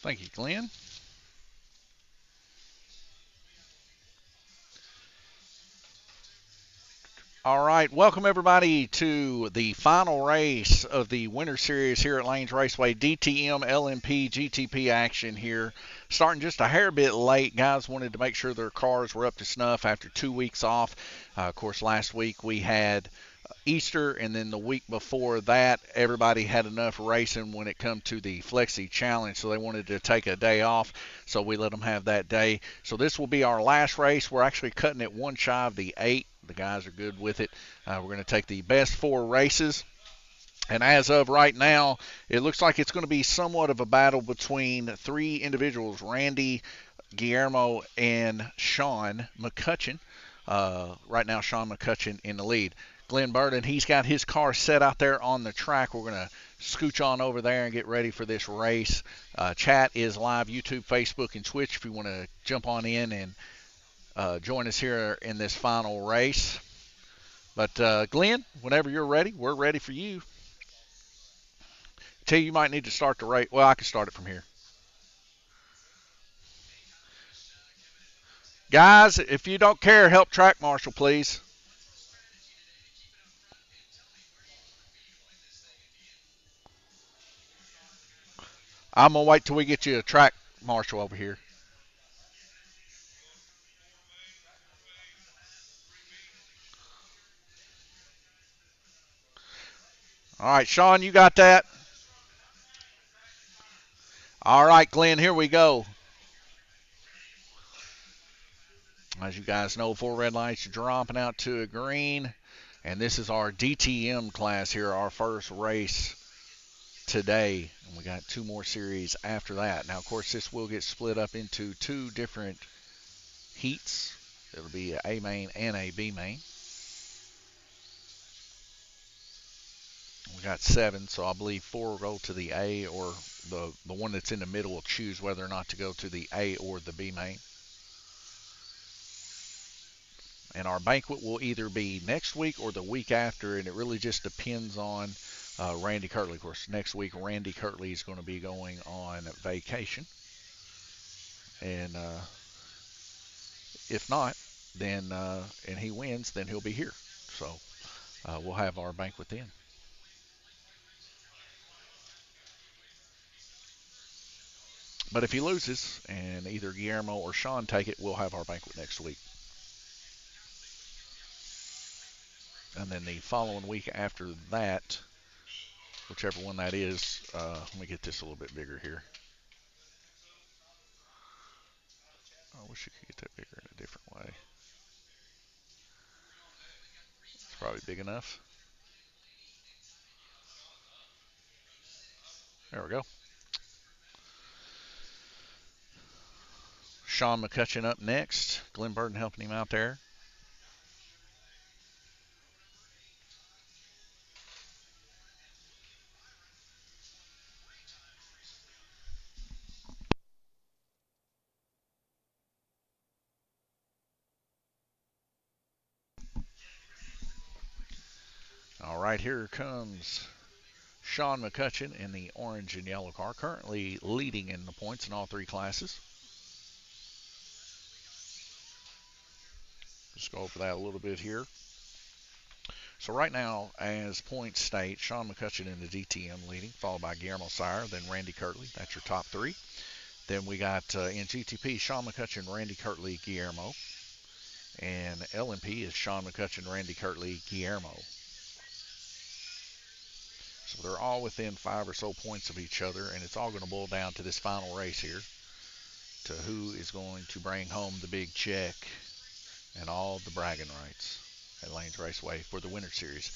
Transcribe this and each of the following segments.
Thank you, Glenn. All right, welcome everybody to the final race of the Winter Series here at Lanes Raceway. DTM, LMP, GTP action here. Starting just a hair bit late. Guys wanted to make sure their cars were up to snuff after 2 weeks off. Of course, last week we had Easter, and then the week before that, everybody had enough racing when it come to the Flexi Challenge, so they wanted to take a day off, so we let them have that day. So this will be our last race. We're actually cutting it one shy of the 8. The guys are good with it. We're going to take the best 4 races. And as of right now, it looks like it's going to be somewhat of a battle between 3 individuals, Randy, Guillermo, and Sean McCutcheon. Right now, Sean McCutcheon in the lead. Glenn Burden, he's got his car set out there on the track. We're going to scooch on over there and get ready for this race. Chat is live, YouTube, Facebook, and Twitch if you want to jump on in and join us here in this final race. But Glenn, whenever you're ready, we're ready for you. Tell you might need to start the race. Well, I can start it from here. Guys, if you don't care, help track marshal, please. I'm going to wait till we get you a track marshal over here. All right, Sean, you got that? All right, Glenn, here we go. As you guys know, 4 red lights dropping out to a green. And this is our DTM class here, our first race today. And we got 2 more series after that. Now, of course, this will get split up into 2 different heats. It'll be an A main and a B main. We got 7, so I believe 4 will go to the A, or the one that's in the middle will choose whether or not to go to the A or the B main. And our banquet will either be next week or the week after, and it really just depends on Randy Kirtley. Of course, next week Randy Kirtley is going to be going on vacation. And if not, then and he wins, then he'll be here. So we'll have our banquet then. But if he loses and either Guillermo or Sean take it, we'll have our banquet next week. And then the following week after that, whichever one that is, let me get this a little bit bigger here. I wish you could get that bigger in a different way. It's probably big enough. There we go. Sean McCutcheon up next. Glenn Burden helping him out there. All right, here comes Sean McCutcheon in the orange and yellow car, currently leading in the points in all 3 classes. Just go over that a little bit here. So right now, as points state, Sean McCutcheon in the DTM leading, followed by Guillermo Sire, then Randy Kirtley. That's your top 3. Then we got in GTP, Sean McCutcheon, Randy Kirtley, Guillermo. And LMP is Sean McCutcheon, Randy Kirtley, Guillermo. So they're all within 5 or so points of each other, and it's all going to boil down to this final race here, to who is going to bring home the big check and all the bragging rights at Lanes Raceway for the Winter Series.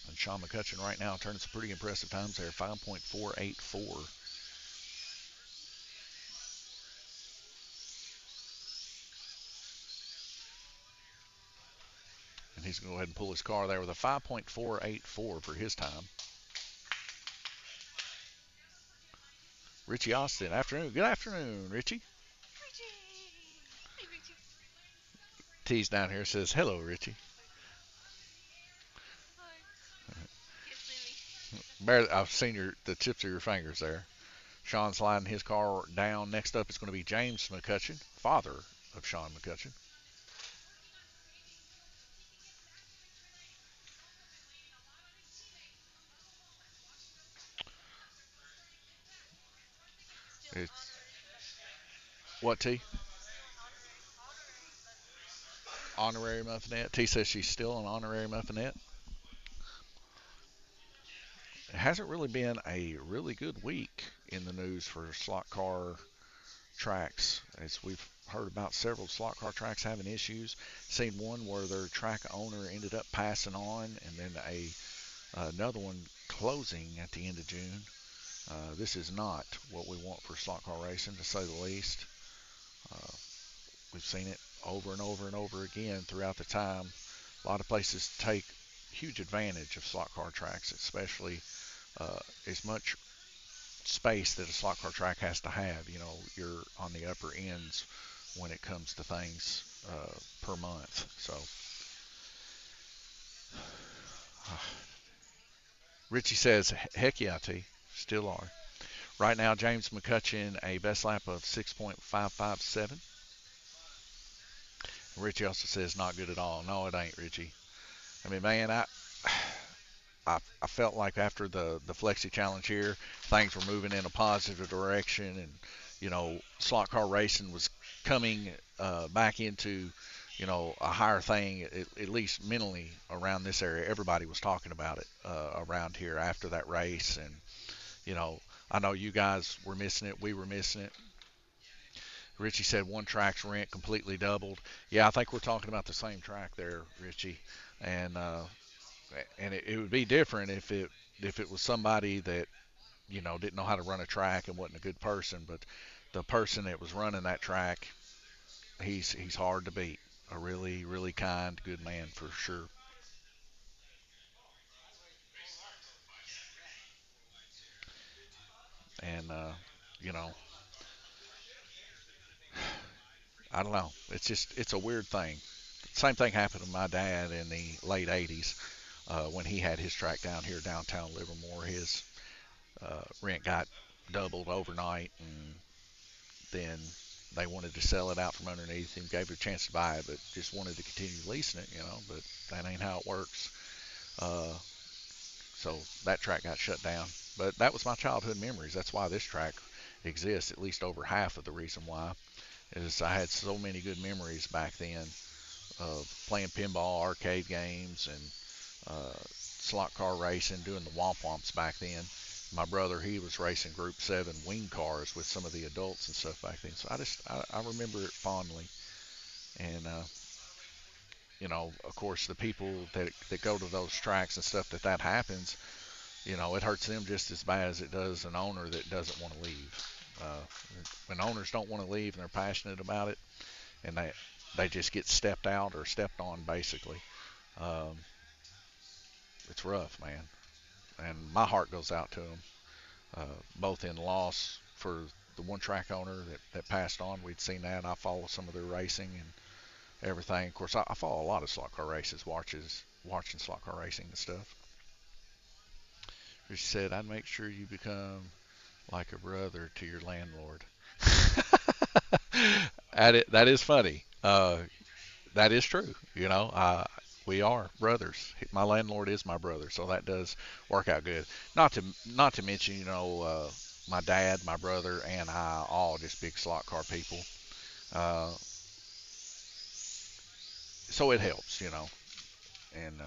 And Sean McCutcheon right now turning some pretty impressive times there, 5.484. And he's going to go ahead and pull his car there with a 5.484 for his time. Richie Austin, afternoon. Good afternoon, Richie. Hey, Richie. T's down here says, hello, Richie. Hi. Can't see me. Barely, I've seen the tips of your fingers there. Sean sliding his car down. Next up is going to be James McCutcheon, father of Sean McCutcheon. It's what T? Honorary Muffinette. T says she's still an honorary Muffinette. It hasn't really been a really good week in the news for slot car tracks, as we've heard about several slot car tracks having issues. Seen one where their track owner ended up passing on, and then another one closing at the end of June. This is not what we want for slot car racing, to say the least. Uh, we've seen it over and over and over again throughout the time. A lot of places take huge advantage of slot car tracks, especially as much space that a slot car track has to have. You know, you're on the upper ends when it comes to things per month. So, Richie says, heck yeah, T. Still are. Right now, James McCutcheon, a best lap of 6.557. Richie also says, not good at all. No, it ain't, Richie. I mean, man, I felt like after the Flexi Challenge here, things were moving in a positive direction, and slot car racing was coming back into a higher thing, at least mentally around this area. Everybody was talking about it around here after that race, and you know, I know you guys were missing it. We were missing it. Richie said one track's rent completely doubled. Yeah, I think we're talking about the same track there, Richie, and it would be different if it was somebody that didn't know how to run a track and wasn't a good person. But the person that was running that track, he's hard to beat. A really really kind, good man for sure. And you know, I don't know. It's a weird thing. Same thing happened to my dad in the late '80s when he had his track down here downtown Livermore. His rent got doubled overnight, and then they wanted to sell it out from underneath him. Gave it a chance to buy it, but just wanted to continue leasing it. But that ain't how it works. Uh, so that track got shut down. But that was my childhood memories. That's why this track exists. At least over half of the reason why is I had so many good memories back then of playing pinball, arcade games, and slot car racing, doing the womp womps back then. My brother, he was racing Group 7 wing cars with some of the adults and stuff back then. So I remember it fondly. And, of course, the people that go to those tracks and stuff that happens, it hurts them just as bad as it does an owner that doesn't want to leave. Uh, when owners don't want to leave and they're passionate about it, and they just get stepped out or stepped on, basically. Um, it's rough, man. And my heart goes out to them, both in loss for the one track owner that passed on. We'd seen that. I follow some of their racing and everything. Of course, I follow a lot of slot car races, watching slot car racing and stuff. She said, I'd make sure you become like a brother to your landlord. That is funny. That is true. We are brothers. My landlord is my brother, so that does work out good. Not to mention, my dad, my brother, and I all just big slot car people. Uh, so it helps, And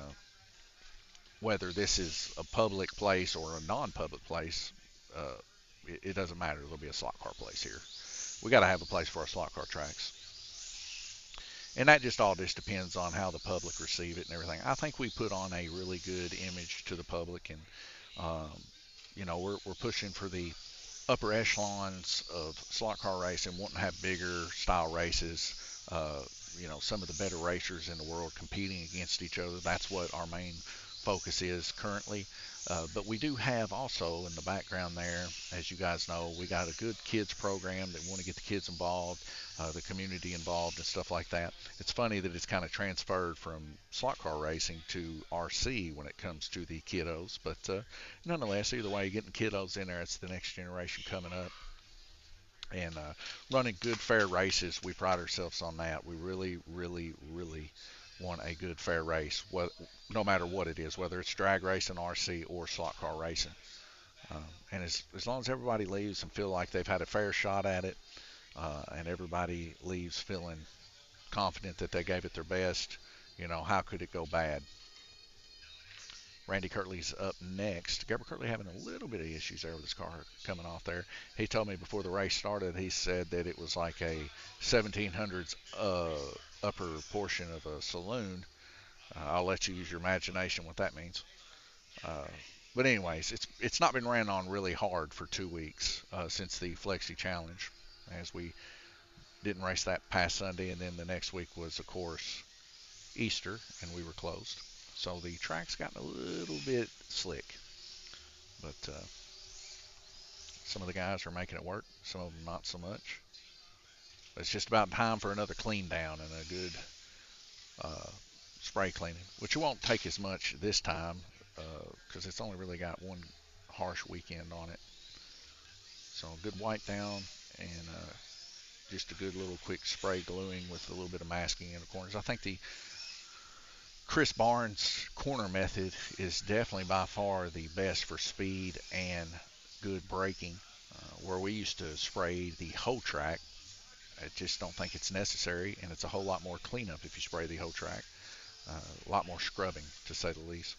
whether this is a public place or a non-public place, uh, it doesn't matter. There'll be a slot car place here. We got to have a place for our slot car tracks. And that just all just depends on how the public receive it and everything. I think we put on a really good image to the public, and um, we're pushing for the upper echelons of slot car racing, wanting to have bigger style races. Some of the better racers in the world competing against each other. That's what our main focus is currently. But we do have also in the background there, as you guys know, we got a good kids program that want to get the kids involved, the community involved, and stuff like that. It's funny that it's kind of transferred from slot car racing to RC when it comes to the kiddos, but nonetheless, either way, you're getting kiddos in there. It's the next generation coming up. And running good, fair races, we pride ourselves on that. We really, really, really want a good, fair race, no matter what it is, whether it's drag racing, RC, or slot car racing. And as long as everybody leaves and feel like they've had a fair shot at it, and everybody leaves feeling confident that they gave it their best, how could it go bad? Randy Kirtley's up next. Gabriel Kirtley having a little bit of issues there with his car coming off there. He told me before the race started, he said that it was like a 1700s upper portion of a saloon. I'll let you use your imagination what that means. But anyways, it's not been ran on really hard for 2 weeks since the Flexi Challenge, as we didn't race that past Sunday, and then the next week was, of course, Easter, and we were closed. So the track's gotten a little bit slick, but some of the guys are making it work, some of them not so much. It's just about time for another clean down and a good spray cleaning, which it won't take as much this time because it's only really got one harsh weekend on it. So a good wipe down and just a good little quick spray gluing with a little bit of masking in the corners. I think the Chris Barnes corner method is definitely by far the best for speed and good braking. Where we used to spray the whole track, I just don't think it's necessary, and it's a whole lot more cleanup if you spray the whole track. A lot more scrubbing, to say the least.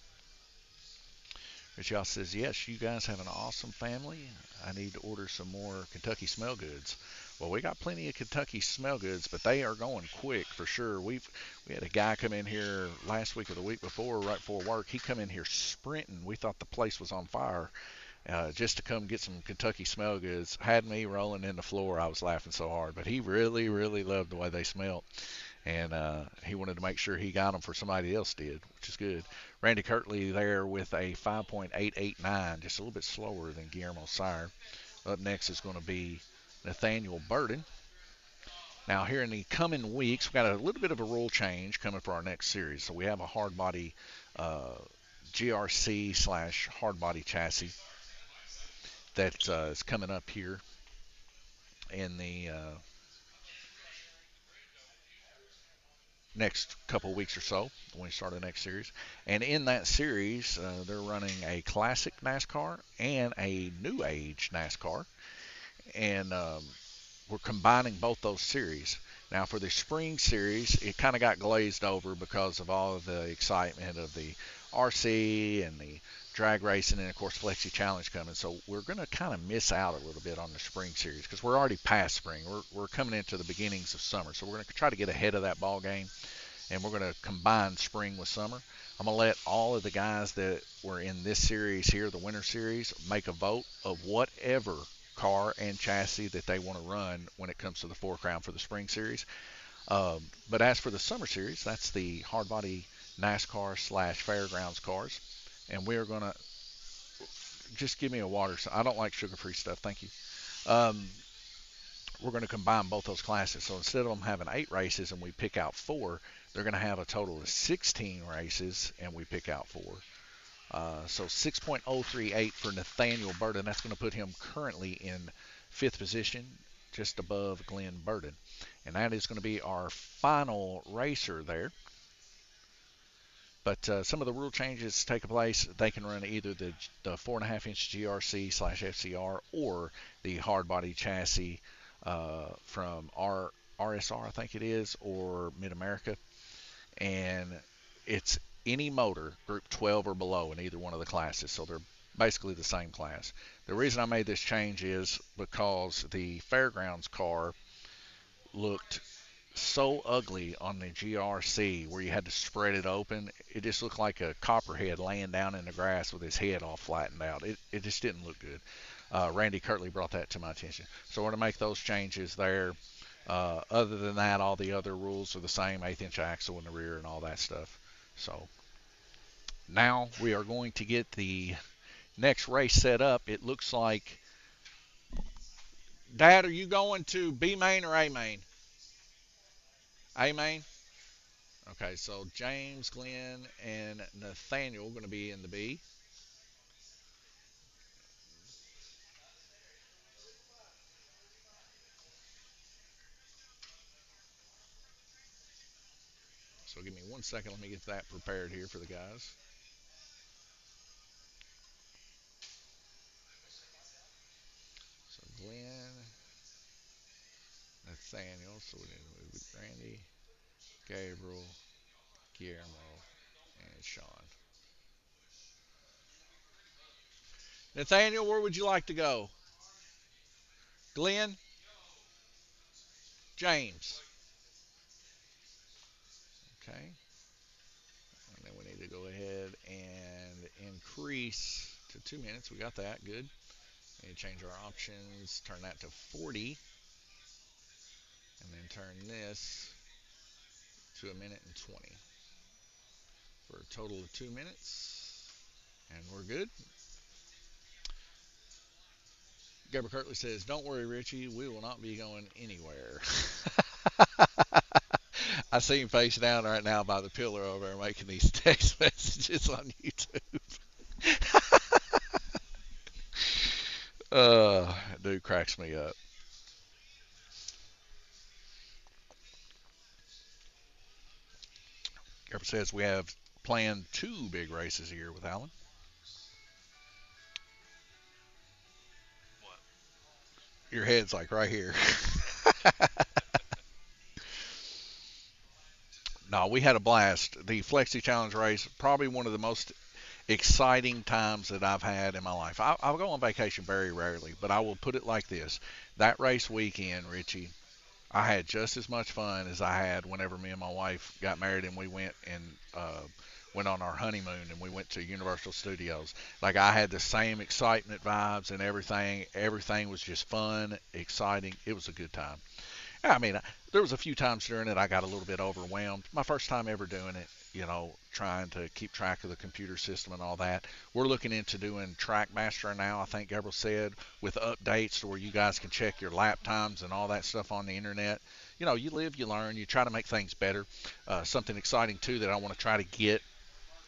Rich Yoss says, yes, you guys have an awesome family. I need to order some more Kentucky smell goods. Well, we got plenty of Kentucky smell goods, but they are going quick for sure. We had a guy come in here last week or the week before, right before work. He come in here sprinting. We thought the place was on fire just to come get some Kentucky smell goods. Had me rolling in the floor. I was laughing so hard, but he really, really loved the way they smelled. And he wanted to make sure he got them for somebody else did, which is good. Randy Kirtley there with a 5.889, just a little bit slower than Guillermo Sire. Up next is going to be Nathaniel Burden. Now here in the coming weeks, we've got a little bit of a rule change coming for our next series. So we have a hard body GRC / hard body chassis that is coming up here in the next couple of weeks or so when we start the next series. And in that series, they're running a classic NASCAR and a new age NASCAR. And we're combining both those series. Now for the spring series, it kind of got glazed over because of all of the excitement of the RC and the drag racing and of course Flexi Challenge coming. So we're going to kind of miss out a little bit on the spring series because we're already past spring. We're coming into the beginnings of summer. So we're going to try to get ahead of that ball game, and we're going to combine spring with summer. I'm going to let all of the guys that were in this series here, the winter series, make a vote of whatever car and chassis that they want to run when it comes to the 4 Crown for the spring series. But as for the summer series, that's the hard body NASCAR / fairgrounds cars. And we're going to just give me a water. I don't like sugar-free stuff. Thank you. We're going to combine both those classes. So instead of them having 8 races and we pick out 4, they're going to have a total of 16 races and we pick out 4. So 6.038 for Nathaniel Burden. That's going to put him currently in 5th position, just above Glenn Burden. And that is going to be our final racer there. But some of the rule changes take place. They can run either the 4.5-inch GRC / FCR or the hard body chassis from RSR, I think it is, or Mid-America. And it's any motor, group 12 or below, in either one of the classes. So they're basically the same class. The reason I made this change is because the fairgrounds car looked so ugly on the GRC where you had to spread it open. It just looked like a copperhead laying down in the grass with his head all flattened out. It just didn't look good. Randy Kirtley brought that to my attention. So we're going to make those changes there. Other than that, all the other rules are the same, 1/8-inch axle in the rear and all that stuff. So Now we are going to get the next race set up. It looks like, Dad, are you going to B main or A main? A main? Okay, so James, Glenn, and Nathaniel are going to be in the B. So give me 1 second. Let me get that prepared here for the guys. So Glenn, Nathaniel. So we need to move with Randy, Gabriel, Guillermo, and Sean. Nathaniel, where would you like to go? Glenn, James. Okay. And then we need to go ahead and increase to 2 minutes. We got that. Good. We need to change our options. Turn that to 40. And then turn this to 1 minute and 20 for a total of 2 minutes. And we're good. Gabriel Kirtley says, "Don't worry, Richie. We will not be going anywhere." I see him face down right now by the pillar over there making these text messages on YouTube. Dude cracks me up. Gabriel says we have planned 2 big races a year with Alan. Your head's like right here. No, we had a blast. The Flexi Challenge race, probably one of the most exciting times that I've had in my life. I'll go on vacation very rarely, but I will put it like this. That race weekend, Richie, I had just as much fun as I had whenever me and my wife got married and we went on our honeymoon and we went to Universal Studios. Like I had the same excitement vibes and everything. Everything was just fun, exciting. It was a good time. I mean, there was a few times during it I got a little bit overwhelmed. My first time ever doing it, trying to keep track of the computer system and all that. We're looking into doing Trackmaster now, I think Gabriel said, with updates to where you guys can check your lap times and all that stuff on the internet. You live, you learn, you try to make things better. Something exciting, too, that I want to try to get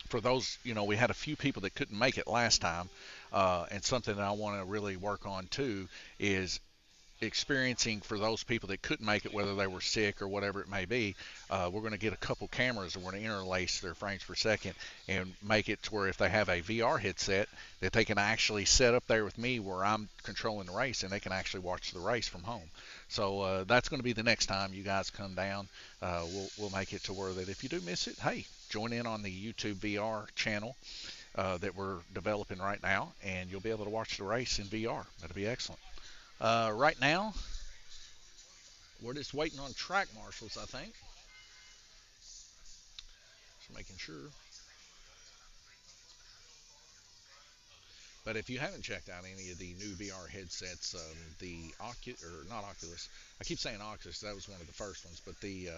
for those, we had a few people that couldn't make it last time. And something that I want to really work on, too, is experiencing for those people that couldn't make it, whether they were sick or whatever it may be. We're going to get a couple cameras and we're going to interlace their frames per second and make it to where if they have a VR headset that they can actually set up there with me where I'm controlling the race and they can actually watch the race from home. So that's going to be the next time you guys come down. We'll make it to where that if you do miss it, hey, join in on the YouTube VR channel that we're developing right now, and you'll be able to watch the race in VR. That'll be excellent. Right now, we're just waiting on track marshals, I think. Just making sure. But if you haven't checked out any of the new VR headsets, the Oculus, or not Oculus, I keep saying Oculus, that was one of the first ones, but the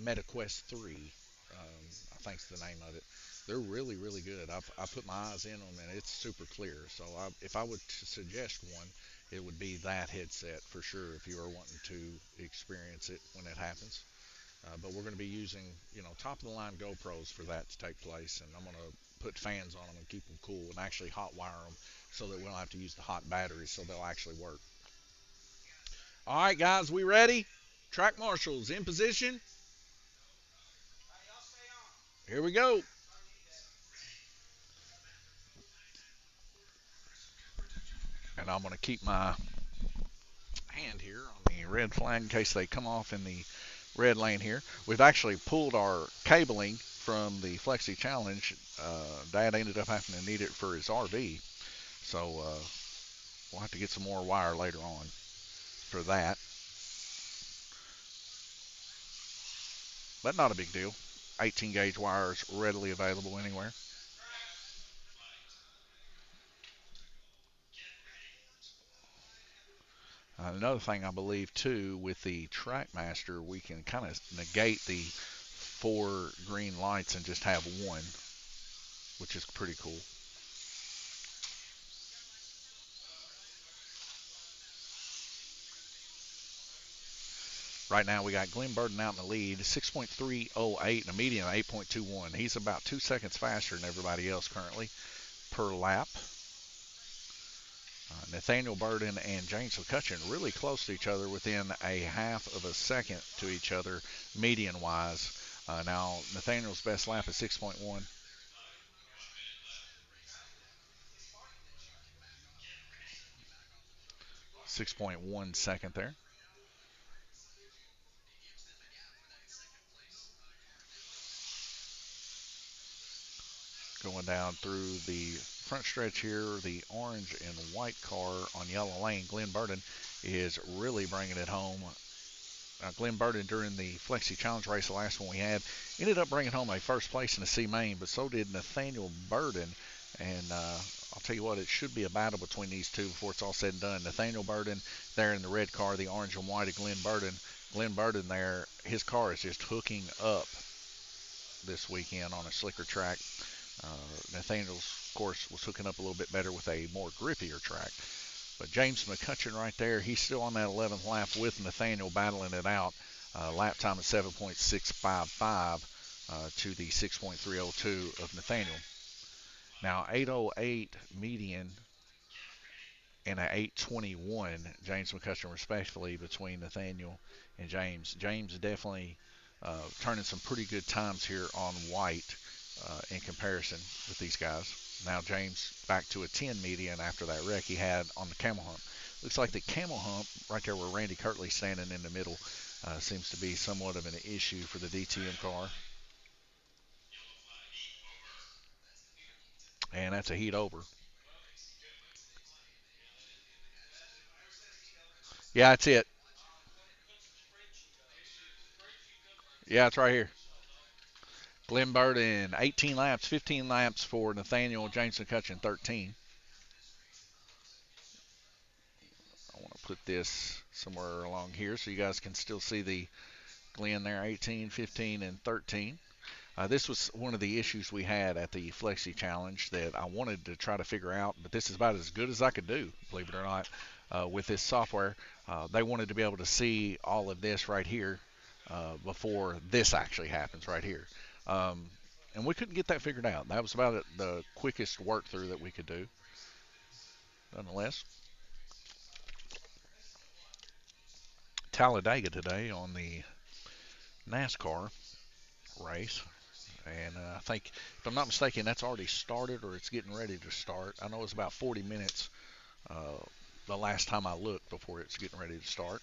MetaQuest 3, I think's the name of it. They're really, really good. I put my eyes in them and it's super clear. So if I would suggest one, it would be that headset for sure if you are wanting to experience it when it happens. But we're going to be using, top of the line GoPros for that to take place, and I'm going to put fans on them and keep them cool, and actually hot wire them so that we don't have to use the hot batteries, so they'll actually work. All right, guys, we ready? Track marshals in position. Here we go. And I'm going to keep my hand here on the red flag in case they come off in the red lane here. We've actually pulled our cabling from the Flexi Challenge. Dad ended up having to need it for his RV. So we'll have to get some more wire later on for that. But not a big deal. 18 gauge wires readily available anywhere. Another thing I believe too with the Trackmaster, we can kind of negate the 4 green lights and just have 1, which is pretty cool. Right now we got Glenn Burden out in the lead, 6.308 and a median of 8.21. He's about 2 seconds faster than everybody else currently per lap. Nathaniel Burden and James McCutcheon really close to each other, within a half of a second to each other median wise. Now Nathaniel's best lap is 6.1. 6.1 second there. Going down through the front stretch here, the orange and white car on yellow lane. Glenn Burden is really bringing it home. Glenn Burden, during the Flexi Challenge race, the last one we had, ended up bringing home a first place in the C main, but so did Nathaniel Burden. And I'll tell you what, it should be a battle between these two before it's all said and done. Nathaniel Burden there in the red car, the orange and white of Glenn Burden. Glenn Burden there, his car is just hooking up this weekend on a slicker track. Nathaniel's, of course, was hooking up a little bit better with a more grippier track. But James McCutcheon right there, he's still on that 11th lap with Nathaniel battling it out. Lap time at 7.655 to the 6.302 of Nathaniel. Now 808 median and a 821 James McCutcheon respectively between Nathaniel and James. James definitely turning some pretty good times here on white in comparison with these guys. Now James back to a 10 median after that wreck he had on the camel hump. Looks like the camel hump right there where Randy Kirtley's standing in the middle seems to be somewhat of an issue for the DTM car. And that's a heat over. Yeah, that's it. Yeah, it's right here. Glenn Burden, 18 laps, 15 laps for Nathaniel. James McCutcheon, 13. I want to put this somewhere along here so you guys can still see the Glenn there, 18, 15, and 13. This was one of the issues we had at the Flexi Challenge that I wanted to try to figure out, but this is about as good as I could do, believe it or not, with this software. They wanted to be able to see all of this right here before this actually happens right here. And we couldn't get that figured out. That was about the quickest work through that we could do. Nonetheless, Talladega today on the NASCAR race. And I think, if I'm not mistaken, that's already started or it's getting ready to start. I know it's about 40 minutes the last time I looked before it's getting ready to start.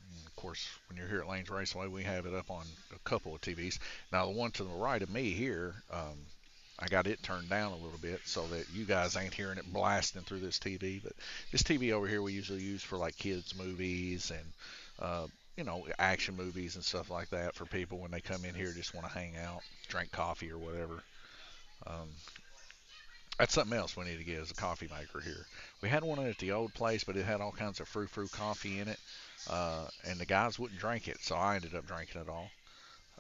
And of course, when you're here at Lanes Raceway, we have it up on a couple of TVs. Now, the one to the right of me here, I got it turned down a little bit so that you guys ain't hearing it blasting through this TV. But this TV over here we usually use for like kids' movies and action movies and stuff like that for people when they come in here just want to hang out, drink coffee or whatever. Um, that's something else we need to get is a coffee maker here. We had one at the old place, but it had all kinds of frou-frou coffee in it, and the guys wouldn't drink it, so I ended up drinking it all.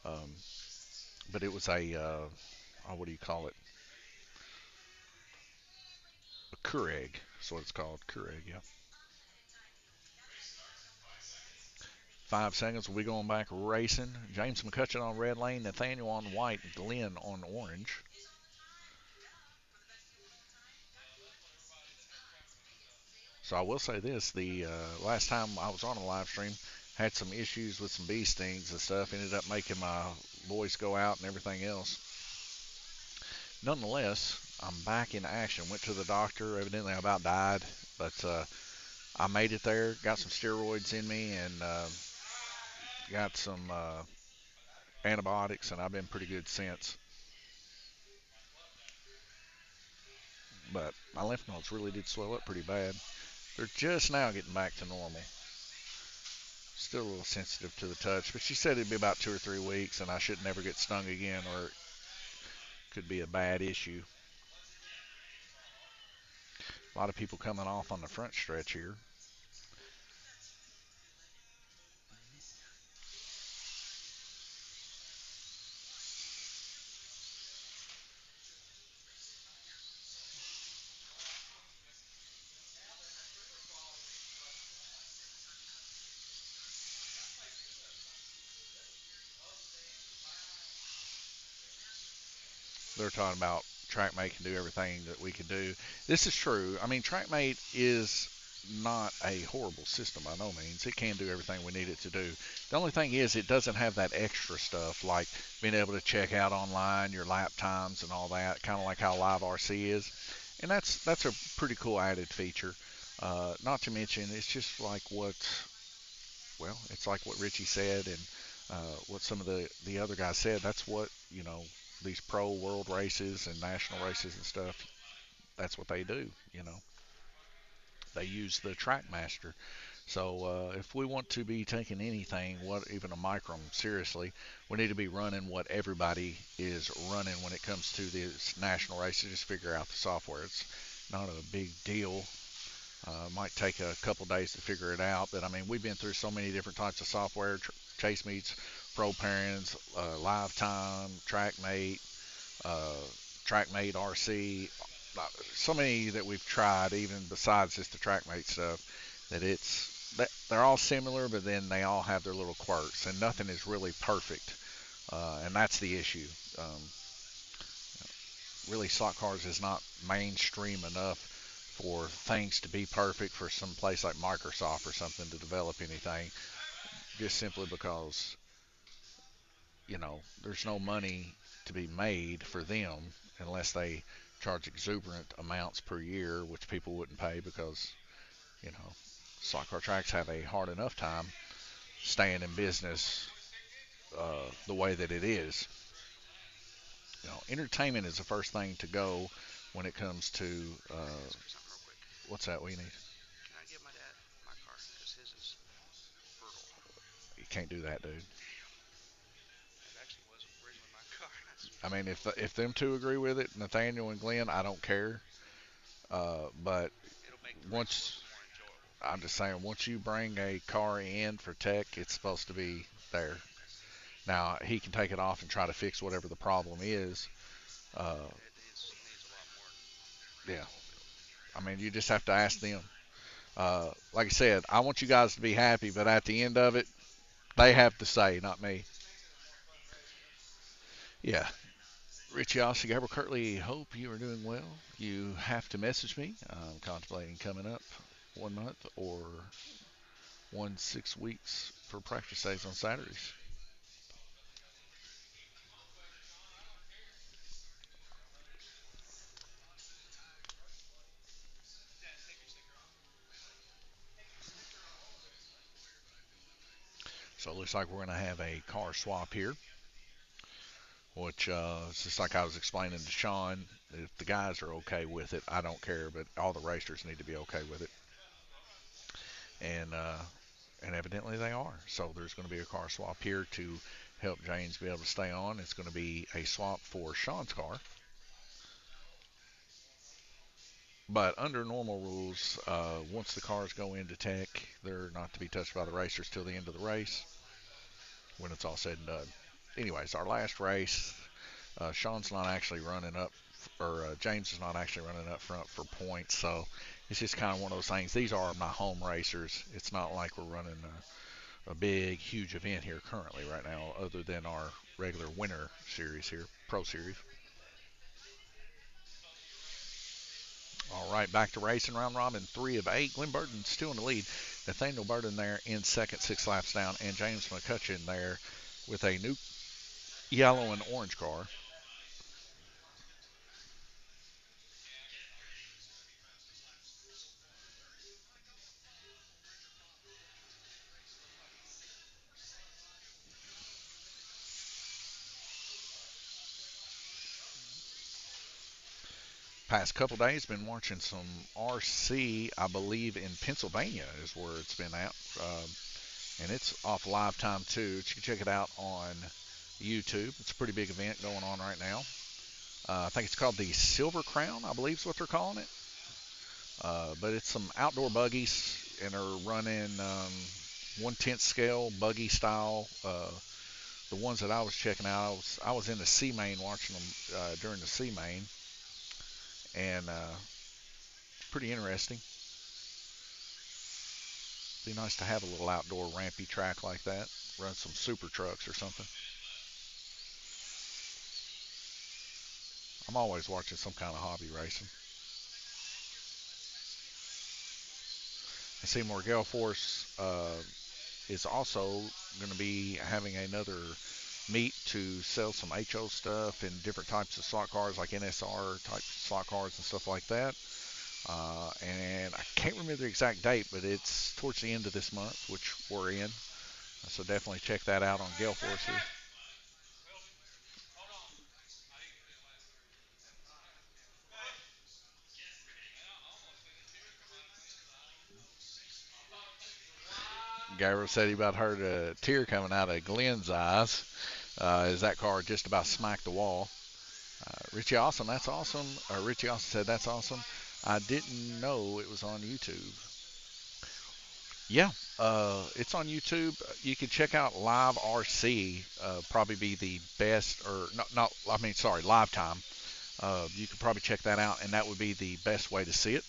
Um, but it was what do you call it? A Keurig. That's what it's called, Keurig, yeah. 5 seconds, we'll be going back racing. James McCutcheon on red lane, Nathaniel on white, Glenn on orange. So I will say this: the last time I was on a live stream, had some issues with some bee stings and stuff. Ended up making my voice go out and everything else. Nonetheless, I'm back in action. Went to the doctor. Evidently, I about died, but I made it there. Got some steroids in me and got some antibiotics, and I've been pretty good since. But my lymph nodes really did swell up pretty bad. They're just now getting back to normal. Still a little sensitive to the touch, but she said it'd be about 2 or 3 weeks and I should never get stung again or it could be a bad issue. A lot of people coming off on the front stretch here. they're talking about TrackMate can do everything that we can do. This is true. I mean, TrackMate is not a horrible system by no means. It can do everything we need it to do. The only thing is it doesn't have that extra stuff like being able to check out online your lap times and all that, kind of like how Live RC is. And that's a pretty cool added feature. Not to mention, it's just like what, well, it's like what Richie said and what some of the other guys said. That's what, these pro world races and national races and stuff, that's what they do, They use the TrackMaster. So if we want to be taking anything, what even a micron, seriously, we need to be running what everybody is running when it comes to these national races. Just figure out the software. It's not a big deal. Might take a couple days to figure it out, but I mean, we've been through so many different types of software: Chase Meets, Pro Parents, Live Time, TrackMate, uh, TrackMate RC. So many that we've tried, even besides just the TrackMate stuff, they're all similar, but then they all have their little quirks, and nothing is really perfect, and that's the issue. Um, really, stock cars is not mainstream enough for things to be perfect for some place like Microsoft or something to develop anything, just simply because there's no money to be made for them unless they charge exuberant amounts per year, which people wouldn't pay because you know stock car tracks have a hard enough time staying in business the way that it is. Entertainment is the first thing to go when it comes to what's that? What do you need? You can't do that, dude. I mean, if them two agree with it, Nathaniel and Glenn, I don't care. But once I'm just saying, once you bring a car in for tech, it's supposed to be there. Now he can take it off and try to fix whatever the problem is. Uh, yeah, I mean, you just have to ask them. Like I said, I want you guys to be happy, but at the end of it, they have to say, not me. Yeah, Richie Ossie, Gabriel Kirtley, hope you are doing well. You have to message me. I'm contemplating coming up 1 month or 6 weeks for practice days on Saturdays. So it looks like we're going to have a car swap here, which it's just like I was explaining to Sean. If the guys are okay with it, I don't care, but all the racers need to be okay with it. And evidently they are. So there's going to be a car swap here to help James be able to stay on. It's going to be a swap for Sean's car. But under normal rules, once the cars go into tech, they're not to be touched by the racers till the end of the race when it's all said and done. Anyways, our last race, Sean's not actually running up, or James is not actually running up front for points. So it's just kind of one of those things. These are my home racers. It's not like we're running a big, huge event here currently right now, other than our regular winter series here, Pro Series. All right, back to racing. Round robin 3 of 8. Glenn Burton still in the lead. Nathaniel Burton there in second, 6 laps down, and James McCutcheon there with a new yellow and orange car. Past couple days, been watching some RC. I believe in Pennsylvania is where it's been at, and it's off live time too. You can check it out on YouTube. It's a pretty big event going on right now. I think it's called the Silver Crown, I believe is what they're calling it. But it's some outdoor buggies, and they're running 1/10 scale buggy style. The ones that I was checking out, I was in the C main watching them during the C main, and pretty interesting. Be nice to have a little outdoor rampy track like that. Run some super trucks or something. I'm always watching some kind of hobby racing. And Seymour Gale Force is also going to be having another meet to sell some HO stuff and different types of slot cars, like NSR type slot cars and stuff like that. And I can't remember the exact date, but it's towards the end of this month, which we're in. So definitely check that out on Gale Forces. Gabriel said he about heard a tear coming out of Glenn's eyes as that car just about smacked the wall. Richie Awesome, that's awesome. Richie Awesome said that's awesome. I didn't know it was on YouTube. Yeah, it's on YouTube. You can check out Live RC. Probably be the best, or not. I mean, sorry, Live Time. You could probably check that out, and that would be the best way to see it.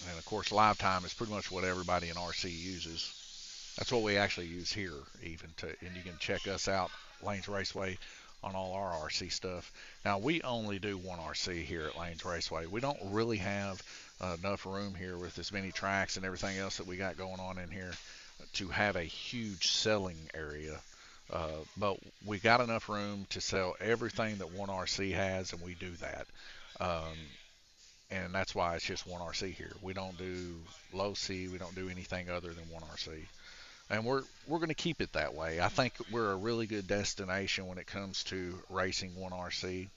And of course, Live Time is pretty much what everybody in RC uses. That's what we actually use here, even to, and you can check us out, Lanes Raceway, on all our RC stuff. Now we only do one RC here at Lanes Raceway. We don't really have enough room here with as many tracks and everything else that we got going on in here to have a huge selling area. But we got enough room to sell everything that one RC has, and we do that. Um, and that's why it's just one RC here. We don't do low C. We don't do anything other than one RC, and we're going to keep it that way. I think we're a really good destination when it comes to racing one RC.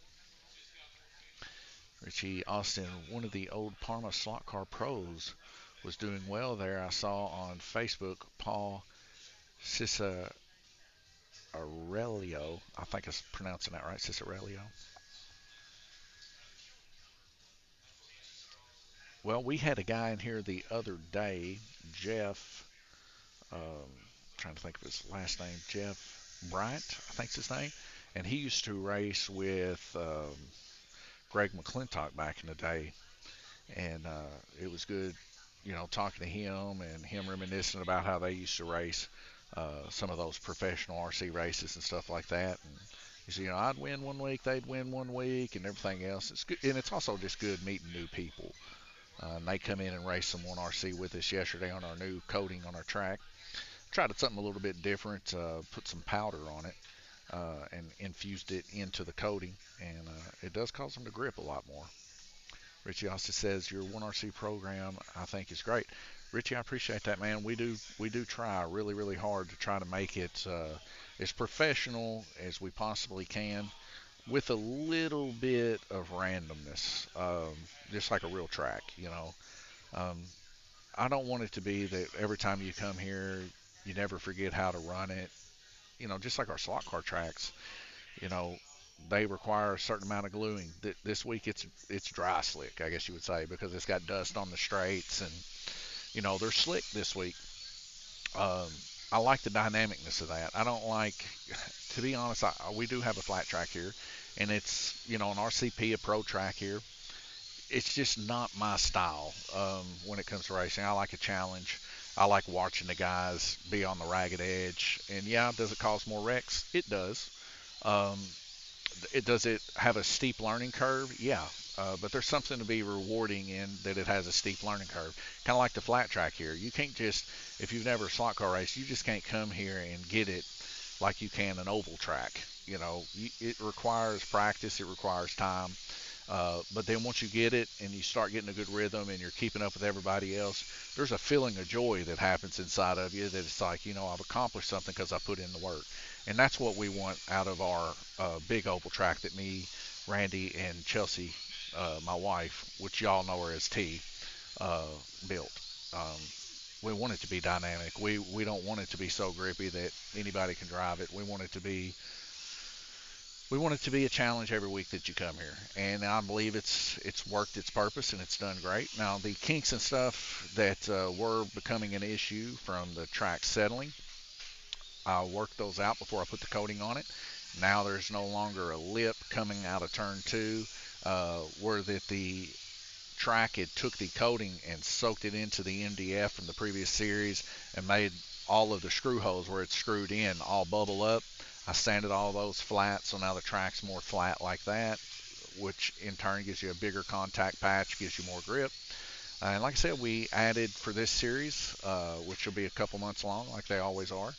Richie Austin, one of the old Parma slot car pros, was doing well there. I saw on Facebook Paul Cicerelio. I think I'm pronouncing that right, Cicerelio. Well, we had a guy in here the other day, Jeff. Trying to think of his last name, Jeff Bryant, I think's his name, and he used to race with Greg McClintock back in the day, and it was good, talking to him and him reminiscing about how they used to race some of those professional RC races and stuff like that. And he said, I'd win one week, they'd win one week, and everything else. It's good, and it's also just good meeting new people. And they come in and race some 1RC with us yesterday on our new coating on our track. Tried something a little bit different, put some powder on it, and infused it into the coating, and it does cause them to grip a lot more. Richie Austin says your 1RC program I think is great. Richie, I appreciate that, man. We do try really really hard to try to make it as professional as we possibly can, with a little bit of randomness, just like a real track. Um, I don't want it to be that every time you come here, you never forget how to run it. Just like our slot car tracks, you know, they require a certain amount of gluing. This week it's dry slick, I guess you would say, because it's got dust on the straights, and they're slick this week. Um, I like the dynamicness of that. I don't like, to be honest, we do have a flat track here, and it's an RCP, a pro track here. It's just not my style when it comes to racing. I like a challenge. I like watching the guys be on the ragged edge. And yeah, does it cause more wrecks? It does. Um, does it have a steep learning curve? Yeah. But there's something to be rewarding in that it has a steep learning curve. Kind of like the flat track here. You can't just, if you've never slot car raced, you just can't come here and get it like you can an oval track. It requires practice. It requires time. But then once you get it and you start getting a good rhythm and you're keeping up with everybody else, there's a feeling of joy that happens inside of you that it's like, I've accomplished something because I put in the work. And that's what we want out of our big oval track that me, Randy, and Chelsea, my wife, which y'all know her as T, uh, built. Um, we want it to be dynamic. We don't want it to be so grippy that anybody can drive it. We want it to be a challenge every week that you come here, and I believe it's worked its purpose and it's done great. Now the kinks and stuff that were becoming an issue from the track settling, I worked those out before I put the coating on it. Now there's no longer a lip coming out of turn two, where that the track had took the coating and soaked it into the MDF from the previous series and made all of the screw holes where it's screwed in all bubble up. I sanded all those flat, so now the track's more flat like that, which in turn gives you a bigger contact patch, gives you more grip. And like I said, we added for this series, which will be a couple months long, like they always are.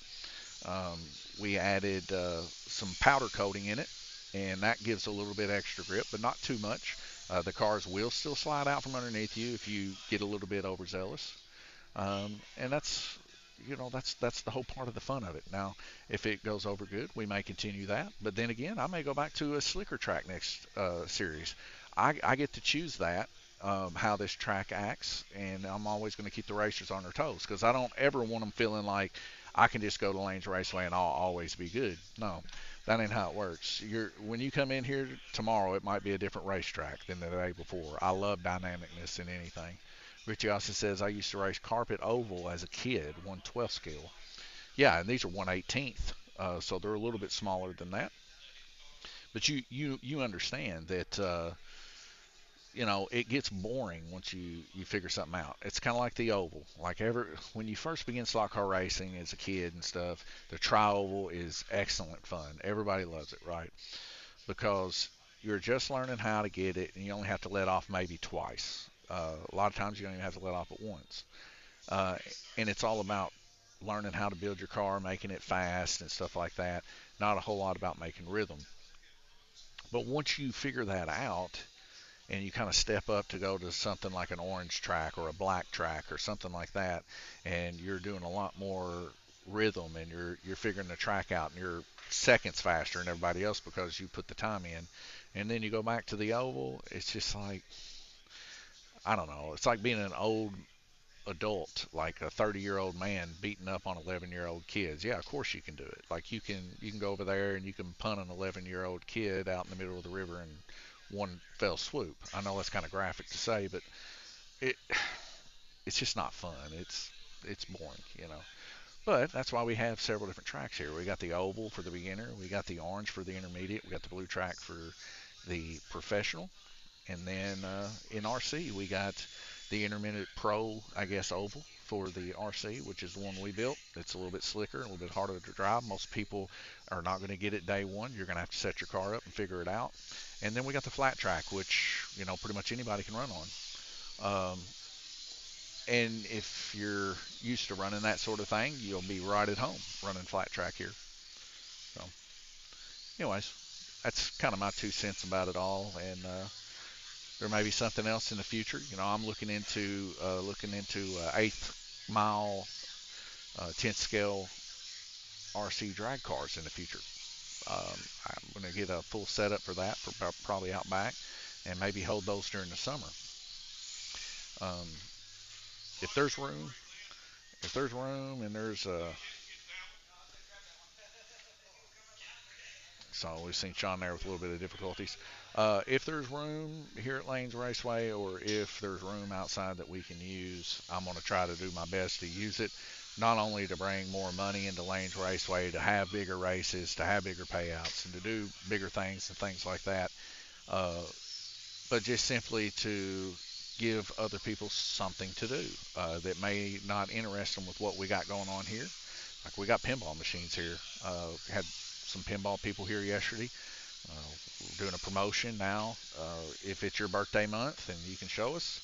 Um, we added some powder coating in it, and that gives a little bit extra grip, but not too much. The cars will still slide out from underneath you if you get a little bit overzealous. And that's the whole part of the fun of it. Now, if it goes over good, we may continue that. But then again, I may go back to a slicker track next series. I get to choose that, how this track acts, and I'm always going to keep the racers on their toes because I don't ever want them feeling like I can just go to Lanes Raceway and I'll always be good. No, that ain't how it works. When you come in here tomorrow, it might be a different racetrack than the day before. I love dynamicness in anything. Richie Austin says, I used to race carpet oval as a kid, 1/12 scale. Yeah, and these are 1/18th, so they're a little bit smaller than that. But you understand that it gets boring once you figure something out. It's kind of like the oval. Like when you first begin slot car racing as a kid and stuff, the tri-oval is excellent fun. Everybody loves it, right? Because you're just learning how to get it, and you only have to let off maybe twice. A lot of times you don't even have to let off but once. Uh, and it's all about learning how to build your car, making it fast and stuff like that. Not a whole lot about making rhythm. But once you figure that out and you kind of step up to go to something like an orange track or a black track or something like that, and you're doing a lot more rhythm and you're figuring the track out and you're seconds faster than everybody else because you put the time in, and then you go back to the oval, it's just like, I don't know, it's like being an old adult, like a 30-year-old man beating up on 11-year-old kids. Yeah, of course you can do it. Like you can go over there and you can punt an 11-year-old kid out in the middle of the river in one fell swoop. I know that's kind of graphic to say, but it it's just not fun. It's boring. But that's why we have several different tracks here. We got the oval for the beginner, we got the orange for the intermediate, we got the blue track for the professional, and then in RC, we got the Intermittent Pro, I guess, oval for the RC, which is the one we built. It's a little bit slicker, a little bit harder to drive. Most people are not going to get it day one. You're going to have to set your car up and figure it out. And then we got the flat track, which, pretty much anybody can run on. And if you're used to running that sort of thing, you'll be right at home running flat track here. So, anyways, that's kind of my 2 cents about it all. And there may be something else in the future. I'm looking into eighth mile, 10th scale RC drag cars in the future. I'm going to get a full setup for that, for probably out back, and maybe hold those during the summer. Um, if there's room, and there's so we've seen Sean there with a little bit of difficulties. If there's room here at Lanes Raceway, or if there's room outside that we can use, I'm going to try to do my best to use it, not only to bring more money into Lanes Raceway, to have bigger races, to have bigger payouts, and to do bigger things and things like that, uh, but just simply to give other people something to do that may not interest them with what we got going on here. Like, we got pinball machines here. Had some pinball people here yesterday. We're doing a promotion now. If it's your birthday month and you can show us,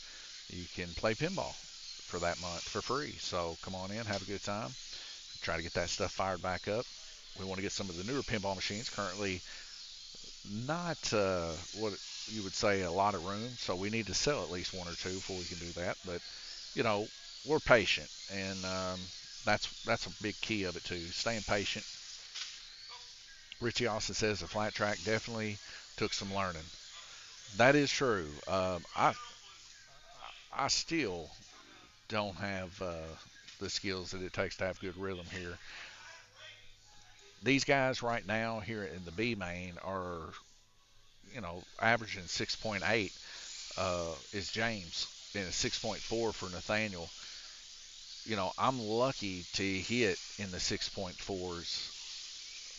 you can play pinball for that month for free. So come on in, have a good time. Try to get that stuff fired back up. We want to get some of the newer pinball machines. Currently, not what you would say a lot of room, so we need to sell at least one or two before we can do that. But we're patient, and that's a big key of it too. Staying patient. Richie Austin says the flat track definitely took some learning. That is true. I still don't have the skills that it takes to have good rhythm here. These guys right now here in the B main are, averaging 6.8 is James, and a 6.4 for Nathaniel. I'm lucky to hit in the 6.4s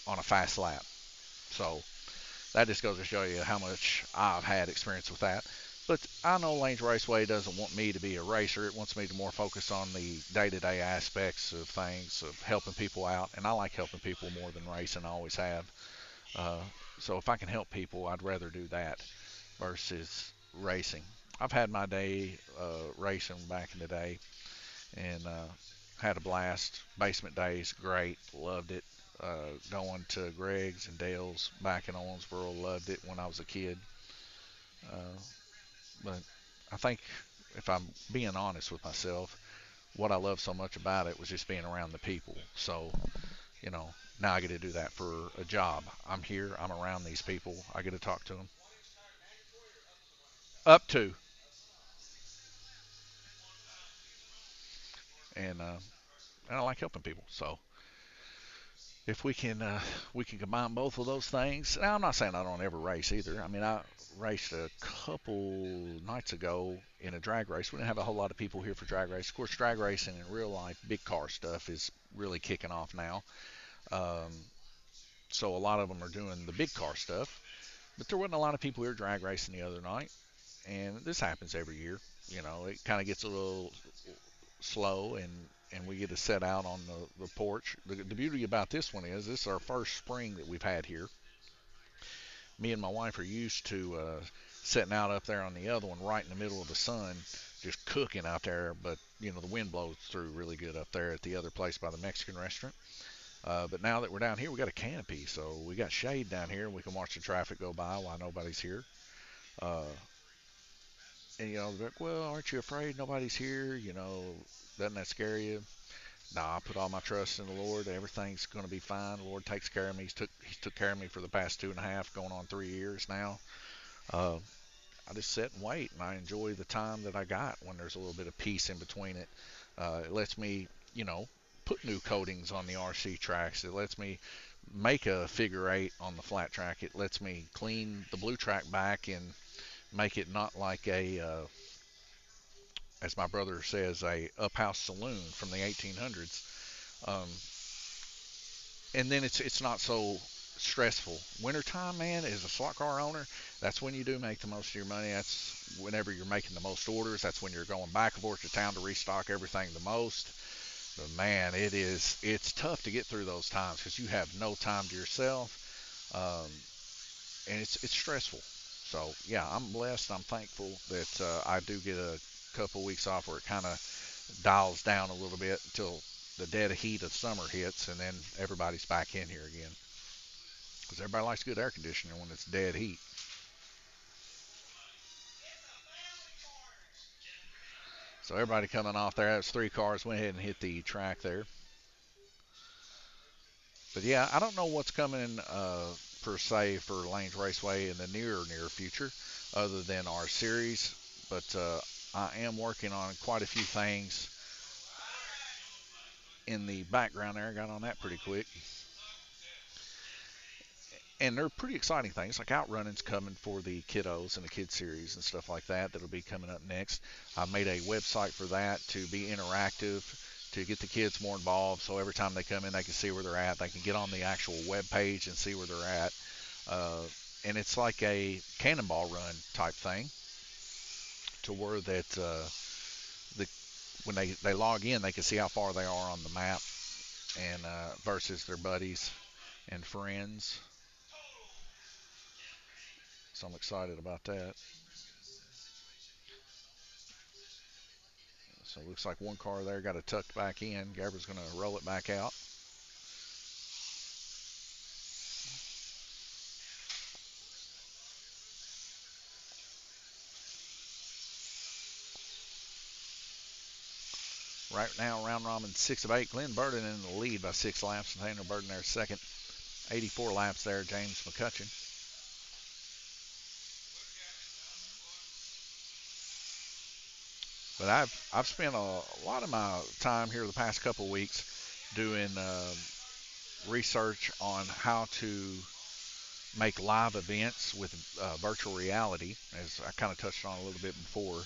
on a fast lap. So that just goes to show you how much I've had experience with that. But I know Lanes Raceway doesn't want me to be a racer. It wants me to more focus on the day-to-day aspects of things, of helping people out. And I like helping people more than racing. I always have. Uh, so if I can help people, I'd rather do that versus racing. I've had my day racing back in the day, and had a blast. Basement days, great, loved it. Going to Greg's and Dale's back in Owensboro, loved it when I was a kid. Uh, but I think if I'm being honest with myself, what I loved so much about it was just being around the people. So, you know, now I get to do that for a job. I'm here, I'm around these people, I get to talk to them. Up to, and and I like helping people. So if we can combine both of those things. Now I'm not saying I don't ever race either. I mean, I raced a couple nights ago in a drag race. We didn't have a whole lot of people here for drag race. Of course, drag racing in real life, big car stuff is really kicking off now. Um, so a lot of them are doing the big car stuff. But there wasn't a lot of people here drag racing the other night, and this happens every year. You know, it kind of gets a little slow, and we get to set out on the porch. The beauty about this one is this is our first spring that we've had here. Me and my wife are used to setting out up there on the other one right in the middle of the sun, just cooking out there. But you know the wind blows through really good up there at the other place by the Mexican restaurant. But now that we're down here, we got a canopy, so we got shade down here. We can watch the traffic go by while nobody's here. Uh, and you know, they're like, well, aren't you afraid nobody's here? You know, doesn't that scare you? No, I put all my trust in the Lord. Everything's going to be fine. The Lord takes care of me. He's took care of me for the past 2.5, going on 3 years now. Uh, I just sit and wait, and I enjoy the time that I got when there's a little bit of peace in between it. It lets me, you know, put new coatings on the RC tracks. It lets me make a figure eight on the flat track. It lets me clean the blue track back and make it not like as my brother says, a uphouse saloon from the 1800s. Um, and then it's not so stressful. Wintertime, man, as a slot car owner, that's when you do make the most of your money. That's whenever you're making the most orders. That's when you're going back and forth to town to restock everything the most. But man, it's tough to get through those times because you have no time to yourself, and it's stressful. So yeah, I'm blessed. I'm thankful that I do get a couple weeks off where it kind of dials down a little bit until the dead heat of summer hits, and then everybody's back in here again. Because everybody likes good air conditioning when it's dead heat. So everybody coming off there, that's 3 cars, went ahead and hit the track there. But yeah, I don't know what's coming per se for Lanes Raceway in the near future, other than our series. But I am working on quite a few things in the background there. Got on that pretty quick. And they're pretty exciting things like outrunning's coming for the kiddos and the kid series and stuff like that that'll be coming up next. I made a website for that to be interactive, to get the kids more involved, so every time they come in they can see where they're at. They can get on the actual web page and see where they're at. uh, and it's like a cannonball run type thing, to where that the when they log in they can see how far they are on the map, and versus their buddies and friends. So I'm excited about that. So it looks like one car there got it tucked back in. Gabriel's going to roll it back out. Right now, round robin 6 of 8. Glenn Burden in the lead by 6 laps. Nathaniel Burden there second. 84 laps there, James McCutcheon. But I've spent a lot of my time here the past couple of weeks doing research on how to make live events with virtual reality, as I kind of touched on a little bit before.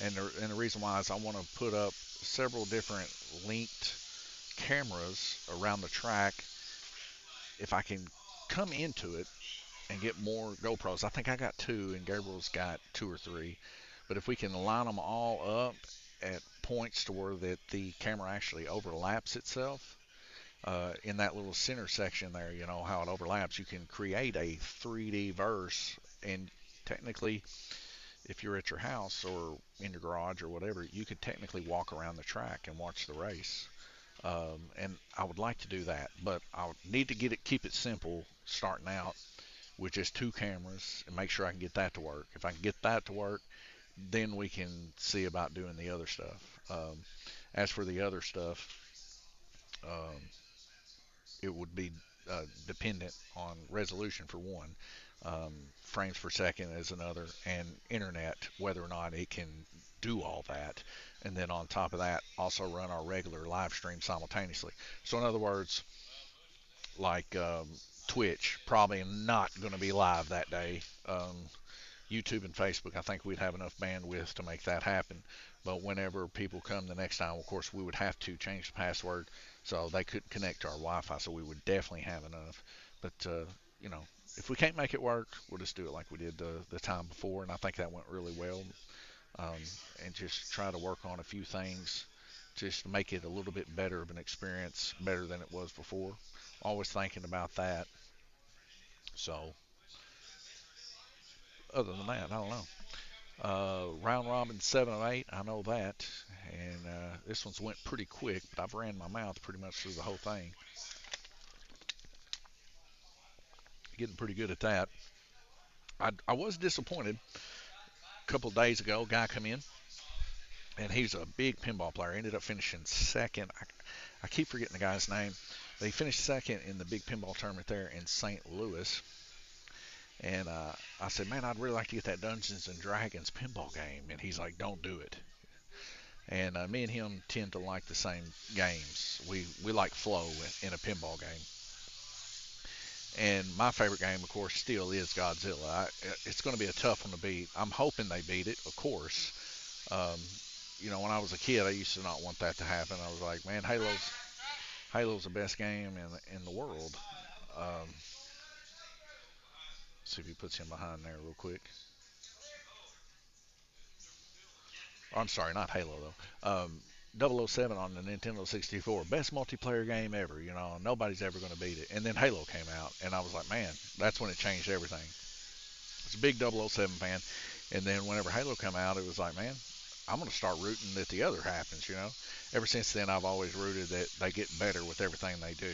And the reason why is I want to put up several different linked cameras around the track. If I can come into it and get more GoPros, I think I got 2, and Gabriel's got 2 or 3. But if we can line them all up at points to where that the camera actually overlaps itself, in that little center section there, you know, how it overlaps, you can create a 3D verse. And technically, if you're at your house or in your garage or whatever, you could technically walk around the track and watch the race. And I would like to do that, but I would need to keep it simple starting out with just 2 cameras and make sure I can get that to work. If I can get that to work, then we can see about doing the other stuff. As for the other stuff, um, it would be dependent on resolution for one, frames per second is another, and internet, whether or not it can do all that. And then on top of that, also run our regular live stream simultaneously. So in other words, like Twitch, probably not going to be live that day. YouTube and Facebook, I think we'd have enough bandwidth to make that happen. But whenever people come the next time, of course, we would have to change the password so they couldn't connect to our Wi-Fi. So we would definitely have enough. But you know, if we can't make it work, we'll just do it like we did the time before, and I think that went really well. Um, and just try to work on a few things just to make it a little bit better of an experience, better than it was before. Always thinking about that. So other than that, I don't know. Round robin 7 of 8, I know that, and this one's went pretty quick, but I've ran my mouth pretty much through the whole thing. Getting pretty good at that. I was disappointed a couple of days ago. A guy come in, and he's a big pinball player. Ended up finishing second. I keep forgetting the guy's name. But he finished second in the big pinball tournament there in St. Louis. And I said, man, I'd really like to get that Dungeons and Dragons pinball game. And he's like, don't do it. And me and him tend to like the same games. We like flow in a pinball game. And my favorite game, of course, still is Godzilla. It's going to be a tough one to beat. I'm hoping they beat it, of course. Um, you know, when I was a kid, I used to not want that to happen. I was like, man, Halo's the best game in the world. Um, see if he puts him behind there real quick. Oh, I'm sorry, not Halo though. 007 on the Nintendo 64, best multiplayer game ever. You know, nobody's ever going to beat it. And then Halo came out, and I was like, man, that's when it changed everything. I was a big 007 fan, and then whenever Halo came out, it was like, man, I'm going to start rooting that the other happens. You know, ever since then, I've always rooted that they get better with everything they do.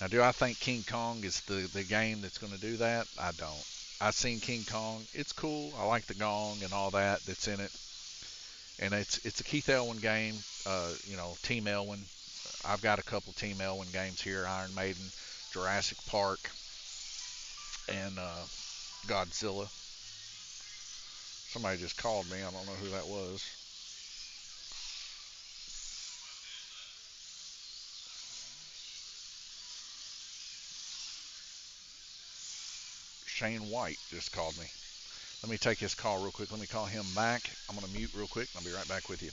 Now, do I think King Kong is the game that's going to do that? I don't. I've seen King Kong. It's cool. I like the gong and all that that's in it. And it's a Keith Elwin game. You know, Team Elwin. I've got a couple Team Elwin games here: Iron Maiden, Jurassic Park, and Godzilla. Somebody just called me. I don't know who that was. Shane White just called me. Let me take his call real quick. Let me call him back. I'm going to mute real quick. I'll be right back with you.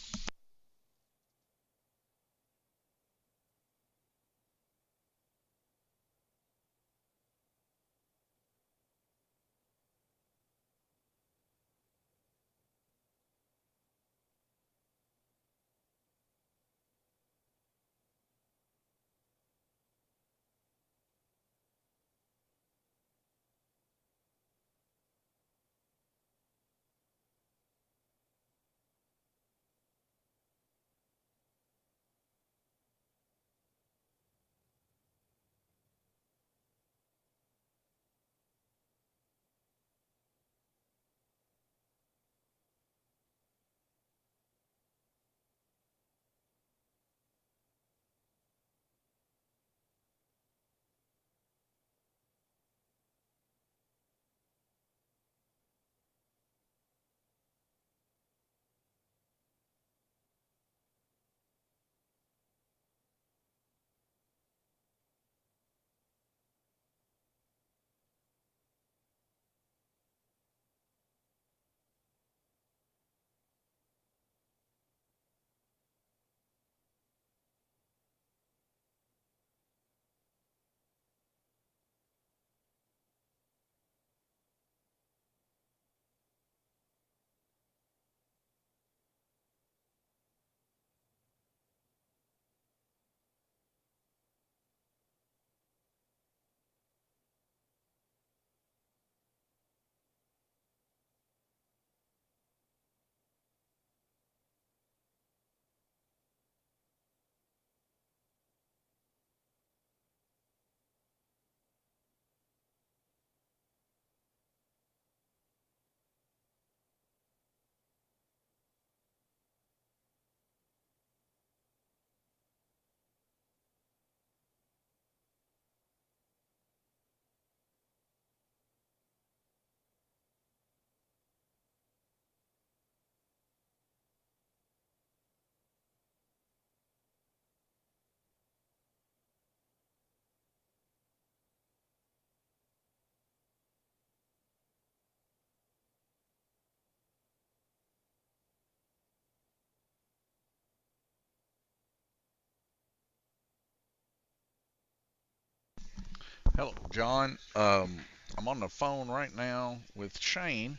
Hello, John. I'm on the phone right now with Shane.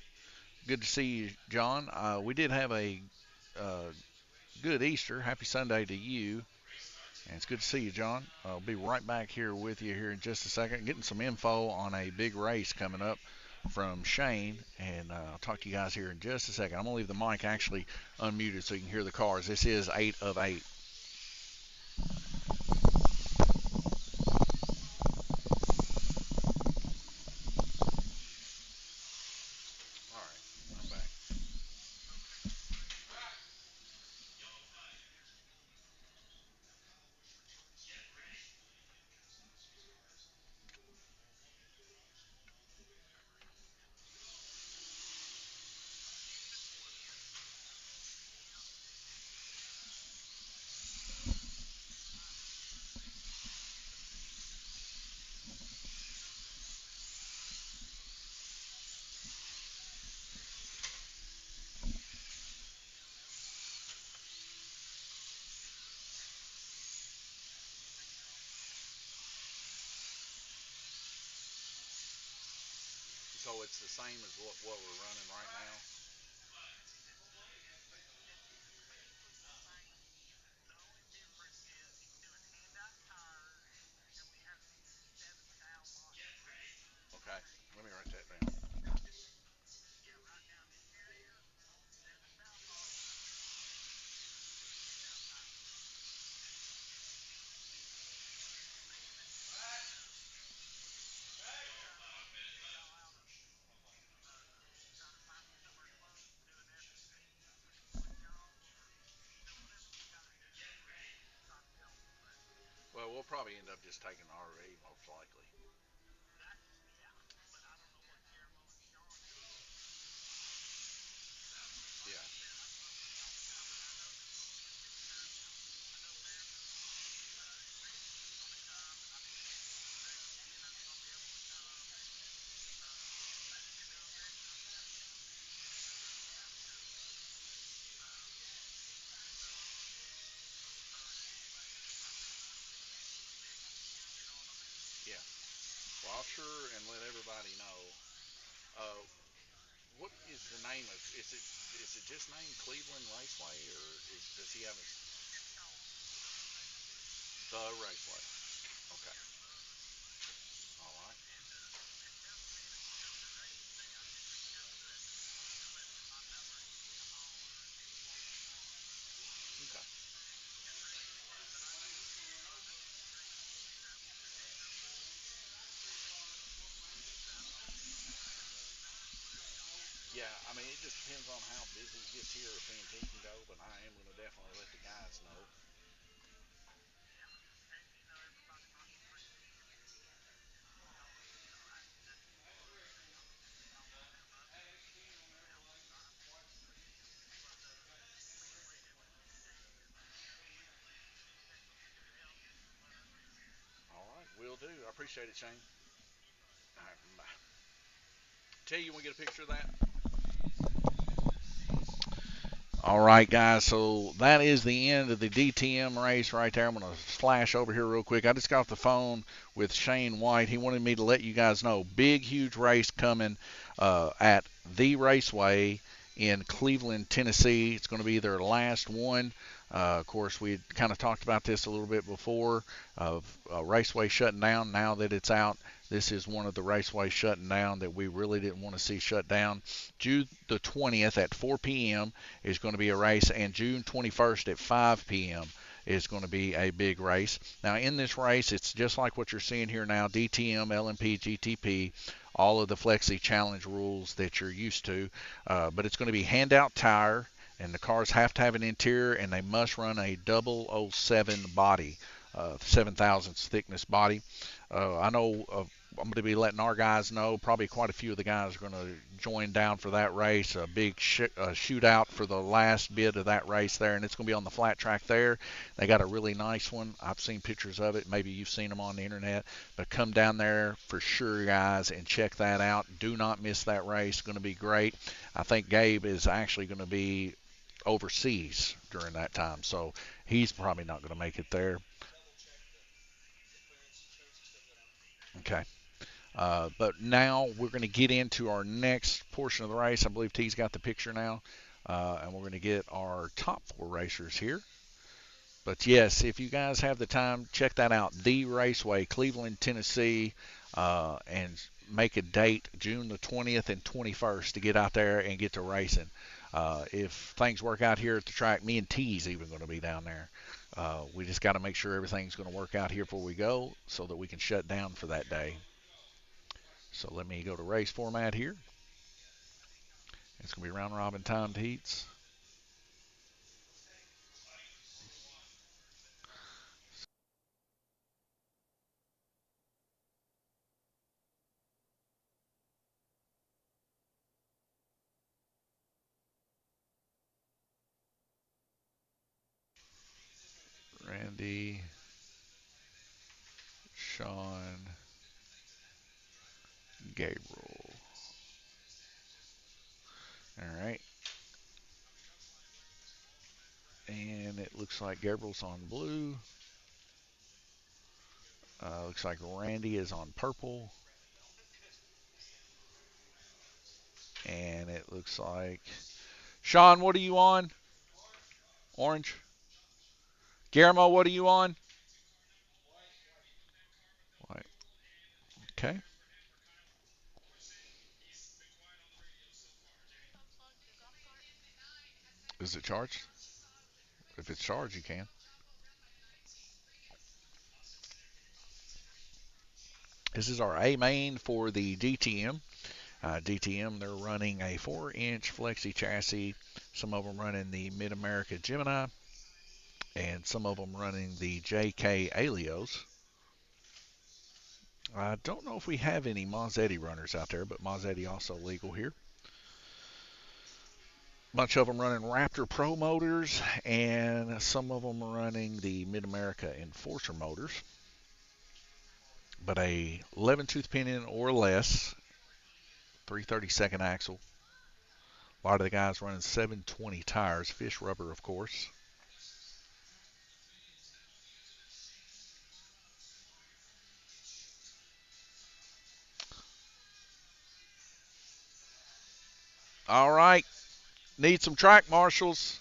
Good to see you, John. We did have a uh, good Easter. Happy Sunday to you. And it's good to see you, John. I'll be right back here with you here in just a second, getting some info on a big race coming up from Shane. And I'll talk to you guys here in just a second. I'm going to leave the mic actually unmuted so you can hear the cars. This is 8 of 8. All right, I'm back. So it's the same as what we're running right now? Okay, let me write that down. Well, we'll probably end up just taking the RV most likely. Yeah, yeah. Well, I'll sure and let everybody know. Uh, what is the name of? Is it just named Cleveland Raceway, or does he have the Raceway? Okay. All right. Okay. Yeah, I mean, it just depends on how busy it gets here if me and T can go, but I am going to definitely let the guys know. All right, will do. I appreciate it, Shane. All right, bye. T, you want to get a picture of that? All right, guys. So that is the end of the DTM race right there. I'm going to flash over here real quick. I just got off the phone with Shane White. He wanted me to let you guys know big, huge race coming at the Raceway in Cleveland, Tennessee. It's going to be their last one. Of course, we kind of talked about this a little bit before of Raceway shutting down. Now that it's out, this is one of the raceways shutting down that we really didn't want to see shut down. June the 20th at 4 p.m. is going to be a race, and June 21st at 5 p.m. is going to be a big race. Now, in this race, it's just like what you're seeing here now, DTM, LMP, GTP, all of the Flexi Challenge rules that you're used to, but it's going to be handout tire, and the cars have to have an interior, and they must run a 007 body, 7 thousandths thickness body. I know I'm going to be letting our guys know. Probably quite a few of the guys are going to join down for that race. A big shootout for the last bit of that race there, and it's going to be on the flat track there. They got a really nice one. I've seen pictures of it. Maybe you've seen them on the internet. But come down there for sure, guys, and check that out. Do not miss that race. It's going to be great. I think Gabe is actually going to be overseas during that time, so he's probably not going to make it there. Okay. But now we're going to get into our next portion of the race. I believe T's got the picture now. And we're going to get our top 4 racers here. But yes, if you guys have the time, check that out. The Raceway, Cleveland, Tennessee, and make a date June the 20th and 21st to get out there and get to racing. If things work out here at the track, me and T's even going to be down there. We just got to make sure everything's going to work out here before we go so that we can shut down for that day. So let me go to race format here. It's going to be round robin timed heats. Randy, Sean, Gabriel. All right. And it looks like Gabriel's on blue. Looks like Randy is on purple. And it looks like Sean, what are you on? Orange. Guillermo, what are you on? White. Okay. Is it charged? If it's charged, you can. This is our A main for the DTM. DTM, they're running a 4-inch flexi chassis. Some of them running the Mid America Gemini, and some of them running the JK Alios. I don't know if we have any Mazzetti runners out there, but Mazzetti also legal here. A bunch of them running Raptor Pro motors, and some of them running the Mid America Enforcer motors. But a 11 tooth pinion or less, 332nd axle. A lot of the guys running 720 tires, fish rubber, of course. All right, need some track marshals.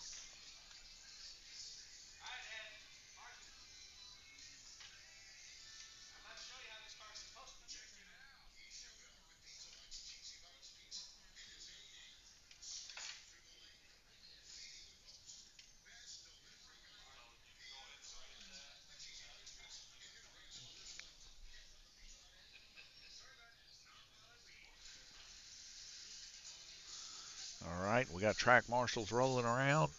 All right, we got track marshals rolling around.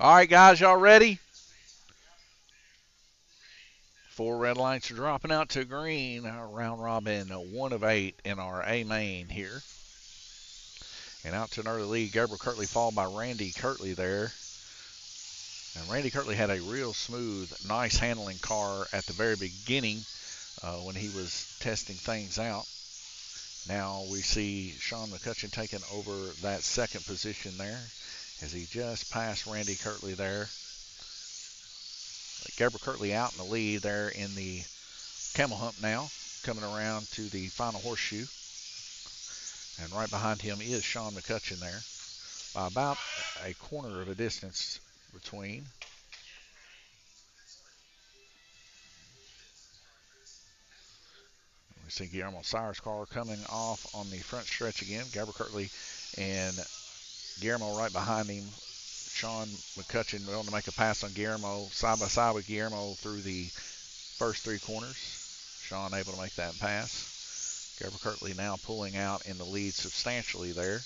All right, guys, y'all ready? 4 red lights are dropping out to green. Round robin, 1 of 8 in our A main here. And out to an early lead, Gabriel Kirtley followed by Randy Kirtley there. And Randy Kirtley had a real smooth, nice handling car at the very beginning when he was testing things out. Now we see Sean McCutcheon taking over that second position there as he just passed Randy Kirtley there. Gabriel Kirtley out in the lead there in the camel hump now, coming around to the final horseshoe. And right behind him is Sean McCutcheon there, by about a corner of a distance between. We see Guillermo Sire's car coming off on the front stretch again. Gabriel Kirtley and Guillermo right behind him. Sean McCutcheon willing to make a pass on Guillermo, side by side with Guillermo through the first 3 corners. Sean able to make that pass. Gabriel Kirtley now pulling out in the lead substantially there,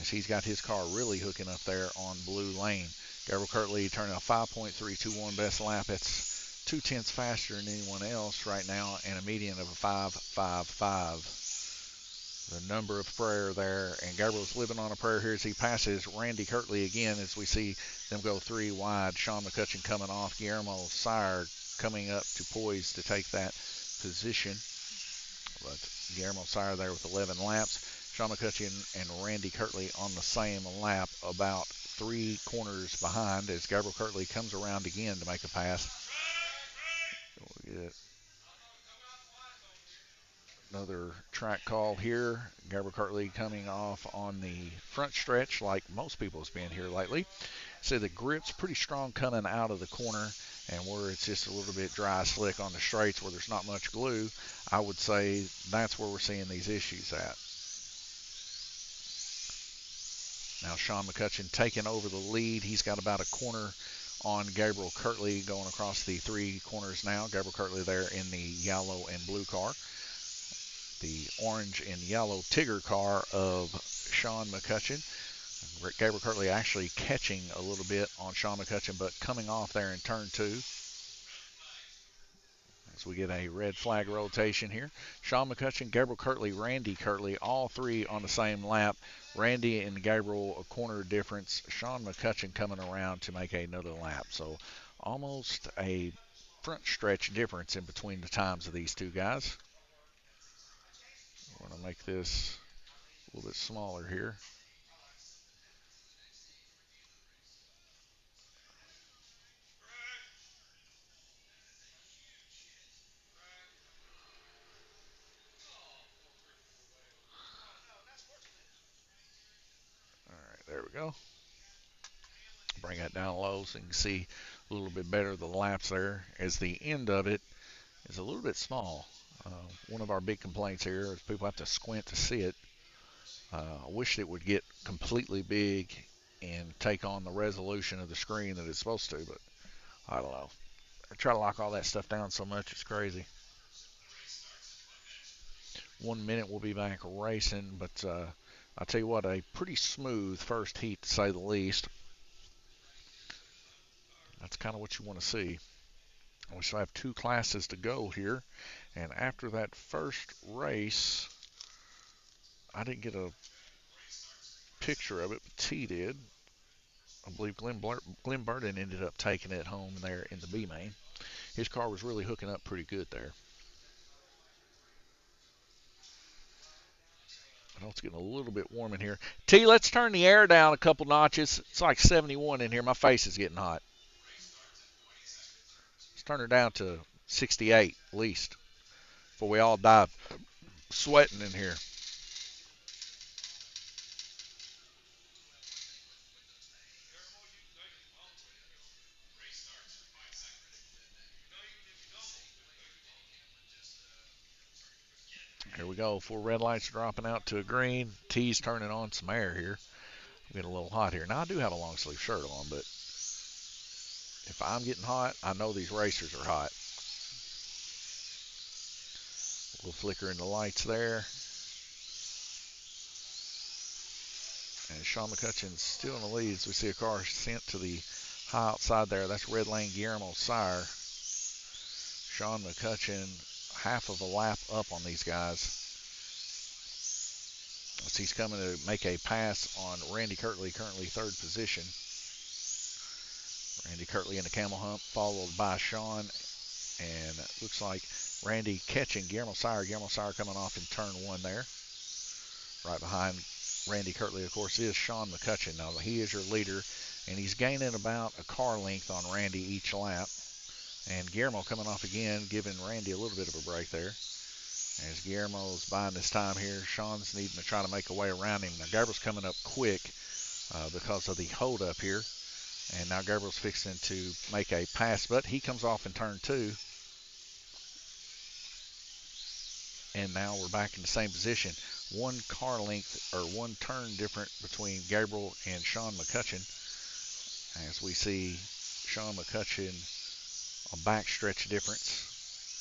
as he's got his car really hooking up there on blue lane. Gabriel Kirtley turning a 5.321 best lap. That's 0.2 faster than anyone else right now, and a median of a 5.55. the number of prayer there, and Gabriel's living on a prayer here as he passes Randy Kirtley again as we see them go 3 wide. Sean McCutcheon coming off, Guillermo Sire coming up to poise to take that position, but Guillermo Sire there with 11 laps. Sean McCutcheon and Randy Kirtley on the same lap, about 3 corners behind as Gabriel Kirtley comes around again to make a pass. We'll get another track call here. Gabriel Kirtley coming off on the front stretch like most people have been here lately. So the grip's pretty strong coming out of the corner, and where it's just a little bit dry, slick on the straights where there's not much glue, I would say that's where we're seeing these issues at. Now Sean McCutcheon taking over the lead. He's got about a corner on Gabriel Kirtley going across the 3 corners now. Gabriel Kirtley there in the yellow and blue car. The orange and yellow Tigger car of Sean McCutcheon. Gabriel Kirtley actually catching a little bit on Sean McCutcheon, but coming off there in turn 2. As we get a red flag rotation here. Sean McCutcheon, Gabriel Kirtley, Randy Kirtley, all 3 on the same lap. Randy and Gabriel a corner difference. Sean McCutcheon coming around to make another lap. So almost a front stretch difference in between the times of these 2 guys. I'm going to make this a little bit smaller here. All right, there we go. Bring that down low so you can see a little bit better the laps there, as the end of it is a little bit small. One of our big complaints here is people have to squint to see it. I wish it would get completely big and take on the resolution of the screen that it's supposed to, but I don't know. I try to lock all that stuff down so much, it's crazy. 1 minute we'll be back racing, but I'll tell you what, a pretty smooth first heat to say the least. That's kind of what you want to see. We still have 2 classes to go here, and after that first race, I didn't get a picture of it, but T did. I believe Glenn Burden ended up taking it home there in the B main. His car was really hooking up pretty good there. I know it's getting a little bit warm in here. T, let's turn the air down a couple notches. It's like 71 in here. My face is getting hot. Let's turn her down to 68 at least before we all die sweating in here. Here we go. 4 red lights dropping out to a green. T's turning on some air here. I'm getting a little hot here. Now, I do have a long sleeve shirt on, but if I'm getting hot, I know these racers are hot. A little flicker in the lights there. And Sean McCutcheon's still in the lead as we see a car sent to the high outside there. That's red lane Guillermo Sire. Sean McCutcheon half of a lap up on these guys. As he's coming to make a pass on Randy Kirtley, currently 3rd position. Randy Kirtley in the camel hump, followed by Sean, and it looks like Randy catching Guillermo Sire. Guillermo Sire coming off in turn 1 there. Right behind Randy Kirtley, of course, is Sean McCutcheon. Now, he is your leader, and he's gaining about a car length on Randy each lap. And Guillermo coming off again, giving Randy a little bit of a break there. As Guillermo's buying this time here, Sean's needing to try to make a way around him. Now, Gabriel's coming up quick because of the hold up here. And now Gabriel's fixing to make a pass, but he comes off in turn 2. And now we're back in the same position. 1 car length or 1 turn different between Gabriel and Sean McCutcheon. As we see Sean McCutcheon a backstretch difference.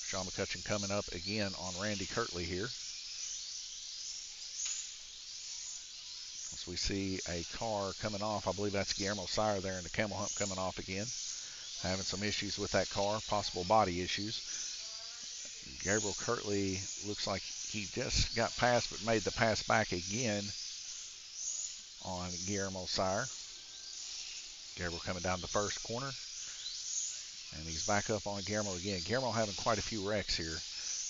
Sean McCutcheon coming up again on Randy Kirtley here. As we see a car coming off, I believe that's Guillermo Sire there in the camel hump coming off again. Having some issues with that car, possible body issues. Gabriel Kirtley looks like he just got past but made the pass back again on Guillermo Sire. Gabriel coming down the first corner. And he's back up on Guillermo again. Guillermo having quite a few wrecks here,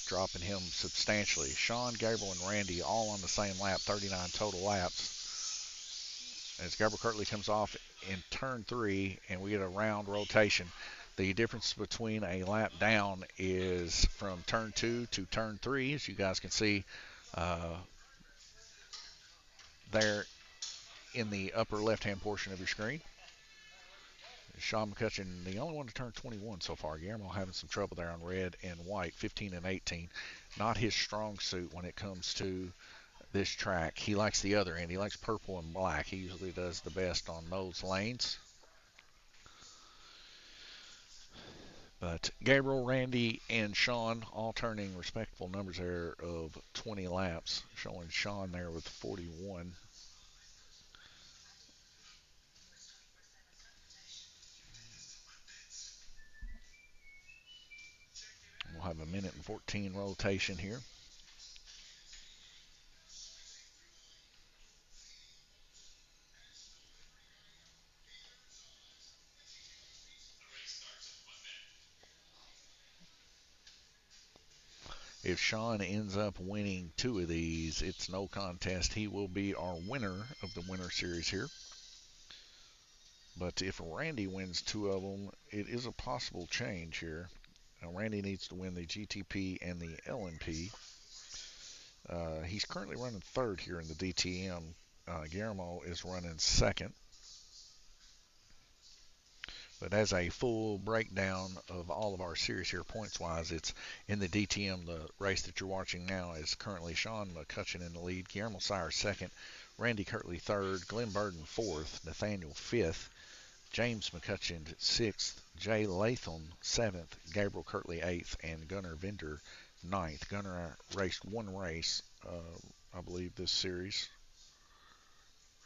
dropping him substantially. Sean, Gabriel, and Randy all on the same lap, 39 total laps. As Gabriel Kirtley comes off in turn 3, and we get a round rotation. The difference between a lap down is from turn 2 to turn 3, as you guys can see there in the upper left-hand portion of your screen. Sean McCutcheon, the only one to turn 21 so far. Guillermo having some trouble there on red and white, 15 and 18. Not his strong suit when it comes to this track. He likes the other end. He likes purple and black. He usually does the best on those lanes. But Gabriel, Randy, and Sean all turning respectable numbers there of 20 laps, showing Sean there with 41. We'll have a minute and 14 rotation here. If Sean ends up winning 2 of these, it's no contest. He will be our winner of the Winter Series here. But if Randy wins 2 of them, it is a possible change here. Now, Randy needs to win the GTP and the LMP. He's currently running 3rd here in the DTM. Guillermo is running 2nd. But as a full breakdown of all of our series here, points-wise, it's in the DTM. The race that you're watching now is currently Sean McCutcheon in the lead, Guillermo Sire 2nd, Randy Kirtley 3rd, Glenn Burden 4th, Nathaniel 5th, James McCutcheon 6th, Jay Latham 7th, Gabriel Kirtley 8th, and Gunnar Vender 9th. Gunnar raced 1 race, I believe, this series,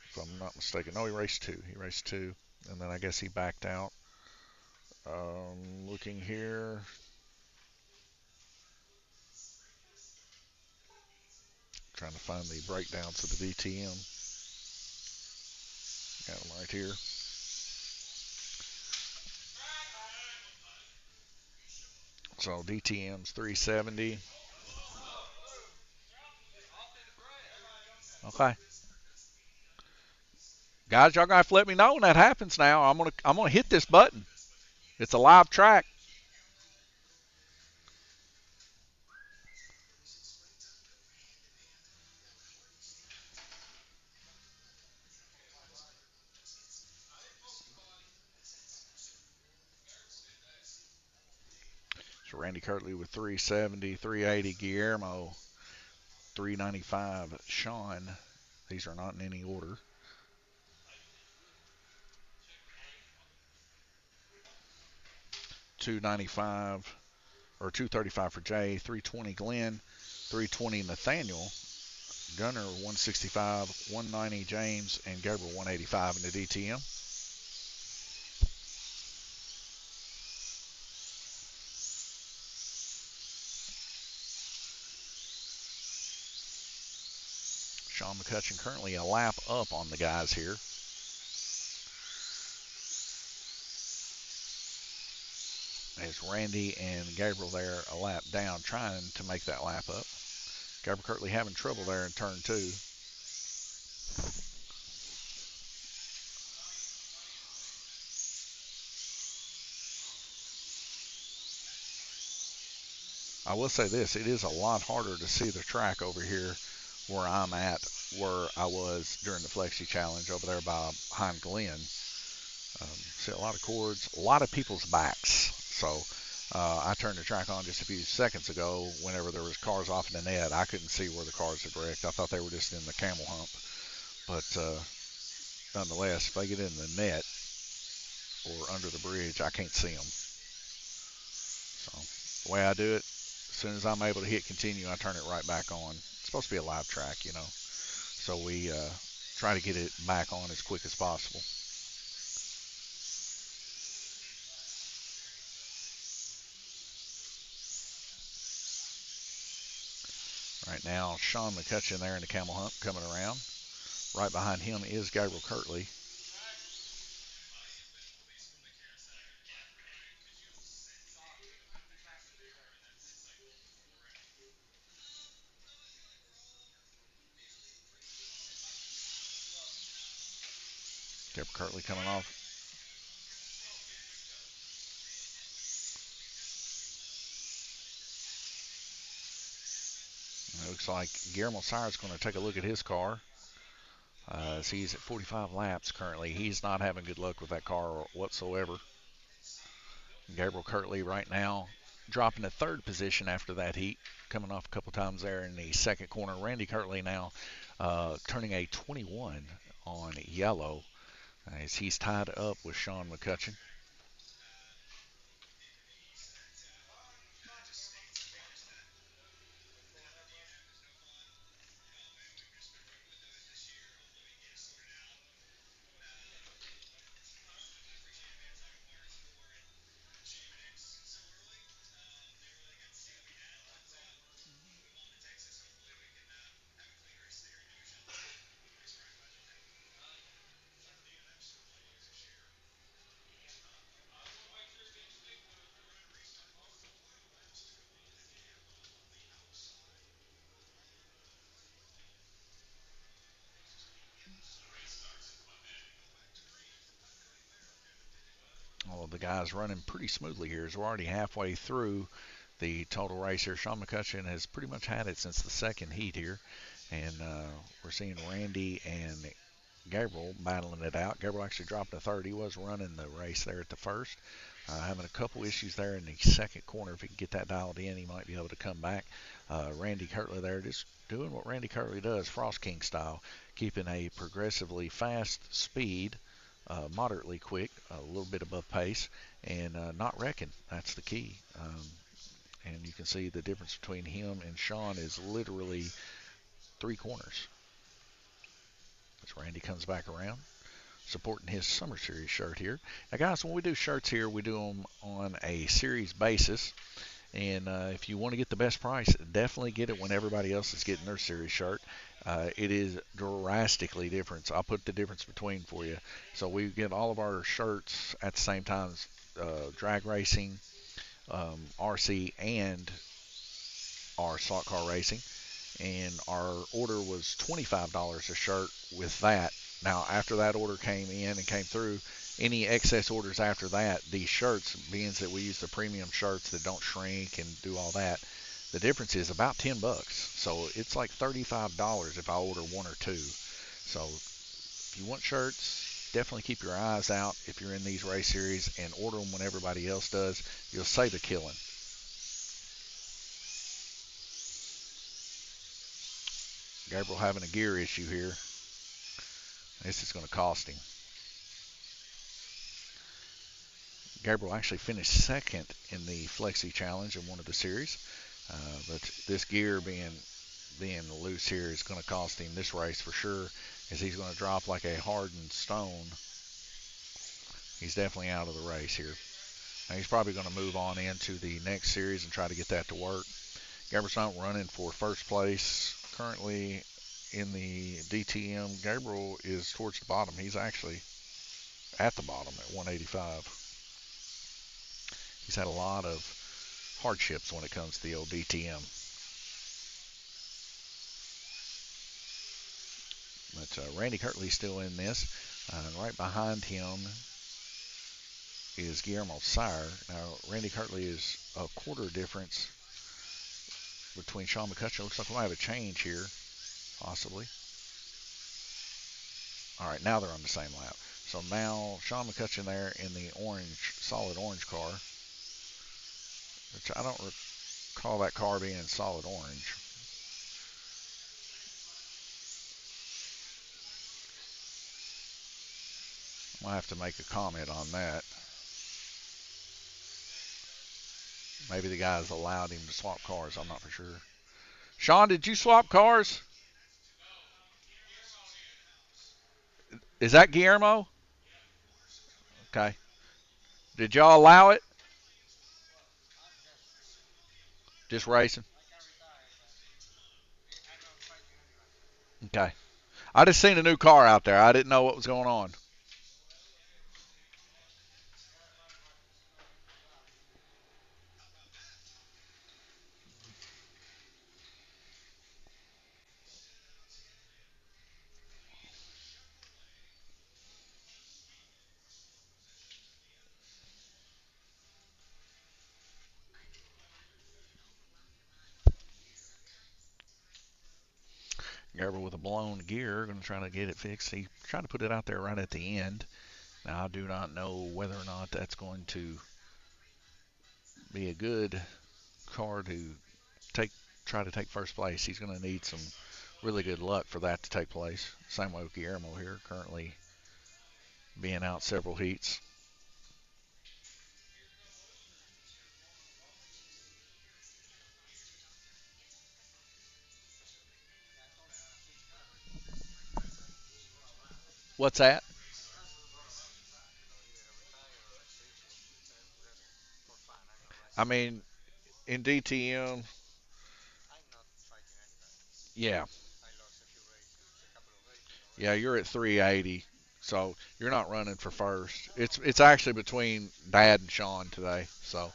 if I'm not mistaken. No, he raced 2. He raced 2, and then I guess he backed out. Looking here. Trying to find the breakdowns of the DTM. Got them right here. So DTM's 370. Okay. Guys, y'all gonna have to let me know when that happens now. I'm gonna hit this button. It's a live track. So Randy Kirtley with 370, 380, Guillermo 395, Sean. These are not in any order. $295 or $235 for Jay, $320 Glenn, $320 Nathaniel, Gunnar 165, $190 James, and Gabriel 185 in the DTM. Sean McCutcheon currently a lap up on the guys here. As Randy and Gabriel there a lap down, trying to make that lap up. Gabriel Kirtley having trouble there in turn 2. I will say this, it is a lot harder to see the track over here where I'm at, where I was during the Flexi Challenge over there behind Glenn. See a lot of cords, a lot of people's backs. So I turned the track on just a few seconds ago whenever there was cars off in the net. I couldn't see where the cars had wrecked. I thought they were just in the camel hump. But nonetheless, if they get in the net or under the bridge, I can't see them. So the way I do it, as soon as I'm able to hit continue, I turn it right back on. It's supposed to be a live track, you know. So we try to get it back on as quick as possible. Right now, Sean McCutcheon there in the camel hump coming around. Right behind him is Gabriel Kirtley. Gabriel Kirtley coming off. It looks like Guillermo Sires going to take a look at his car. So he's at 45 laps currently. He's not having good luck with that car whatsoever. Gabriel Kirtley right now dropping to third position after that heat, coming off a couple times there in the second corner. Randy Kirtley now turning a 21 on yellow as he's tied up with Sean McCutcheon. Well, the guy's running pretty smoothly here as we're already halfway through the total race here. Sean McCutcheon has pretty much had it since the second heat here. And we're seeing Randy and Gabriel battling it out. Gabriel actually dropped to third. He was running the race there at the first. Having a couple issues there in the second corner. If he can get that dialed in, he might be able to come back. Randy Kirtley there just doing what Randy Kirtley does, Frost King style, keeping a progressively fast speed, moderately quick, a little bit above pace, and not wrecking. That's the key. And you can see the difference between him and Sean is literally 3 corners. As Randy comes back around, supporting his Summer Series shirt here. Now, guys, when we do shirts here, we do them on a series basis. And if you want to get the best price, definitely get it when everybody else is getting their series shirt. It is drastically different. So I'll put the difference between for you. So we get all of our shirts at the same time, drag racing, RC, and our slot car racing. And our order was $25 a shirt with that. Now, after that order came in and came through, any excess orders after that, these shirts, being that we use the premium shirts that don't shrink and do all that, the difference is about $10. So it's like $35 if I order 1 or 2. So if you want shirts, definitely keep your eyes out if you're in these race series and order them when everybody else does. You'll save a killing. Gabriel having a gear issue here. This is going to cost him. Gabriel actually finished second in the Flexi Challenge in one of the series, but this gear being loose here is going to cost him this race for sure, as he's going to drop like a hardened stone. He's definitely out of the race here. Now he's probably going to move on into the next series and try to get that to work. Gabriel's not running for first place currently in the DTM. Gabriel is towards the bottom. He's actually at the bottom at 185. He's had a lot of hardships when it comes to the old DTM. But Randy Kirtley's still in this. Right behind him is Guillermo Sire. Now, Randy Kirtley is a quarter difference between Sean McCutcheon. Looks like we might have a change here, possibly. All right, now they're on the same lap. So now Sean McCutcheon there in the orange, solid orange car, which I don't recall that car being solid orange. I'll have to make a comment on that. Maybe the guys allowed him to swap cars. I'm not for sure. Sean, did you swap cars? Is that Guillermo? Okay. Did y'all allow it? Just racing. Okay. I just seen a new car out there. I didn't know what was going on. Gerber with a blown gear, going to try to get it fixed. He tried to put it out there right at the end. Now, I do not know whether or not that's going to be a good car to take, try to take first place. He's going to need some really good luck for that to take place. Same way with Guillermo here, currently being out several heats. What's that? I mean, in DTM, yeah, yeah, you're at 380, so you're not running for first. It's actually between Dad and Sean today. So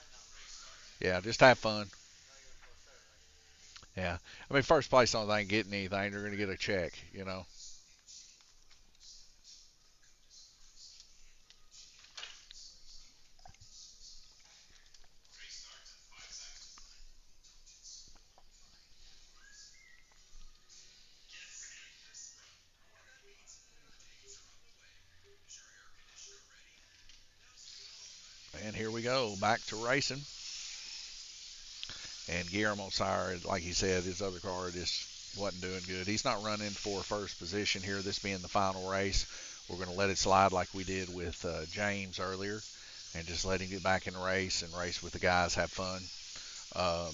yeah, just have fun. Yeah, I mean, first place on they ain't getting anything. They're gonna get a check, you know. And here we go, back to racing. And Guillermo Sire, like he said, his other car just wasn't doing good. He's not running for first position here, this being the final race. We're going to let it slide like we did with James earlier and just let him get back in the race and race with the guys, have fun. Um,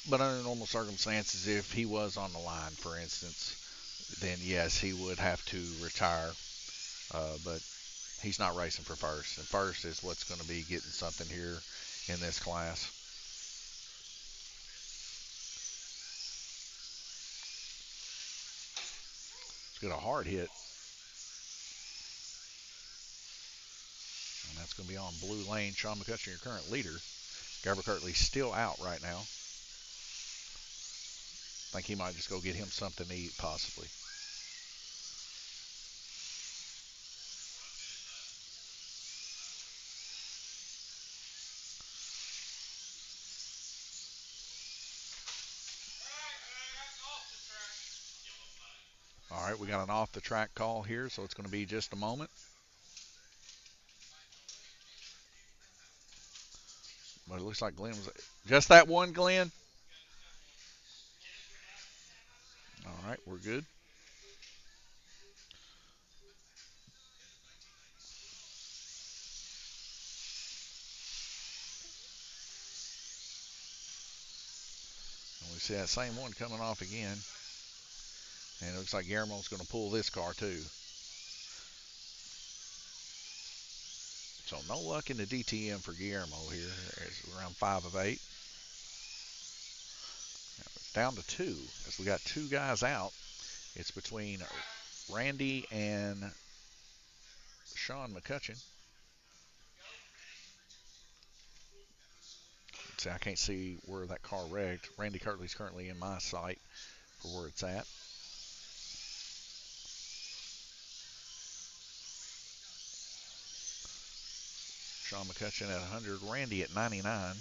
but under normal circumstances, if he was on the line, for instance, then yes, he would have to retire. But he's not racing for first. And first is what's going to be getting something here in this class. Let's get a hard hit. And that's going to be on blue lane. Sean McCutcheon, your current leader. Garber Kirtley's still out right now. I think he might just go get him something to eat, possibly. All right, we got an off the track call here, so it's going to be just a moment. But it looks like Glenn was just that one, Glenn. All right, we're good. And we see that same one coming off again. And it looks like Guillermo's going to pull this car too. So no luck in the DTM for Guillermo here. It's around 5 of 8. Down to 2 as we got 2 guys out. It's between Randy and Sean McCutcheon. See, I can't see where that car wrecked. Randy Kirtley's currently in my sight for where it's at. Sean McCutcheon at 100, Randy at 99.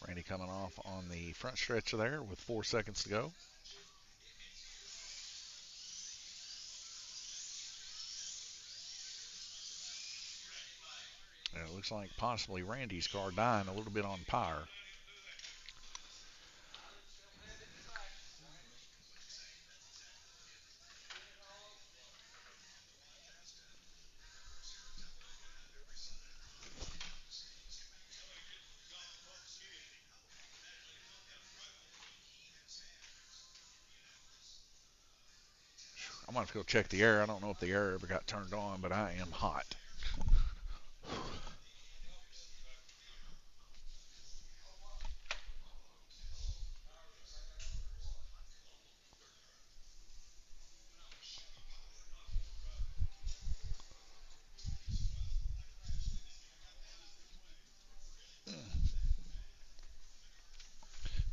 Randy coming off on the front stretch there with 4 seconds to go. And it looks like possibly Randy's car dying a little bit on power. I'm going to go check the air. I don't know if the air ever got turned on, but I am hot.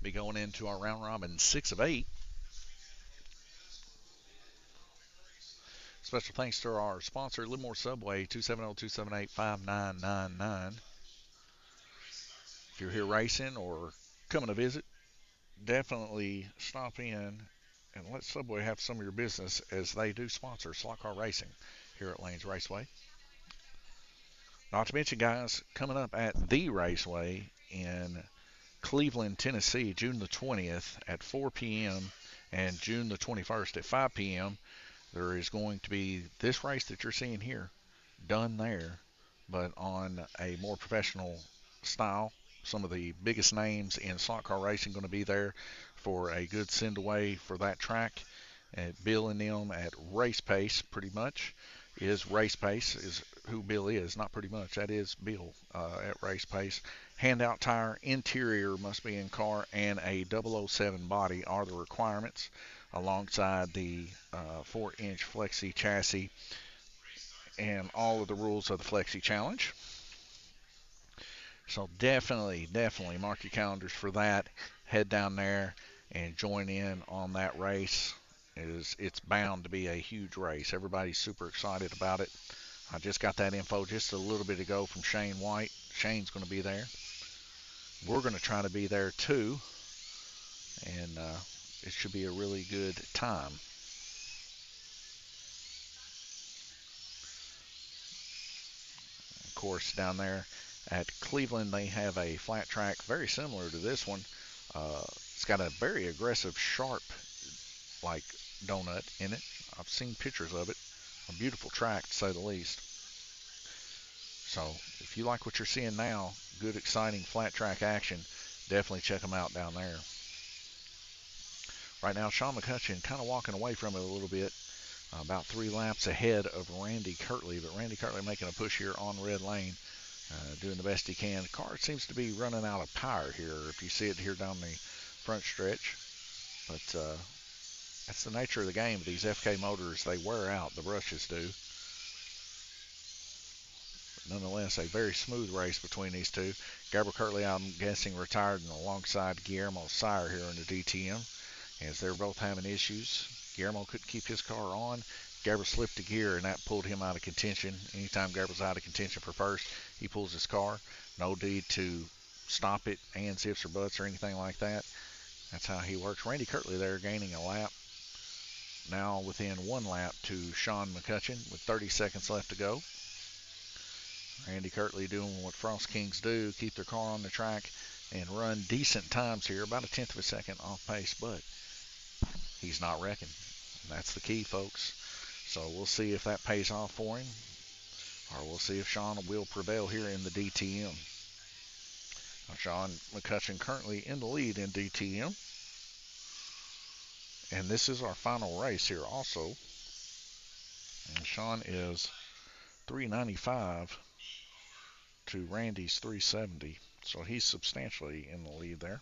Be going into our round robin 6 of 8. Special thanks to our sponsor, Livermore Subway, 270-278-5999. If you're here racing or coming to visit, definitely stop in and let Subway have some of your business, as they do sponsor slot car racing here at Lanes Raceway. Not to mention, guys, coming up at the Raceway in Cleveland, Tennessee, June the 20th at 4 p.m. and June the 21st at 5 p.m. There is going to be this race that you're seeing here done there, but on a more professional style. Some of the biggest names in slot car racing going to be there for a good send away for that track. And Bill and them at race pace, pretty much, is race pace, is who Bill is, not pretty much. That is Bill at race pace. Handout tire, interior must be in car, and a 007 body are the requirements, alongside the 4-inch Flexi chassis and all of the rules of the Flexi Challenge. So definitely mark your calendars for that. Head down there and join in on that race. It's bound to be a huge race. Everybody's super excited about it. I just got that info just a little bit ago from Shane White. Shane's going to be there. We're going to try to be there too, and it should be a really good time. Of course, down there at Cleveland, they have a flat track very similar to this one. It's got a very aggressive, sharp, like donut in it. I've seen pictures of it. A beautiful track, to say the least. So if you like what you're seeing now, good, exciting flat track action, definitely check them out down there. Right now, Sean McCutcheon kind of walking away from it a little bit, about 3 laps ahead of Randy Kirtley, but Randy Kirtley making a push here on red lane, doing the best he can. The car seems to be running out of power here, if you see it here down the front stretch, but that's the nature of the game. These FK motors, they wear out, the brushes do. But nonetheless, a very smooth race between these two. Gabriel Kirtley, I'm guessing, retired alongside Guillermo Sire here in the DTM, as they're both having issues. Guillermo couldn't keep his car on. Gabriel slipped a gear, and that pulled him out of contention. Anytime Gabriel's out of contention for first, he pulls his car. No need to stop it, hands, ifs, or buts, or anything like that. That's how he works. Randy Kirtley there gaining a lap. Now within 1 lap to Sean McCutcheon with 30 seconds left to go. Randy Kirtley doing what Frost Kings do, keep their car on the track and run decent times here, about 1/10 of a second off pace, but he's not wrecking. And that's the key, folks. So we'll see if that pays off for him, or we'll see if Sean will prevail here in the DTM. Now, Sean McCutcheon currently in the lead in DTM. And this is our final race here also. And Sean is 395 to Randy's 370. So he's substantially in the lead there.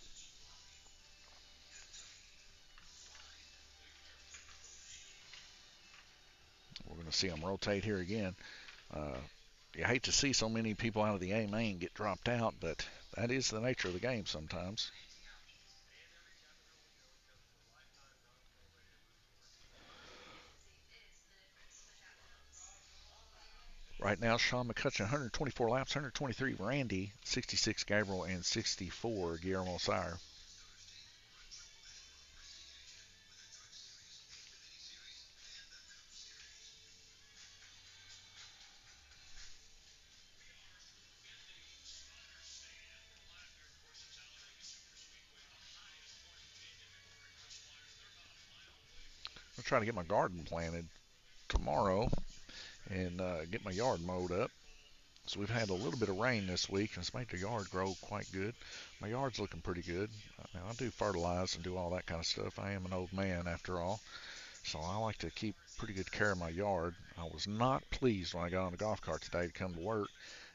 We're going to see him rotate here again. You hate to see so many people out of the A main get dropped out, but that is the nature of the game sometimes. Right now, Sean McCutcheon, 124 laps, 123 Randy, 66 Gabriel, and 64 Guillermo Sire. I'm trying to get my garden planted tomorrow and get my yard mowed up. So we've had a little bit of rain this week, and it's made the yard grow quite good. My yard's looking pretty good. Now, I do fertilize and do all that kind of stuff. I am an old man after all. So I like to keep pretty good care of my yard. I was not pleased when I got on the golf cart today to come to work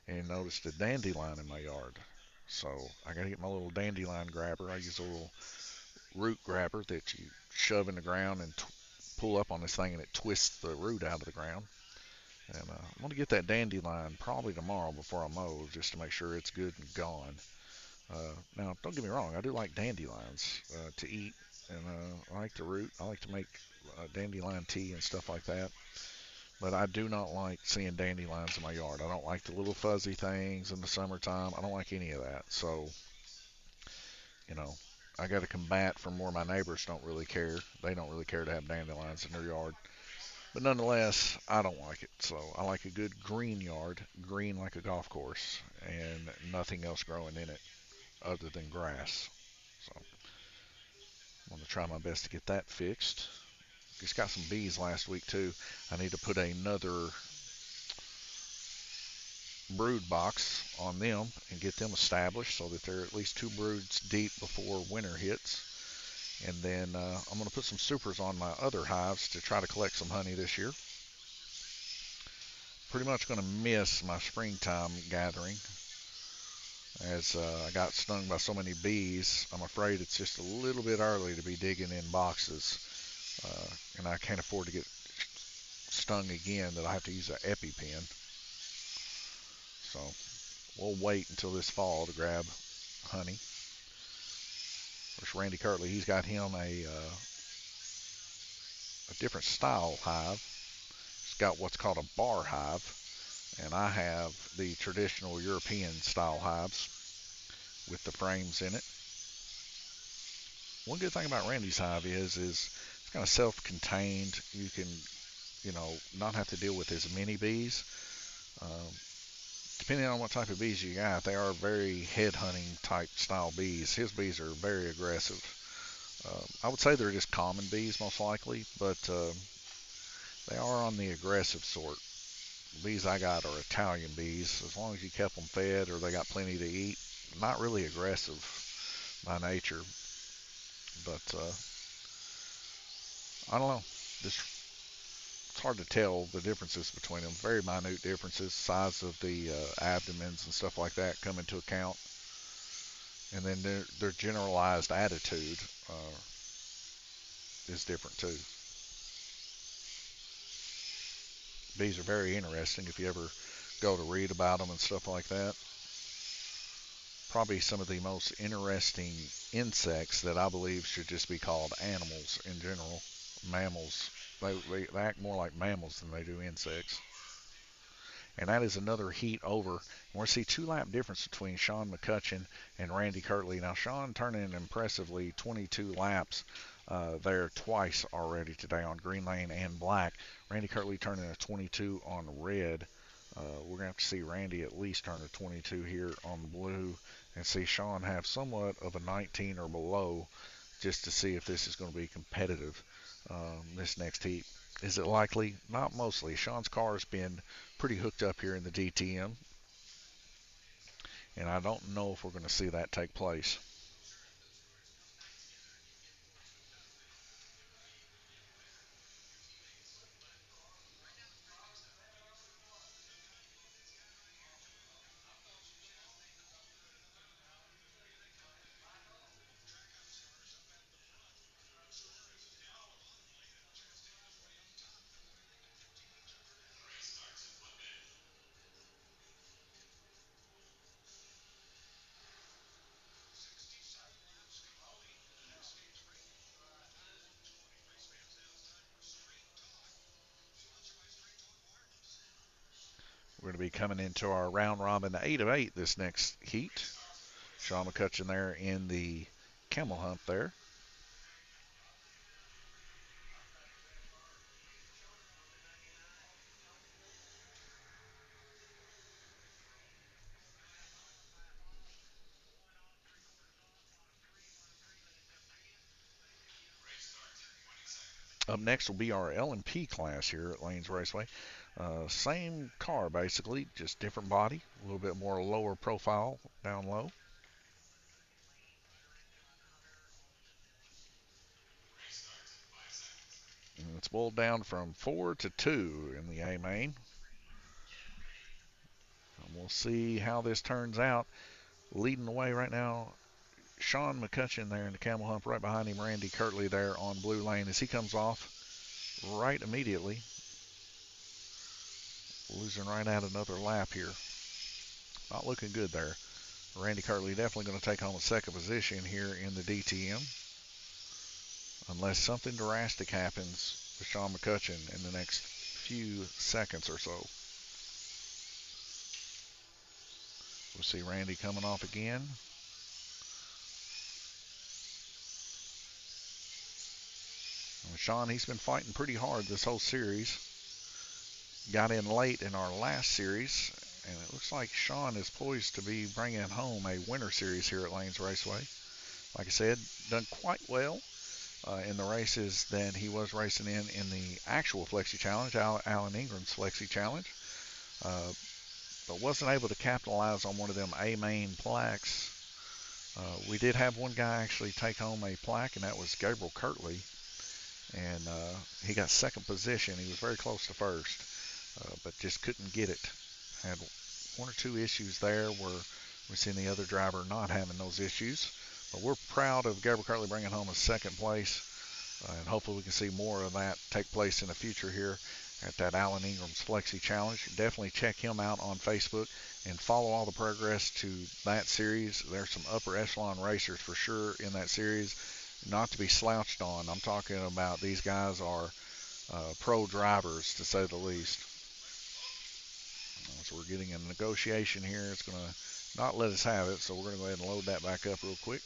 and noticed a dandelion in my yard. So I got to get my little dandelion grabber. I use a little root grabber that you shove in the ground and pull up on this thing, and it twists the root out of the ground. And I'm going to get that dandelion probably tomorrow before I mow, just to make sure it's good and gone. Now, don't get me wrong, I do like dandelions to eat, and I like the root. I like to make dandelion tea and stuff like that. But I do not like seeing dandelions in my yard. I don't like the little fuzzy things in the summertime. I don't like any of that. So, you know, I got to combat from where my neighbors don't really care. They don't really care to have dandelions in their yard. But nonetheless, I don't like it. So I like a good green yard, green like a golf course, and nothing else growing in it other than grass. So I'm going to try my best to get that fixed. Just got some bees last week too. I need to put another brood box on them and get them established so that they're at least 2 broods deep before winter hits. And then I'm going to put some supers on my other hives to try to collect some honey this year. Pretty much going to miss my springtime gathering as I got stung by so many bees. I'm afraid it's just a little bit early to be digging in boxes, and I can't afford to get stung again that I have to use an EpiPen. So we'll wait until this fall to grab honey. Of course, Randy Kirtley, he's got him a different style hive. It's got what's called a bar hive, and I have the traditional European style hives with the frames in it. One good thing about Randy's hive is it's kind of self-contained. You can, not have to deal with as many bees. Um, Depending on what type of bees you got, they are very head hunting type style bees. His bees are very aggressive. I would say they're just common bees most likely, but they are on the aggressive sort. The bees I got are Italian bees. As long as you kept them fed or they got plenty to eat, not really aggressive by nature. But I don't know. It's hard to tell the differences between them. Very minute differences. Size of the abdomens and stuff like that come into account. And then their generalized attitude is different too. Bees are very interesting if you ever go to read about them and stuff like that. Probably some of the most interesting insects that I believe should just be called animals in general. Mammals. They act more like mammals than they do insects. And that is another heat over. We're going to see 2 lap difference between Sean McCutcheon and Randy Kirtley. Now, Sean turning impressively 22 laps there twice already today on green lane and black. Randy Kirtley turning a 22 on red. We're going to have to see Randy at least turn a 22 here on blue and see Sean have somewhat of a 19 or below just to see if this is going to be competitive this next heat. Is it likely? Not mostly. Sean's car has been pretty hooked up here in the DTM, and I don't know if we're going to see that take place. We're going to be coming into our round robin 8 of 8 this next heat. Sean McCutcheon there in the camel hump there. Up next will be our L&P class here at Lanes Raceway. Same car basically, just different body, a little bit more lower profile down low. And it's spoiled down from 4 to 2 in the A main. And we'll see how this turns out. Leading the way right now, Sean McCutcheon there in the camel hump. Right behind him, Randy Kirtley there on blue lane as he comes off right immediately. Losing right out another lap here. Not looking good there. Randy Kirtley definitely going to take home a second position here in the DTM. Unless something drastic happens with Sean McCutcheon in the next few seconds or so. We'll see Randy coming off again. And Sean, he's been fighting pretty hard this whole series. Got in late in our last series, and it looks like Sean is poised to be bringing home a winter series here at Lanes Raceway. Like I said, done quite well in the races that he was racing in the actual Flexi Challenge, Alan Ingram's Flexi Challenge, but wasn't able to capitalize on one of them A main plaques. We did have one guy actually take home a plaque, and that was Gabriel Kirtley, and he got second position. He was very close to first, but just couldn't get it. Had one or two issues there where we've seen the other driver not having those issues. But we're proud of Gabriel Kirtley bringing home a second place, and hopefully we can see more of that take place in the future here at that Alan Ingram's Flexi Challenge. Definitely check him out on Facebook and follow all the progress to that series. There's some upper echelon racers for sure in that series, not to be slouched on. I'm talking about these guys are pro drivers, to say the least. So we're getting a negotiation here. It's going to not let us have it, so we're going to go ahead and load that back up real quick.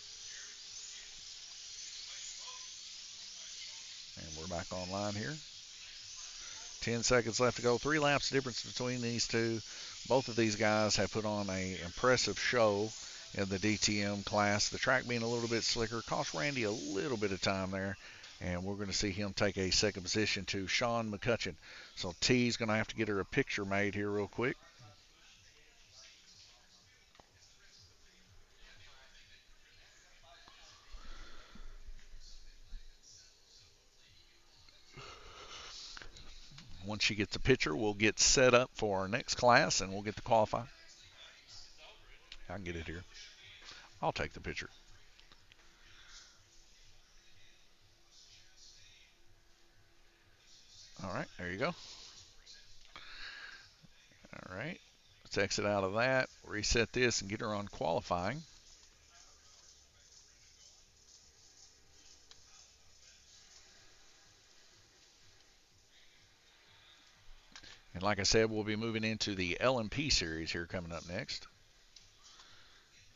And we're back online here. 10 seconds left to go. 3 laps difference between these two. Both of these guys have put on an impressive show in the DTM class. The track being a little bit slicker cost Randy a little bit of time there, and we're going to see him take a second position to Sean McCutcheon. So T's going to have to get her a picture made here real quick. Once she gets a picture, we'll get set up for our next class, and we'll get to qualify. I can get it here. I'll take the picture. All right, there you go. All right, let's exit out of that, reset this, and get her on qualifying. And like I said, we'll be moving into the LMP series here coming up next.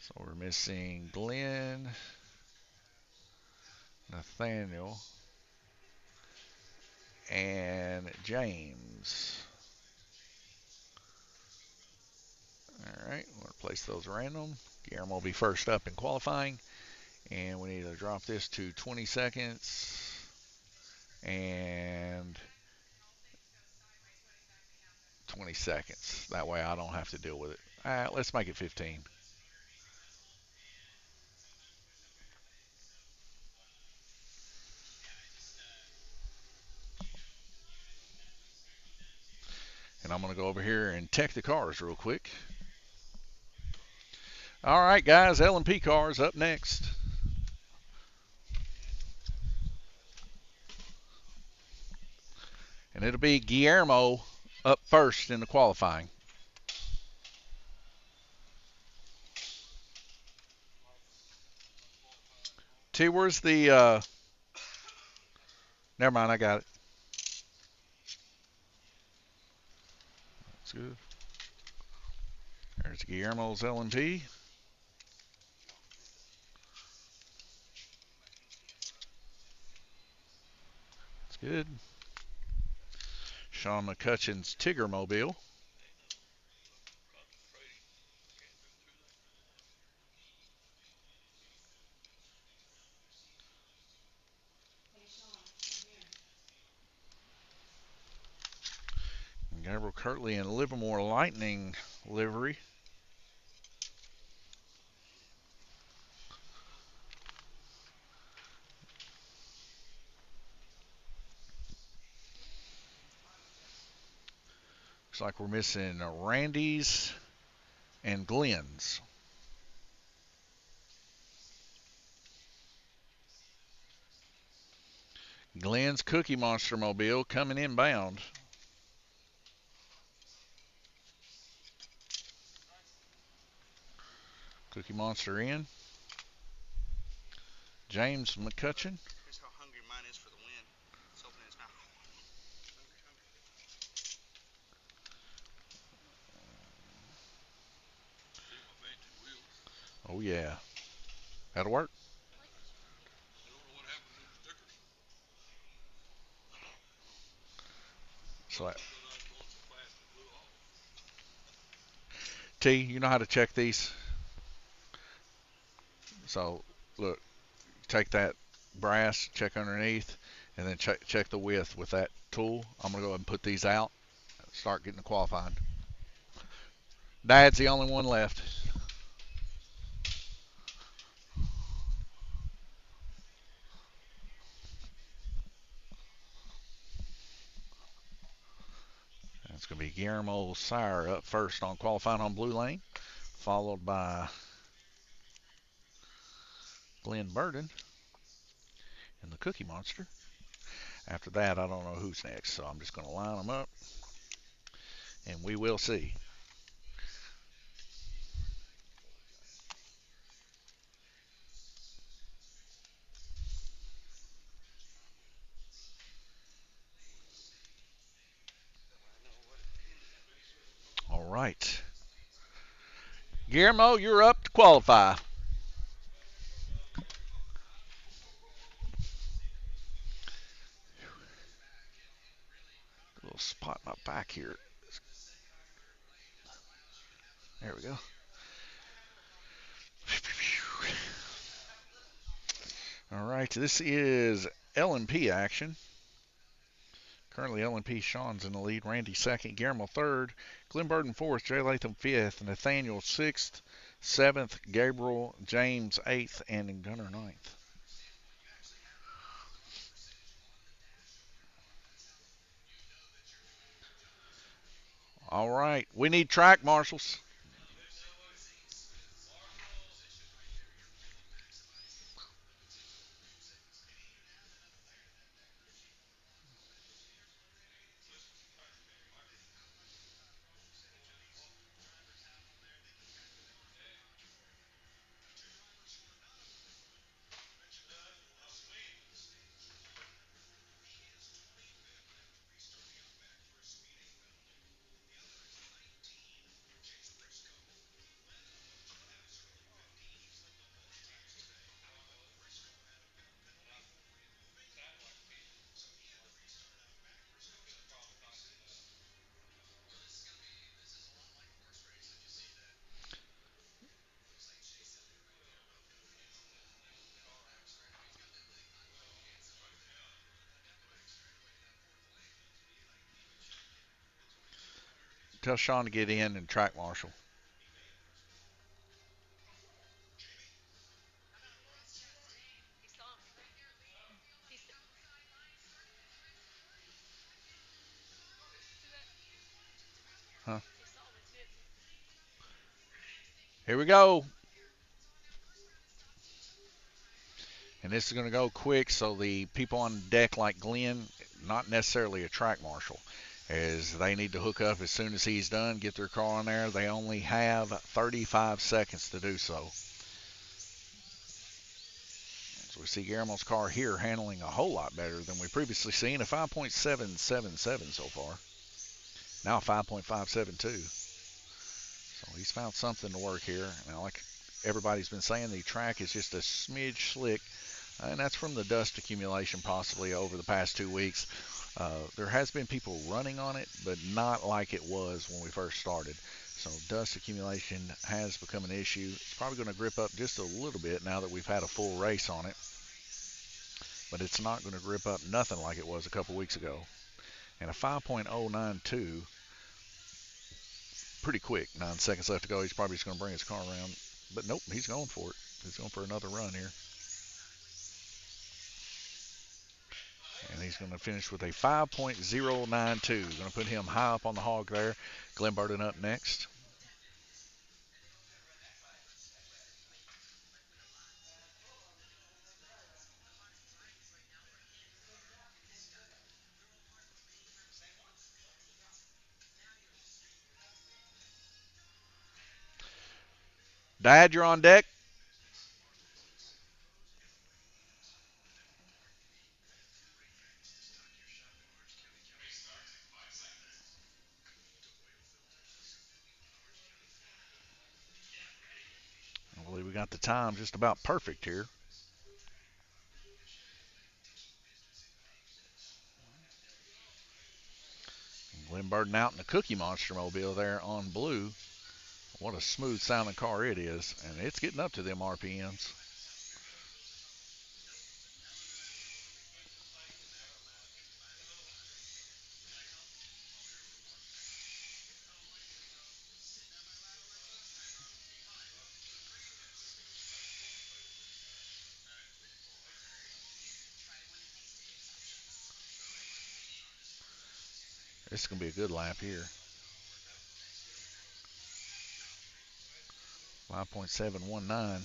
So we're missing Glenn, Nathaniel, and James. All right, we'll place those random. Guillermo will be first up in qualifying. And we need to drop this to 20 seconds. And 20 seconds. That way I don't have to deal with it. Let's make it 15. And I'm going to go over here and tech the cars real quick. All right, guys, LMP cars up next. And it'll be Guillermo up first in the qualifying. T, where's the, never mind, I got it. That's good. There's Guillermo's LMP. That's good. Sean McCutcheon's Tigger Mobile. Gabriel Kirtley in Livermore Lightning livery. Looks like we're missing Randy's and Glenn's. Glenn's Cookie Monster Mobile coming inbound. Cookie Monster in. James McCutcheon. Here's how hungry mine is for the win. It's opening its mouth. Oh yeah, that'll work. So, T, you know how to check these? So, look, take that brass, check underneath, and then check the width with that tool. I'm going to go ahead and put these out, start getting the qualifying. Dad's the only one left. It's going to be Guillermo Sire up first on qualifying on blue lane, followed by Glenn Burden and the Cookie Monster. After that, I don't know who's next, so I'm just going to line them up, and we will see. All right. Guillermo, you're up to qualify. A little spot in my back here. There we go. All right, this is L&P action. Currently, L&P Sean's in the lead. Randy second, Guillermo third, Glenn Burden fourth, Jay Latham fifth, Nathaniel sixth, seventh, Gabriel James eighth, and Gunner ninth. All right, we need track marshals. Tell Sean to get in and track marshal. Huh? Here we go. And this is going to go quick, so the people on deck like Glenn, not necessarily a track marshal, as they need to hook up as soon as he's done, get their car on there. They only have 35 seconds to do so. So we see Guillermo's car here handling a whole lot better than we previously seen, a 5.777 so far. Now 5.572. So he's found something to work here. Now, like everybody's been saying, the track is just a smidge slick, and that's from the dust accumulation possibly over the past 2 weeks. There has been people running on it, but not like it was when we first started. So dust accumulation has become an issue. It's probably going to grip up just a little bit now that we've had a full race on it. But it's not going to grip up nothing like it was a couple weeks ago. And a 5.092, pretty quick. 9 seconds left to go. He's probably just going to bring his car around. But nope, he's going for it. He's going for another run here. And he's going to finish with a 5.092. Going to put him high up on the hog there. Glenn Burden up next. Dad, you're on deck. I believe we got the time just about perfect here. Glenn Burden out in the Cookie Monster mobile there on blue. What a smooth sounding car it is, and it's getting up to them RPMs. This is going to be a good lap here. 5.719.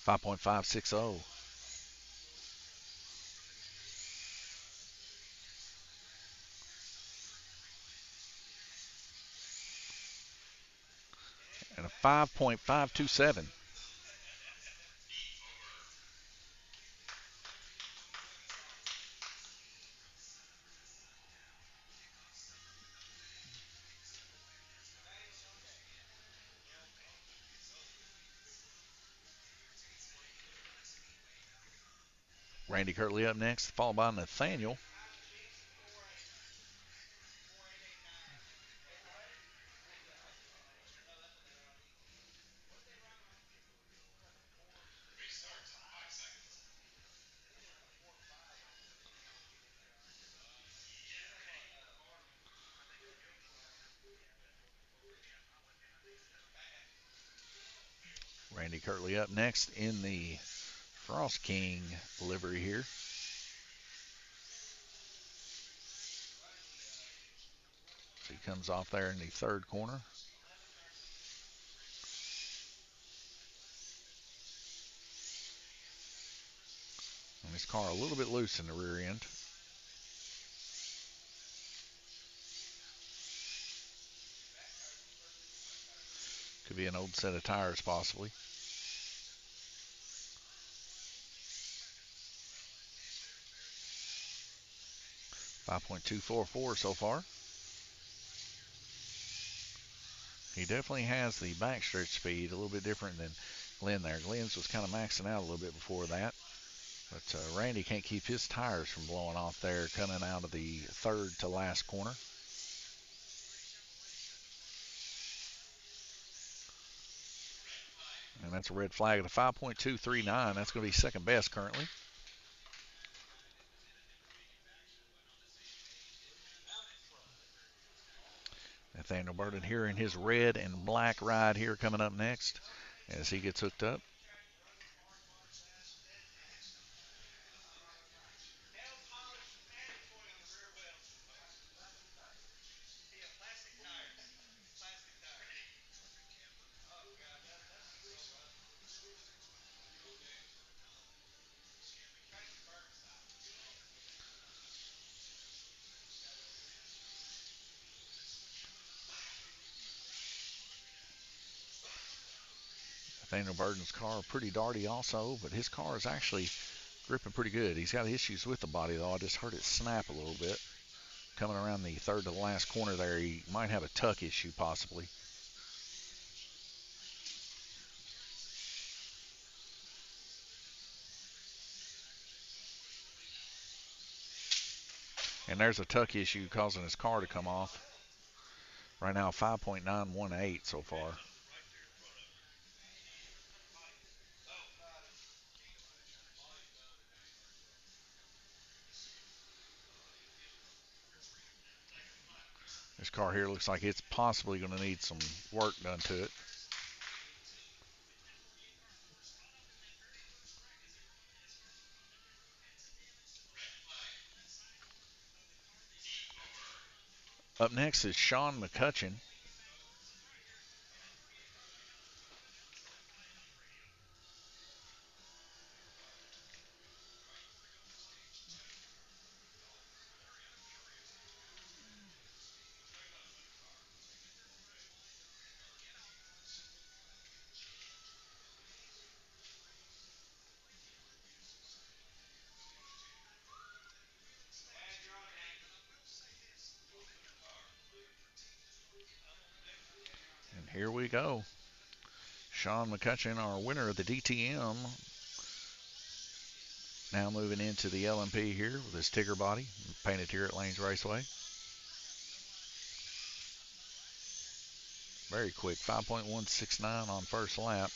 5.560. And a 5.527. Randy Kirtley up next, followed by Nathaniel. Randy Kirtley up next in the Frost King livery here. So he comes off there in the third corner. And his car a little bit loose in the rear end. Could be an old set of tires possibly. .244 so far. He definitely has the backstretch speed, a little bit different than Glenn there. Glenn's was kind of maxing out a little bit before that. But Randy can't keep his tires from blowing off there coming out of the third to last corner. And that's a red flag at a 5.239. That's going to be second best currently. Nathaniel Burden here in his red and black ride here coming up next as he gets hooked up. Nathaniel Burden's car pretty darty also, but his car is actually gripping pretty good. He's got issues with the body though. I just heard it snap a little bit. Coming around the third to the last corner there, he might have a tuck issue possibly. And there's a tuck issue causing his car to come off. Right now 5.918 so far. This car here looks like it's possibly going to need some work done to it. Up next is Sean McCutcheon. And here we go. Sean McCutcheon, our winner of the DTM, now moving into the LMP here with his Tigger body, painted here at Lanes Raceway. Very quick, 5.169 on first lap,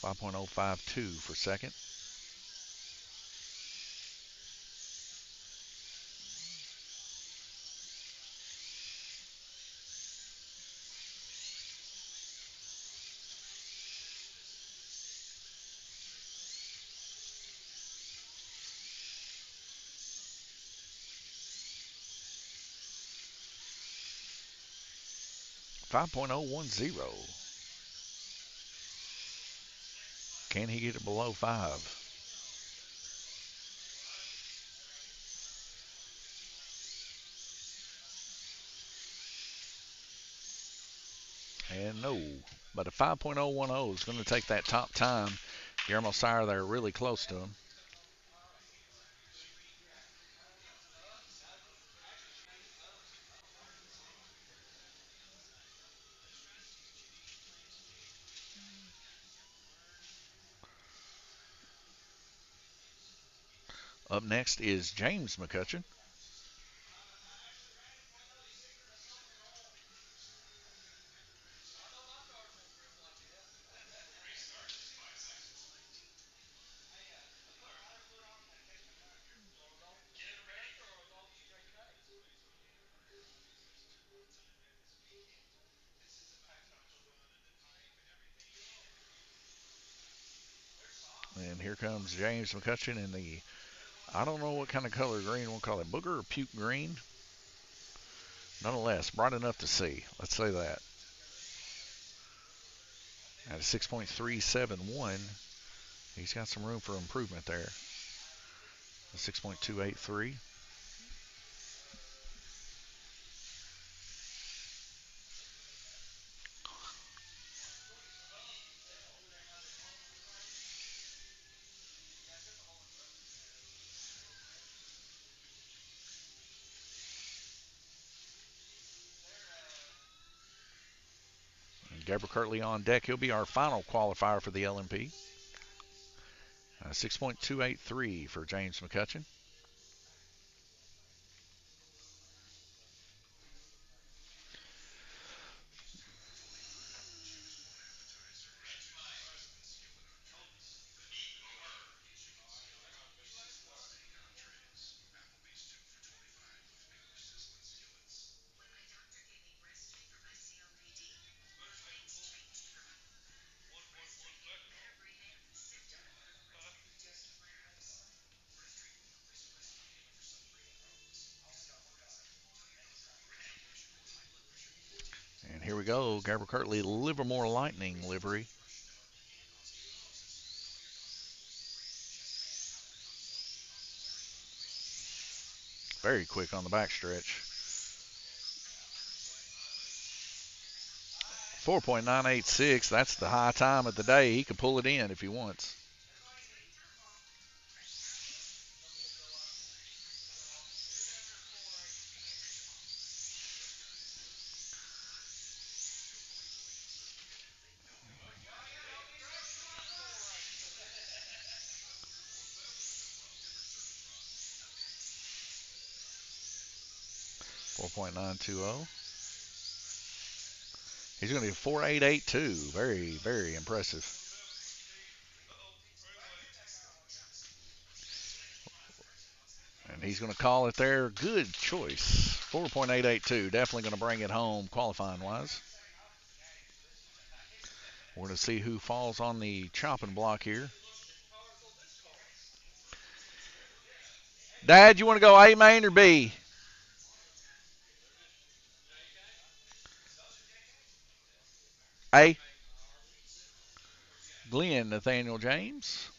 5.052 for second. .010. Can he get it below 5? And no, but a 5.010 is going to take that top time. Guillermo Sire there really close to him. Up next is James McCutcheon. And here comes James McCutcheon in the, I don't know what kind of color green we'll call it, booger or puke green. Nonetheless, bright enough to see. Let's say that. At a 6.371, he's got some room for improvement there. A 6.283. Gabriel Kirtley on deck. He'll be our final qualifier for the LMP. 6.283 for James McCutcheon. And here we go, Gabriel Kirtley, Livermore Lightning livery. Very quick on the backstretch. 4.986, that's the high time of the day. He could pull it in if he wants. .920. He's going to do 4.882. Very, very impressive. And he's going to call it there. Good choice. 4.882. Definitely going to bring it home qualifying wise. We're going to see who falls on the chopping block here. Dad, you want to go A main or B? A. Glenn Nathaniel James.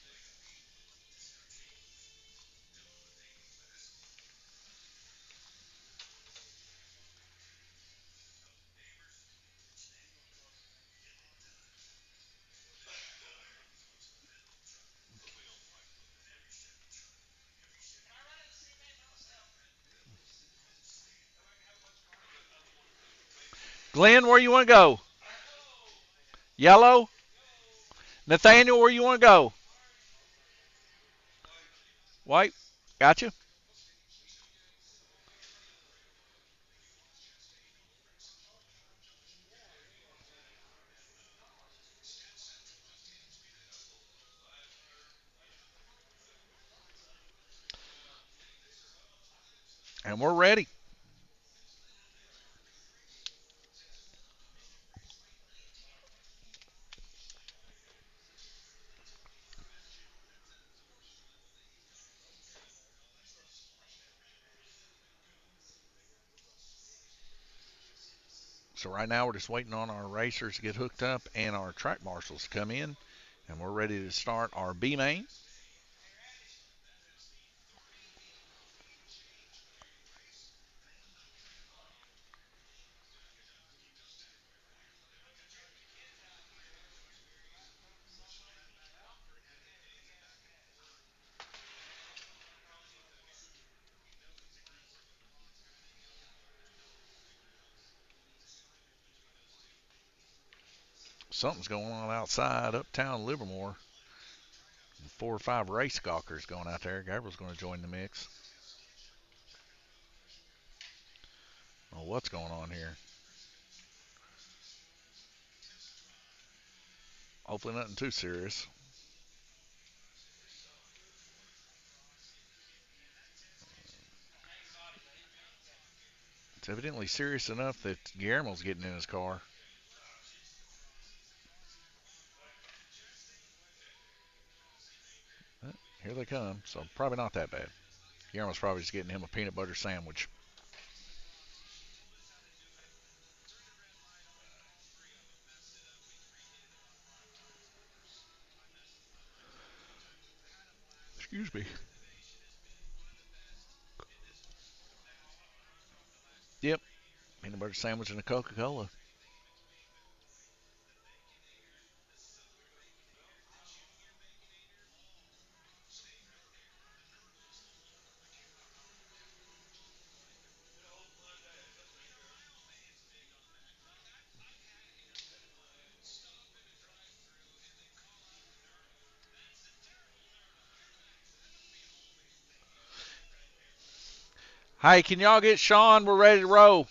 Glenn, where you want to go? Yellow? Nathaniel, where you want to go? White? Gotcha. And we're ready. So right now we're just waiting on our racers to get hooked up and our track marshals to come in. And we're ready to start our B main. Something's going on outside uptown Livermore. 4 or 5 race gawkers going out there. Gabriel's going to join the mix. Well, what's going on here? Hopefully nothing too serious. It's evidently serious enough that Guillermo's getting in his car. Here they come, so probably not that bad. Guillermo's probably just getting him a peanut butter sandwich. Excuse me. Yep, peanut butter sandwich and a Coca-Cola. Hey, can y'all get Sean? We're ready to roll.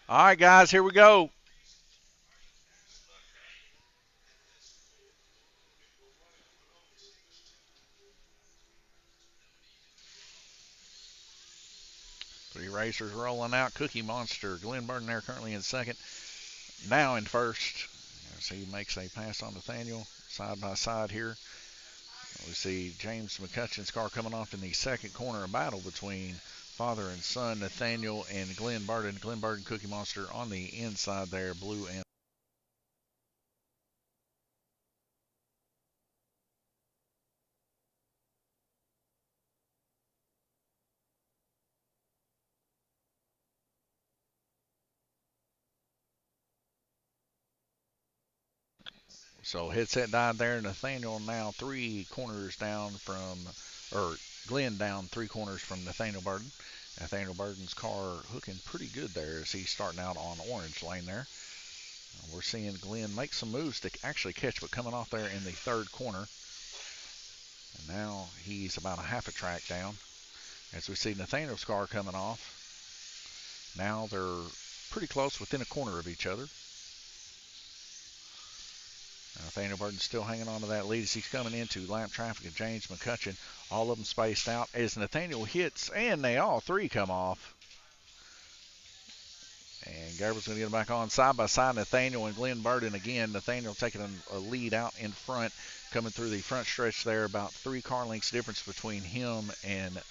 All right, guys, here we go. Three racers rolling out. Cookie Monster, Glenn Burton there currently in second. Now in first. As he makes a pass on Nathaniel. Side by side here. We see James McCutcheon's car coming off in the second corner. A battle between father and son, Nathaniel and Glenn Burton. Glenn Burton, Cookie Monster on the inside there, blue and so headset died there. Nathaniel now 3 corners down from, or Glenn down 3 corners from Nathaniel Burton. Nathaniel Burton's car hooking pretty good there as he's starting out on orange lane there. We're seeing Glenn make some moves to actually catch, but coming off there in the third corner. And now he's about a half a track down. As we see Nathaniel's car coming off. Now they're pretty close, within a corner of each other. Nathaniel Burton still hanging on to that lead as he's coming into lap traffic of James McCutcheon. All of them spaced out as Nathaniel hits, and they all three come off. And Gabriel's going to get them back on side by side, Nathaniel and Glenn Burton again. Nathaniel taking a lead out in front, coming through the front stretch there. About 3 car lengths difference between him and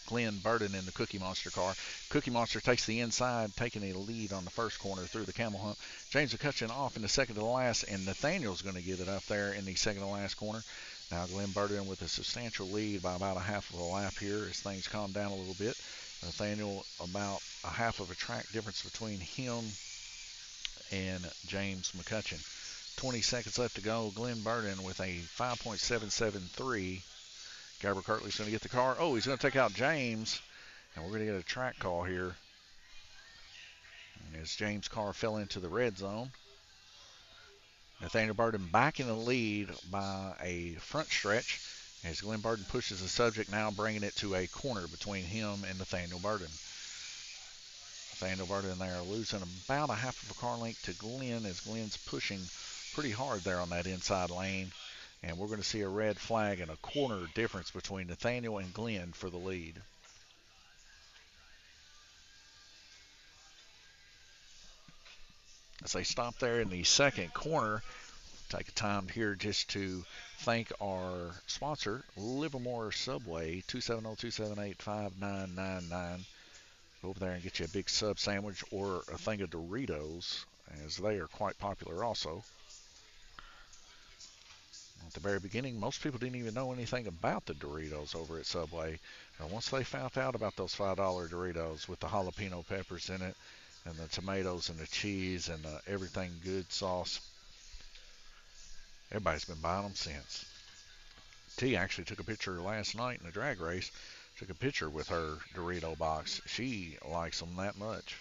Glenn Burton in the Cookie Monster car. Cookie Monster takes the inside, taking a lead on the first corner through the camel hump. James McCutcheon off in the second to last, and Nathaniel's going to get it up there in the second to last corner. Now Glenn Burton with a substantial lead by about a half of a lap here as things calm down a little bit. Nathaniel about a half of a track difference between him and James McCutcheon. 20 seconds left to go. Glenn Burton with a 5.773. Gabriel Kirtley's going to get the car. Oh, he's going to take out James, and we're going to get a track call here. As James' car fell into the red zone. Nathaniel Burton back in the lead by a front stretch as Glenn Burton pushes the subject, now bringing it to a corner between him and Nathaniel Burton. Nathaniel Burton there losing about a half of a car length to Glenn as Glenn's pushing pretty hard there on that inside lane. And we're going to see a red flag and a corner difference between Nathaniel and Glenn for the lead. As they stop there in the second corner, take a time here just to thank our sponsor, Livermore Subway, 270-278-5999. Go over there and get you a big sub sandwich or a thing of Doritos, as they are quite popular also. At the very beginning, most people didn't even know anything about the Doritos over at Subway. And once they found out about those $5 Doritos with the jalapeno peppers in it, and the tomatoes and the cheese and everything good sauce, everybody's been buying them since. T actually took a picture last night in the drag race, took a picture with her Dorito box. She likes them that much.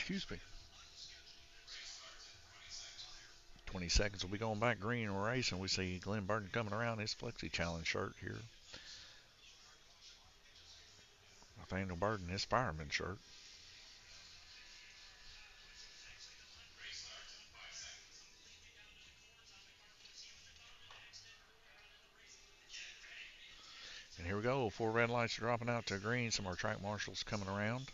Excuse me. 20 seconds will be going back green and racing. We see Glenn Burton coming around his Flexi Challenge shirt here. Nathaniel Burton, his fireman shirt. And here we go. 4 red lights are dropping out to green. Some more track marshals coming around.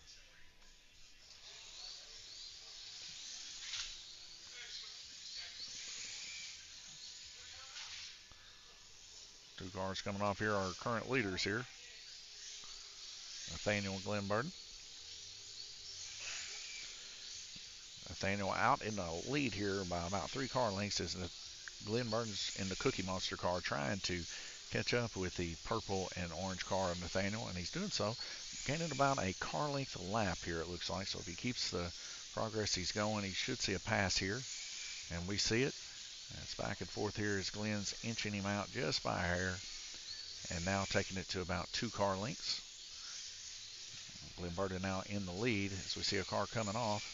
Two cars coming off here are current leaders here. Nathaniel and Glenn Burton. Nathaniel out in the lead here by about 3 car lengths as Glenn Burton's in the Cookie Monster car trying to catch up with the purple and orange car of Nathaniel, and he's doing so, gaining about a car length a lap here, it looks like. So if he keeps the progress he's going, he should see a pass here, and we see it. It's back and forth here as Glenn's inching him out just by a hair, and now taking it to about 2 car lengths. Glenn Burton now in the lead as we see a car coming off,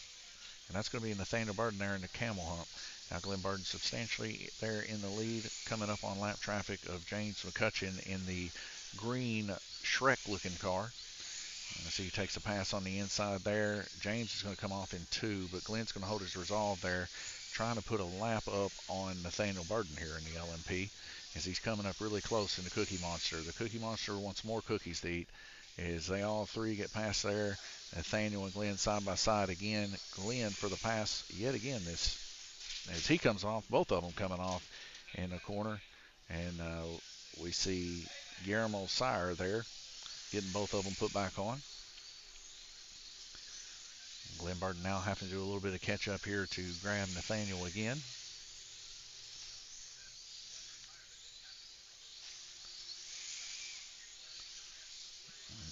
and that's going to be Nathaniel Burton there in the camel hump. Now Glenn Burton substantially there in the lead, coming up on lap traffic of James McCutcheon in the green Shrek-looking car. And I see he takes a pass on the inside there. James is going to come off in 2, but Glenn's going to hold his resolve there, trying to put a lap up on Nathaniel Burton here in the LMP as he's coming up really close in the Cookie Monster. The Cookie Monster wants more cookies to eat as they all 3 get past there. Nathaniel and Glenn side by side again. Glenn for the pass yet again this as he comes off, both of them coming off in the corner. And we see Guillermo Sire there getting both of them put back on. Glenn Burton now having to do a little bit of catch up here to grab Nathaniel again.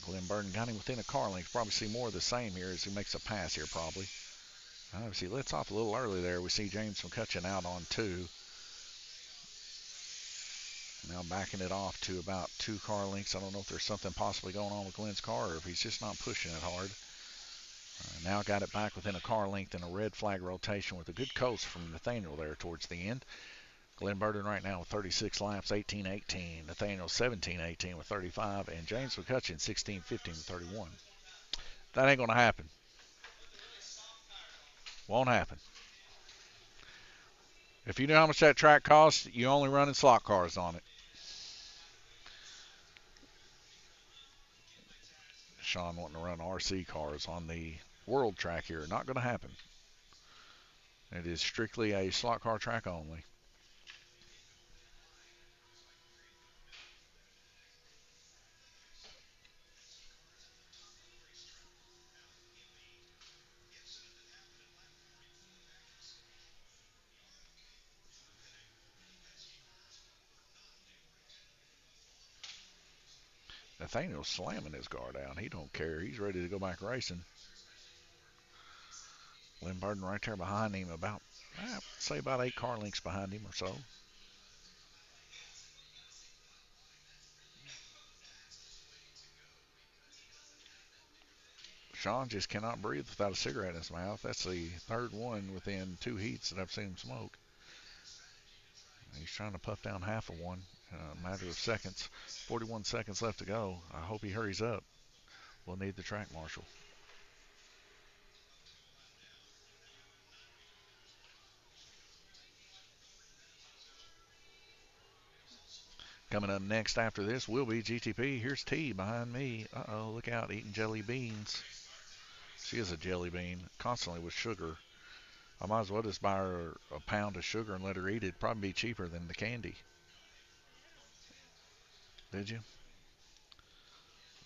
Glenn Burton got him within a car length. Probably see more of the same here as he makes a pass here probably. Obviously, lets off a little early there. We see James McCutcheon out on 2. Now backing it off to about 2 car lengths. I don't know if there's something possibly going on with Glenn's car or if he's just not pushing it hard. Now got it back within a car length in a red flag rotation with a good coast from Nathaniel there towards the end. Glenn Burton right now with 36 laps, 18-18. Nathaniel 17-18 with 35. And James McCutcheon 16-15 with 31. That ain't going to happen. Won't happen. If you know how much that track costs, you only running slot cars on it. Sean wanting to run RC cars on the world track here. Not going to happen. It is strictly a slot car track only. Nathaniel's slamming his car down. He don't care. He's ready to go back racing. Glenn Burton right there behind him, about, say about 8 car lengths behind him or so. Sean just cannot breathe without a cigarette in his mouth. That's the third one within 2 heats that I've seen him smoke. He's trying to puff down half of one in a matter of seconds. 41 seconds left to go. I hope he hurries up. We'll need the track marshal. Coming up next after this will be GTP. Here's T behind me. Uh-oh, look out, eating jelly beans. She is a jelly bean, constantly with sugar. I might as well just buy her a pound of sugar and let her eat it. It'd probably be cheaper than the candy. Did you?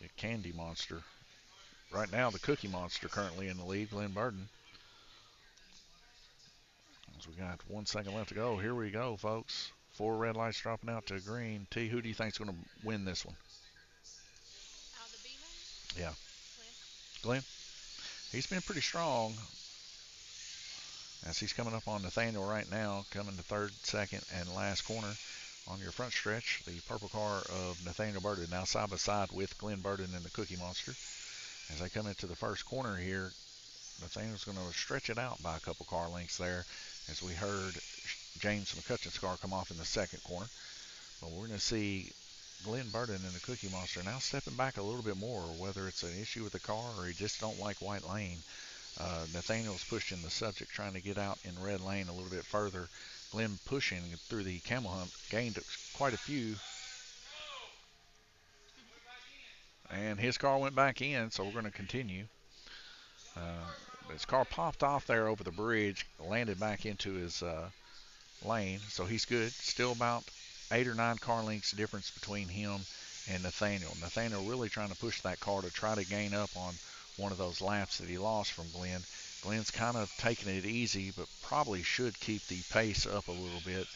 The candy monster. Right now, the cookie monster currently in the lead, Glenn Burton. As we got 1 second left to go. Here we go, folks. 4 red lights dropping out to green. T, who do you think's going to win this one? Out of the B-man? Yeah. Glenn? He's been pretty strong. As he's coming up on Nathaniel right now, coming to third, second, and last corner on your front stretch. The purple car of Nathaniel Burton now side by side with Glenn Burton and the Cookie Monster. As they come into the first corner here, Nathaniel's going to stretch it out by a couple car lengths there, as we heard James McCutcheon's car come off in the second corner. But we're going to see Glenn Burton and the Cookie Monster now stepping back a little bit more, whether it's an issue with the car or he just don't like white lane. Nathaniel's pushing the subject, trying to get out in red lane a little bit further. Glenn pushing through the camel hump, gained quite a few. And his car went back in, so we're going to continue. His car popped off there over the bridge, landed back into his lane, so he's good. Still about 8 or 9 car lengths difference between him and Nathaniel. Nathaniel really trying to push that car to try to gain up on one of those laps that he lost from Glenn. Glenn's kind of taking it easy, but probably should keep the pace up a little bit,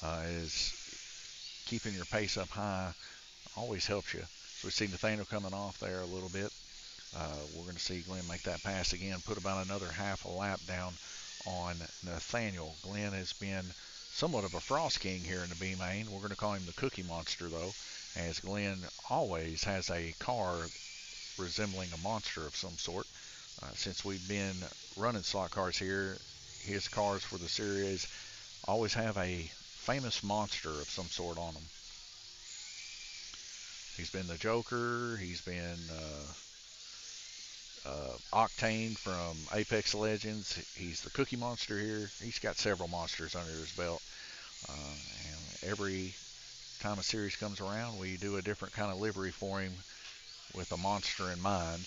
as keeping your pace up high always helps you. So we see Nathaniel coming off there a little bit. We're going to see Glenn make that pass again, put about another half a lap down on Nathaniel. Glenn has been somewhat of a frost king here in the B main. We're going to call him the Cookie Monster, though, as Glenn always has a car resembling a monster of some sort. Since we've been running slot cars here, his cars for the series always have a famous monster of some sort on them. He's been the Joker. He's been Octane from Apex Legends. He's the Cookie Monster here. He's got several monsters under his belt. And every time a series comes around, we do a different kind of livery for him with a monster in mind.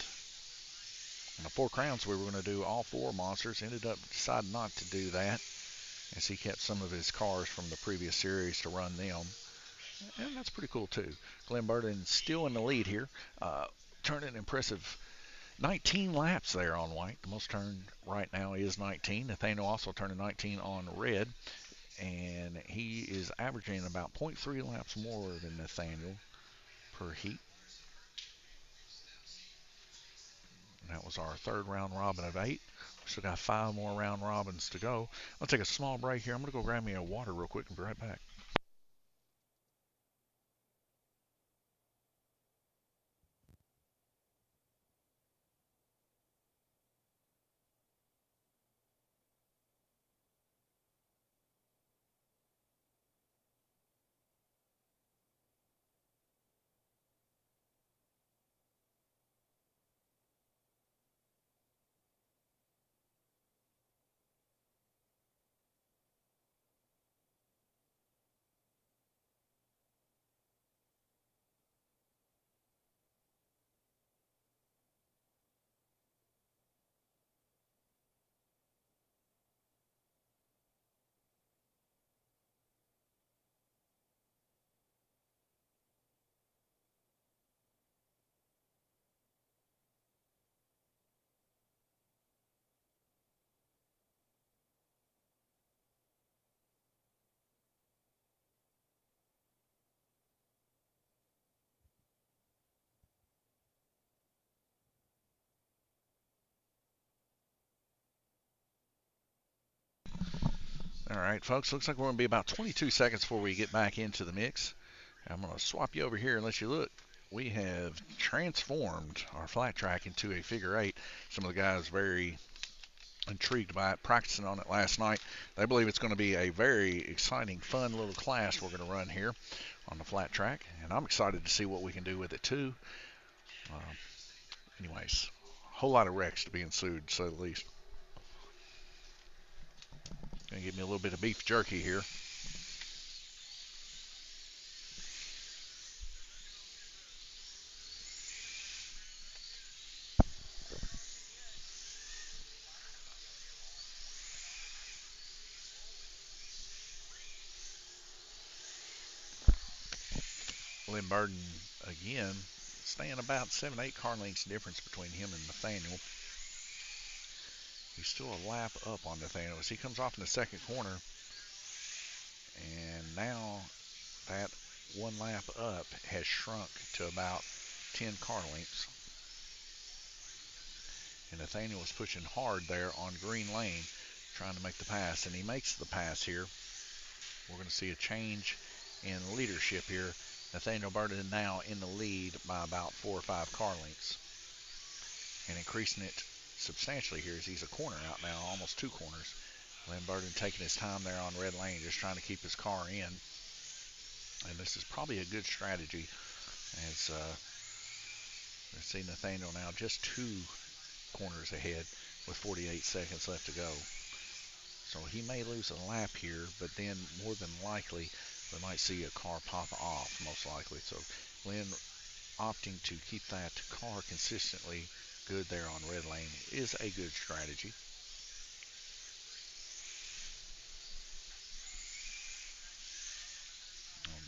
And the 4 Crowns, we were going to do all 4 monsters. Ended up deciding not to do that, as he kept some of his cars from the previous series to run them. And that's pretty cool, too. Glenn Burden still in the lead here. Turning an impressive 19 laps there on white. The most turned right now is 19. Nathaniel also turning 19 on red. And he is averaging about 0.3 laps more than Nathaniel per heat. And that was our third round robin of 8. We still got 5 more round robins to go. I'll take a small break here. I'm going to go grab me a water real quick and be right back. All right, folks, looks like we're going to be about 22 seconds before we get back into the mix. I'm going to swap you over here and let you look. We have transformed our flat track into a figure 8. Some of the guys very intrigued by it, practicing on it last night. They believe it's going to be a very exciting, fun little class we're going to run here on the flat track, and I'm excited to see what we can do with it too. Anyways, a whole lot of wrecks to be ensued, to say the least. Going to give me a little bit of beef jerky here. Glenn Burden again, staying about 7-8 car lengths difference between him and Nathaniel. He's still a lap up on Nathaniel as he comes off in the second corner. And now that one lap up has shrunk to about 10 car lengths. And Nathaniel was pushing hard there on green lane, trying to make the pass. And he makes the pass here. We're going to see a change in leadership here. Nathaniel Burden now in the lead by about 4 or 5 car lengths. And increasing it substantially here as he's a corner out now, almost 2 corners. Glenn Burden taking his time there on red lane, just trying to keep his car in. And this is probably a good strategy as we see Nathaniel now just 2 corners ahead with 48 seconds left to go. So he may lose a lap here, but then more than likely we might see a car pop off, most likely. So Glenn opting to keep that car consistently good there on red lane is a good strategy.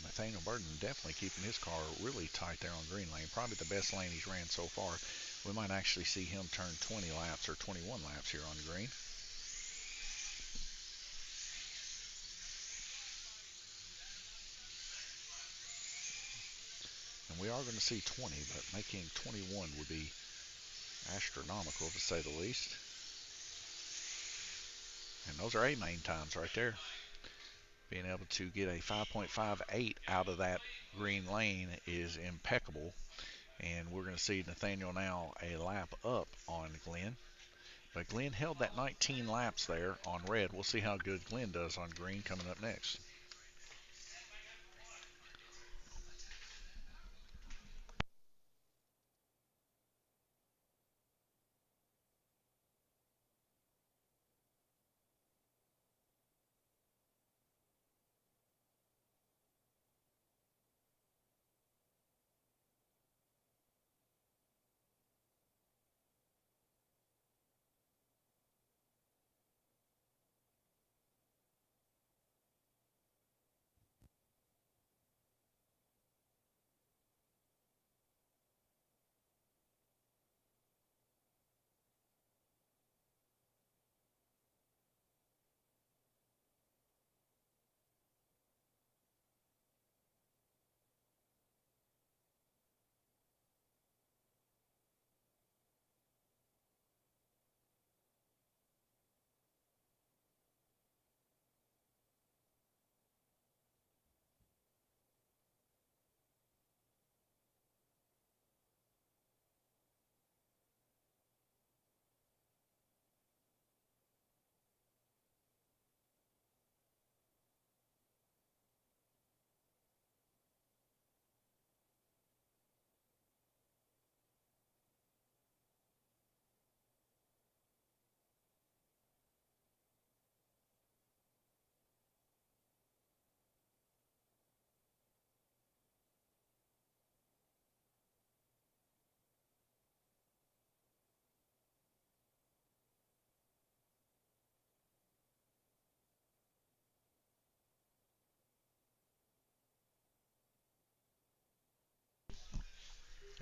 Nathaniel Burden definitely keeping his car really tight there on green lane. Probably the best lane he's ran so far. We might actually see him turn 20 laps or 21 laps here on green. And we are going to see 20, but making 21 would be astronomical to say the least. And those are A-main times right there. Being able to get a 5.58 out of that green lane is impeccable. And we're going to see Nathaniel now a lap up on Glenn. But Glenn held that 19 laps there on red. We'll see how good Glenn does on green coming up next.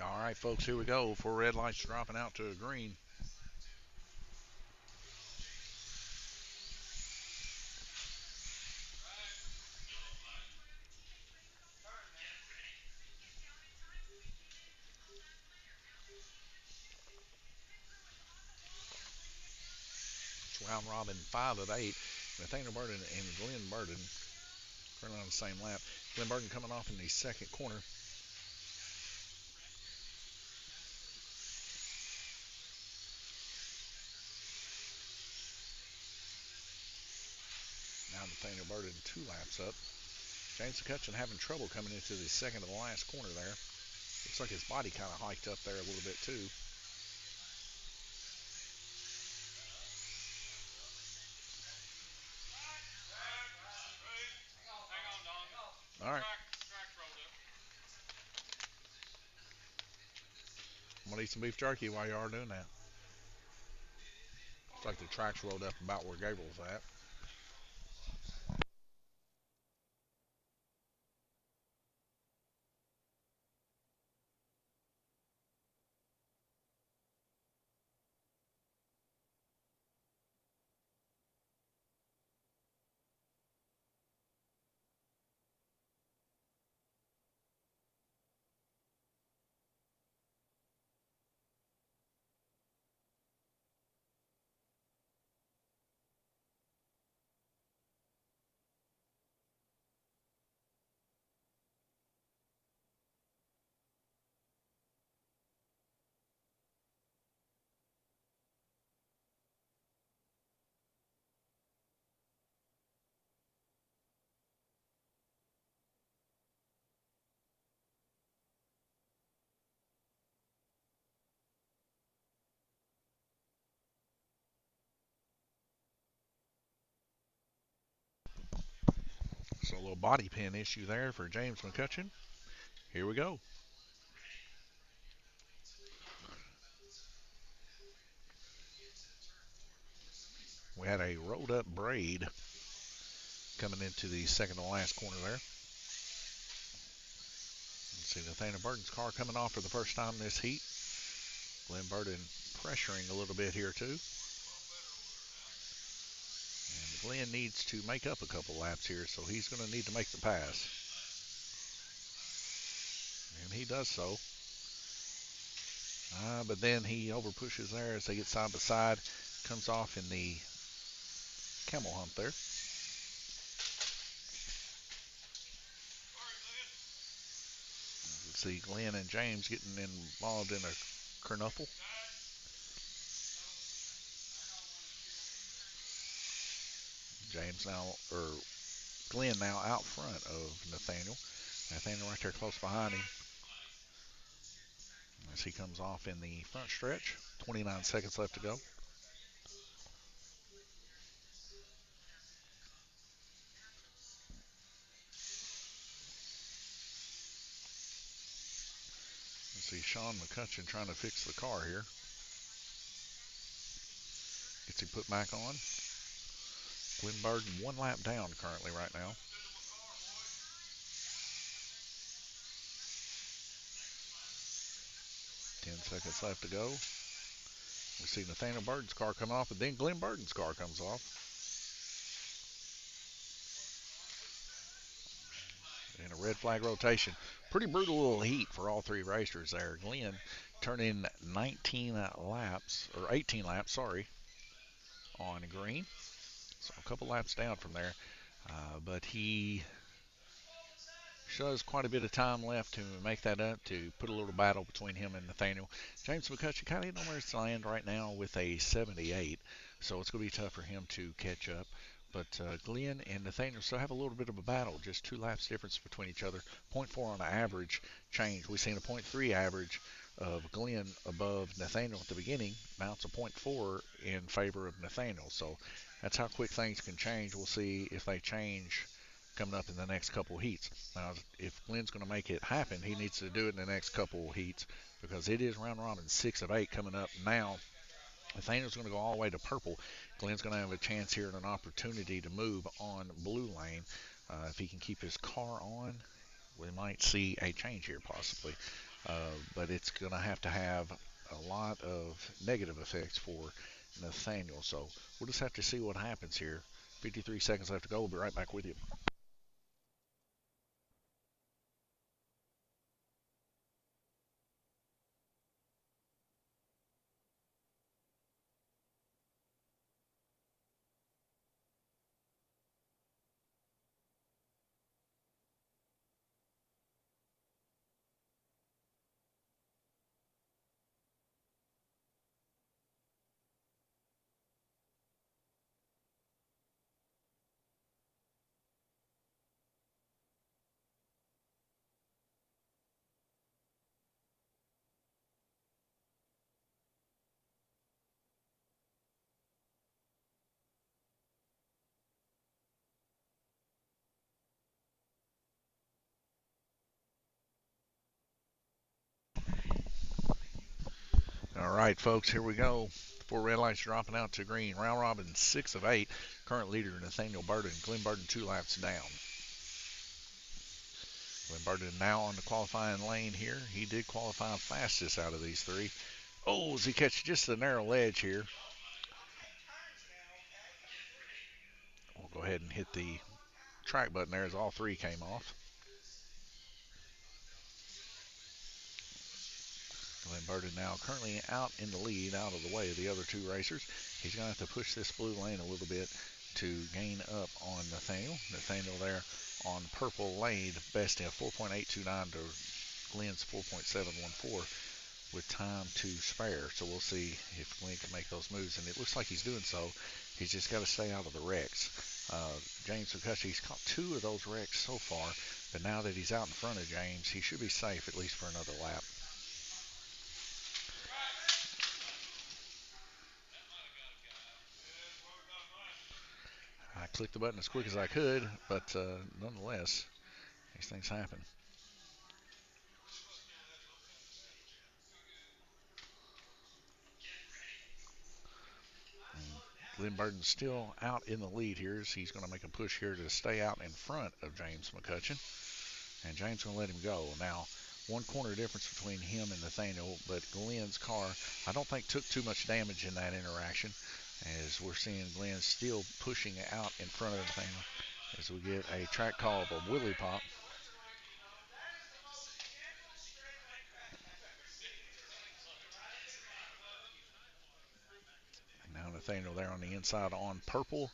All right, folks, here we go. 4 red lights dropping out to a green. It's round robin 5 of 8. Nathaniel Burden and Glenn Burden running on the same lap. Glenn Burden coming off in the second corner. Now Nathaniel Burden 2 laps up. James McCutcheon having trouble coming into the second to the last corner there. Looks like his body kind of hiked up there a little bit too. All right. I'm going to eat some beef jerky while you are doing that. Looks like the track's rolled up about where Gabriel's at. So a little body pin issue there for James McCutcheon. Here we go. We had a rolled up braid coming into the second to last corner there. You see Nathaniel Burden's car coming off for the first time this heat. Glenn Burden pressuring a little bit here too. And Glenn needs to make up a couple laps here, so he's going to need to make the pass. And he does so. But then he over pushes there as they get side by side. Comes off in the camel hump there. You see Glenn and James getting involved in a kernuffle. James now, or Glenn now out front of Nathaniel. Nathaniel right there close behind him as he comes off in the front stretch. 29 seconds left to go. You see Sean McCutcheon trying to fix the car here. Gets him put back on. Glenn Burden 1 lap down currently right now. Ten seconds left to go. We see Nathaniel Burden's car coming off, but then Glenn Burden's car comes off. In a red flag rotation. Pretty brutal little heat for all 3 racers there. Glenn turning 19 laps, or 18 laps, sorry, on green. So a couple laps down from there. But he shows quite a bit of time left to make that up, to put a little battle between him and Nathaniel. James McCutcheon kind of nowhere to land right now with a 78, so it's going to be tough for him to catch up. But Glenn and Nathaniel still have a little bit of a battle, just 2 laps difference between each other. 0.4 on the average change. We've seen a 0.3 average of Glenn above Nathaniel at the beginning. Now it's a 0.4 in favor of Nathaniel. So that's how quick things can change. We'll see if they change coming up in the next couple of heats. Now, if Glenn's going to make it happen, he needs to do it in the next couple of heats, because it is round robin 6 of 8 coming up now. Nathaniel's going to go all the way to purple. Glenn's going to have a chance here and an opportunity to move on blue lane. If he can keep his car on, we might see a change here possibly. but it's going to have a lot of negative effects for Nathaniel. So we'll just have to see what happens here. 53 seconds left to go. We'll be right back with you. All right, folks, here we go. Four red lights dropping out to green. Round robin, 6 of 8. Current leader, Nathaniel Burden. Glenn Burden 2 laps down. Glenn Burden now on the qualifying lane here. He did qualify fastest out of these 3. Oh, as he catches just the narrow ledge here. We'll go ahead and hit the track button there as all 3 came off. Glenn Burden now currently out in the lead, out of the way of the other 2 racers. He's going to have to push this blue lane a little bit to gain up on Nathaniel. Nathaniel there on purple lane, best in 4.829 to Glenn's 4.714 with time to spare. So we'll see if Glenn can make those moves, and it looks like he's doing so. He's just got to stay out of the wrecks. James Fukushi, he's caught 2 of those wrecks so far, but now that he's out in front of James, he should be safe at least for another lap. I clicked the button as quick as I could, but nonetheless, these things happen. Glenn Burden's still out in the lead here as he's going to make a push here to stay out in front of James McCutcheon. And James going to let him go. Now, 1 corner difference between him and Nathaniel, but Glenn's car, I don't think, took too much damage in that interaction, as we're seeing Glenn still pushing out in front of Nathaniel as we get a track call of a Willie Pop. And now Nathaniel there on the inside on purple,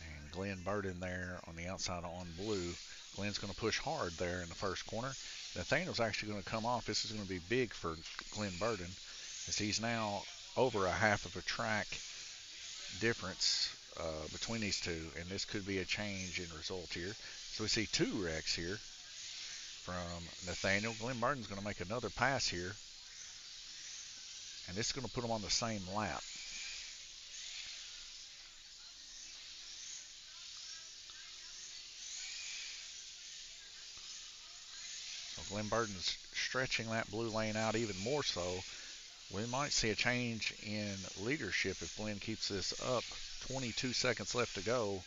and Glenn Burden there on the outside on blue. Glenn's going to push hard there in the first corner. Nathaniel's actually going to come off. This is going to be big for Glenn Burden, as he's now over a half of a track difference between these 2, and this could be a change in result here. So we see 2 wrecks here from Nathaniel. Glenn Burden's going to make another pass here, and this is going to put him on the same lap. So Glenn Burden's stretching that blue lane out even more so. We might see a change in leadership if Glenn keeps this up. 22 seconds left to go.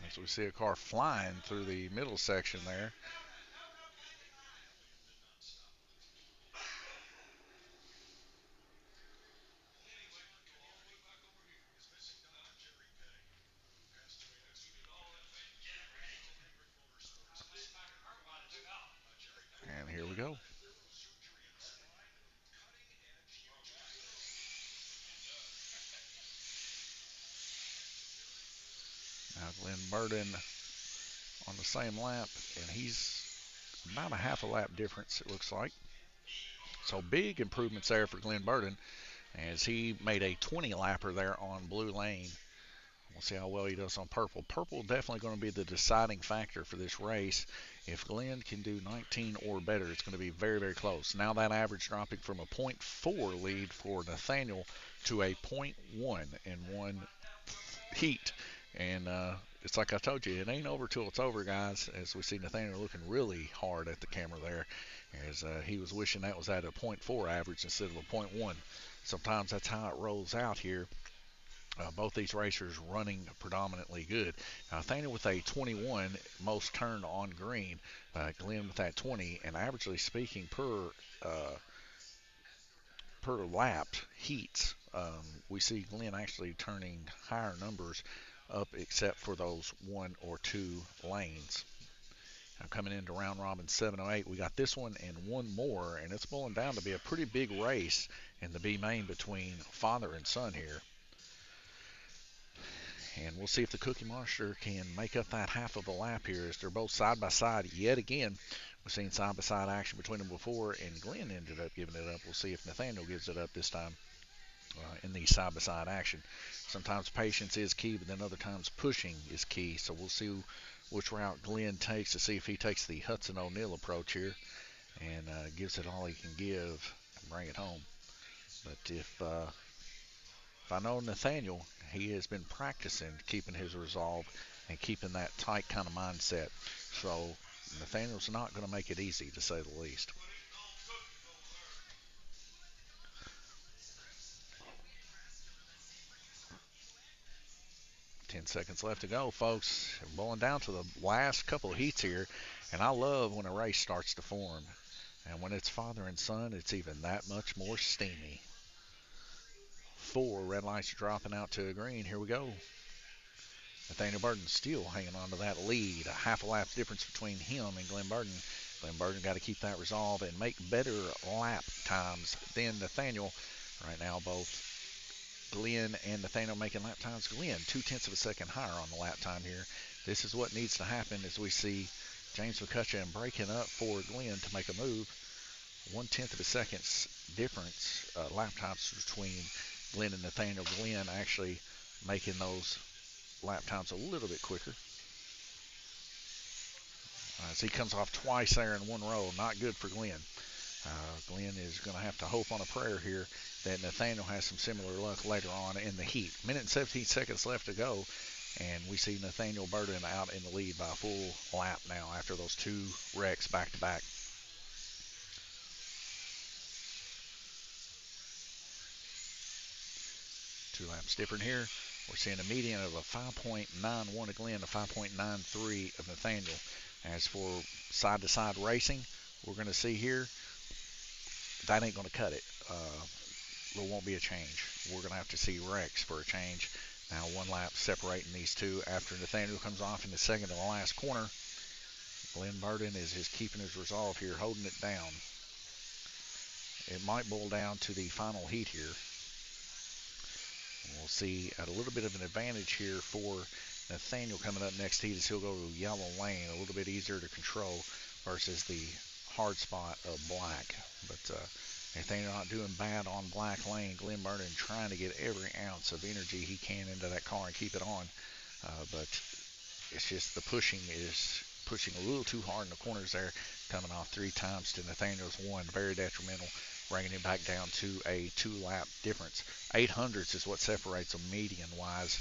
As we see a car flying through the middle section there. And here we go. Now Glenn Burden on the same lap, and he's about a half a lap difference, it looks like. So big improvements there for Glenn Burden, as he made a 20 lapper there on blue lane. We'll see how well he does on purple. Purple definitely going to be the deciding factor for this race. If Glenn can do 19 or better, it's going to be very, very close. Now that average dropping from a 0.4 lead for Nathaniel to a 0.1 in one heat. And it's like I told you, it ain't over till it's over, guys, as we see Nathaniel looking really hard at the camera there, as he was wishing that was at a 0.4 average instead of a 0.1. sometimes that's how it rolls out here. Both these racers running predominantly good. Nathaniel with a 21, most turned on green. Glenn with that 20, and averagely speaking, per lapped heats, we see Glenn actually turning higher numbers up, except for those one or two lanes. Now coming into round robin 708, we got this one and one more, and it's boiling down to be a pretty big race in the B main between father and son here. And we'll see if the Cookie Monster can make up that half of a lap here, as they're both side by side yet again. We've seen side by side action between them before, and Glenn ended up giving it up. We'll see if Nathaniel gives it up this time in the side by side action. Sometimes patience is key, but then other times pushing is key. So we'll see which route Glenn takes to see if he takes the Hudson O'Neill approach here and gives it all he can give and bring it home. But if I know Nathaniel, he has been practicing keeping his resolve and keeping that tight kind of mindset. So Nathaniel's not going to make it easy, to say the least. 10 seconds left to go, folks. We're going down to the last couple of heats here, and I love when a race starts to form. And when it's father and son, it's even that much more steamy. 4 red lights are dropping out to a green. Here we go. Nathaniel Burton still hanging on to that lead. A half a lap difference between him and Glenn Burton. Glenn Burton got to keep that resolve and make better lap times than Nathaniel. Right now, both Glenn and Nathaniel making lap times. Glenn 0.2 of a second higher on the lap time here. This is what needs to happen as we see James McCutcheon breaking up for Glenn to make a move. 1/10 of a second's difference lap times between Glenn and Nathaniel. Glenn actually making those lap times a little bit quicker. As he comes off twice there in one row. Not good for Glenn. Glenn is going to have to hope on a prayer here that Nathaniel has some similar luck later on in the heat. Minute and 17 seconds left to go, and we see Nathaniel Burton out in the lead by a full lap now after those 2 wrecks back to back. Two laps different here. We're seeing a median of a 5.91 of Glenn, a 5.93 of Nathaniel. As for side-to-side racing, we're going to see here, that ain't going to cut it. There won't be a change. We're going to have to see wrecks for a change. Now 1 lap separating these two after Nathaniel comes off in the second to the last corner. Glenn Burton is keeping his resolve here, holding it down. It might boil down to the final heat here. We'll see at a little bit of an advantage here for Nathaniel coming up next heat, as he'll go to yellow lane, a little bit easier to control versus the hard spot of black. But Nathaniel not doing bad on black lane. Glenn Burton trying to get every ounce of energy he can into that car and keep it on. But it's just the pushing is pushing a little too hard in the corners there, coming off 3 times to Nathaniel's 1. Very detrimental, bringing him back down to a 2-lap difference. 800ths is what separates them median-wise,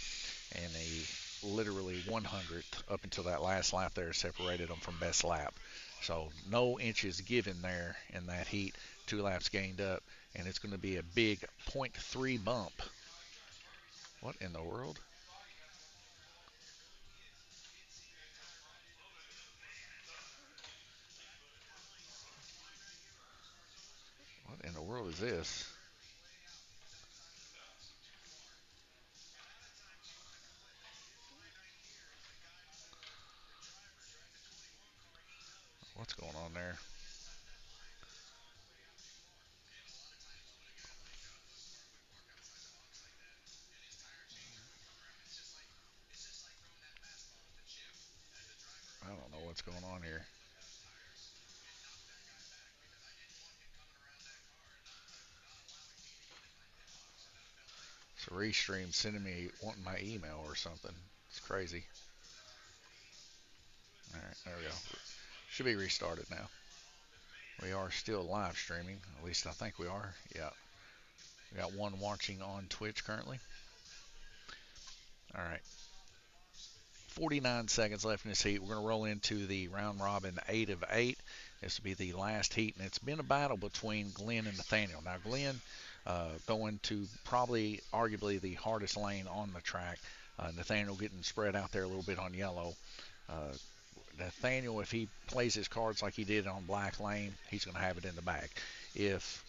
and a literally 100th up until that last lap there separated them from best lap. So no inches given there in that heat. 2 laps gained up, and it's going to be a big 0.3 bump. What in the world? What in the world is this? What's going on there? I don't know what's going on here. It's a restream sending me wanting my email or something. It's crazy. All right, there we go. Should be restarted now. We are still live streaming. At least I think we are. Yeah. We got one watching on Twitch currently. All right. 49 seconds left in this heat. We're going to roll into the round robin 8 of 8. This will be the last heat, and it's been a battle between Glenn and Nathaniel. Now, Glenn going to probably arguably the hardest lane on the track. Nathaniel getting spread out there a little bit on yellow. Nathaniel, if he plays his cards like he did on black lane, he's going to have it in the bag. If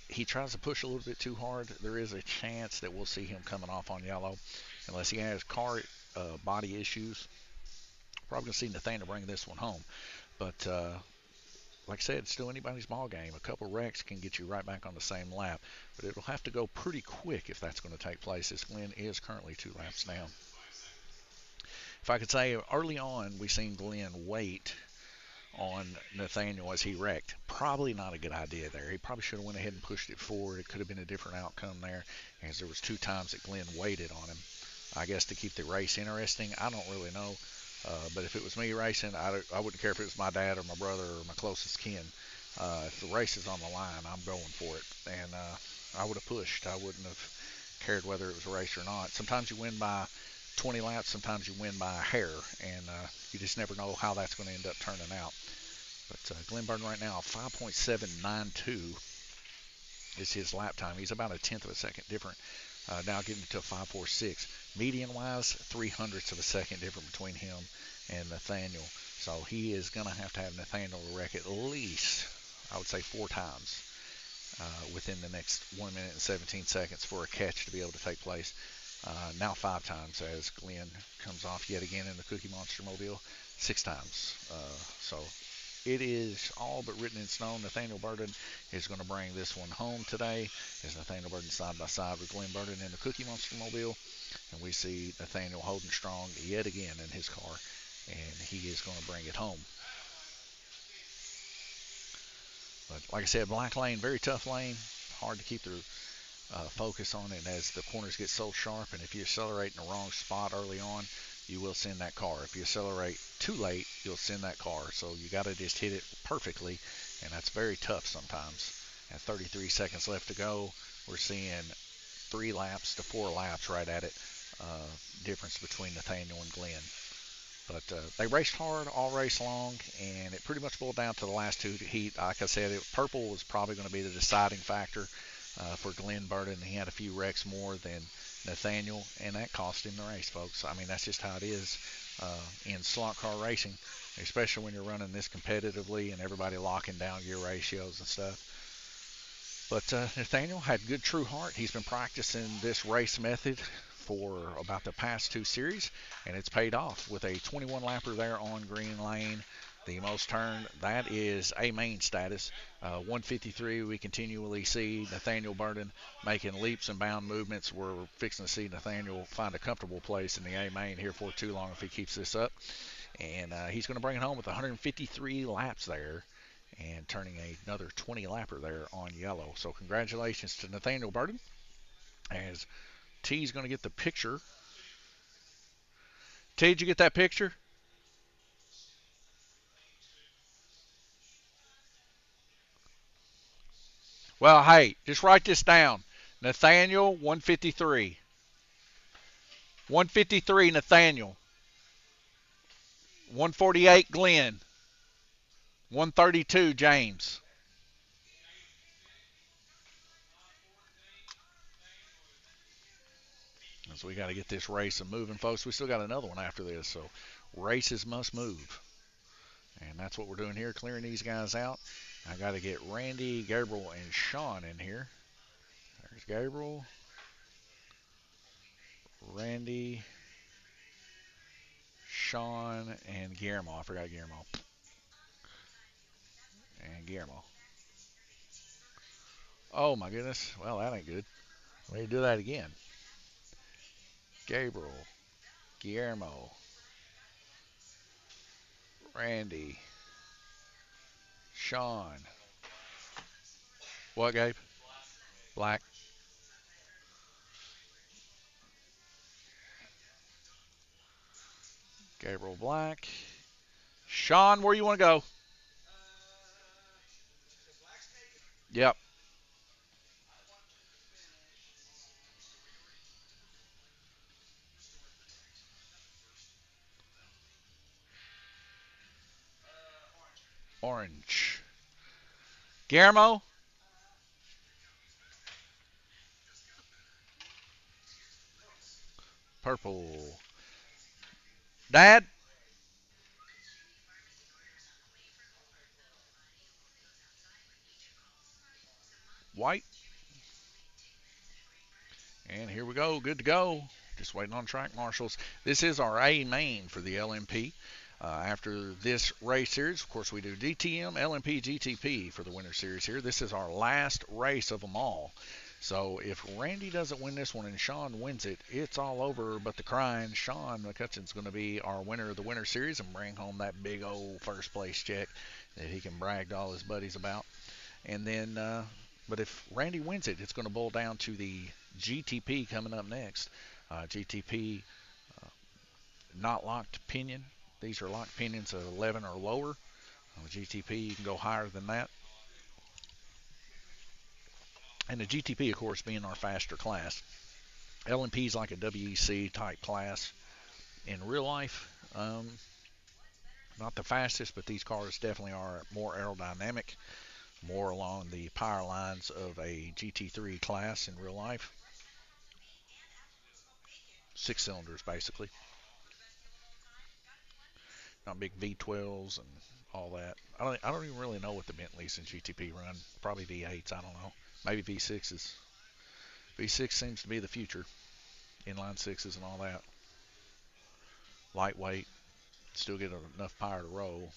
he tries to push a little bit too hard, there is a chance that we'll see him coming off on yellow. Unless he has car body issues, probably going to see Nathaniel bring this one home. But like I said, it's still anybody's ball game. A couple wrecks can get you right back on the same lap. But it'll have to go pretty quick if that's going to take place, as Glenn is currently 2 laps down. If I could say, early on, we seen Glenn wait on Nathaniel as he wrecked. Probably not a good idea there. He probably should have went ahead and pushed it forward. It could have been a different outcome there, as there was 2 times that Glenn waited on him. I guess to keep the race interesting. I don't really know. But if it was me racing, I wouldn't care if it was my dad or my brother or my closest kin. If the race is on the line, I'm going for it. And I would have pushed. I wouldn't have cared whether it was a race or not. Sometimes you win by 20 laps, sometimes you win by a hair, and you just never know how that's going to end up turning out. But Glenn Burton right now, 5.792 is his lap time. He's about a tenth of a second different. Now getting to a 5.46. Median-wise, 0.03 of a second different between him and Nathaniel. So he is going to have Nathaniel wreck at least, I would say, 4 times within the next 1 minute and 17 seconds for a catch to be able to take place. Now 5 times as Glenn comes off yet again in the Cookie Monster Mobile. 6 times. So it is all but written in stone. Nathaniel Burton is going to bring this one home today. As Nathaniel Burton side by side with Glenn Burton in the Cookie Monster Mobile. And we see Nathaniel holding strong yet again in his car. And he is going to bring it home. But like I said, black lane, very tough lane. Hard to keep the focus on it as the corners get so sharp. And if you accelerate in the wrong spot early on, you will send that car. If you accelerate too late, you'll send that car. So you got to just hit it perfectly, and that's very tough sometimes. At 33 seconds left to go, we're seeing 3 laps to 4 laps right at it, difference between Nathaniel and Glenn. But they raced hard all race long, and it pretty much boiled down to the last 2 heat. Like I said, purple was probably going to be the deciding factor for Glenn Burton. He had a few wrecks more than Nathaniel, and that cost him the race, folks. I mean, that's just how it is in slot car racing, especially when you're running this competitively and everybody locking down gear ratios and stuff. But Nathaniel had good true heart. He's been practicing this race method for about the past 2 series, and it's paid off with a 21 lapper there on green lane. The most turned, that is A main status. 153, we continually see Nathaniel Burton making leaps and bound movements. We're fixing to see Nathaniel find a comfortable place in the A main here for too long if he keeps this up. And he's going to bring it home with 153 laps there and turning another 20 lapper there on yellow. So congratulations to Nathaniel Burton as T's going to get the picture. T, did you get that picture? Well, hey, just write this down. Nathaniel, 153. 153, Nathaniel. 148, Glenn. 132, James. So we got to get this race moving, folks. We still got another one after this, so races must move. And that's what we're doing here, clearing these guys out. I got to get Randy, Gabriel, and Sean in here. There's Gabriel, Randy, Sean, and Guillermo. I forgot Guillermo. And Guillermo. Oh, my goodness. Well, that ain't good. We need to do that again. Gabriel, Guillermo, Randy, Sean. What, Gabe? Black. Gabriel Black. Sean, where you want to go? Yep. Orange. Guillermo? purple. Dad? White. And here we go. Good to go. Just waiting on track marshals. This is our A main for the LMP. After this race series, of course, we do DTM, LMP, GTP for the winter series here. This is our last race of them all. So if Randy doesn't win this one and Sean wins it, it's all over but the crying. Sean McCutcheon's going to be our winner of the winter series and bring home that big old first place check that he can brag to all his buddies about. And then, but if Randy wins it, it's going to boil down to the GTP coming up next. GTP, not locked pinion. These are locked pinions of 11 or lower. GTP, you can go higher than that. And the GTP, of course, being our faster class. LMP is like a WEC type class. In real life, not the fastest, but these cars definitely are more aerodynamic, more along the power lines of a GT3 class in real life. 6 cylinders, basically. Not big V12s and all that. I don't even really know what the Bentleys and GTP run. Probably V8s, I don't know. Maybe V6s. V6 seems to be the future. Inline sixes and all that. Lightweight. Still get enough power to roll.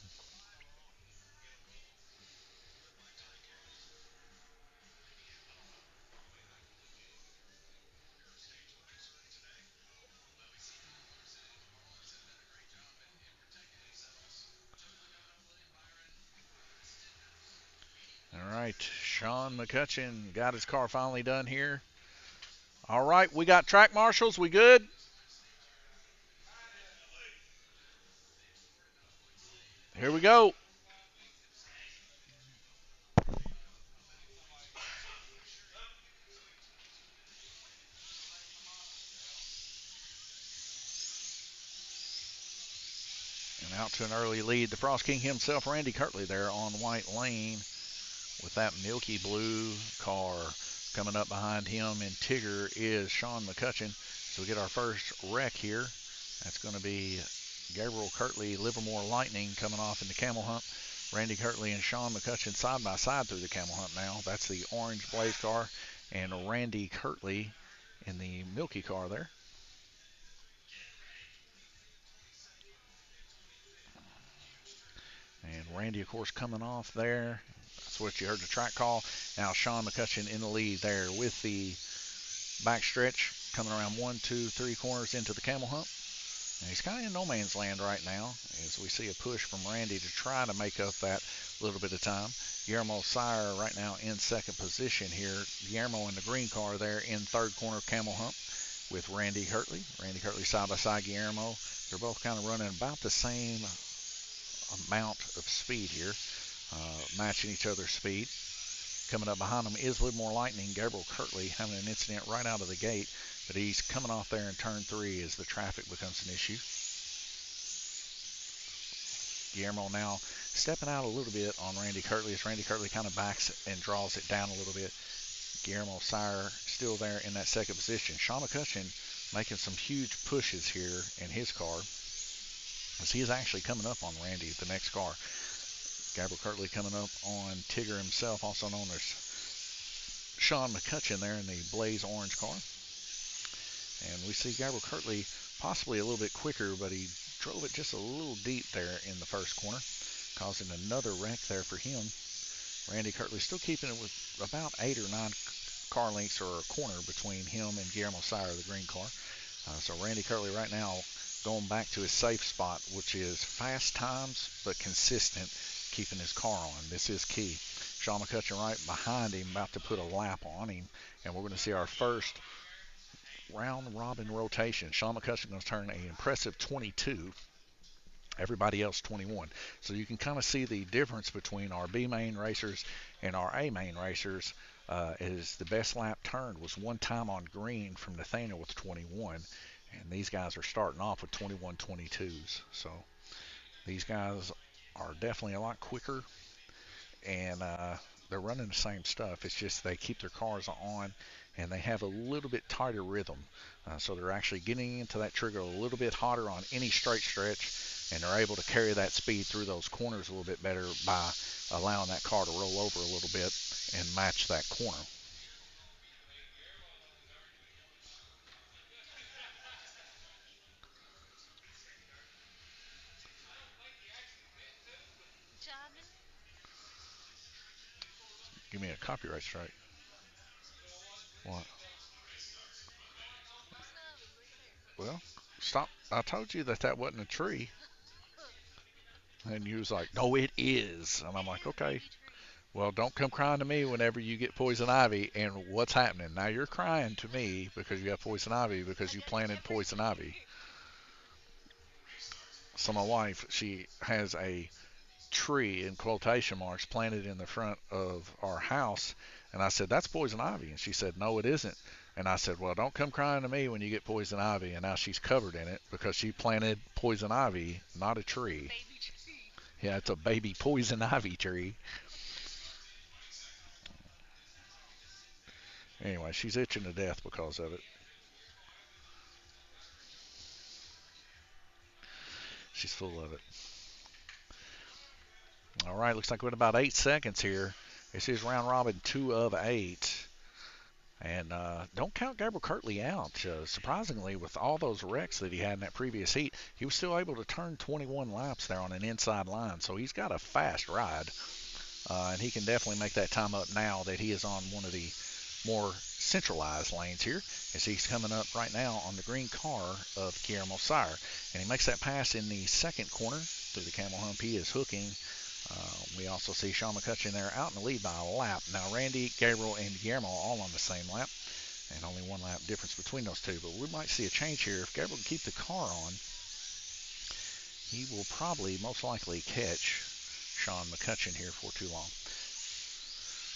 All right, Sean McCutcheon got his car finally done here. All right, we got track marshals. We good? Here we go. And out to an early lead, the Frost King himself, Randy Kirtley, there on white lane with that milky blue car. Coming up behind him in Tigger is Sean McCutcheon. So we get our first wreck here. That's going to be Gabriel Kirtley, Livermore Lightning coming off in the Camel Hump. Randy Kirtley and Sean McCutcheon side by side through the Camel Hump now. That's the orange blaze car. And Randy Kirtley in the milky car there. And Randy, of course, coming off there. That's what you heard the track call. Now Sean McCutcheon in the lead there with the backstretch coming around 1, 2, 3 corners into the Camel Hump. And he's kind of in no man's land right now as we see a push from Randy to try to make up that little bit of time. Guillermo Sire right now in second position here. Guillermo in the green car there in third corner Camel Hump with Randy Kirtley. Randy Kirtley side by side Guillermo. They're both kind of running about the same amount of speed here, matching each other's speed. Coming up behind them is Livermore Lightning. Gabriel Kirtley having an incident right out of the gate, but he's coming off there in turn 3 as the traffic becomes an issue. Guillermo now stepping out a little bit on Randy Kirtley as Randy Kirtley kind of backs and draws it down a little bit. Guillermo Sire still there in that second position. Sean McCutcheon making some huge pushes here in his car as he is actually coming up on Randy, the next car. Gabriel Kirtley coming up on Tigger himself, also known as Sean McCutcheon there in the blaze orange car. And we see Gabriel Kirtley possibly a little bit quicker, but he drove it just a little deep there in the first corner, causing another wreck there for him. Randy Kirtley still keeping it with about 8 or 9 car lengths or a corner between him and Guillermo Sire, the green car. So Randy Kirtley right now going back to his safe spot, which is fast times but consistent, keeping his car on. This is key. Sean McCutcheon right behind him, about to put a lap on him, and we're going to see our first round-robin rotation. Sean McCutcheon going to turn an impressive 22. Everybody else 21. So you can kind of see the difference between our B main racers and our A main racers. Is the best lap turned was one time on green from Nathaniel with 21, and these guys are starting off with 21 22s. So these guys are definitely a lot quicker, and they're running the same stuff. It's just they keep their cars on and they have a little bit tighter rhythm. So they're actually getting into that trigger a little bit hotter on any straight stretch, and they're able to carry that speed through those corners a little bit better by allowing that car to roll over a little bit and match that corner. Johnny. Give me a copyright strike. What? Well, stop. I told you that that wasn't a tree. And you was like, no, it is. And I'm like, okay. Well, don't come crying to me whenever you get poison ivy. And what's happening? Now you're crying to me because you have poison ivy because you planted poison ivy. So my wife, she has a tree in quotation marks planted in the front of our house. And I said, that's poison ivy. And she said, no, it isn't. And I said, well, don't come crying to me when you get poison ivy. And now she's covered in it because she planted poison ivy, not a tree. Baby tree. Yeah, it's a baby poison ivy tree. Anyway, she's itching to death because of it. She's full of it. All right, looks like we're at about 8 seconds here. This is round robin 2 of 8. And don't count Gabriel Kirtley out. Surprisingly, with all those wrecks that he had in that previous heat, he was still able to turn 21 laps there on an inside line. So he's got a fast ride. And he can definitely make that time up now that he is on one of the more centralized lanes here, as he's coming up right now on the green car of Guillermo Sire. And he makes that pass in the second corner through the camel hump. He is hooking. We also see Sean McCutcheon there out in the lead by a lap. Now Randy, Gabriel, and Guillermo all on the same lap, and only 1 lap difference between those two. But we might see a change here. If Gabriel can keep the car on, he will probably most likely catch Sean McCutcheon here for too long.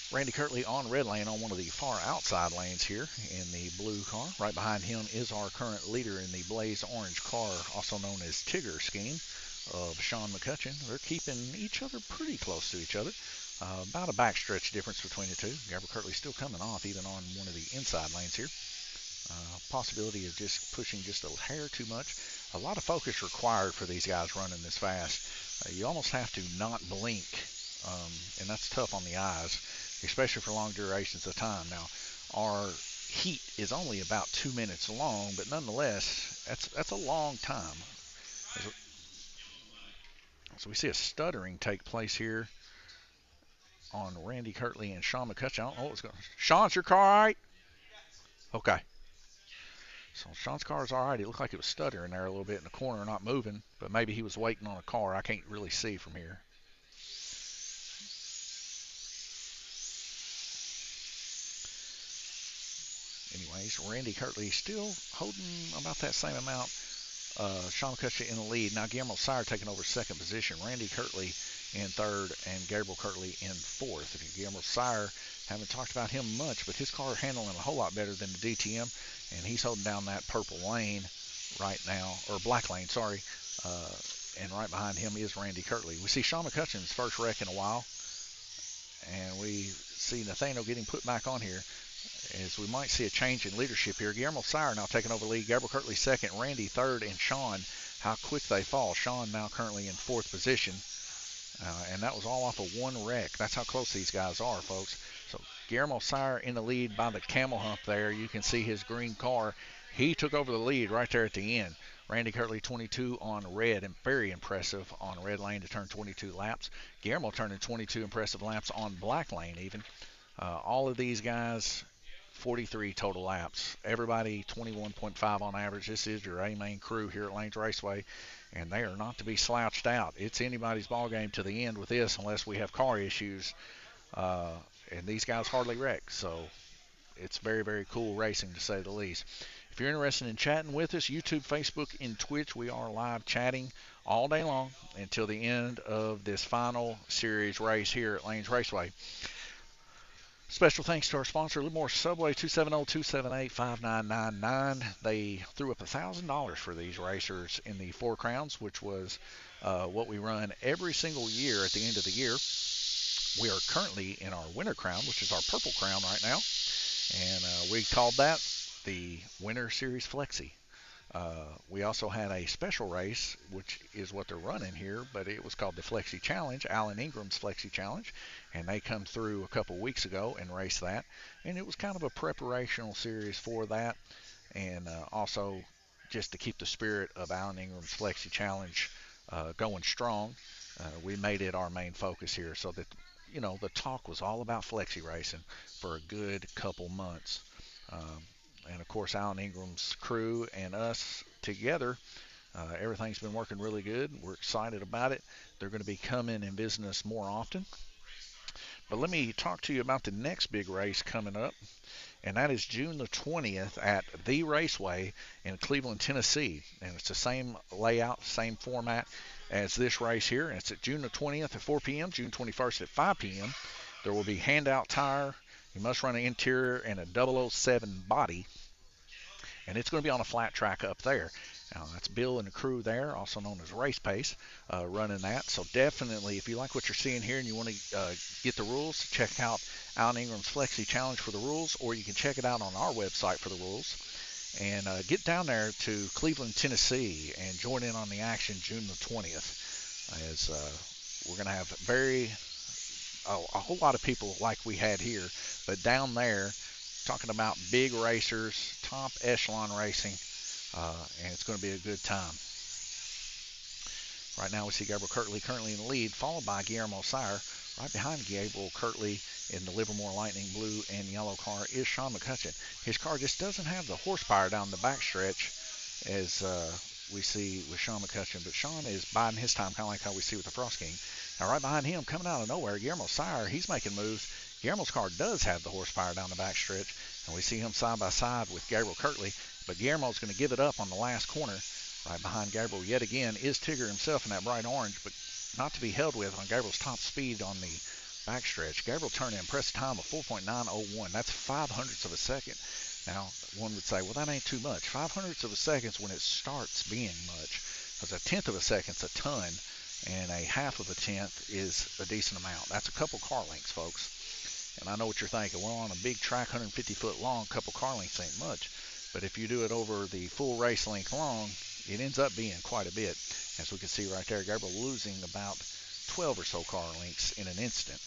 Randy Kirtley on red lane on one of the far outside lanes here in the blue car. Right behind him is our current leader in the blaze orange car, also known as Tigger scheme, of Sean McCutcheon. They're keeping each other pretty close to each other. About a backstretch difference between the two. Gabriel Kirtley still coming off even on one of the inside lanes here. Possibility of just pushing just a hair too much. A lot of focus required for these guys running this fast. You almost have to not blink, and that's tough on the eyes, especially for long durations of time. Now, our heat is only about 2 minutes long, but nonetheless, that's a long time. So we see a stuttering take place here on Randy Kirtley and Sean McCutcheon. I don't know what's going on. Sean's your car all right? Okay. So Sean's car is all right. It looked like it was stuttering there a little bit in the corner, not moving, but maybe he was waiting on a car. I can't really see from here. Anyways, Randy Kirtley still holding about that same amount. Sean McCutcheon in the lead. Now Guillermo Sire taking over second position. Randy Kirtley in third and Gabriel Kirtley in fourth. Guillermo Sire, haven't talked about him much, but his car handling a whole lot better than the DTM, and he's holding down that purple lane right now, or black lane, sorry. And right behind him is Randy Kirtley. We see Sean McCutcheon's first wreck in a while, and we see Nathaniel getting put back on here, as we might see a change in leadership here. Guillermo Sire now taking over the lead. Gabriel Kirtley second, Randy third, and Sean, how quick they fall. Sean now currently in fourth position, and that was all off of 1 wreck. That's how close these guys are, folks. So Guillermo Sire in the lead by the camel hump there. You can see his green car. He took over the lead right there at the end. Randy Kirtley 22 on red, and very impressive on red lane to turn 22 laps. Guillermo turning 22 impressive laps on black lane even. All of these guys, 43 total laps. Everybody 21.5 on average. This is your A-main crew here at Lanes Raceway, and they are not to be slouched out. It's anybody's ball game to the end with this unless we have car issues, and these guys hardly wreck. So it's very, very cool racing to say the least. If you're interested in chatting with us, YouTube, Facebook, and Twitch, we are live chatting all day long until the end of this final series race here at Lanes Raceway. Special thanks to our sponsor, Livermore Subway, 270-278-5999. They threw up $1,000 for these racers in the Four Crowns, which was what we run every single year at the end of the year. We are currently in our Winter Crown, which is our Purple Crown right now. and we called that the Winter Series Flexi. We also had a special race, which is what they're running here, but it was called the Flexi Challenge, Alan Ingram's Flexi Challenge, and they come through a couple weeks ago and raced that, and it was kind of a preparational series for that, and also just to keep the spirit of Alan Ingram's Flexi Challenge going strong. We made it our main focus here, so that the talk was all about flexi racing for a good couple months. Um, and of course, Alan Ingram's crew and us together, everything's been working really good. We're excited about it. They're going to be coming and visiting us more often. But let me talk to you about the next big race coming up, and that is June the 20th at the Raceway in Cleveland, Tennessee. And it's the same layout, same format as this race here. And it's at June the 20th at 4 p.m., June 21st at 5 p.m. There will be handout tire. You must run an interior and a 007 body, and it's going to be on a flat track up there. Now, that's Bill and the crew there, also known as Race Pace, running that. So definitely, if you like what you're seeing here and you want to get the rules, check out Alan Ingram's Flexi Challenge for the rules, or you can check it out on our website for the rules. And get down there to Cleveland, Tennessee, and join in on the action June the 20th, as we're going to have a whole lot of people like we had here, but down there, talking about big racers, top echelon racing, and it's going to be a good time. Right now we see Gabriel Kirtley currently in the lead, followed by Guillermo Sire. Right behind Gabriel Kirtley in the Livermore Lightning blue and yellow car is Sean McCutcheon. His car just doesn't have the horsepower down the backstretch as we see with Sean McCutcheon, but Sean is biding his time, kind of like how we see with the Frost King. Now right behind him, coming out of nowhere, Guillermo Sire, he's making moves. Guillermo's car does have the horsepower down the backstretch, and we see him side by side with Gabriel Kirtley, but Guillermo's going to give it up on the last corner. Right behind Gabriel yet again is Tigger himself in that bright orange, but not to be held with on Gabriel's top speed on the backstretch. Gabriel turned in impressive time of 4.901. That's 500ths of a second. Now, one would say, well, that ain't too much. 500ths of a second when it starts being much, because a tenth of a second's a ton, and a half of a tenth is a decent amount. That's a couple car lengths, folks. And I know what you're thinking. Well, on a big track, 150-foot long, a couple car lengths ain't much. But if you do it over the full race length long, it ends up being quite a bit. As we can see right there, Gabriel losing about 12 or so car lengths in an instant.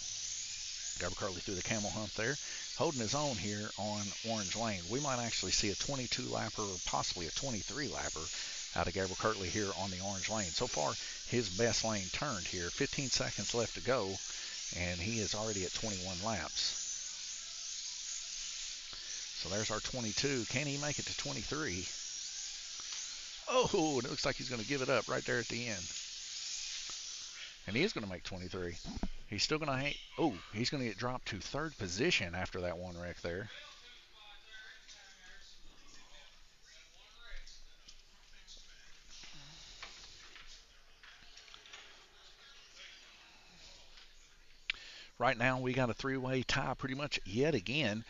Gabriel Kirtley through the camel hump there, holding his own here on Orange Lane. We might actually see a 22 lapper or possibly a 23 lapper out of Gabriel Kirtley here on the Orange Lane. So far, his best lane turned here. 15 seconds left to go, and he is already at 21 laps. So there's our 22. Can he make it to 23? Oh, and it looks like he's going to give it up right there at the end. And he is going to make 23. He's still going to he's going to get dropped to third position after that one wreck there. Right now, we got a three-way tie pretty much yet again.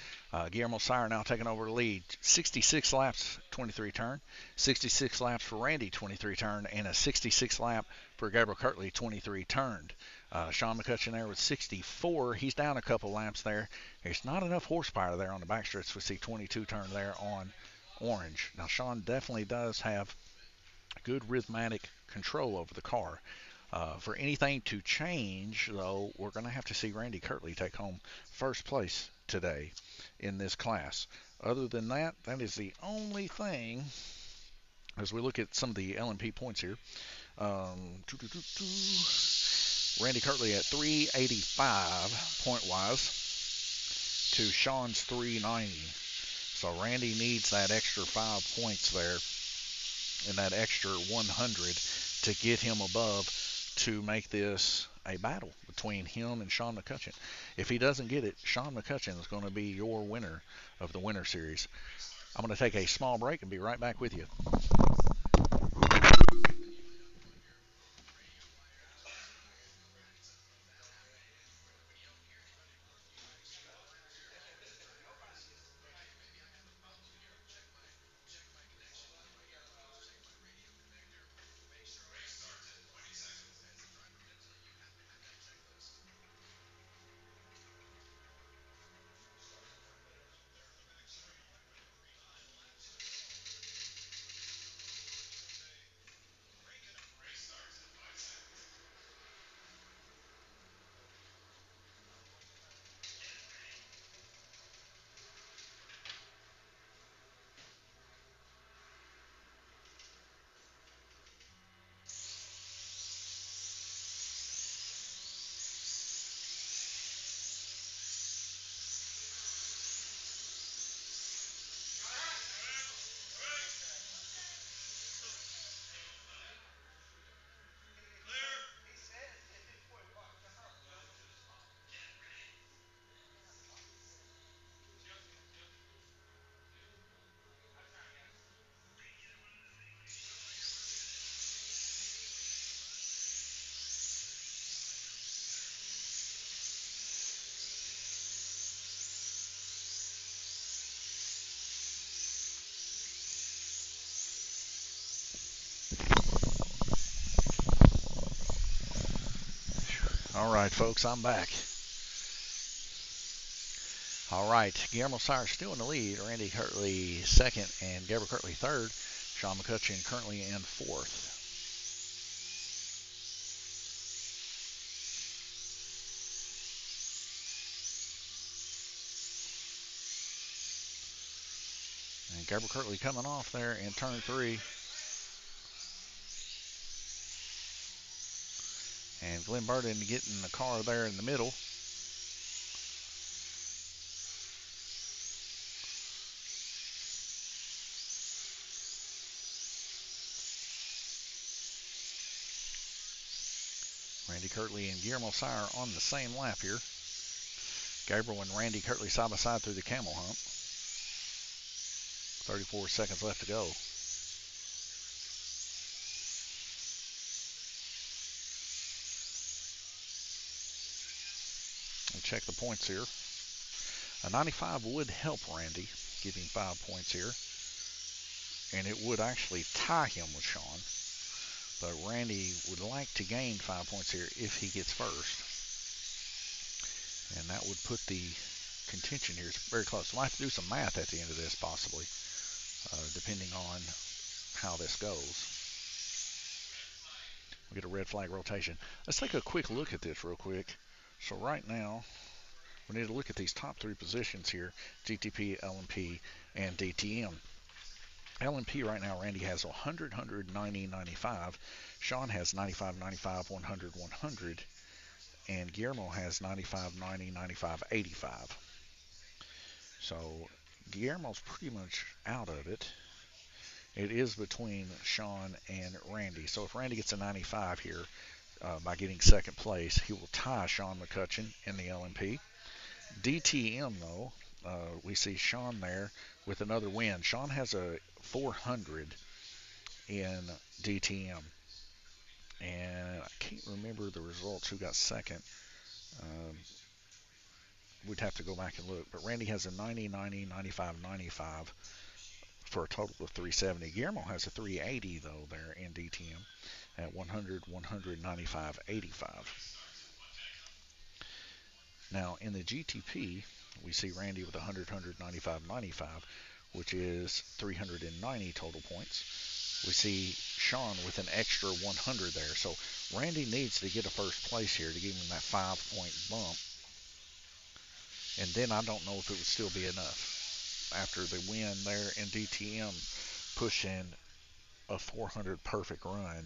Guillermo Sire now taking over the lead. 66 laps, 23 turn. 66 laps for Randy, 23 turn. And a 66 lap for Gabriel Kirtley, 23 turned. Sean McCutcheon there with 64. He's down a couple laps there. There's not enough horsepower there on the backstretch. We see 22 turn there on orange. Now, Sean definitely does have good rhythmic control over the car. For anything to change, though, we're going to have to see Randy Kirtley take home first place today in this class. Other than that, that is the only thing as we look at some of the LMP points here. Randy Kirtley at 385 point-wise to Sean's 390. So Randy needs that extra 5 points there and that extra 100 to get him above to make this a battle between him and Sean McCutcheon. If he doesn't get it, Sean McCutcheon is going to be your winner of the Winter Series. I'm going to take a small break and be right back with you. All right, folks, I'm back. All right, Guillermo Sire still in the lead. Randy Kirtley second and Gabriel Kirtley third. Sean McCutcheon currently in fourth. And Gabriel Kirtley coming off there in turn 3. And Glenn Burden getting the car there in the middle. Randy Kirtley and Guillermo Sire on the same lap here. Gabriel and Randy Kirtley side by side through the camel hump. 34 seconds left to go. We'll check the points here. A 95 would help Randy, give him 5 points here. And it would actually tie him with Sean. But Randy would like to gain 5 points here if he gets first. And that would put the contention here very close. We'll have to do some math at the end of this, possibly, depending on how this goes. We'll get a red flag rotation. Let's take a quick look at this real quick. So right now, we need to look at these top 3 positions here: GTP, LMP, and DTM. LMP right now, Randy has 100, 100, 90, 95. Sean has 95, 95, 100, 100. And Guillermo has 95, 90, 95, 85. So Guillermo's pretty much out of it. It is between Sean and Randy. So if Randy gets a 95 here by getting second place, he will tie Sean McCutcheon in the LMP. DTM, though, we see Sean there with another win. Sean has a 400 in DTM. And I can't remember the results who got second. We'd have to go back and look. But Randy has a 90, 90, 95, 95 for a total of 370. Guillermo has a 380, though, there in DTM at 100, 100, 95, 85. Now, in the GTP, we see Randy with 100, 100, 95, 95, which is 390 total points. We see Sean with an extra 100 there. So Randy needs to get a first place here to give him that 5-point bump. And then I don't know if it would still be enough after the win there in DTM, pushing a 400 perfect run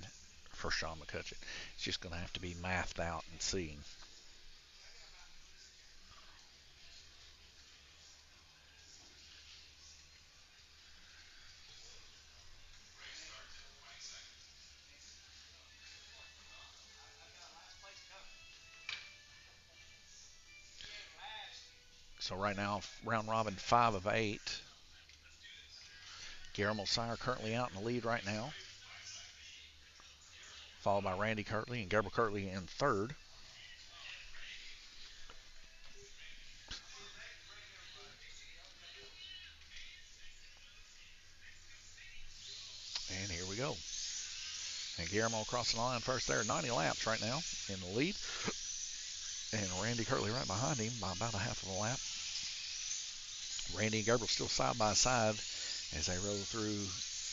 for Sean McCutcheon. It's just going to have to be mathed out and seen. So right now, round robin 5 of 8. Guillermo Sire currently out in the lead right now, followed by Randy Kirtley and Gabriel Kirtley in third. And here we go. And Guillermo crossing the line first there, 90 laps right now in the lead. And Randy Kirtley right behind him by about a half of a lap. Randy and Gabriel still side by side as they roll through.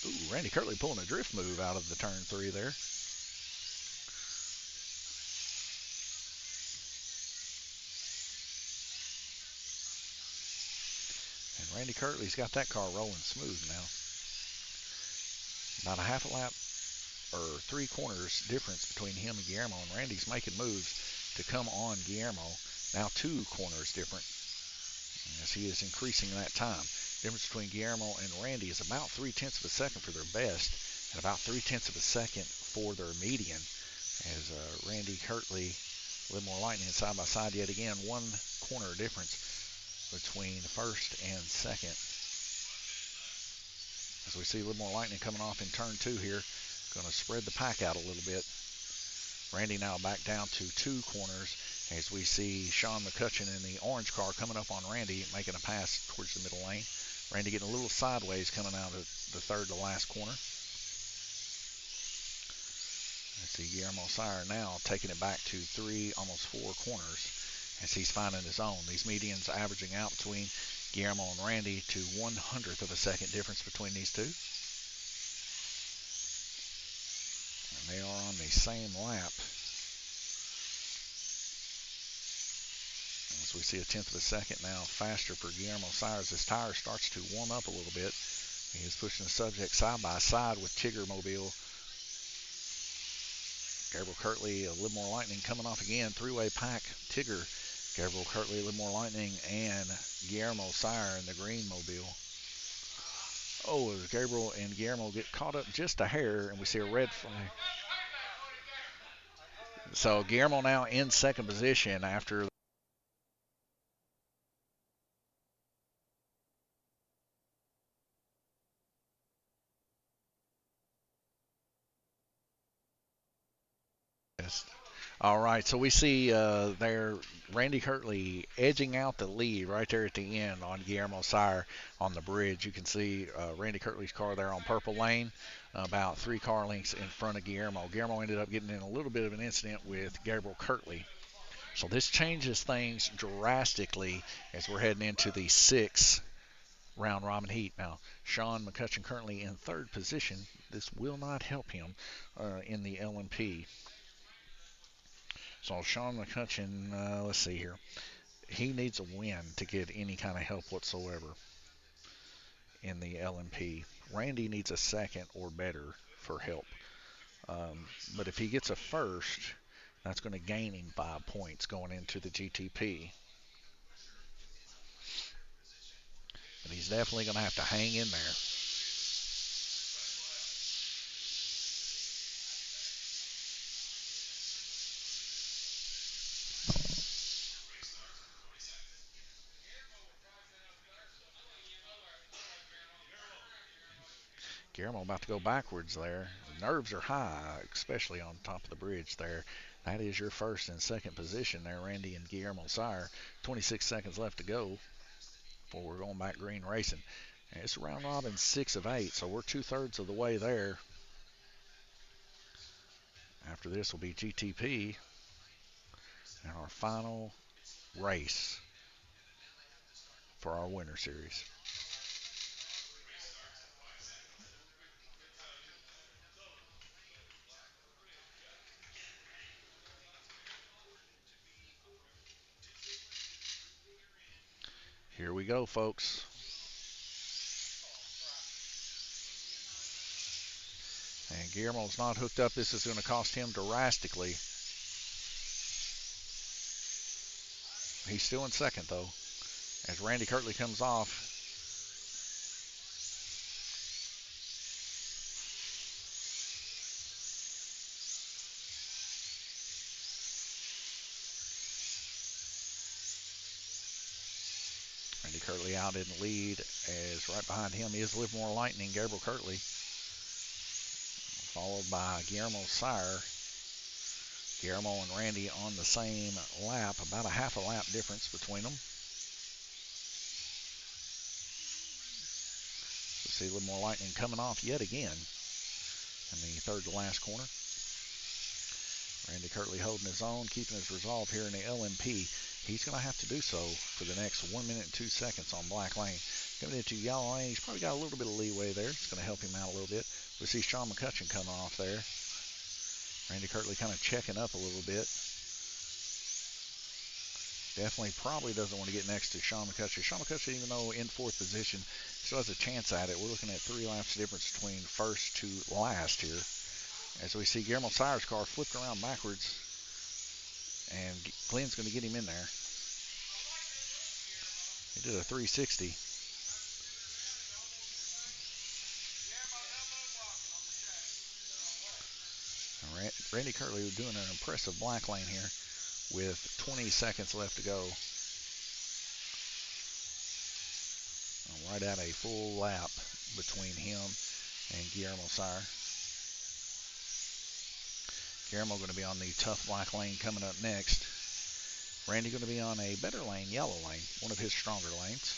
Ooh, Randy Kirtley pulling a drift move out of the turn 3 there. And Randy Kirtley's got that car rolling smooth now. About a half a lap or 3 corners difference between him and Guillermo, and Randy's making moves to come on Guillermo. Now 2 corners different as he is increasing that time. Difference between Guillermo and Randy is about 0.3 of a second for their best and about 0.3 of a second for their median. As Randy Kirtley, a little more lightning side by side yet again. 1 corner difference between first and second. As we see a little more lightning coming off in turn 2 here. Going to spread the pack out a little bit. Randy now back down to 2 corners as we see Sean McCutcheon in the orange car coming up on Randy, making a pass towards the middle lane. Randy getting a little sideways coming out of the third to last corner. Let's see, Guillermo Sire now taking it back to 3, almost 4 corners as he's finding his own. These medians averaging out between Guillermo and Randy to 1/100th of a second difference between these two. And they are on the same lap. As we see a 1/10 of a second now faster for Guillermo Sire as his tire starts to warm up a little bit. He is pushing the subject side by side with Tigger Mobile. Gabriel Kirtley, a little more lightning coming off again. Three-way pack, Tigger, Gabriel Kirtley, a little more lightning, and Guillermo Sire in the green mobile. Oh, as Gabriel and Guillermo get caught up just a hair, and we see a red flag. So Guillermo now in second position after this. All right, so we see there Randy Kirtley edging out the lead right there at the end on Guillermo Sire on the bridge. You can see Randy Kirtley's car there on purple lane, about 3 car lengths in front of Guillermo. Guillermo ended up getting in a little bit of an incident with Gabriel Kirtley. So this changes things drastically as we're heading into the 6th round robin heat. Now, Sean McCutcheon currently in 3rd position. This will not help him in the LMP. So Sean McCutcheon, let's see here. He needs a win to get any kind of help whatsoever in the LMP. Randy needs a 2nd or better for help. But if he gets a 1st, that's going to gain him 5 points going into the GTP. But he's definitely going to have to hang in there. Guillermo about to go backwards there. Nerves are high, especially on top of the bridge there. That is your 1st and 2nd position there, Randy and Guillermo Sire. 26 seconds left to go before we're going back green racing. And it's round robin 6 of 8, so we're 2/3 of the way there. After this will be GTP and our final race for our winter series. Here we go, folks. And Guillermo's not hooked up. This is going to cost him drastically. He's still in 2nd, though, as Randy Kirtley comes off. Randy Kirtley out in the lead, as right behind him is Livermore Lightning, Gabriel Kirtley, followed by Guillermo Sire. Guillermo and Randy on the same lap, about a half a lap difference between them. We see Livermore Lightning coming off yet again in the 3rd to last corner. Randy Kirtley holding his own, keeping his resolve here in the LMP. He's going to have to do so for the next 1 minute and 2 seconds on black lane. Coming into yellow lane, he's probably got a little bit of leeway there. It's going to help him out a little bit. We see Sean McCutcheon coming off there. Randy Kirtley kind of checking up a little bit. Definitely probably doesn't want to get next to Sean McCutcheon. Sean McCutcheon, even though in 4th position, still has a chance at it. We're looking at 3 laps difference between 1st to last here. As we see Guillermo Sire's car flipped around backwards. And Glenn's going to get him in there. He did a 360. Randy Kirtley was doing an impressive black lane here with 20 seconds left to go. Right at a full lap between him and Guillermo Sire. Guillermo going to be on the tough black lane coming up next. Randy going to be on a better lane, yellow lane, one of his stronger lanes.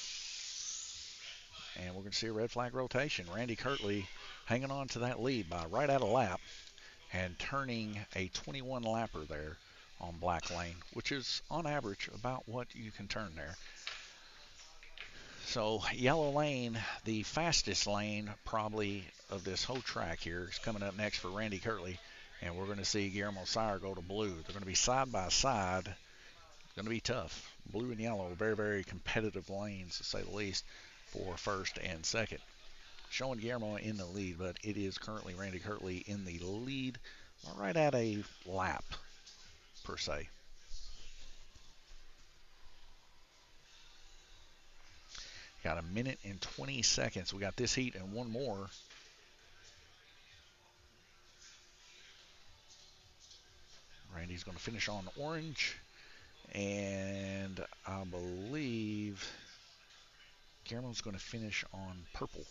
And we're going to see a red flag rotation. Randy Kirtley hanging on to that lead by right at a lap. and turning a 21 lapper there on black lane, which is on average about what you can turn there. So yellow lane, the fastest lane probably of this whole track here, is coming up next for Randy Kirtley, and we're going to see Guillermo Sire go to blue. They're going to be side by side. Going to be tough. Blue and yellow, very, very competitive lanes, to say the least, for first and second. Showing Guillermo in the lead, but it is currently Randy Kirtley in the lead, right at a lap, per se. Got a minute and 20 seconds. We got this heat and one more. Randy's going to finish on orange, and I believe Guillermo's going to finish on purple.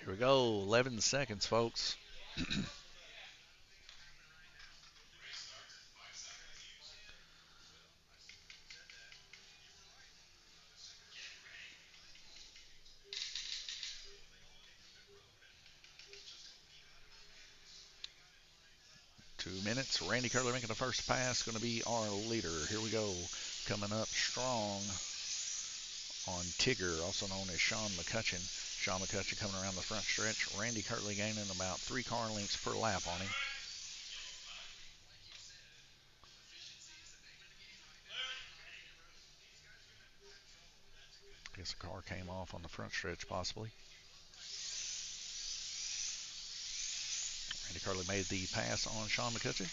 Here we go, 11 seconds, folks. 2 minutes. Randy Kirtley making the first pass. Going to be our leader. Here we go. Coming up strong on Tigger, also known as Sean McCutcheon. Sean McCutcheon coming around the front stretch. Randy Kirtley gaining about 3 car lengths per lap on him. I guess the car came off on the front stretch, possibly. Randy Kirtley made the pass on Sean McCutcheon.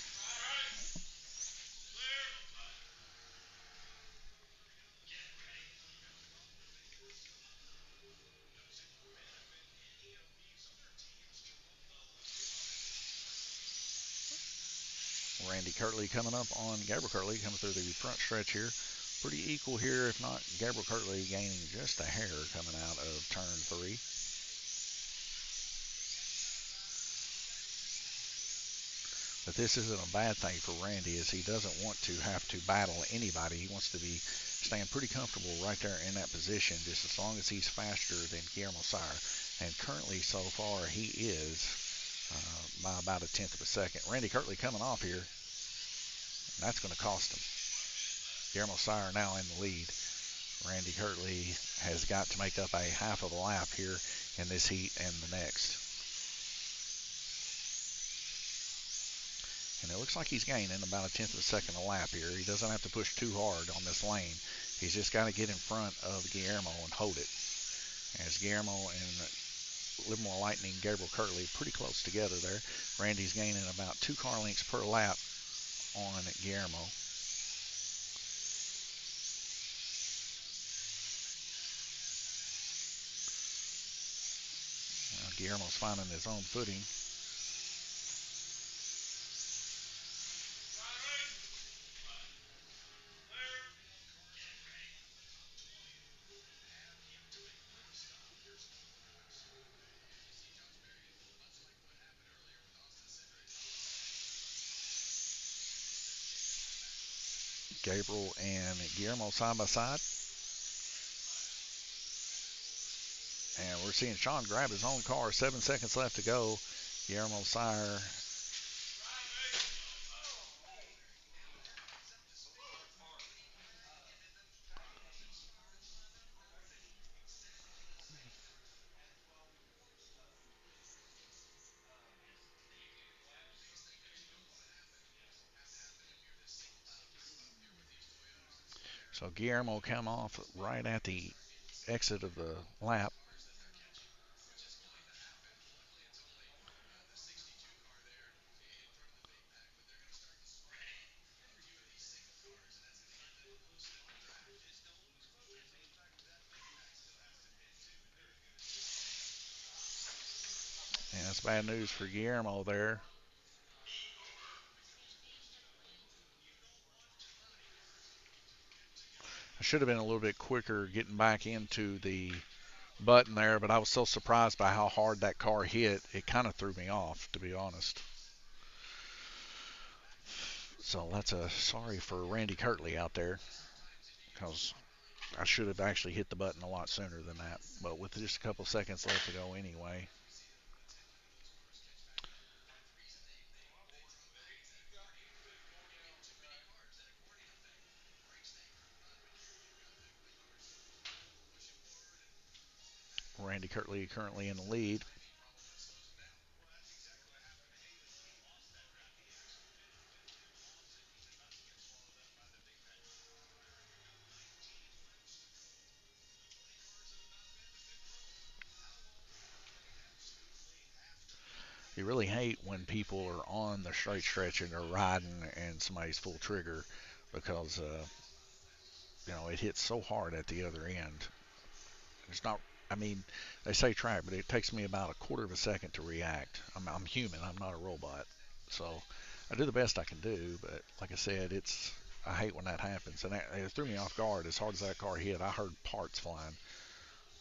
Randy Kirtley coming up on Gabriel Kirtley, coming through the front stretch here. Pretty equal here, if not Gabriel Kirtley gaining just a hair coming out of turn 3. But this isn't a bad thing for Randy, as he doesn't want to have to battle anybody. He wants to be staying pretty comfortable right there in that position, just as long as he's faster than Guillermo Sire. And currently, so far, he is by about a tenth of a second. Randy Kirtley coming off here. And that's going to cost him. Guillermo Sire now in the lead. Randy Kirtley has got to make up a half of a lap here in this heat and the next. And it looks like he's gaining about a tenth of a second a lap here. He doesn't have to push too hard on this lane. He's just got to get in front of Guillermo and hold it. As Guillermo and Livermore Lightning, Gabriel Kirtley, pretty close together there. Randy's gaining about 2 car lengths per lap on Guillermo. Guillermo's finding his own footing. Gabriel and Guillermo side by side. And we're seeing Sean grab his own car. 7 seconds left to go. Guillermo Sire. So Guillermo come off right at the exit of the lap. And that's bad news for Guillermo there. I should have been a little bit quicker getting back into the button there, but I was so surprised by how hard that car hit, it kind of threw me off, to be honest. So that's a sorry for Randy Kirtley out there, because I should have actually hit the button a lot sooner than that. But with just a couple seconds left to go anyway. Randy Kirtley currently in the lead. You really hate when people are on the straight stretch and they're riding and somebody's full trigger, because it hits so hard at the other end. It's not. I mean, they say track, but it takes me about a quarter of a second to react. I'm human. I'm not a robot. So I do the best I can do. But like I said, I hate when that happens, and it threw me off guard. As hard as that car hit, I heard parts flying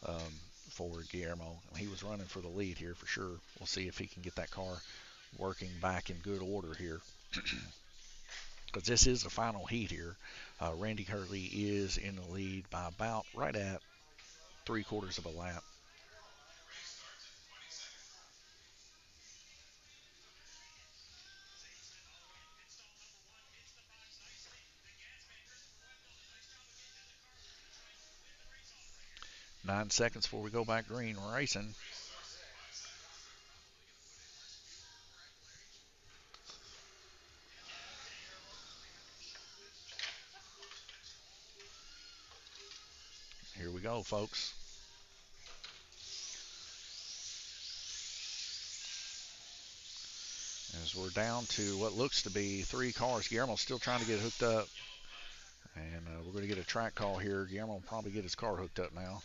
um, for Guillermo. He was running for the lead here for sure. We'll see if he can get that car working back in good order here. Because this is the final heat here. Randy Kirtley is in the lead by about right at 3/4 of a lap. Nine seconds before we go back green racing. Here we go, folks. As we're down to what looks to be 3 cars. Guillermo's still trying to get hooked up. And we're going to get a track call here. Guillermo will probably get his car hooked up now.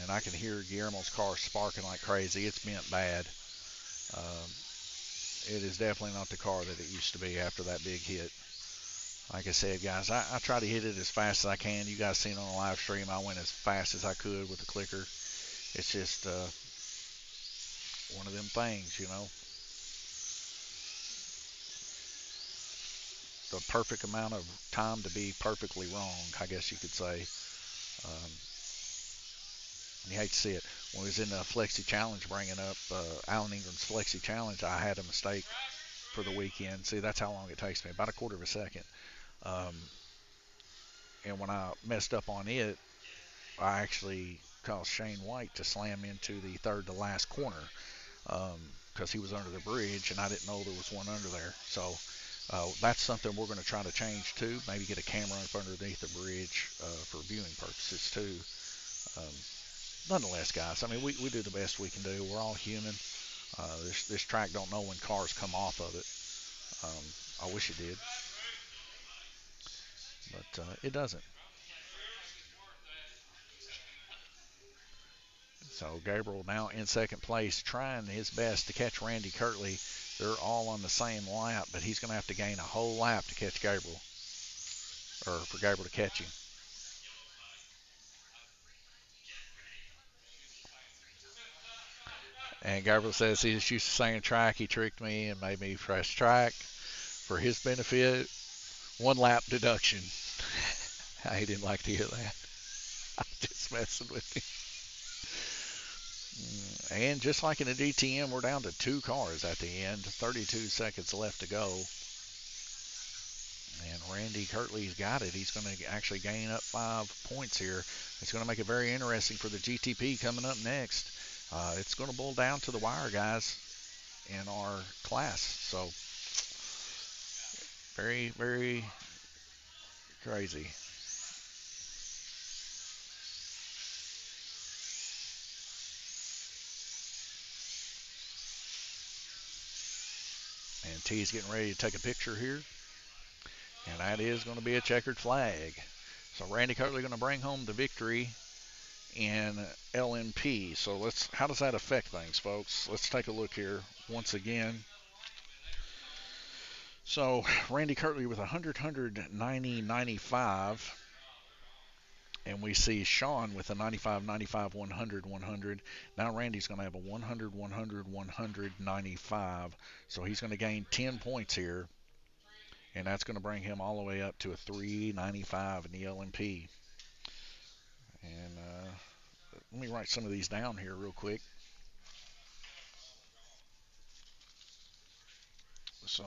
And I can hear Guillermo's car sparking like crazy. It's bent bad. Um, it is definitely not the car that it used to be after that big hit. Like I said, guys, I try to hit it as fast as I can. You guys seen on the live stream, I went as fast as I could with the clicker. It's just one of them things. The perfect amount of time to be perfectly wrong, I guess you could say. Um, you hate to see it. When we was in the Flexi Challenge bringing up Alan Ingram's Flexi Challenge, I had a mistake for the weekend. See, that's how long it takes me, about a quarter of a second. Um, and when I messed up on it, I actually caused Shane White to slam into the third to last corner because he was under the bridge, and I didn't know there was one under there. So that's something we're going to try to change too. Maybe get a camera up underneath the bridge for viewing purposes too. Um, Nonetheless, guys, I mean, we do the best we can do. We're all human. This track don't know when cars come off of it. I wish it did, but it doesn't. So Gabriel now in second place, trying his best to catch Randy Kirtley. They're all on the same lap, but he's going to have to gain a whole lap to catch Gabriel, or for Gabriel to catch him. And Gabriel says he's used to saying track. He tricked me and made me press track for his benefit. 1 lap deduction. I didn't like to hear that. I'm just messing with him. And just like in the DTM, we're down to 2 cars at the end. 32 seconds left to go. And Randy Kirtley's got it. He's going to actually gain up 5 points here. It's going to make it very interesting for the GTP coming up next. It's going to boil down to the wire, guys, in our class. So very, very crazy. And T's getting ready to take a picture here. And that is going to be a checkered flag. So Randy Kirtley going to bring home the victory in LMP. So how does that affect things, folks? Let's take a look here once again. So Randy Kirtley with 100, 90, 95. And we see Sean with a 95, 95, 100, 100. Now Randy's going to have a 100, 100, 100, 95. So he's going to gain 10 points here. And that's going to bring him all the way up to a 395 in the LMP. And let me write some of these down here real quick. So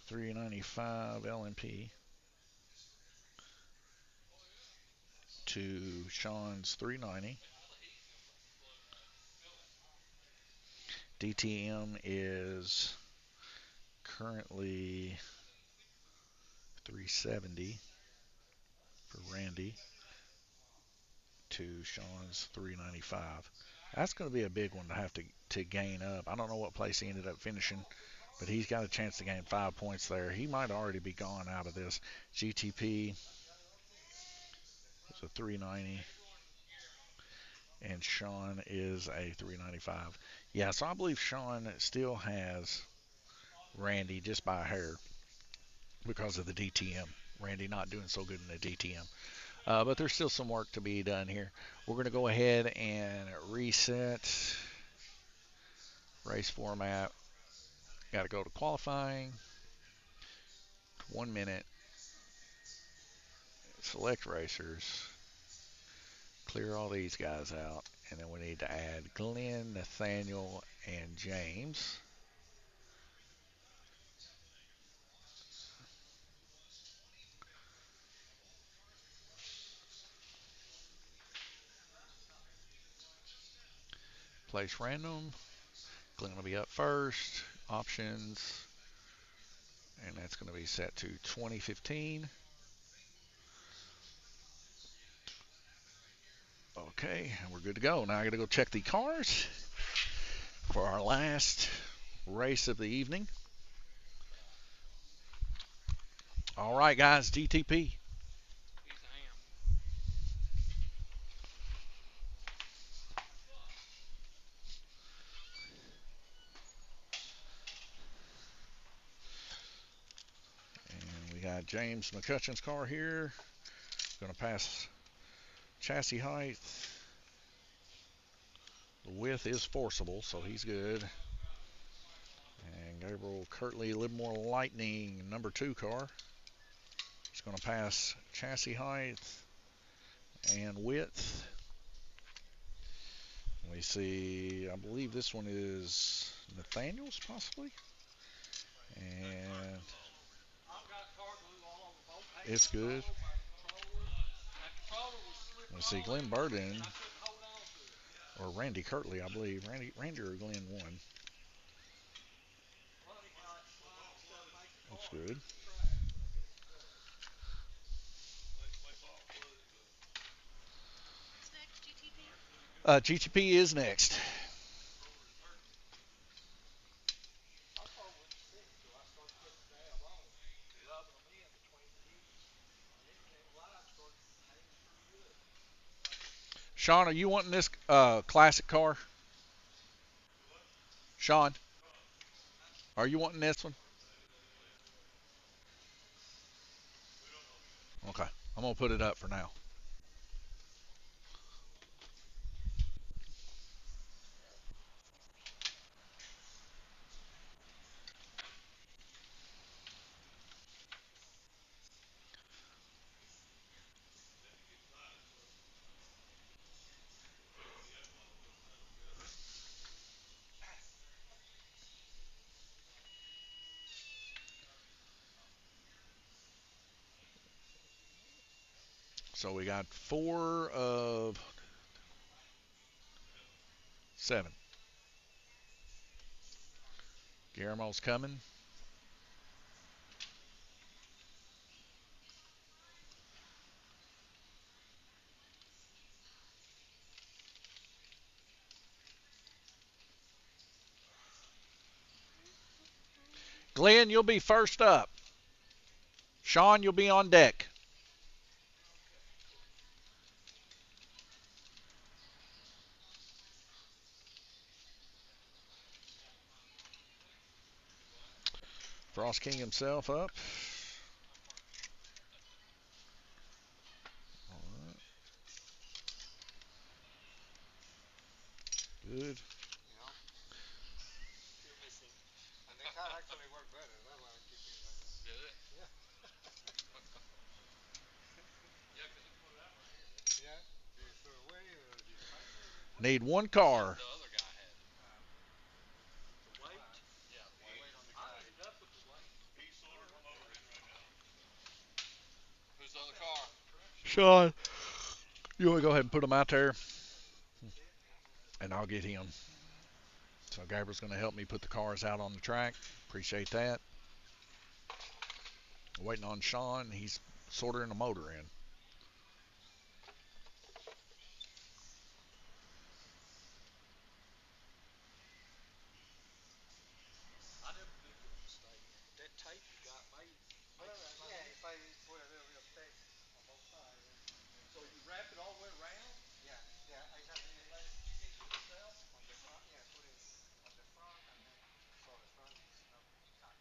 395 LMP to Sean's 390. DTM is currently 370 for Randy to Sean's 395. That's going to be a big one to have to gain up. I don't know what place he ended up finishing, but he's got a chance to gain 5 points there. He might already be gone out of this. GTP is a 390, and Sean is a 395. Yeah, so I believe Sean still has Randy just by a hair because of the DTM. Randy not doing so good in the DTM. But there's still some work to be done here. We're going to go ahead and reset race format. Got to go to qualifying. 1 minute. Select racers. Clear all these guys out. And then we need to add Glenn, Nathaniel, and James. Place random. Glenn will be up first. Options. And that's going to be set to 2015. Okay, and we're good to go. Now I got to go check the cars for our last race of the evening. All right, guys, GTP. And we got James McCutcheon's car here. Going to pass chassis height. The width is forcible, so he's good. And Gabriel Kirtley, Livermore Lightning, number 2 car. He's going to pass chassis height and width. We see, I believe this one is Nathaniel's possibly. And it's good. We see Glenn Burden or Randy Kirtley, I believe. Randy or Glenn won. Looks good. Who's next, GTP? GTP is next. Sean, are you wanting this classic car? Sean, are you wanting this one? Okay, I'm going to put it up for now. So we got 4 of 7. Guillermo's coming. Glenn, you'll be first up. Sean, you'll be on deck. Frost King himself up. All right. Good. And the car actually worked better. That's why I keep it like that. Did it? Yeah. Yeah, because he put it out right here. Yeah. Did you throw it away or did you fight for it? Need one car. The other guy had it. The weight? Yeah, the weight. Weight on the I car. ended up with the weight. He's sorting the motor in right now. Who's the other car? Sean, you want to go ahead and put him out there? And I'll get him. So Gabriel's going to help me put the cars out on the track. Appreciate that. Waiting on Sean. He's sorting the motor in. I never could get them to stay in. That tape you got made. Well, yeah, if I put a little bit of tape on both sides. So you wrap it all the way around? Yeah, yeah, I have And let it stick to itself? on the front, yeah, put it on the front and then so the front is not tight.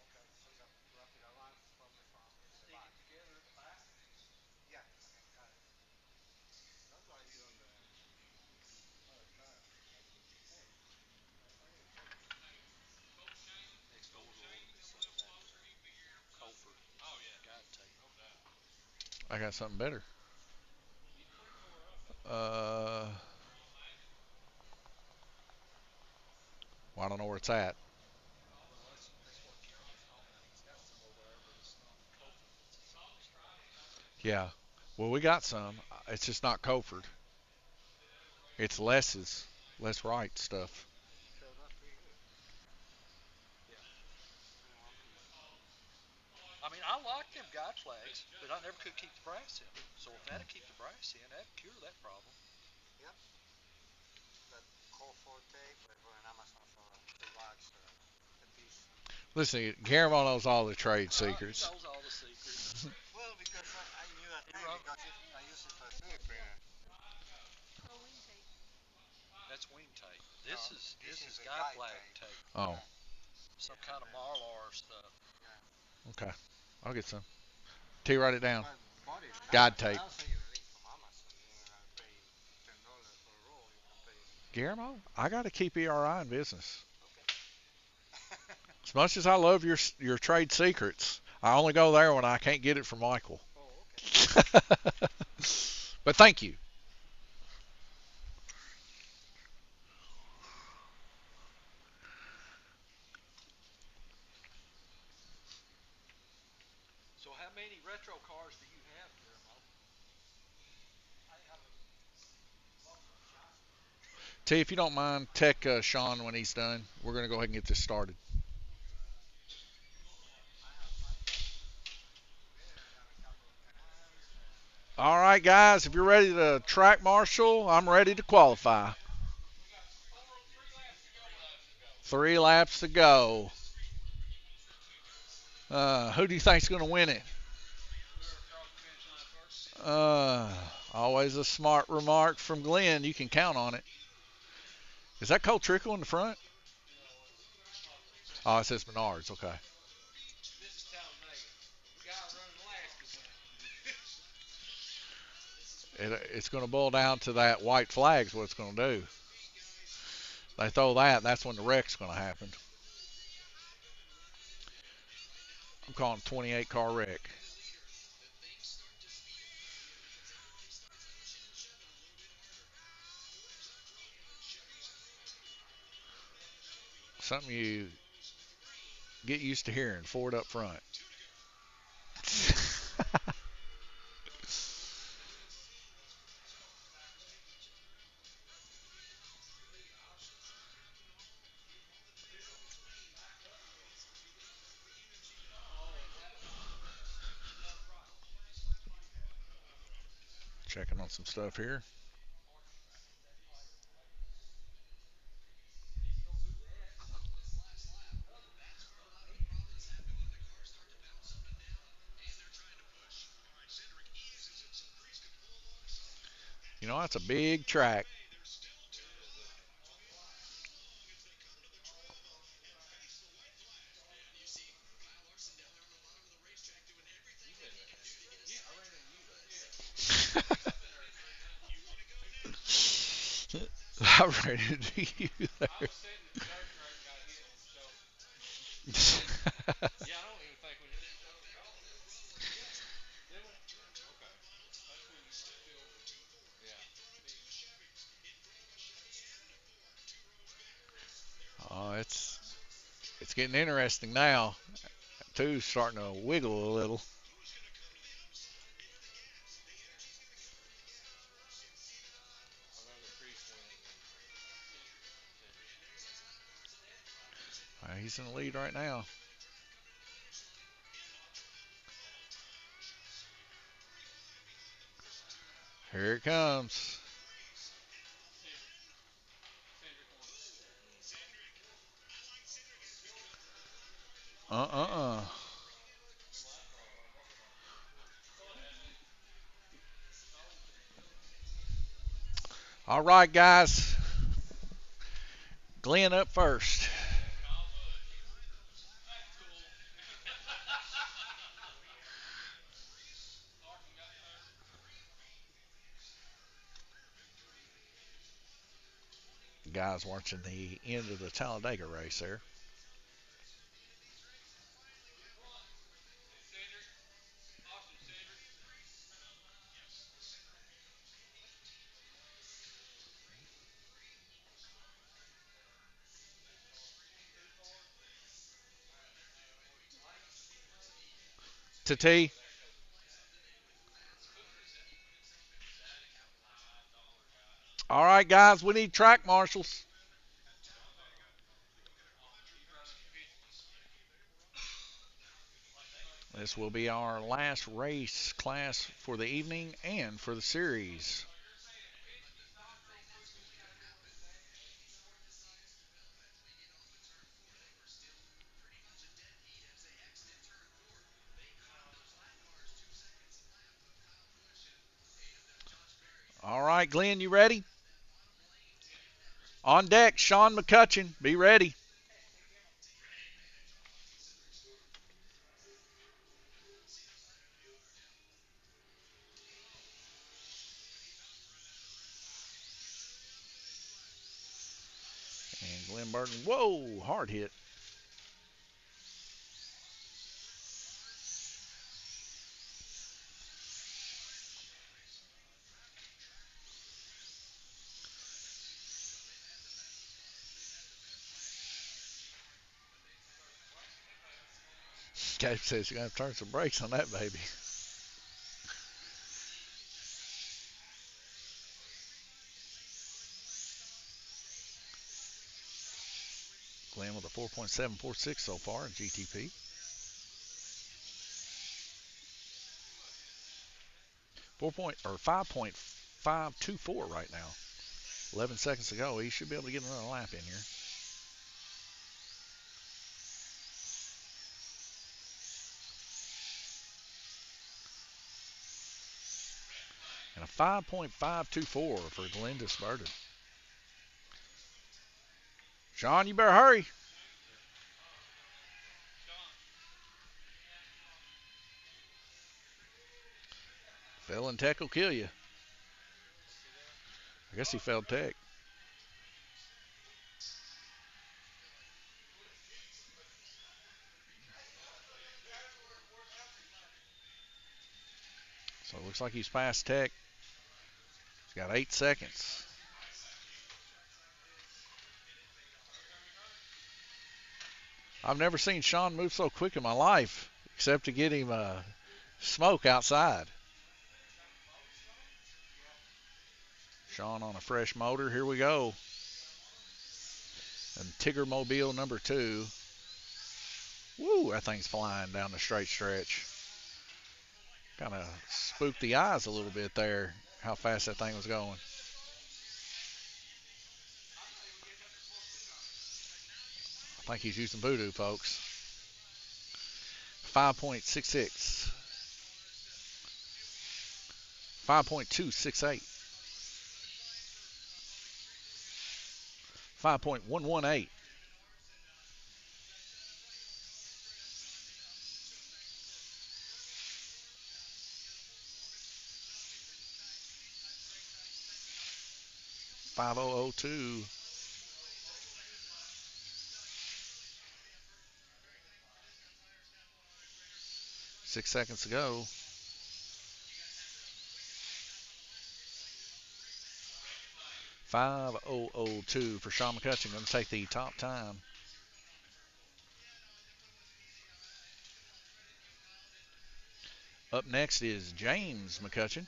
Okay. So you have to wrap it around from the front to the Stick back. it together at the back? Yeah, and then cut it. That's what I did on the other car. I put tape. I need tape. Next door will order me some of that Colford. Oh, yeah. God tape. No doubt. I got something better. You can bring more up. Well, I don't know where it's at. Well, that's what Jeremy's hauling. He's got some over there, but it's not Colford. It's his own stuff. Yeah. Well, we got some. It's just not Coford. It's Les's. Les Wright stuff. So that's pretty good. Yeah. 21 piece. I mean, I like them guide flags, but I never could keep the brass in them. So if that'd keep the brass in, that'd cure that problem. Yep. That call for tape, I bought on Amazon for $2 a piece. Listen, Guillermo knows all the trade He secrets. knows all the secrets. Well, because I knew that He name wrote- because I use it for a CD printer. Oh, wing tape. That's wing tape. No, This is the guide flag tape. Oh, Some kind of Marlar stuff. okay. I'll get some. T, write it down. But bought it. Guide tape. I'll send you the link from Amazon. You don't have to pay $10 for a roll. You can pay. Guillermo, I got to keep ERI in business. Okay. As much as I love your trade secrets, I only go there when I can't get it from Michael. Oh, okay. But thank you. So how many retro cars do you have, Guillermo? I have a lots of chassis. T, if you don't mind, tech Sean when he's done. We're going to go ahead and get this started. I have cycles there. I have a couple of Canams and All right, guys, if you're ready to track marshal, I'm ready to qualify. 3 laps to go. Who do you think's going to win it? Always a smart remark from Glenn. You can count on it. Is that Cole Trickle in the front? Oh, it says Menards. Okay. This is Talladega. The guy running last is It's going to boil down to that white flag's what it's going to do. They throw that, that's when the wreck's going to happen. I'm calling 28 car wreck. Something you get used to hearing, Ford up front. Checking on some stuff here. You know, that's a big track. You've been there. Yeah, I ran into you there. I ran into you I there. was sitting at the dirt track and got hit on the shoulder. Yeah, I don't even think when you. Did we? Okay. That's when you still. Yeah. Oh, it's getting interesting now. Two's starting to wiggle a little. Another crease win and Cedric. He's in the lead right now. Here it comes. Cedric won. Uh-uh-uh. All right, guys. Glenn up first. That's cool. Larson got third. Guys watching the end of the Talladega race there. Cedric. Austin Cedric. To T. All right, guys. We need track marshals. He's running fifth. This will be our last race class for the evening and for the series. All right, Glenn, you ready? On deck, Sean McCutcheon. Be ready. And Glenn Burton, whoa, hard hit. Gabe says you're going to turn some brakes on that baby. Glenn with a 4.746 so far in GTP. 5.524 right now. 11 seconds ago, he should be able to get another lap in here. And a 5.524 for Glenn Burton. Sean, you better hurry. Failing tech will kill you. I guess he failed tech. So it looks like he's passed tech. He's got 8 seconds. I've never seen Sean move so quick in my life, except to get him smoke outside. Sean on a fresh motor. Here we go. And Tigger Mobile number 2. Woo, that thing's flying down the straight stretch. Kind of spooked the eyes a little bit there, how fast that thing was going. I think he's using voodoo, folks. 5.66. 5.268. 5.118. $5.002. 6 seconds to go. 5.002 for Sean McCutcheon. Going to take the top time. Up next is James McCutcheon.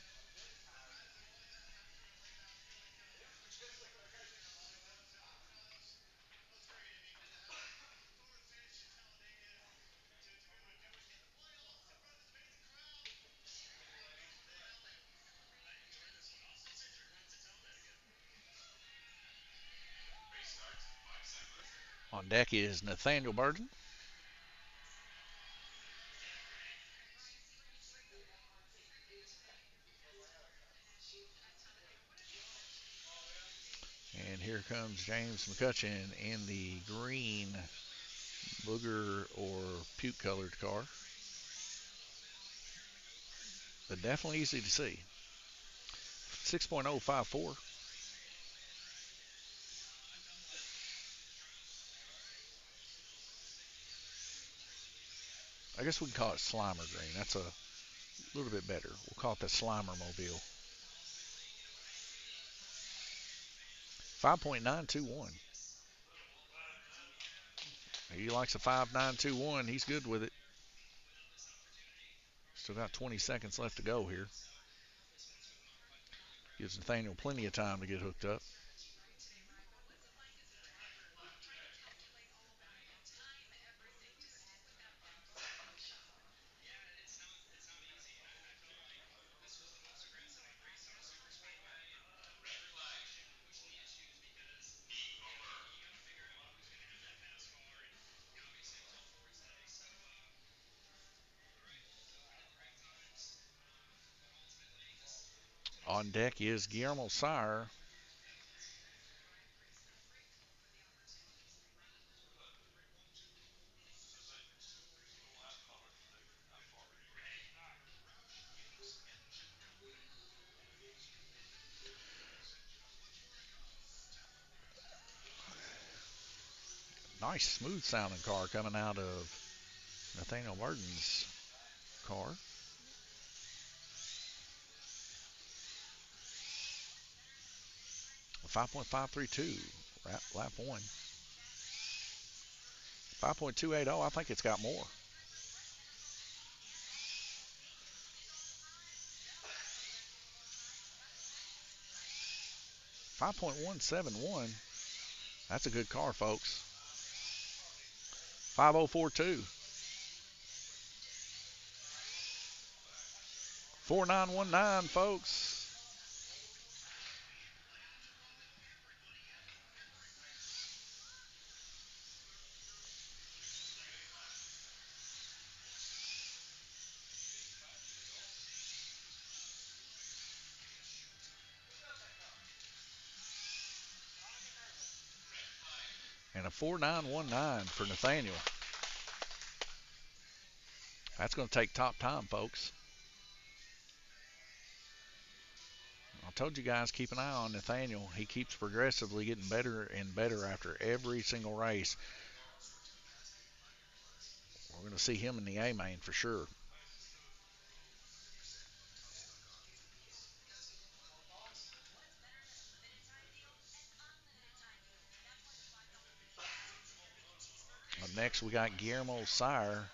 On deck is Nathaniel Burton. And here comes James McCutcheon in the green booger or puke colored car. But definitely easy to see. 6.054. I guess we can call it Slimer green. That's a little bit better. We'll call it the Slimer Mobile. 5.921. He likes a 5.921. He's good with it. Still got 20 seconds left to go here. Gives Nathaniel plenty of time to get hooked up. On deck is Guillermo Sire. Nice smooth sounding car coming out of Nathaniel Burton's car. 5.532, lap one. 5.280, I think it's got more. 5.171, that's a good car, folks. 5.042. 4.919, folks. And a 4.919 for Nathaniel. That's going to take top time, folks. I told you guys, keep an eye on Nathaniel. He keeps progressively getting better and better after every single race. We're going to see him in the A-main for sure. Up next, we got Guillermo Sire.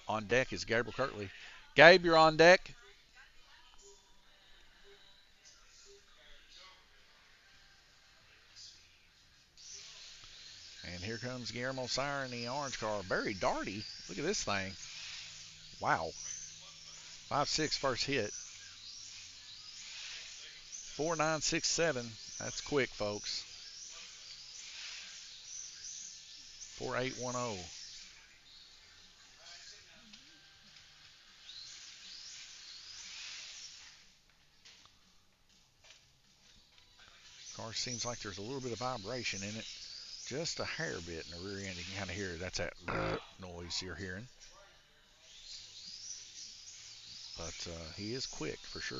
On deck is Gabriel Kirtley. Gabe, you're on deck. And here comes Guillermo Sire in the orange car. Very darty. Look at this thing. Wow. 5.6 first hit. 4.967. That's quick, folks. 4.810. Car seems like there's a little bit of vibration in it. Just a hair bit in the rear end. You can kind of hear it. That's that noise you're hearing. But he is quick for sure.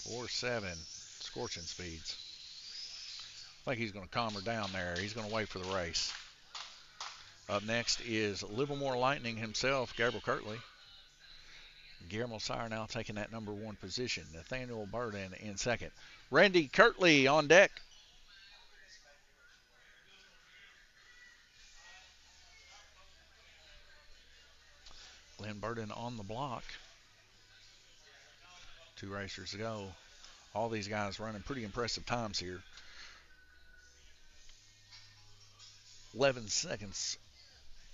Four seven, scorching speeds. I think he's going to calm her down there. He's going to wait for the race. Up next is Livermore Lightning himself, Gabriel Kirtley. Guillermo Sire now taking that number one position. Nathaniel Burden in second. Randy Kirtley on deck. Glenn Burden on the block. 2 racers to go. All these guys running pretty impressive times here. 11 seconds.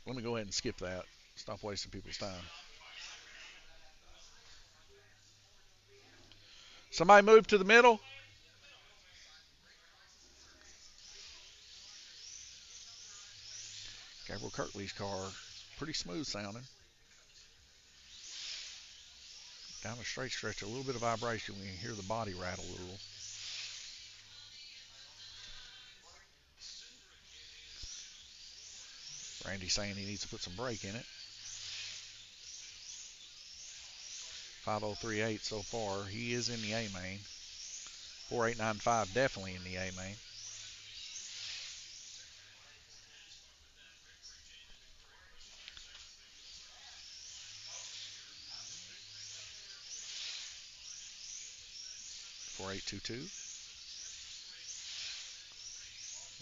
Let me go ahead and skip that. Stop wasting people's time. Somebody move to the middle. Gabriel Kirtley's car, pretty smooth sounding. Down the straight stretch, a little bit of vibration. We can hear the body rattle a little. Randy saying he needs to put some brake in it. 5038 so far. He is in the A main. 4895 definitely in the A main. .4822.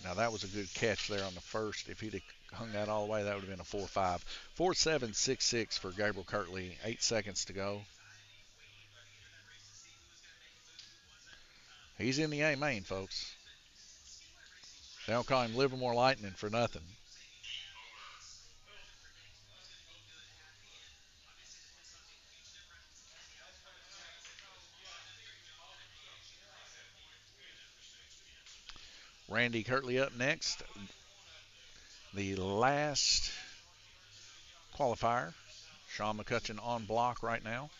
Now that was a good catch there on the first. If he'd have hung that all the way, that would have been a 4.5. 4.766 for Gabriel Kirtley. 8 seconds to go. He's in the A main, folks. They don't call him Livermore Lightning for nothing. Randy Kirtley up next. The last qualifier. Sean McCutcheon on block right now.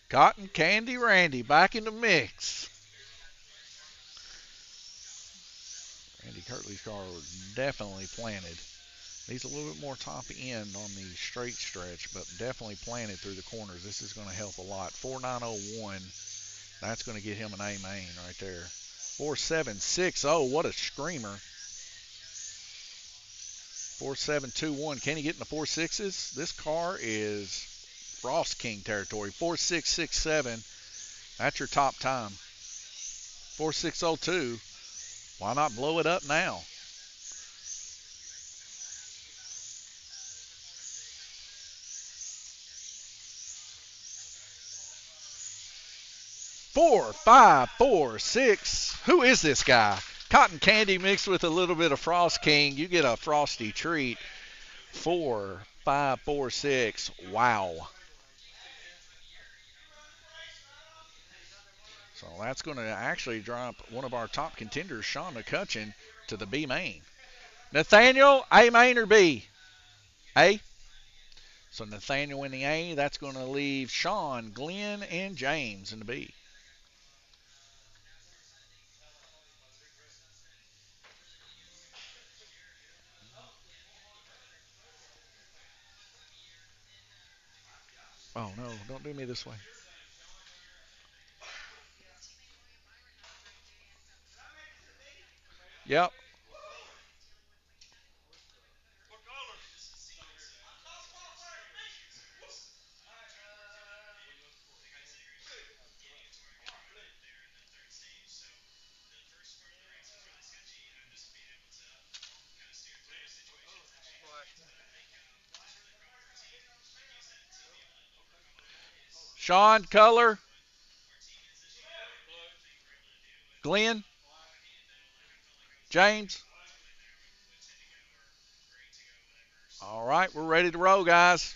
Cotton Candy Randy back in the mix. Randy Kirtley's car was definitely planted. Needs a little bit more top end on the straight stretch, but definitely planted through the corners. This is going to help a lot. 4901, that's going to get him an A main right there. 4760, what a screamer. 4721, can he get in the 4.6s? This car is Frost King territory. 4667, that's your top time. 4602, why not blow it up now? Four, five, four, six. Who is this guy? Cotton candy mixed with a little bit of Frost King. You get a frosty treat. 4, 5, 4, 6. Wow. So that's going to actually drop one of our top contenders, Sean McCutcheon, to the B main. Nathaniel, A main or B? A. So Nathaniel in the A. That's going to leave Sean, Glenn, and James in the B. Oh, no, don't do me this way. Yep. Sean, color. Glenn? James? All right, we're ready to roll, guys.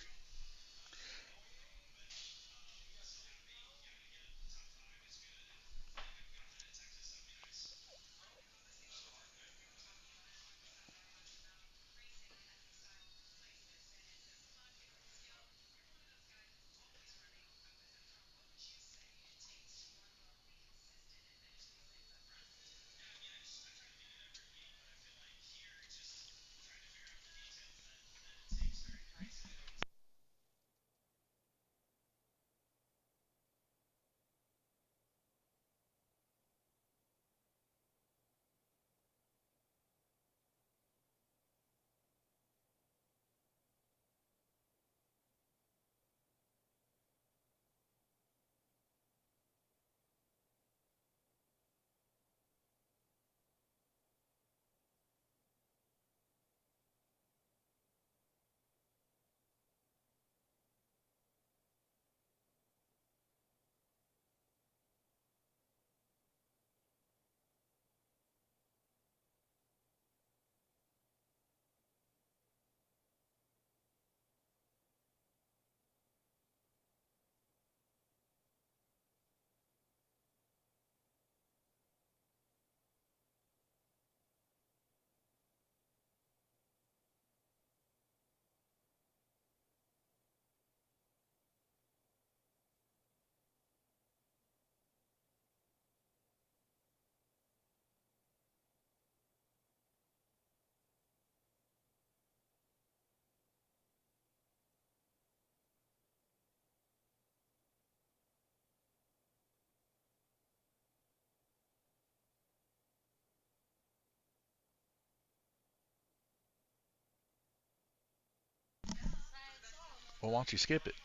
Well, why don't you skip it?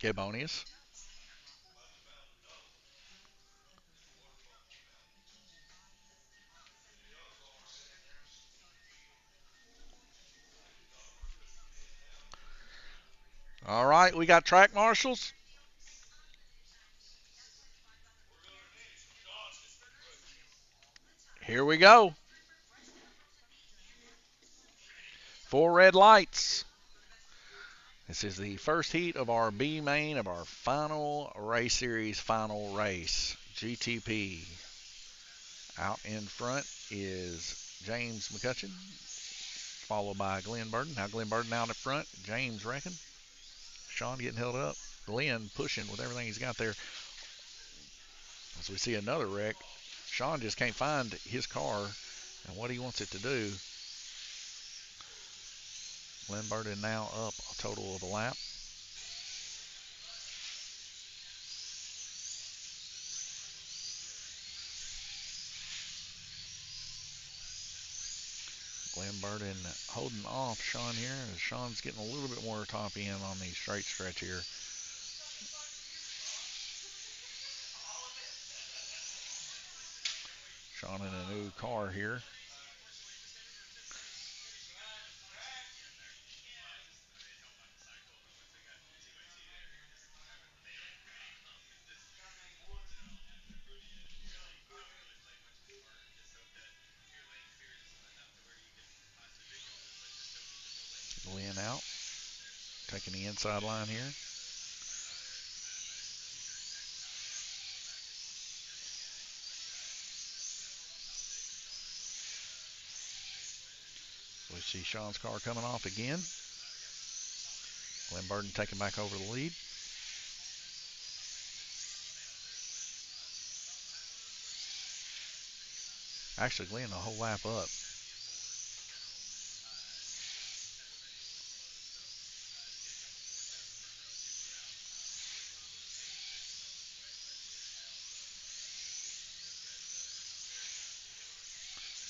Gabonius. All right, we got track marshals. Here we go. 4 red lights. This is the first heat of our B main of our final race series final race. GTP. Out in front is James McCutcheon, followed by Glenn Burden. Now Glenn Burden out in front. James Reckon. Sean getting held up. Glenn pushing with everything he's got there. As we see another wreck, Sean just can't find his car and what he wants it to do. Glenn Burden now up a total of a lap. Glenn Burden holding off Sean here as Sean's getting a little bit more top end on the straight stretch here. Sean in a new car here. Glenn out, taking the inside line here. We see Sean's car coming off again. Glenn Burden taking back over the lead. Actually, Glenn a whole lap up.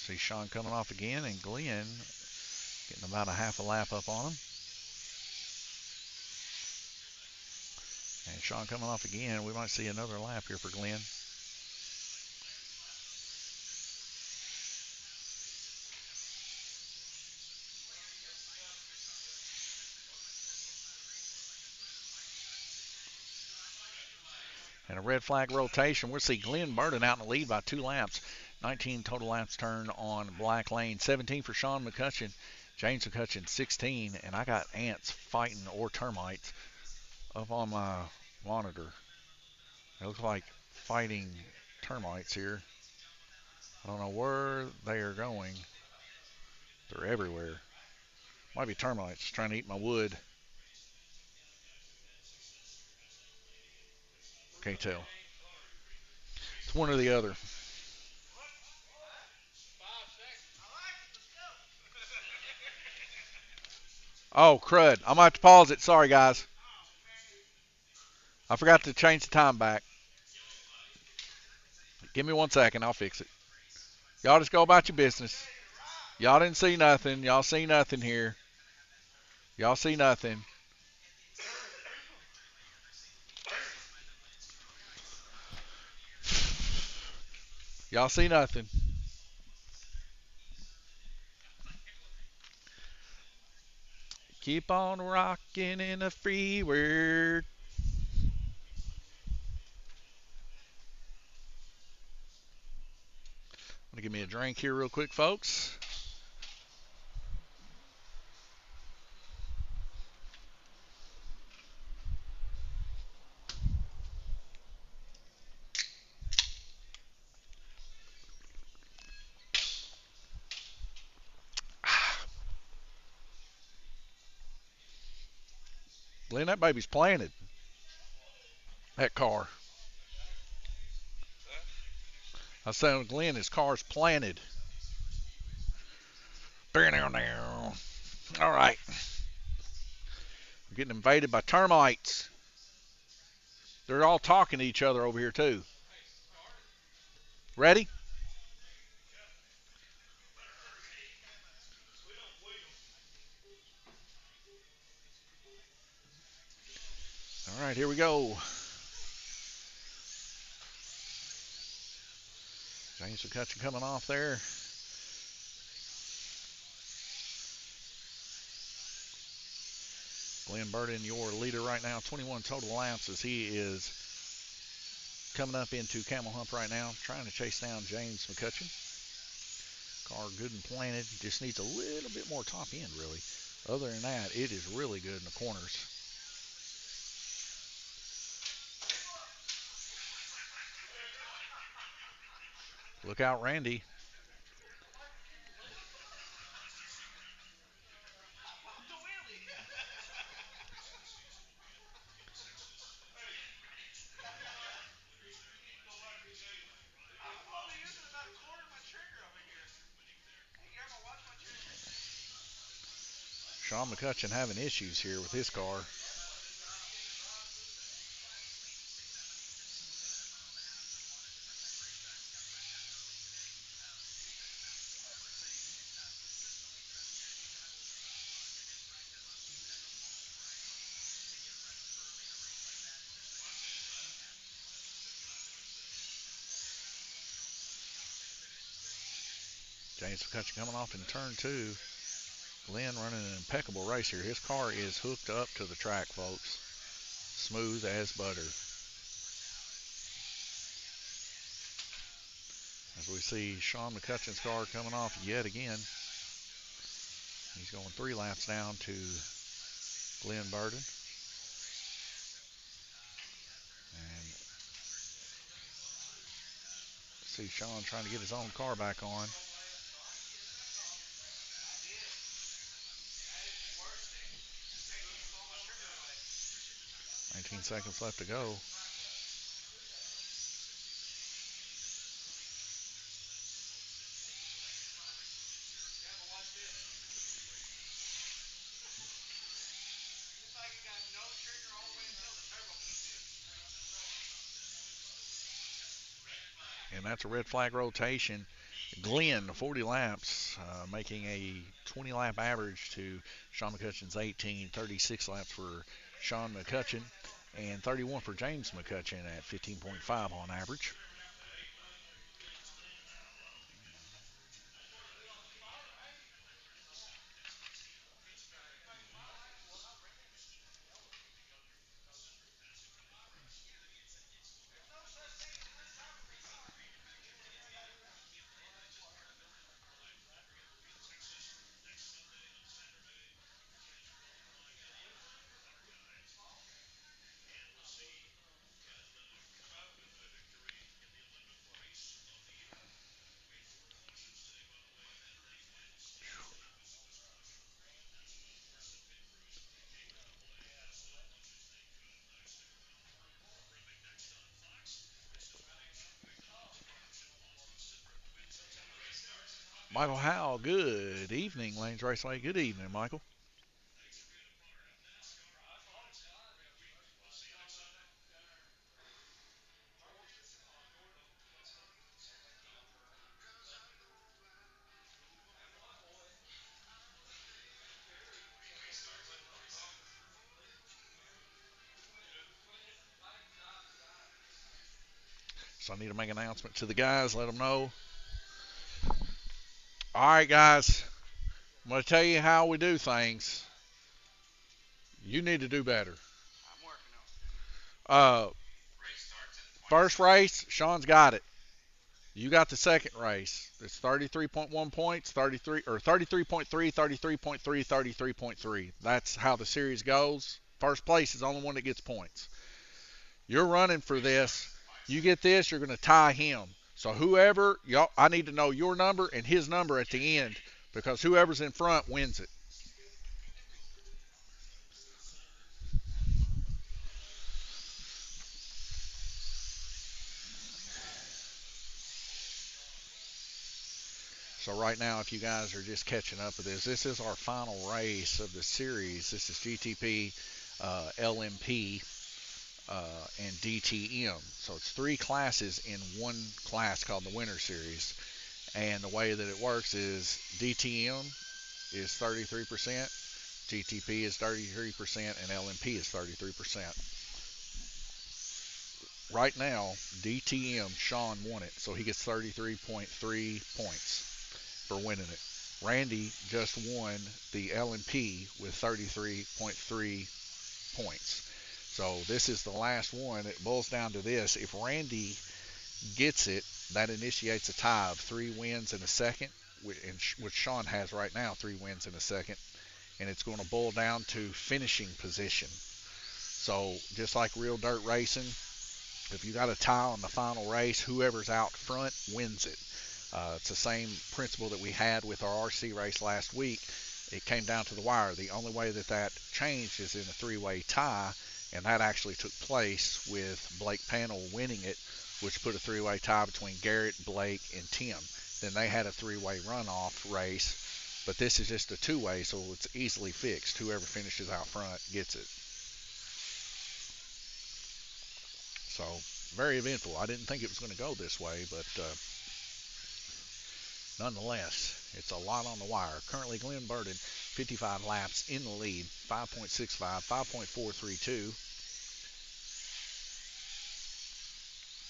See Sean coming off again, and Glenn getting about a half a lap up on him. And Sean coming off again. We might see another lap here for Glenn. And a red flag rotation. We'll see Glenn Burden out in the lead by 2 laps. 19 total laps turned on Black Lane. 17 for Sean McCutcheon. James McCutcheon 16. And I got ants fighting or termites up on my monitor. It looks like fighting termites here. I don't know where they are going. They're everywhere. Might be termites trying to eat my wood. Can't tell. It's one or the other. Oh, crud. I'm going to have to pause it. Sorry, guys. I forgot to change the time back. Give me 1 second. I'll fix it. Y'all just go about your business. Y'all didn't see nothing. Y'all see nothing here. Y'all see nothing. Y'all see nothing. Keep on rocking in the free world. I'm going to give me a drink here real quick, folks. Glenn, that baby's planted. That car. I said, Glenn, his car's planted. All right. I'm getting invaded by termites. They're all talking to each other over here, too. Ready? All right, here we go. James McCutcheon coming off there. Glenn Burden, your leader right now, 21 total laps as he is coming up into Camel Hump right now, trying to chase down James McCutcheon. Car good and planted, just needs a little bit more top end, really. Other than that, it is really good in the corners. Look out, Randy. Sean McCutcheon having issues here with his car. James McCutcheon coming off in turn 2. Glenn running an impeccable race here. His car is hooked up to the track, folks. Smooth as butter. As we see Sean McCutcheon's car coming off yet again. He's going 3 laps down to Glenn Burden. And see Sean trying to get his own car back on. 19 seconds left to go. And that's a red flag rotation. Glenn, 40 laps, making a 20-lap average to Sean McCutcheon's 18, 36 laps for Sean McCutcheon, and 31 for James McCutcheon at 15.5 on average. Michael Howell, good evening, Lanes Raceway. Good evening, Michael. So I need to make an announcement to the guys, let them know. All right, guys, I'm going to tell you how we do things. You need to do better. I'm working on it. Uh, First race, Sean's got it. You got the second race. It's 33.1 points, 33 or 33.3, 33.3, 33.3. That's how the series goes. First place is the only one that gets points. You're running for this. You get this, you're going to tie him. So whoever, y'all, I need to know your number and his number at the end because whoever's in front wins it. So right now, if you guys are just catching up with this is our final race of the series. This is GTP, LMP, and DTM. So it's three classes in one class called the Winter Series. And the way that it works is DTM is 33%, GTP is 33%, and LMP is 33%. Right now, DTM, Sean won it, so he gets 33.3 points for winning it. Randy just won the LMP with 33.3 points. So this is the last one. It boils down to this. If Randy gets it, that initiates a tie of 3 wins in a second, which Sean has right now, 3 wins in a second. And it's going to boil down to finishing position. So just like real dirt racing, if you got a tie on the final race, whoever's out front wins it. It's the same principle that we had with our RC race last week. It came down to the wire. The only way that changed is in a 3-way tie, and that actually took place with Blake Panel winning it, which put a 3-way tie between Garrett, Blake, and Tim. Then they had a 3-way runoff race, but this is just a 2-way, so it's easily fixed. Whoever finishes out front gets it. So, very eventful. I didn't think it was going to go this way, but nonetheless, it's a lot on the wire. Currently, Glenn Burden, 55 laps in the lead, 5.65, 5.432.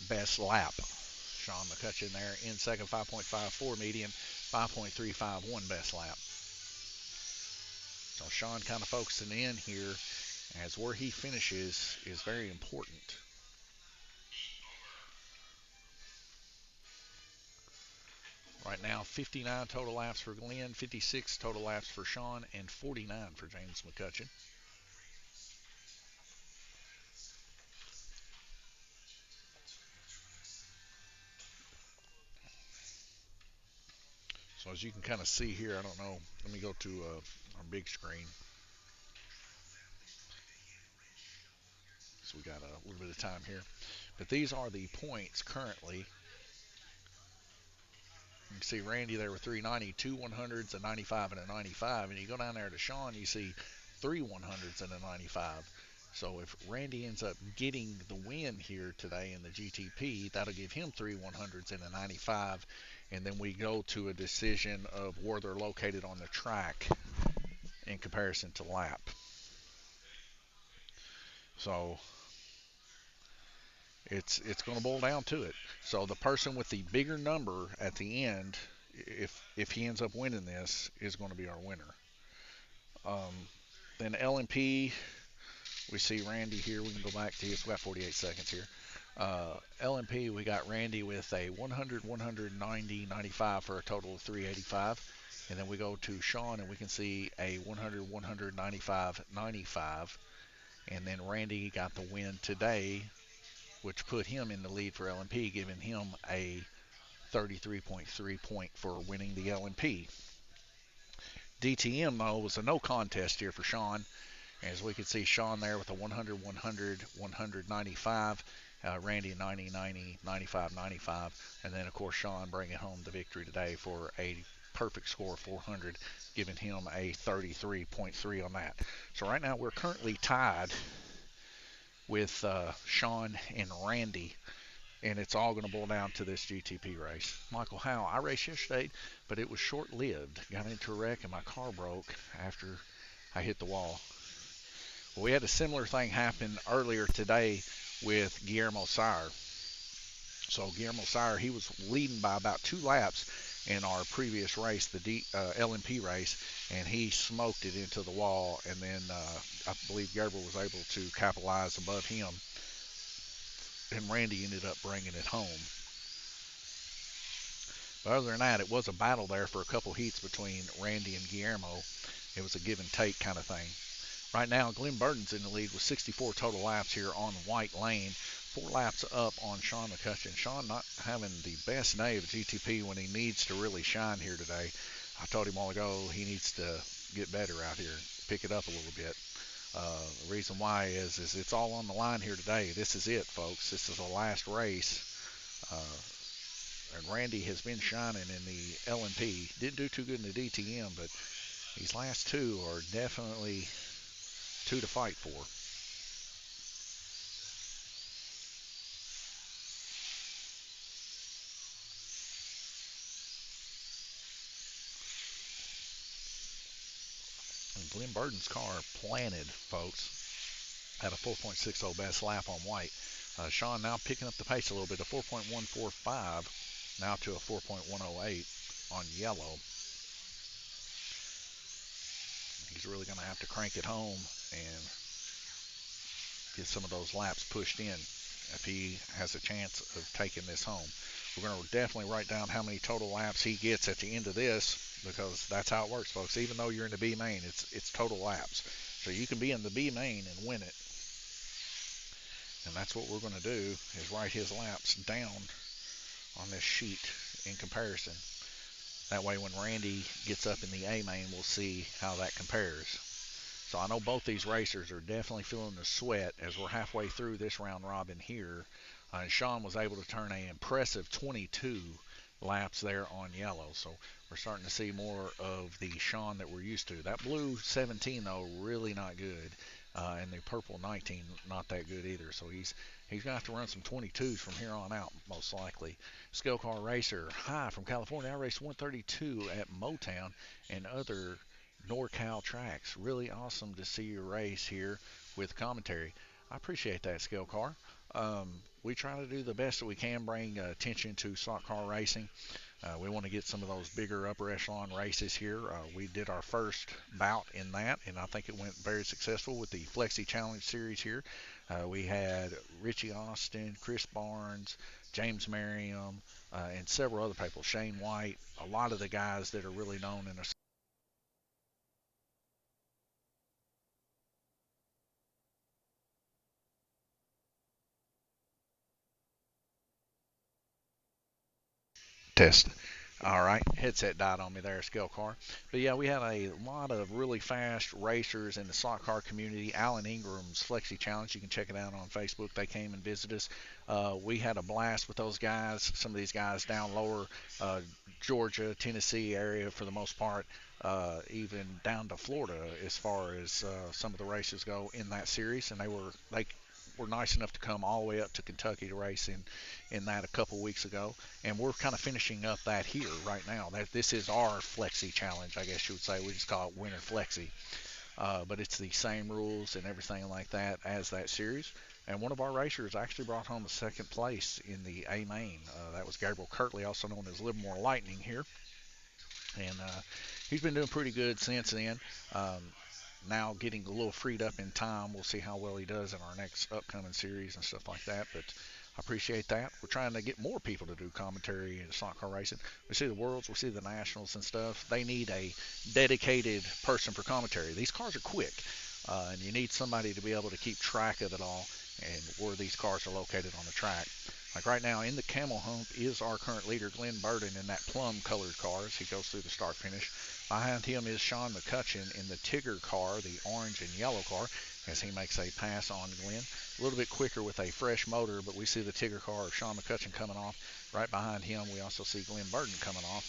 Best lap. Sean McCutcheon there in second, 5.54 median, 5.351 best lap. So Sean kind of focusing in here as where he finishes is very important. Right now, 59 total laps for Glenn, 56 total laps for Sean, and 49 for James McCutcheon. So as you can kind of see here, I don't know, let me go to our big screen. So we got a little bit of time here. But these are the points currently. You can see Randy there with 390, 2 100s, a 95, and a 95. And you go down there to Sean, you see 3 100s and a 95. So if Randy ends up getting the win here today in the GTP, that'll give him 3 100s and a 95. And then we go to a decision of where they're located on the track in comparison to lap. So it's going to boil down to it. So the person with the bigger number at the end, if he ends up winning this, is going to be our winner. Then LMP, we see Randy here. We can go back to this. We got 48 seconds here. LMP, we got Randy with a 100, 190, 95 for a total of 385. And then we go to Sean and we can see a 100, 195, 95. And then Randy got the win today, which put him in the lead for LMP, giving him a 33.3 point for winning the LMP. DTM, though, was a no contest here for Sean. As we can see, Sean there with a 100, 100, 100, 95. Randy 90, 90, 95, 95. And then, of course, Sean bringing home the victory today for a perfect score of 400, giving him a 33.3 on that. So right now we're currently tied with Sean and Randy, and it's all going to boil down to this GTP race. Michael Howe, I raced yesterday, but it was short-lived. Got into a wreck and my car broke after I hit the wall. Well, we had a similar thing happen earlier today with Guillermo Sire. So Guillermo Sire, he was leading by about 2 laps in our previous race, the LMP race, and he smoked it into the wall, and then I believe Gabriel was able to capitalize above him, and Randy ended up bringing it home. But other than that, it was a battle there for a couple heats between Randy and Guillermo. It was a give and take kind of thing. Right now, Glenn Burton's in the lead with 64 total laps here on White Lane. 4 laps up on Sean McCutcheon. Sean not having the best day of GTP when he needs to really shine here today. I told him a while ago he needs to get better out here, pick it up a little bit. The reason why is it's all on the line here today. This is it, folks. This is the last race. And Randy has been shining in the LMP. Didn't do too good in the DTM, but these last 2 are definitely 2 to fight for. And Glenn Burton's car planted, folks, at a 4.60 best lap on white. Sean now picking up the pace a little bit, a 4.145 now to a 4.108 on yellow. He's really going to have to crank it home and get some of those laps pushed in if he has a chance of taking this home. We're going to definitely write down how many total laps he gets at the end of this, because that's how it works, folks. Even though you're in the B main, it's total laps. So you can be in the B main and win it. And that's what we're going to do, is write his laps down on this sheet in comparison. That way when Randy gets up in the A main, we'll see how that compares. So I know both these racers are definitely feeling the sweat as we're halfway through this round robin here. And Sean was able to turn an impressive 22 laps there on yellow. So we're starting to see more of the Sean that we're used to. That blue 17, though, really not good. And the purple 19, not that good either. So he's going to have to run some 22s from here on out, most likely. Scale Car Racer, hi from California. I raced 132 at Motown and other NorCal tracks. Really awesome to see your race here with commentary. I appreciate that, Scale Car. We try to do the best that we can, bring attention to stock car racing. We want to get some of those bigger upper echelon races here. We did our first bout in that, and I think it went very successful with the Flexi Challenge Series here. We had Richie Austin, Chris Barnes, James Merriam, and several other people, Shane White, a lot of the guys that are really known in the test. All right, headset died on me there, Scale Car. But yeah, we had a lot of really fast racers in the stock car community. Alan Ingram's Flexi Challenge, you can check it out on Facebook. They came and visited us. We had a blast with those guys. Some of these guys down lower, Georgia, Tennessee area for the most part, even down to Florida as far as some of the races go in that series. And they were nice enough to come all the way up to Kentucky to race in that a couple weeks ago, and we're kind of finishing up that here right now. This is our Flexi Challenge, I guess you would say. We just call it Winter Flexi, but it's the same rules and everything like that as that series. And one of our racers actually brought home a second place in the A main. That was Gabriel Kirtley, also known as Livermore Lightning here, and he's been doing pretty good since then. Now getting a little freed up in time. We'll see how well he does in our next upcoming series and stuff like that. But I appreciate that. We're trying to get more people to do commentary in stock car racing. We see the Worlds, we see the Nationals and stuff. They need a dedicated person for commentary. These cars are quick, and you need somebody to be able to keep track of it all and where these cars are located on the track. Like right now, in the camel hump is our current leader, Glenn Burton, in that plum-colored car as he goes through the start-finish. Behind him is Sean McCutcheon in the Tigger car, the orange and yellow car, as he makes a pass on Glenn. A little bit quicker with a fresh motor, but we see the Tigger car of Sean McCutcheon coming off. Right behind him, we also see Glenn Burton coming off.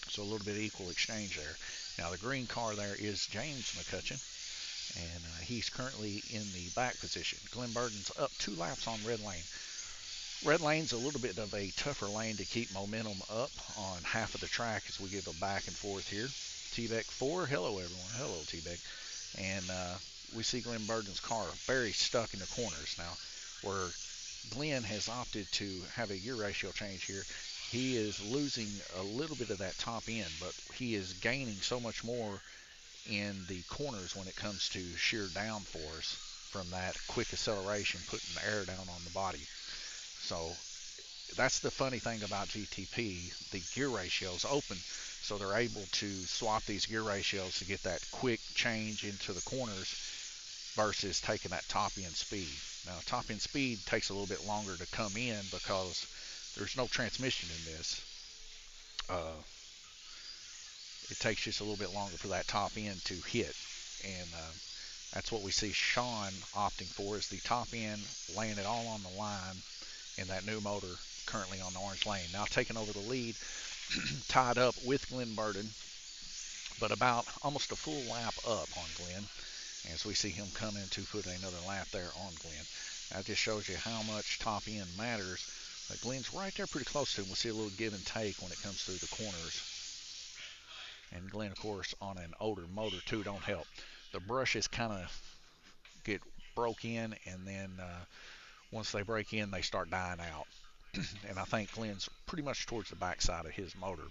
So a little bit of equal exchange there. Now the green car there is James McCutcheon, and he's currently in the back position. Glenn Burden's up 2 laps on red lane. Red lane's a little bit of a tougher lane to keep momentum up on half of the track as we give a back and forth here. T-Beck 4, hello everyone, hello T-Beck. And we see Glenn Burden's car very stuck in the corners now, where Glenn has opted to have a gear ratio change here. He is losing a little bit of that top end, but he is gaining so much more in the corners when it comes to sheer downforce from that quick acceleration, putting the air down on the body. So that's the funny thing about GTP. The gear ratio is open, so they're able to swap these gear ratios to get that quick change into the corners versus taking that top end speed. Now, top end speed takes a little bit longer to come in because there's no transmission in this. It takes just a little bit longer for that top end to hit, and that's what we see Sean opting for, is the top end, laying it all on the line in that new motor currently on the orange lane. Now taking over the lead, tied up with Glenn Burden, but about almost a full lap up on Glenn, as we see him come in to put another lap there on Glenn. That just shows you how much top end matters. But Glenn's right there pretty close to him. We'll see a little give and take when it comes through the corners. And Glenn, of course, on an older motor too, don't help. The brushes kind of get broke in, and then once they break in, they start dying out. And I think Glenn's pretty much towards the backside of his motor.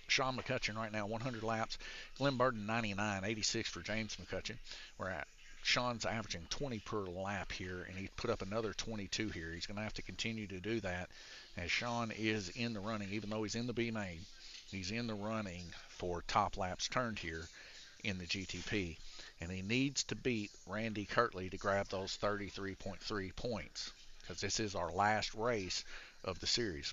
Sean McCutcheon right now, 100 laps. Glenn Burden, 99, 86 for James McCutcheon. We're at Sean's averaging 20 per lap here, and he put up another 22 here. He's going to have to continue to do that, as Sean is in the running, even though he's in the B main. He's in the running for top laps turned here in the GTP, and he needs to beat Randy Kirtley to grab those 33.3 points, because this is our last race of the series.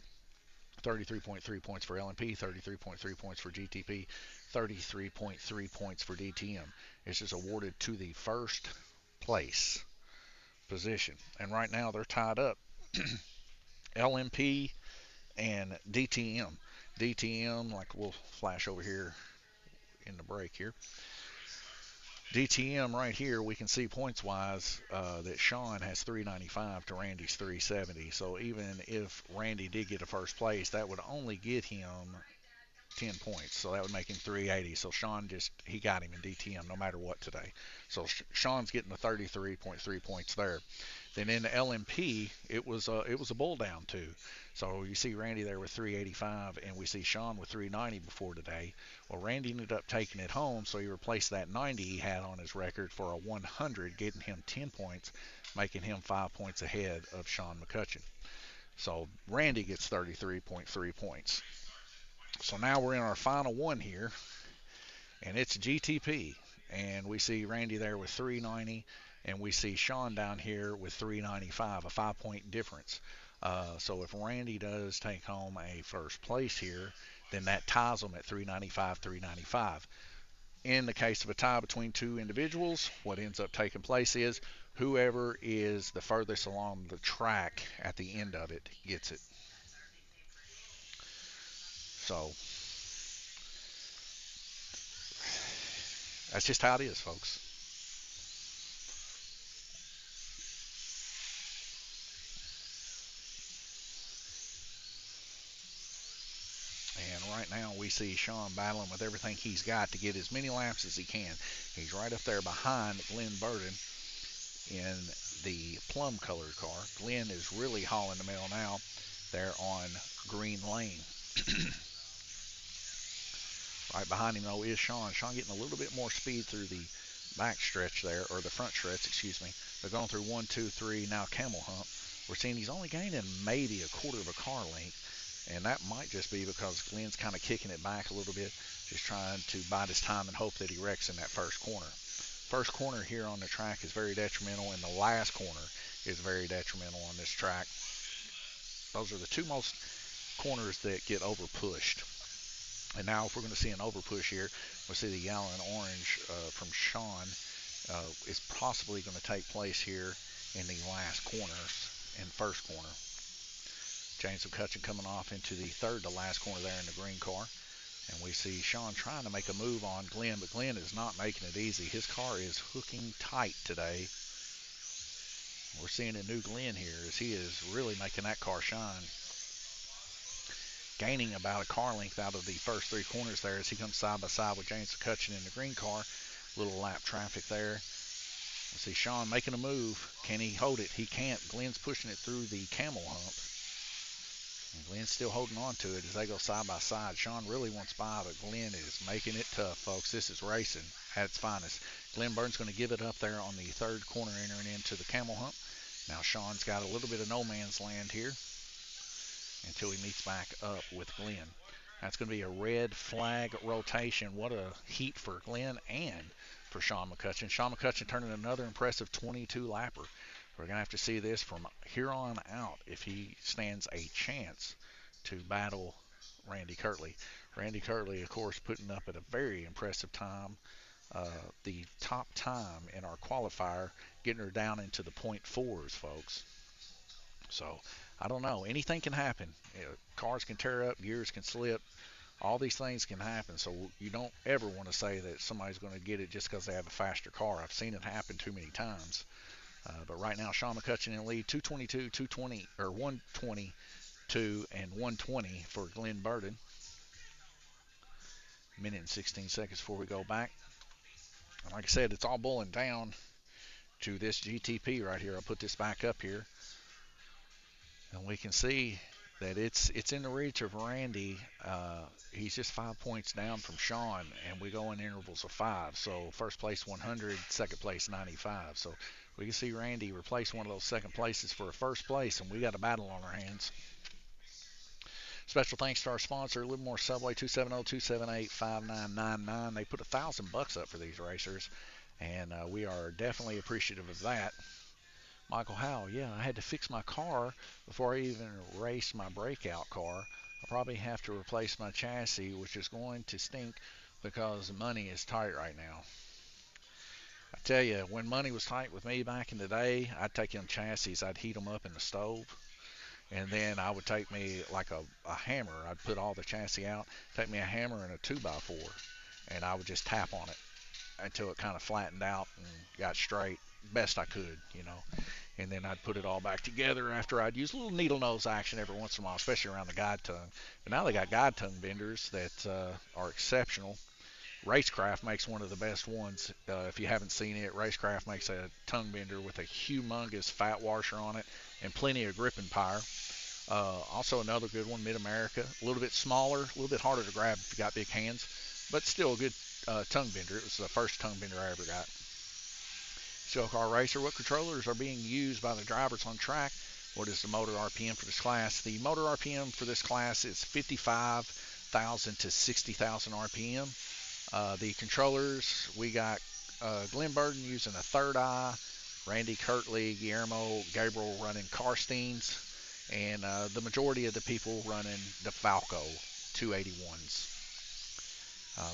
33.3 points for LMP, 33.3 points for GTP, 33.3 points for DTM. This is awarded to the first place position. And right now they're tied up. LMP and DTM. DTM, like we'll flash over here in the break here. DTM right here, we can see points-wise that Sean has 395 to Randy's 370. So even if Randy did get a first place, that would only get him 10 points. So that would make him 380. So Sean he got him in DTM no matter what today. So Sean's getting the 33.3 points there. Then in the LMP, it was a bull down too. So you see Randy there with 385, and we see Sean with 390 before today. Well, Randy ended up taking it home, so he replaced that 90 he had on his record for a 100, getting him 10 points, making him 5 points ahead of Sean McCutcheon. So Randy gets 33.3 points. So now we're in our final one here, and it's GTP. And we see Randy there with 390, and we see Sean down here with 395, a 5-point difference. So if Randy does take home a first place here, then that ties them at 395, 395. In the case of a tie between two individuals, what ends up taking place is whoever is the furthest along the track at the end of it gets it. So that's just how it is, folks. And right now we see Sean battling with everything he's got to get as many laps as he can. He's right up there behind Glenn Burden in the plum colored car. Glenn is really hauling the mail now. They're on green lane. Right behind him, though, is Sean. Sean getting a little bit more speed through the back stretch there, or the front stretch, excuse me. They're going through 1, 2, 3, now camel hump. We're seeing he's only gaining maybe a quarter of a car length, and that might just be because Glenn's kind of kicking it back a little bit, just trying to bide his time and hope that he wrecks in that first corner. First corner here on the track is very detrimental, and the last corner is very detrimental on this track. Those are the two most corners that get over pushed. And now if we're going to see an over push here, we'll see the yellow and orange from Sean is possibly going to take place here in the last corners and first corner. James McCutcheon coming off into the third to last corner there in the green car. And we see Sean trying to make a move on Glenn, but Glenn is not making it easy. His car is hooking tight today. We're seeing a new Glenn here as he is really making that car shine. Gaining about a car length out of the first three corners there as he comes side by side with James McCutcheon in the green car. Little lap traffic there. We see Sean making a move. Can he hold it? He can't. Glenn's pushing it through the camel hump. And Glenn's still holding on to it as they go side by side. Sean really wants by, but Glenn is making it tough, folks. This is racing at its finest. Glenn Burton's going to give it up there on the third corner entering into the camel hump. Now Sean's got a little bit of no man's land here until he meets back up with Glenn. That's going to be a red flag rotation. What a heat for Glenn and for Sean McCutcheon. Sean McCutcheon turning another impressive 22 lapper. We're going to have to see this from here on out if he stands a chance to battle Randy Kirtley. Randy Kirtley, of course, putting up at a very impressive time. The top time in our qualifier, getting her down into the .4s, folks. So, I don't know. Anything can happen. Cars can tear up, gears can slip. All these things can happen. So, you don't ever want to say that somebody's going to get it just because they have a faster car. I've seen it happen too many times. But right now, Sean McCutcheon in the lead, 222, 220, or 122 and 120 for Glenn Burton. Minute and 16 seconds before we go back. And like I said, it's all boiling down to this GTP right here. I'll put this back up here. And we can see that it's in the reach of Randy. He's just 5 points down from Sean, and we go in intervals of 5. So first place 100, second place 95. So we can see Randy replace one of those second places for a first place, and we got a battle on our hands. Special thanks to our sponsor, Livermore Subway, 270-278-5999. They put $1,000 up for these racers, and we are definitely appreciative of that. Michael Howell, yeah, I had to fix my car before I even raced my breakout car. I'll probably have to replace my chassis, which is going to stink because the money is tight right now. I tell you, when money was tight with me back in the day, I'd take them chassis, I'd heat them up in the stove, and then I would take me like a hammer. I'd put all the chassis out, take me a hammer and a 2x4, and I would just tap on it until it kind of flattened out and got straight, best I could, you know. And then I'd put it all back together after I'd use a little needle nose action every once in a while, especially around the guide tongue. But now they got guide tongue benders that are exceptional. Racecraft makes one of the best ones. If you haven't seen it, Racecraft makes a tongue bender with a humongous fat washer on it and plenty of gripping power. Also another good one, Mid-America. A little bit smaller, a little bit harder to grab if you got big hands, but still a good tongue bender. It was the first tongue bender I ever got. Show Car Racer, what controllers are being used by the drivers on track? What is the motor RPM for this class? The motor RPM for this class is 55,000 to 60,000 RPM. The controllers, we got Glenn Burton using a Third Eye, Randy Kirtley, Guillermo Gabriel running Karsteins, and the majority of the people running the Falco 281s.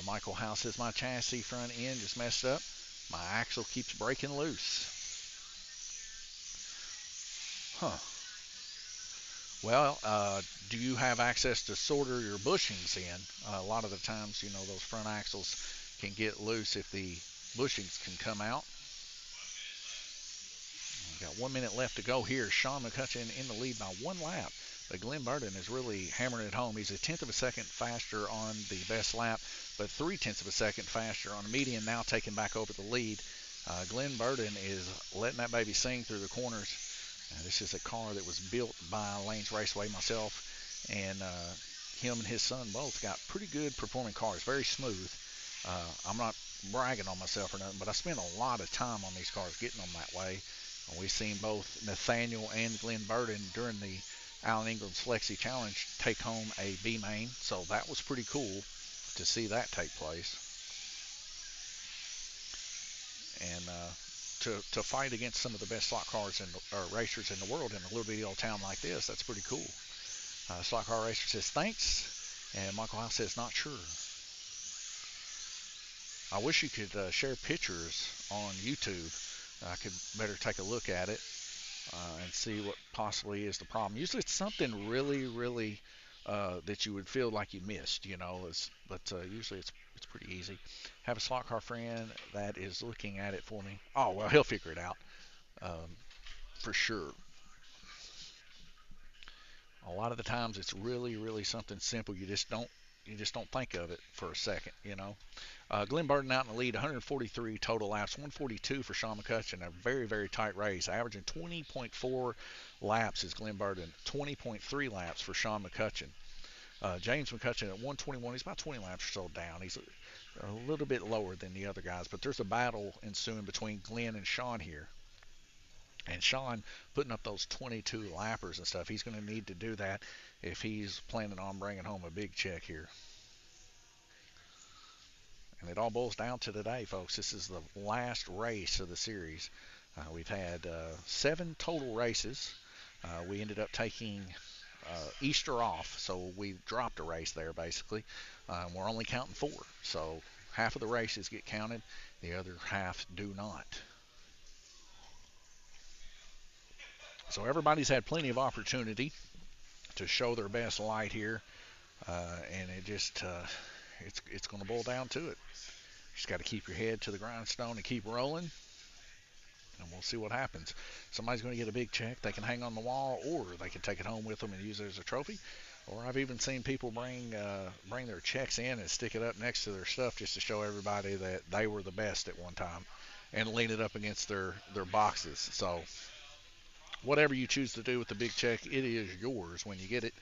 Michael House says, my chassis front end just messed up. My axle keeps breaking loose. Huh. Well, do you have access to solder your bushings in? A lot of the times, you know, those front axles can get loose if the bushings can come out. We've got 1 minute left to go here. Sean McCutcheon in the lead by 1 lap. But Glenn Burton is really hammering it home. He's a 1/10 of a second faster on the best lap, but 3/10 of a second faster on the median, now taking back over the lead. Glenn Burton is letting that baby sing through the corners. This is a car that was built by Lanes Raceway, myself, and him and his son both got pretty good performing cars, very smooth. I'm not bragging on myself or nothing, but I spent a lot of time on these cars getting them that way. We've seen both Nathaniel and Glenn Burton during the Alan Ingram's Flexi Challenge take home a B main, so that was pretty cool to see that take place. And to fight against some of the best slot cars and racers in the world in a little bitty old town like this, that's pretty cool. Slot Car Racer says thanks, and Michael House says not sure. I wish you could share pictures on YouTube. I could better take a look at it and see what possibly is the problem. Usually it's something really, really that you would feel like you missed, but usually it's pretty easy. Have a slot car friend that is looking at it for me. Oh well, he'll figure it out for sure. A lot of the times it's really something simple. You just don't think of it for a second. Glenn Burton out in the lead, 143 total laps, 142 for Sean McCutcheon. A very tight race, averaging 20.4 laps is Glenn Burton, 20.3 laps for Sean McCutcheon. James McCutcheon at 121, he's about 20 laps or so down. He's a little bit lower than the other guys, but there's a battle ensuing between Glenn and Sean here. And Sean putting up those 22 lappers and stuff, he's going to need to do that if he's planning on bringing home a big check here. And it all boils down to today, folks. This is the last race of the series. We've had 7 total races. We ended up taking Easter off, so we dropped a race there basically. We're only counting 4, so half of the races get counted, the other half do not. So everybody's had plenty of opportunity to show their best light here, and it's going to boil down to it. You just got to keep your head to the grindstone and keep rolling, and we'll see what happens. Somebody's going to get a big check they can hang on the wall, or they can take it home with them and use it as a trophy. Or I've even seen people bring their checks in and stick it up next to their stuff just to show everybody that they were the best at one time, and lean it up against their boxes. So whatever you choose to do with the big check, it is yours when you get it.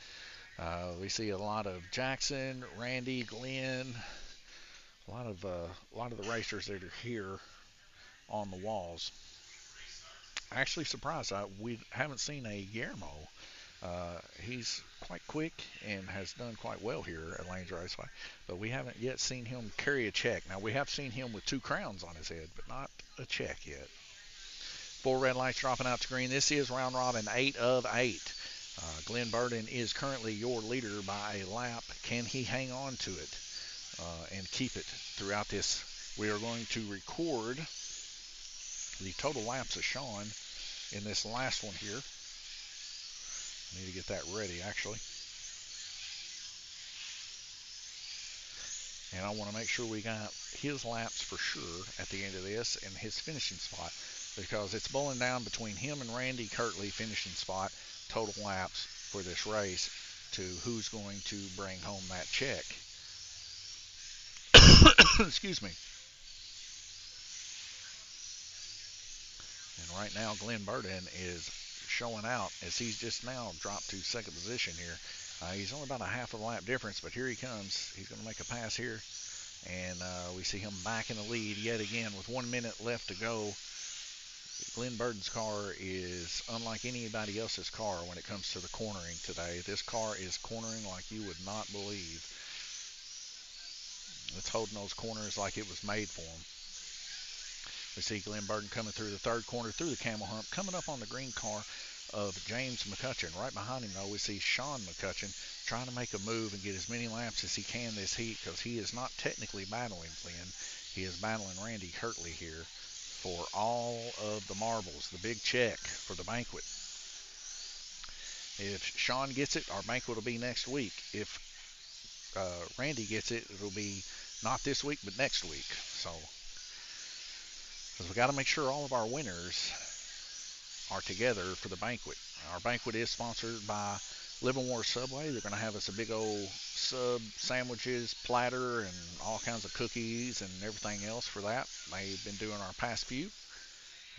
We see a lot of Jackson, Randy, Glenn, a lot of the racers that are here on the walls. Actually surprised we haven't seen a Guillermo. He's quite quick and has done quite well here at Lanes Raceway, but we haven't yet seen him carry a check. Now we have seen him with 2 crowns on his head, but not a check yet. 4 red lights dropping out to green. This is round robin 8 of 8. Glenn Burden is currently your leader by a lap. Can he hang on to it and keep it throughout this? We are going to record the total laps of Sean in this last one here. I need to get that ready, actually. And I want to make sure we got his laps for sure at the end of this and his finishing spot, because it's boiling down between him and Randy Kirtley finishing spot, total laps for this race, to who's going to bring home that check. Excuse me. And right now, Glenn Burden is showing out as he's just now dropped to second position here. He's only about a half a lap difference, but here he comes. He's going to make a pass here, and we see him back in the lead yet again with 1 minute left to go. Glenn Burden's car is unlike anybody else's car when it comes to the cornering today. This car is cornering like you would not believe. It's holding those corners like it was made for him. We see Glenn Burden coming through the third corner, through the camel hump, coming up on the green car of James McCutcheon. Right behind him, though, we see Sean McCutcheon trying to make a move and get as many laps as he can this heat, because he is not technically battling Glenn. He is battling Randy Kirtley here for all of the marbles, the big check for the banquet. If Sean gets it, our banquet will be next week. If Randy gets it, it'll be not this week, but next week. So, because we got to make sure all of our winners are together for the banquet. Our banquet is sponsored by Livermore Subway. They're going to have us a big old sub sandwiches platter and all kinds of cookies and everything else for that. They've been doing our past few.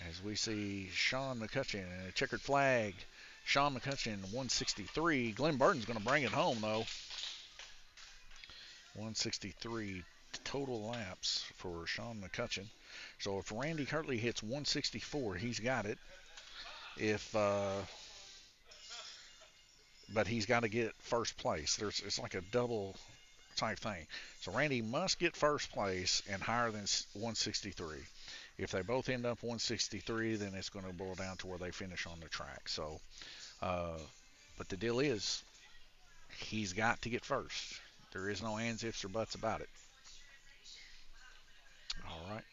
As we see Sean McCutcheon and a checkered flag. Sean McCutcheon 163. Glenn Burden's going to bring it home though. 163 total laps for Sean McCutcheon. So if Randy Kirtley hits 164, he's got it. But he's got to get first place. It's like a double type thing. So Randy must get first place and higher than 163. If they both end up 163, then it's going to boil down to where they finish on the track. So, but the deal is, he's got to get first. There is no ands, ifs, or buts about it. All right.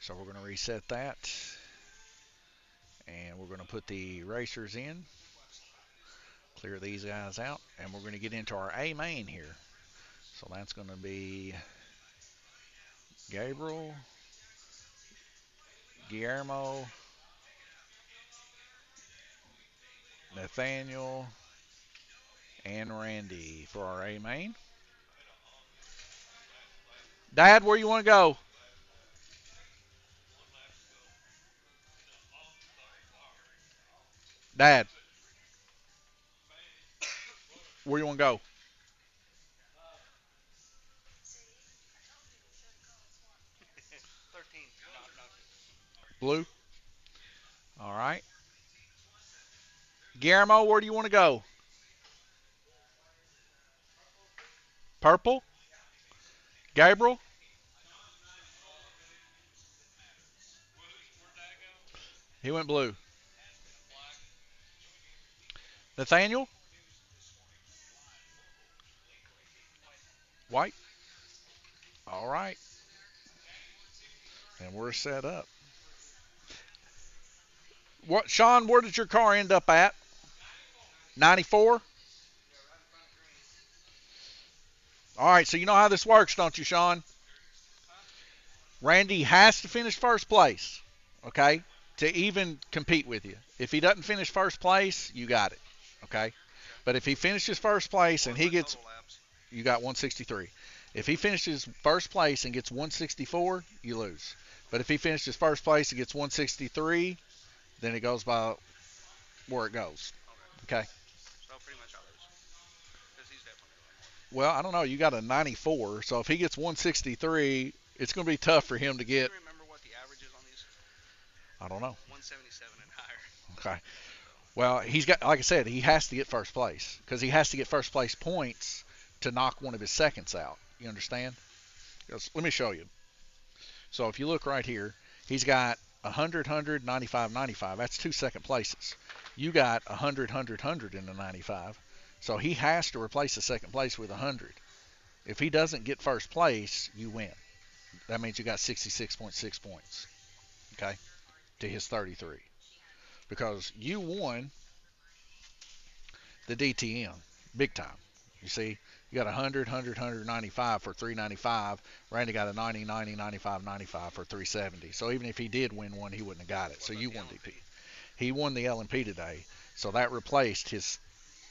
So we're going to reset that, and we're going to put the racers in. Clear these guys out, and we're going to get into our A main here. So that's going to be Gabriel, Guillermo, Nathaniel, and Randy for our A main. Dad, where you want to go? Dad, where you want to go? 13. No, no. Blue. All right. Guillermo, where do you want to go? Purple. Gabriel. He went blue. Nathaniel. White. All right. And we're set up. What, Sean? Where did your car end up at? 94. All right. So you know how this works, don't you, Sean? Randy has to finish first place, okay, to even compete with you. If he doesn't finish first place, you got it, okay? But if he finishes first place and he gets, you got 163. If he finishes first place and gets 164, you lose. But if he finishes first place and gets 163, then it goes by where it goes, okay? So pretty much I lose. Because he's definitely going to win. Well, I don't know. You got a 94, so if he gets 163, it's going to be tough for him to Do you get. remember what the average is on these? I don't know. 177 and higher. Okay. Well, he's got, like I said, he has to get first place because he has to get first place points to knock one of his seconds out. You understand? Let me show you. So if you look right here, he's got 100, 100, 95, 95. That's two second places. You got 100, 100, 100 in the 95. So he has to replace the second place with 100. If he doesn't get first place, you win. That means you got 66.6 points, okay, to his 33. Because you won the DTM big time. You see, you got 100, 100, 195 for 395. Randy got a 90, 90, 95, 95 for 370. So even if he did win one, he wouldn't have got it. So you won DP. He won the LMP today. So that replaced his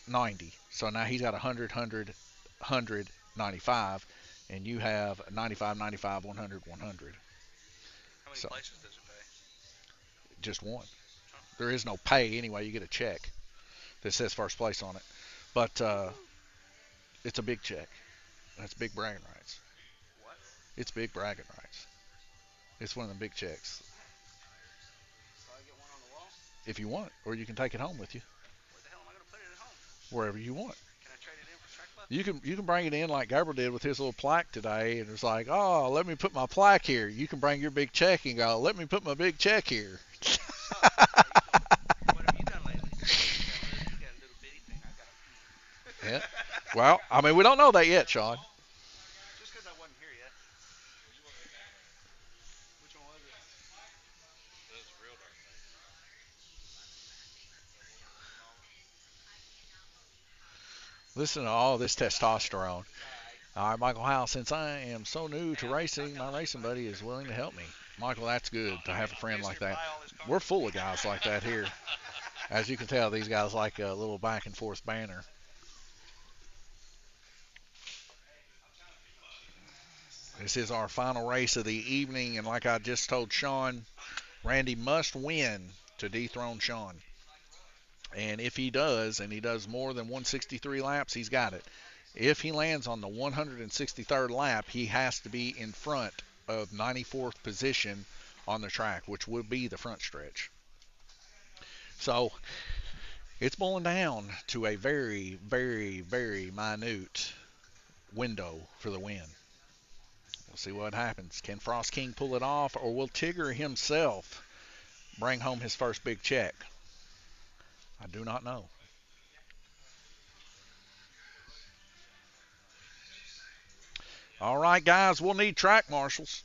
90. So now he's got 100, 100, 100, 95. And you have 95, 95, 100, 100. How many So places does it pay? just one. There is no pay anyway. You get a check that says first place on it. But it's a big check. That's big bragging rights. What? It's big bragging rights. It's one of them big checks. So I get one on the wall? If you want, or you can take it home with you, Where the hell am I going to put it at home? wherever you want. Can I trade it in for track club? You can bring it in like Gabriel did with his little plaque today, and it's like, oh, let me put my plaque here. You can bring your big check and go, let me put my big check here. What have you done lately? You got a little bitty thing. I got a Yeah. Well, I mean, we don't know that yet, Sean. Just because I wasn't here yet. Which one was it? Listen to all this testosterone. All right, Michael Howell, since I am so new to racing, my racing buddy is willing to help me. Michael, that's good to have a friend like that. We're full of guys like that here. As you can tell, these guys like a little back and forth banner. This is our final race of the evening, and like I just told Sean, Randy must win to dethrone Sean. And if he does, and he does more than 163 laps, he's got it. If he lands on the 163rd lap, he has to be in front of 94th position on the track, which would be the front stretch. So it's boiling down to a very, very, very minute window for the win. We'll see what happens. Can Frost King pull it off, or will Tigger himself bring home his first big check? I do not know. All right, guys, we'll need track marshals.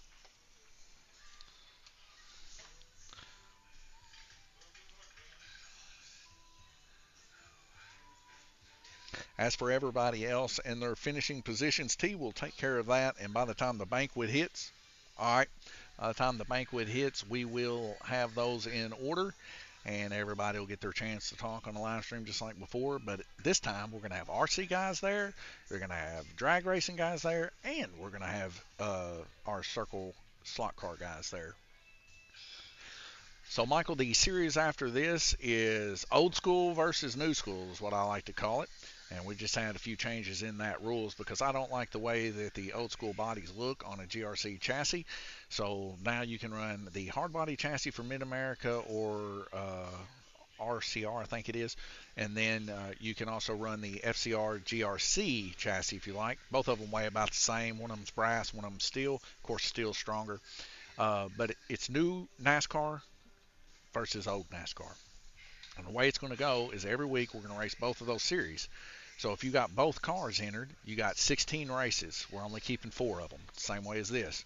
As for everybody else and their finishing positions, T will take care of that. And by the time the banquet hits, all right, by the time the banquet hits, we will have those in order, and everybody will get their chance to talk on the live stream just like before. But this time, we're going to have RC guys there, we're going to have drag racing guys there, and we're going to have our circle slot car guys there. So, Michael, the series after this is old school versus new school, is what I like to call it. And we just had a few changes in that rules because I don't like the way that the old school bodies look on a GRC chassis. So now you can run the hard body chassis for Mid America or RCR, I think it is. And then you can also run the FCR GRC chassis if you like. Both of them weigh about the same. One of them's brass, one of them's steel. Of course, steel's stronger. But it's new NASCAR versus old NASCAR. And the way it's going to go is every week we're going to race both of those series. So if you got both cars entered, you got 16 races. We're only keeping 4 of them, same way as this.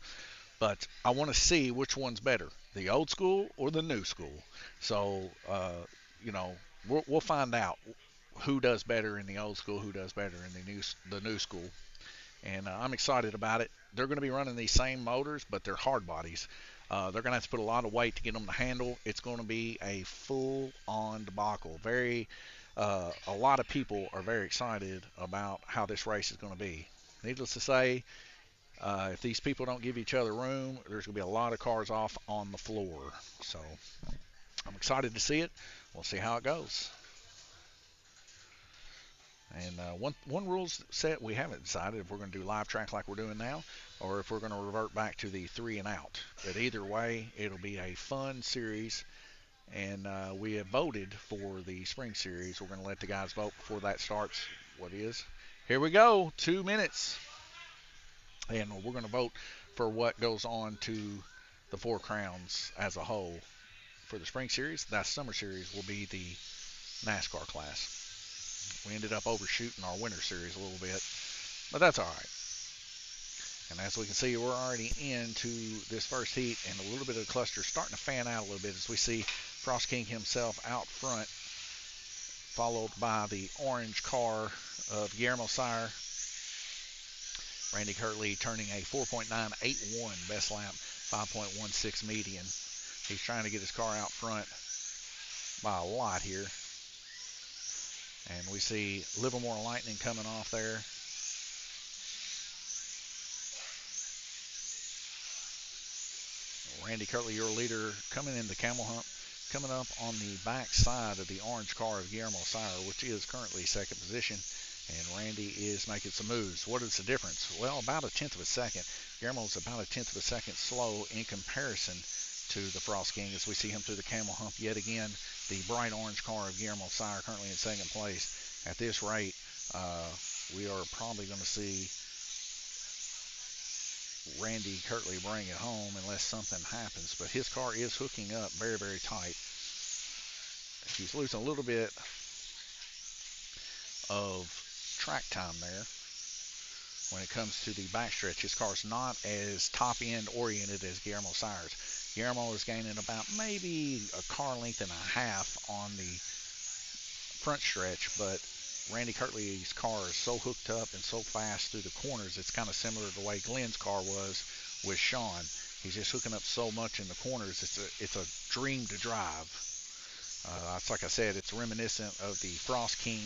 But I want to see which one's better, the old school or the new school. So, you know, we'll find out who does better in the old school, who does better in the new school. And I'm excited about it. They're going to be running these same motors, but they're hard bodies. They're going to have to put a lot of weight to get them to handle. It's going to be a full-on debacle. A lot of people are very excited about how this race is going to be. Needless to say, if these people don't give each other room, there's going to be a lot of cars off on the floor. So I'm excited to see it. We'll see how it goes. And one rule's set, we haven't decided if we're going to do live track like we're doing now or if we're going to revert back to the 3 and out. But either way, it'll be a fun series. And we have voted for the spring series. We're going to let the guys vote before that starts. What is? Here we go, 2 minutes. And we're going to vote for what goes on to the 4 crowns as a whole. For the spring series, that summer series will be the NASCAR class. We ended up overshooting our winter series a little bit, but that's all right. And as we can see, we're already into this first heat, and a little bit of the cluster starting to fan out a little bit as we see Frost King himself out front, followed by the orange car of Guillermo Sire. Randy Kirtley turning a 4.981 best lap, 5.16 median. He's trying to get his car out front by a lot here. And we see Livermore Lightning coming off there. Randy Kirtley, your leader, coming in the camel hump, coming up on the back side of the orange car of Guillermo Sire, which is currently second position. And Randy is making some moves. What is the difference? Well, about a tenth of a second. Guillermo's about a tenth of a second slow in comparison to the Frost King as we see him through the camel hump yet again. The bright orange car of Guillermo Sire currently in second place. At this rate, we are probably going to see Randy Kirtley bring it home unless something happens. But his car is hooking up very, very tight. He's losing a little bit of track time there when it comes to the backstretch. His car's not as top-end oriented as Guillermo Sire's. Guillermo is gaining about maybe a car length and a half on the front stretch, but Randy Kirtley's car is so hooked up and so fast through the corners, it's kind of similar to the way Glenn's car was with Sean. He's just hooking up so much in the corners, it's a dream to drive. It's like I said, it's reminiscent of the Frost King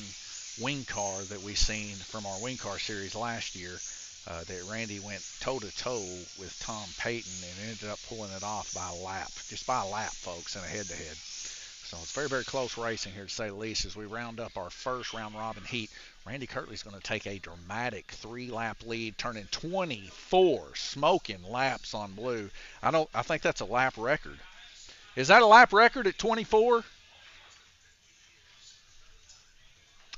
wing car that we seen from our wing car series last year. That Randy went toe-to-toe with Tom Payton and ended up pulling it off by a lap. Just by a lap, folks, in a head-to-head. So it's very, very close racing here, to say the least, as we round up our first round-robin heat. Randy Kirtley's going to take a dramatic 3-lap lead, turning 24 smoking laps on blue. I think that's a lap record. Is that a lap record at 24?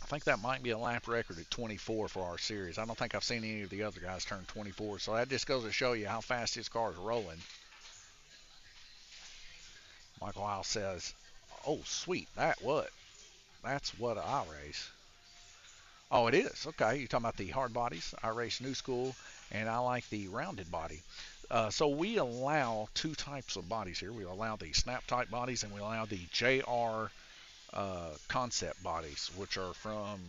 I think that might be a lap record at 24 for our series. I don't think I've seen any of the other guys turn 24, so that just goes to show you how fast his car is rolling. Michael Isle says, oh, sweet, that's what I race. Oh, it is. Okay, you're talking about the hard bodies. I race new school, and I like the rounded body. So we allow 2 types of bodies here. We allow the snap-type bodies, and we allow the JR concept bodies, which are from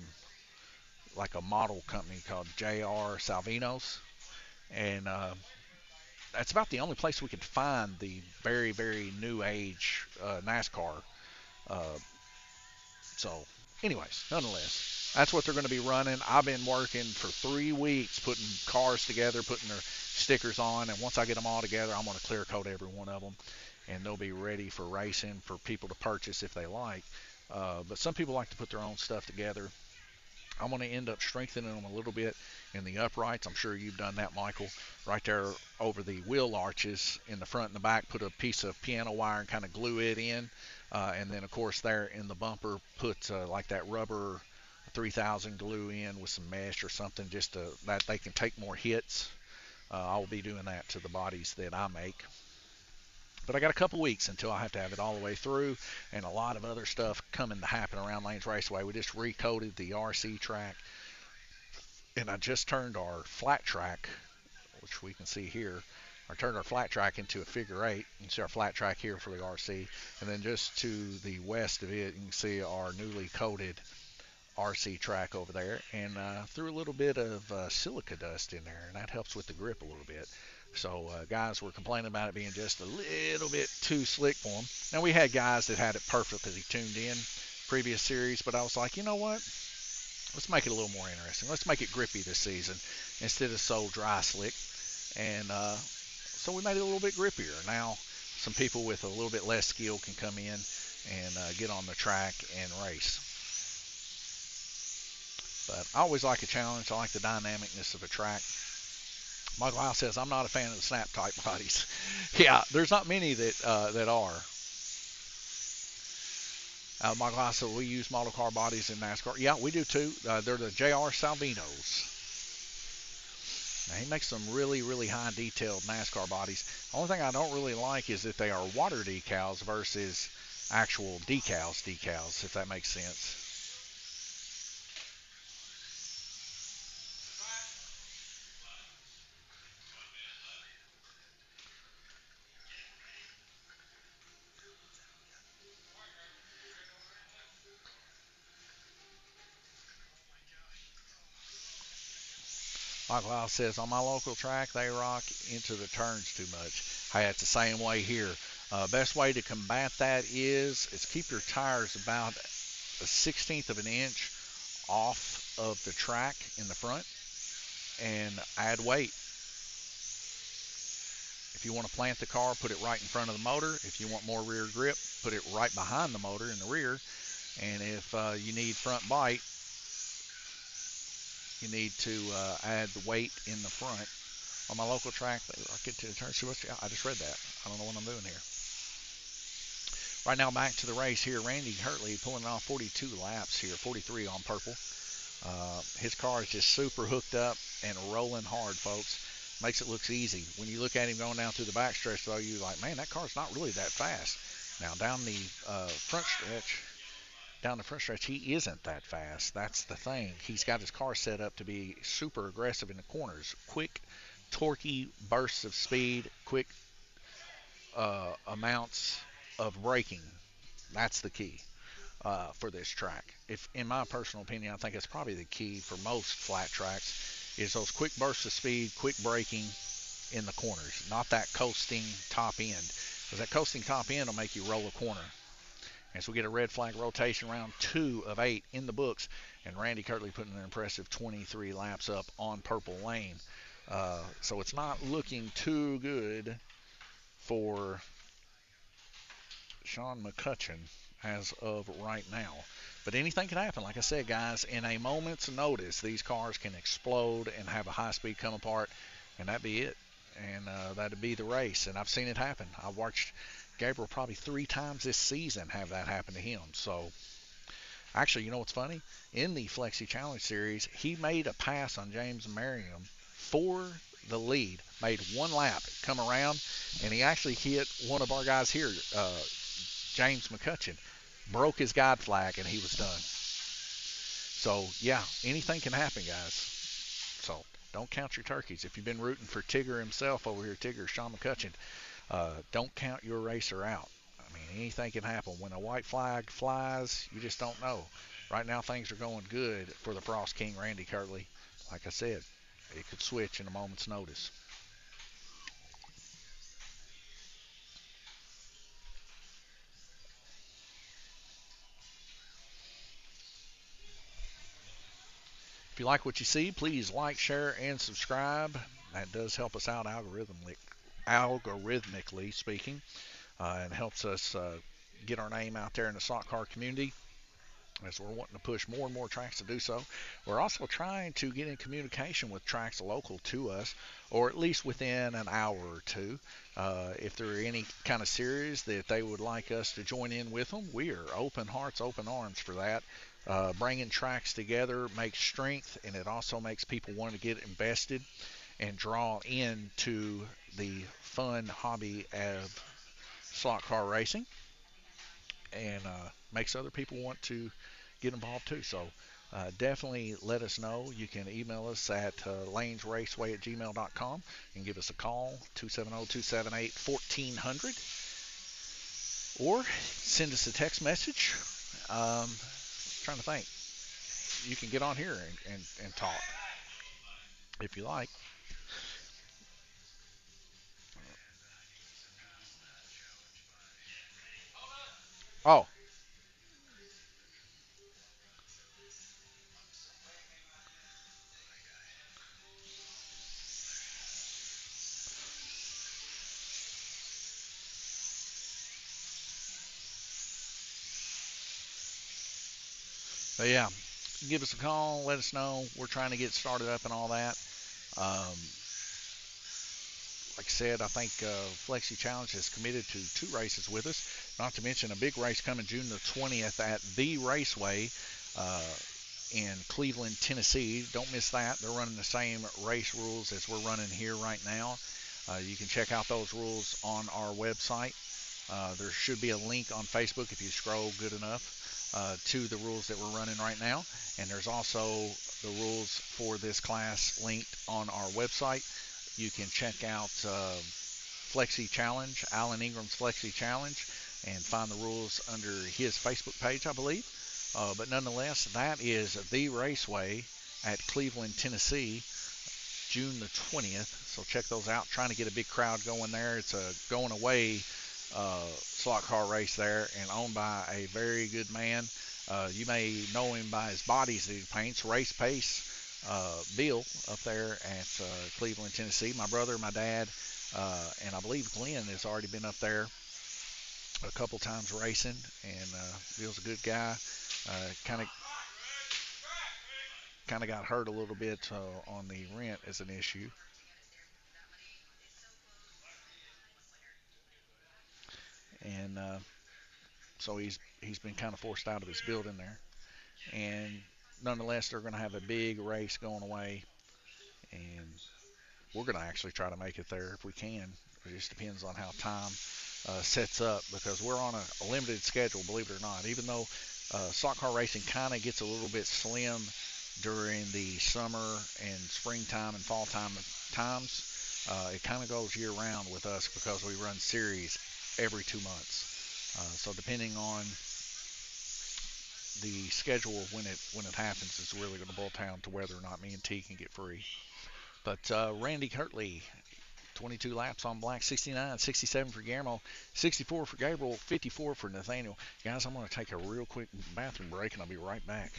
like a model company called J.R. Salvino's, and that's about the only place we could find the very, very new age NASCAR. Uh, so, anyways, nonetheless, that's what they're going to be running. I've been working for 3 weeks putting cars together, putting their stickers on, and once I get them all together, I'm going to clear coat every one of them, and they'll be ready for racing for people to purchase if they like. But some people like to put their own stuff together. I'm going to end up strengthening them a little bit in the uprights. I'm sure you've done that, Michael. Right there over the wheel arches in the front and the back, put a piece of piano wire and kind of glue it in. And then, of course, there in the bumper, put like that rubber 3000 glue in with some mesh or something just that they can take more hits. I'll be doing that to the bodies that I make. But I got a couple weeks until I have to have it all the way through, and a lot of other stuff coming to happen around Lanes Raceway. We just recoated the RC track, and I just turned our flat track, which we can see here. I turned our flat track into a figure eight. You can see our flat track here for the RC, and then just to the west of it, you can see our newly coated RC track over there, and threw a little bit of silica dust in there, and that helps with the grip a little bit. So guys were complaining about it being just a little bit too slick for them. Now we had guys that had it perfectly tuned in previous series, but I was like, you know what? Let's make it a little more interesting. Let's make it grippy this season instead of so dry slick. And so we made it a little bit grippier. Now some people with a little bit less skill can come in and get on the track and race. But I always like a challenge. I like the dynamicness of a track. Michael House says, I'm not a fan of the snap type bodies. Yeah, there's not many that are. Michael House said, we use model car bodies in NASCAR. Yeah, we do too. They're the J.R. Salvino's. Now, he makes some really, really high detailed NASCAR bodies. The only thing I don't really like is that they are water decals versus actual decals, if that makes sense. Michael House says, on my local track, they rock into the turns too much. Hey, it's the same way here. Best way to combat that is keep your tires about a 1/16 of an inch off of the track in the front and add weight. If you want to plant the car, put it right in front of the motor. If you want more rear grip, put it right behind the motor in the rear. And if you need front bite, you need to add the weight in the front. On my local track, I'll get to the turn. I just read that. I don't know what I'm doing here. Right now, back to the race here. Randy Hurtley pulling off 42 laps here, 43 on purple. His car is just super hooked up and rolling hard, folks. Makes it look easy. When you look at him going down through the backstretch, though, you're like, man, that car's not really that fast. Now, down the front stretch, he isn't that fast. That's the thing. He's got his car set up to be super aggressive in the corners. Quick, torquey bursts of speed, quick amounts of braking. That's the key for this track. If, in my personal opinion, I think it's probably the key for most flat tracks is those quick bursts of speed, quick braking in the corners, not that coasting top end. Because that coasting top end will make you roll a corner. And so we get a red flag rotation, round 2 of 8 in the books, and Randy Kirtley putting an impressive 23 laps up on purple lane. So it's not looking too good for Sean McCutcheon as of right now. But anything can happen. Like I said, guys, in a moment's notice, these cars can explode and have a high speed come apart, and that'd be it. And that'd be the race. And I've seen it happen. I've watched Gabriel probably 3 times this season have that happen to him. So, actually, you know what's funny? In the Flexi Challenge Series, he made a pass on James Merriam for the lead, made one lap, come around, and he actually hit one of our guys here, James McCutcheon, broke his guide flag, and he was done. So, yeah, anything can happen, guys. So, don't count your turkeys. If you've been rooting for Tigger himself over here, Sean McCutcheon, don't count your racer out. I mean, anything can happen. When a white flag flies, you just don't know. right now things are going good for the Frost King, Randy Kirtley. Like I said, it could switch in a moment's notice. If you like what you see, please like, share, and subscribe. That does help us out algorithmically speaking, and helps us get our name out there in the stock car community, as we're wanting to push more and more tracks to do so. We're also trying to get in communication with tracks local to us, or at least within an hour or two. If there are any kind of series that they would like us to join in with them, we are open hearts, open arms for that. Bringing tracks together makes strength, and it also makes people want to get invested and draw into the fun hobby of slot car racing, and makes other people want to get involved too. So definitely let us know. You can email us at lanesraceway@gmail.com and give us a call, 270-278-1400, or send us a text message. Trying to think. You can get on here and talk if you like. Oh, but yeah, give us a call. Let us know. We're trying to get started up and all that. Um, like I said, I think Flexi Challenge has committed to 2 races with us, not to mention a big race coming June the 20th at the Raceway uh, in Cleveland, Tennessee. Don't miss that. They're running the same race rules as we're running here right now. You can check out those rules on our website. There should be a link on Facebook if you scroll good enough to the rules that we're running right now. And there's also the rules for this class linked on our website. You can check out Flexi Challenge, Alan Ingram's Flexi Challenge, and find the rules under his Facebook page, I believe. But nonetheless, that is the Raceway at Cleveland, Tennessee, June the 20th. So check those out. Trying to get a big crowd going there. It's a going away slot car race there, and owned by a very good man. You may know him by his bodies that he paints. Race Pace Bill up there at Cleveland, Tennessee. My brother, my dad, and I believe Glenn has already been up there a couple times racing, and Bill's a good guy. Kind of got hurt a little bit on the rent as an issue, and so he's been kind of forced out of his building there. And nonetheless, they're going to have a big race going away, and we're going to actually try to make it there if we can. It just depends on how time sets up, because we're on a limited schedule, believe it or not. Even though stock car racing kind of gets a little bit slim during the summer and springtime and fall times, it kind of goes year round with us because we run series every 2 months. So depending on the schedule of when it happens is really going to boil down to whether or not me and T can get free. But Randy Kirtley, 22 laps on black, 69, 67 for Guillermo, 64 for Gabriel, 54 for Nathaniel. Guys, I'm going to take a real quick bathroom break, and I'll be right back.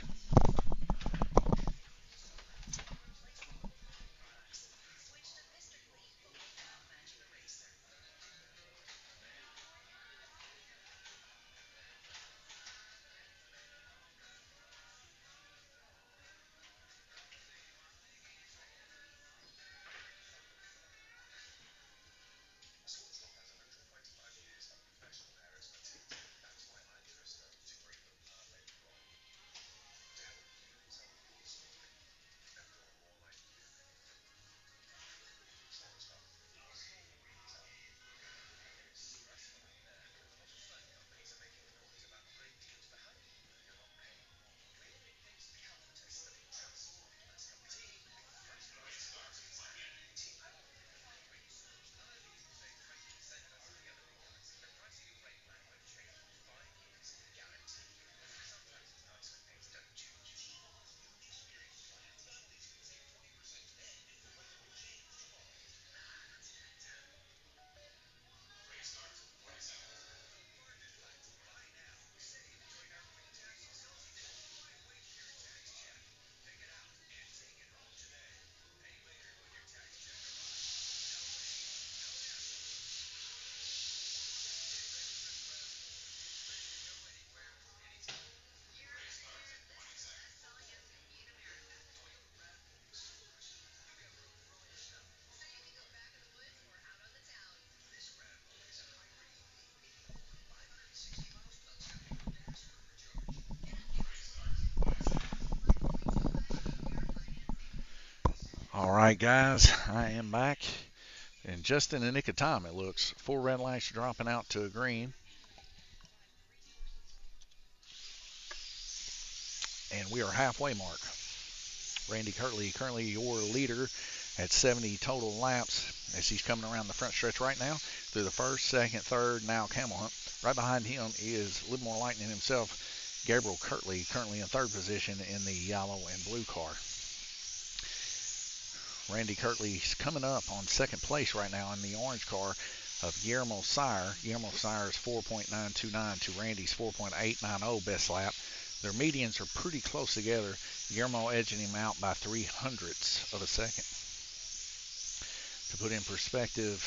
right, guys, I am back. And just in the nick of time, it looks. 4 red lights dropping out to a green. And we are halfway mark. Randy Kirtley currently your leader at 70 total laps as he's coming around the front stretch right now through the first, second, third, now Camel Hunt. Right behind him is Livermore Lightning himself, Gabriel Kirtley, currently in third position in the yellow and blue car. Randy Kirtley's coming up on second place right now in the orange car of Guillermo Sire. Guillermo Sire's 4.929 to Randy's 4.890 best lap. Their medians are pretty close together. Guillermo edging him out by 0.03 of a second. To put in perspective,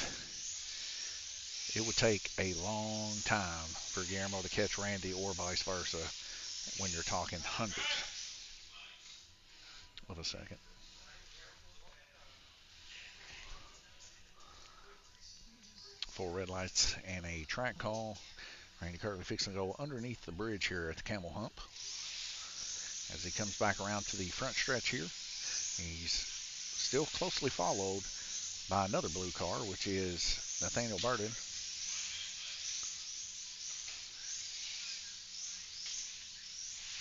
it would take a long time for Guillermo to catch Randy or vice versa when you're talking hundreds of a second. Four red lights and a track call. Randy Kirtley fixing to go underneath the bridge here at the Camel Hump. As he comes back around to the front stretch here, he's still closely followed by another blue car, which is Nathaniel Burden.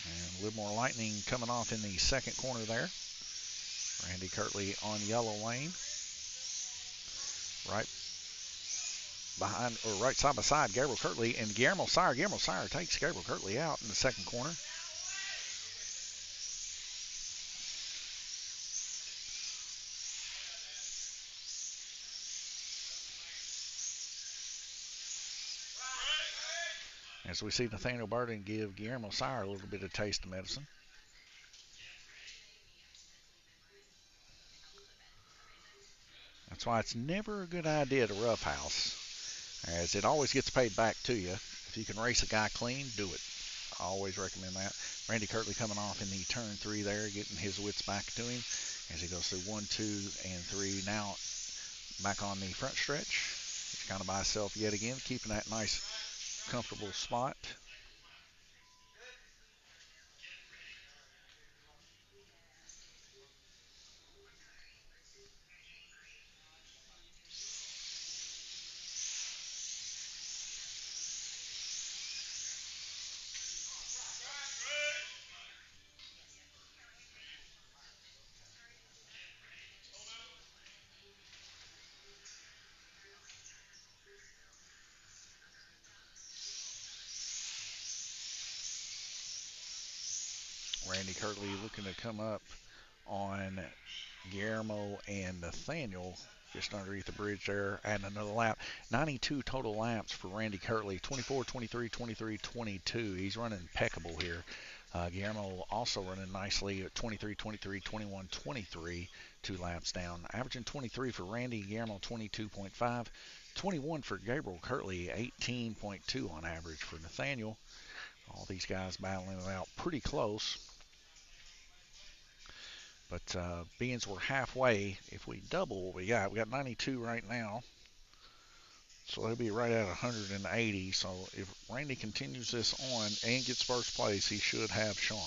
And Livermore Lightning coming off in the second corner there. Randy Kirtley on yellow lane. Right behind, or right side by side, Gabriel Kirtley and Guillermo Sire. Guillermo Sire takes Gabriel Kirtley out in the second corner. As we see Nathaniel Burden give Guillermo Sire a little bit of taste of medicine. That's why it's never a good idea to roughhouse, as it always gets paid back to you. If you can race a guy clean, do it. I always recommend that. Randy Kirtley coming off in the turn 3 there, getting his wits back to him as he goes through 1, 2, and 3. Now back on the front stretch. He's kind of by himself yet again, keeping that nice, comfortable spot. Randy Kirtley looking to come up on Guillermo and Nathaniel just underneath the bridge there, adding another lap. 92 total laps for Randy Kirtley, 24, 23, 23, 22. He's running impeccable here. Guillermo also running nicely at 23, 23, 21, 23, 2 laps down. Averaging 23 for Randy, Guillermo 22.5, 21 for Gabriel Kirtley, 18.2 on average for Nathaniel. All these guys battling it out pretty close. But being we're halfway, if we double what we got 92 right now. So they'll be right at 180. So if Randy continues this on and gets first place, he should have Sean.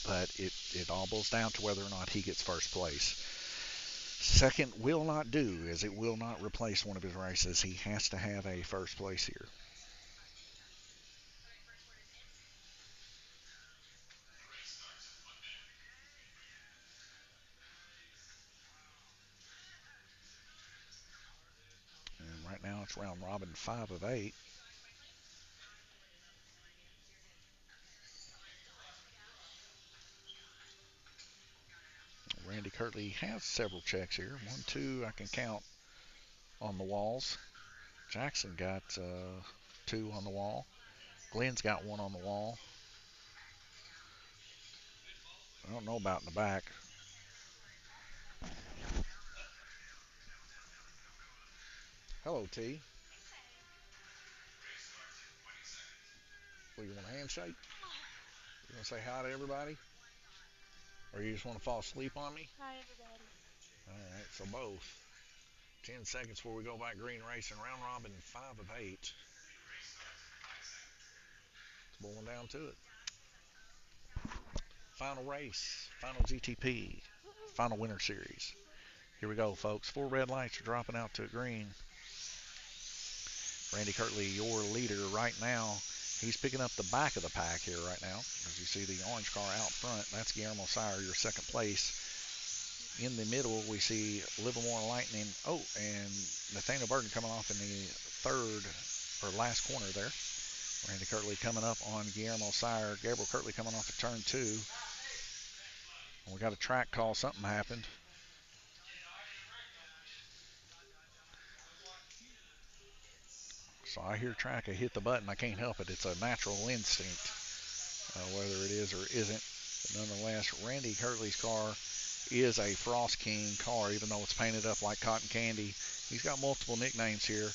But it all boils down to whether or not he gets first place. Second will not do, as it will not replace one of his races. He has to have a first place here. And right now it's round robin 5 of 8. Randy Kirtley has several checks here. 1, 2, I can count on the walls. Jackson got 2 on the wall. Glenn's got 1 on the wall. I don't know about in the back. Hello, T. Well, you want a handshake? You want to say hi to everybody? Or you just want to fall asleep on me? Hi, everybody. All right, so both. 10 seconds before we go back green racing. Round robin 5 of 8. It's boiling down to it. Final race, final GTP, final winter series. Here we go, folks. 4 red lights are dropping out to green. Randy Kirtley, your leader right now. He's picking up the back of the pack here right now. As you see the orange car out front, that's Guillermo Sire, your second place. In the middle, we see Livermore Lightning. Oh, and Nathaniel Burton coming off in the third or last corner there. Randy Kirtley coming up on Guillermo Sire. Gabriel Kirtley coming off of turn 2. We got a track call. Something happened. So I hear track. I hit the button. I can't help it. It's a natural instinct, whether it is or isn't. But nonetheless, Randy Kirtley's car is a Frost King car, even though it's painted up like cotton candy. He's got multiple nicknames here,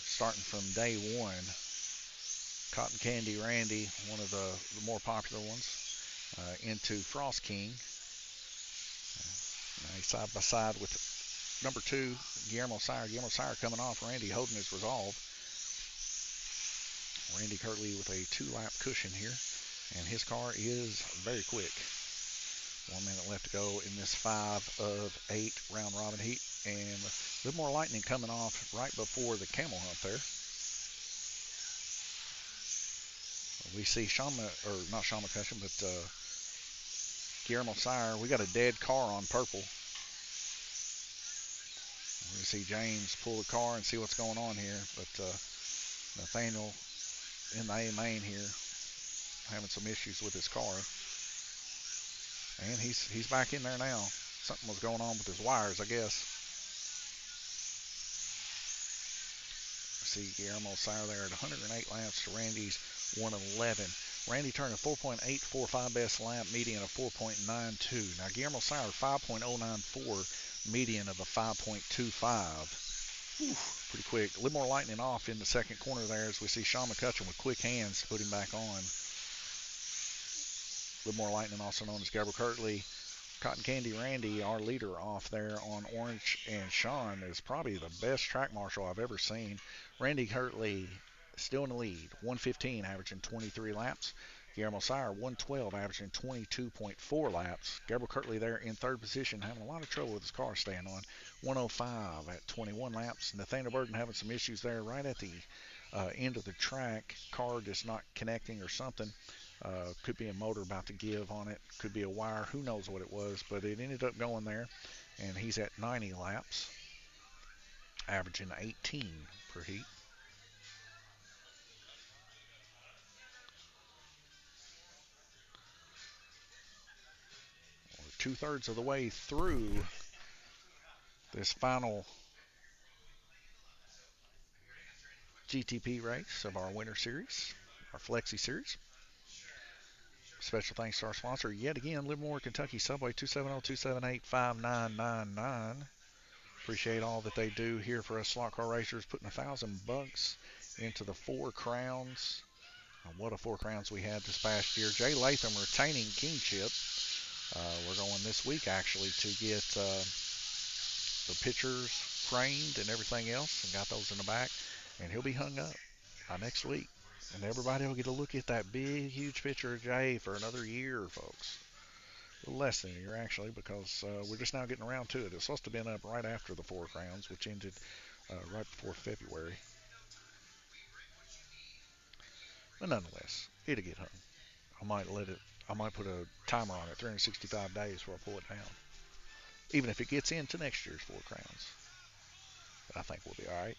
starting from day one. Cotton Candy Randy, one of the more popular ones, into Frost King. He's side by side with number 2, Guillermo Sire. Guillermo Sire coming off. Randy holding his resolve. Randy Kirtley with a 2-lap cushion here, and his car is very quick. 1 minute left to go in this 5 of 8 round robin heat, and Livermore Lightning coming off right before the camel hump there. We see not Sean McCutcheon, but Guillermo Sire. We got a dead car on purple. We see James pull the car and see what's going on here, but Nathaniel in the A main here having some issues with his car, and he's back in there now. Something was going on with his wires, I guess. See Guillermo Sire there at 108 laps to Randy's 111. Randy turned a 4.845 best lap, median of 4.92. Now Guillermo Sire 5.094, median of a 5.25. Pretty quick. Livermore Lightning off in the second corner there as we see Sean McCutcheon with quick hands to put him back on. Livermore Lightning, also known as Gabriel Kirtley. Cotton Candy Randy, our leader, off there on orange, and Sean is probably the best track marshal I've ever seen. Randy Kirtley still in the lead, 115, averaging 23 laps. Guillermo Sire, 112, averaging 22.4 laps. Gabriel Kirtley there in third position, having a lot of trouble with his car staying on. 105 at 21 laps. Nathaniel Burton having some issues there right at the end of the track. Car just not connecting or something. Could be a motor about to give on it. Could be a wire. Who knows what it was, but it ended up going there. And he's at 90 laps, averaging 18 per heat. We're 2/3 of the way through this final GTP race of our winter series, our Flexi series. Special thanks to our sponsor yet again, Livermore, Kentucky Subway, 270-278-5999. Appreciate all that they do here for us slot car racers, putting $1,000 into the 4 crowns. What a 4 crowns we had this past year. Jay Latham retaining kingship. We're going this week actually to get the pictures framed and everything else, and got those in the back, and he'll be hung up by next week. And everybody will get to look at that big, huge picture of Jay for another year, folks. A little less than a year, actually, because we're just now getting around to it. It's supposed to have been up right after the 4 crowns, which ended right before February. But nonetheless, it'll get hung. I might put a timer on it, 365 days before I pull it down. Even if it gets into next year's 4 crowns. But I think we'll be all right.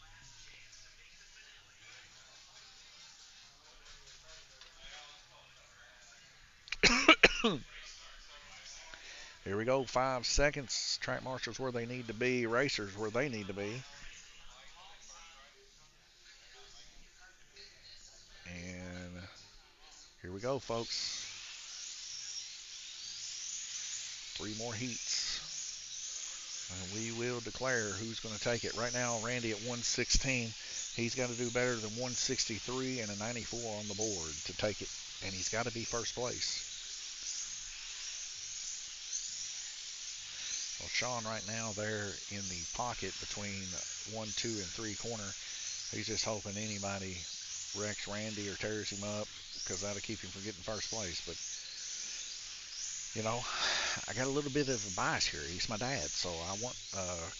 Here we go, 5 seconds. Track marshals where they need to be, racers where they need to be. And here we go, folks. 3 more heats. And we will declare who's going to take it. Right now, Randy at 116. He's got to do better than 163 and a 94 on the board to take it. And he's got to be first place. Well, Sean right now there in the pocket between 1, 2, and 3 corner. He's just hoping anybody wrecks Randy or tears him up, because that'll keep him from getting first place. But you know, I got a little bit of a bias here. He's my dad, so I want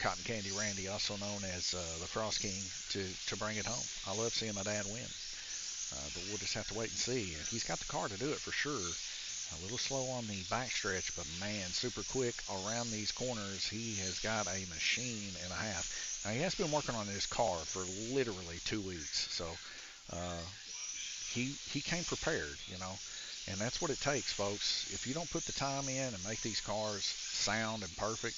Cotton Candy Randy, also known as the Frost King, to bring it home. I love seeing my dad win, but we'll just have to wait and see. And he's got the car to do it for sure. A little slow on the backstretch, but man, super quick around these corners. He has got a machine and a half. Now, he has been working on his car for literally 2 weeks, so uh, he came prepared, and that's what it takes, folks. If you don't put the time in and make these cars sound and perfect,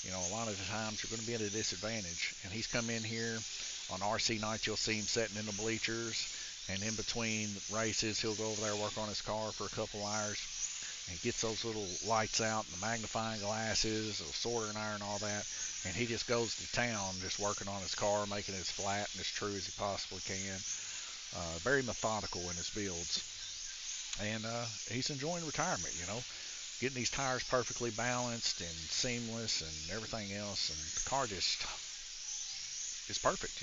a lot of the times you're going to be at a disadvantage. And he's come in here on RC nights. You'll see him sitting in the bleachers, and in between races, he'll go over there work on his car for a couple hours. And he gets those little lights out and the magnifying glasses, the soldering iron, all that, and he just goes to town just working on his car, making it as flat and as true as he possibly can. Very methodical in his builds. And he's enjoying retirement, getting these tires perfectly balanced and seamless and everything else. And the car just is perfect,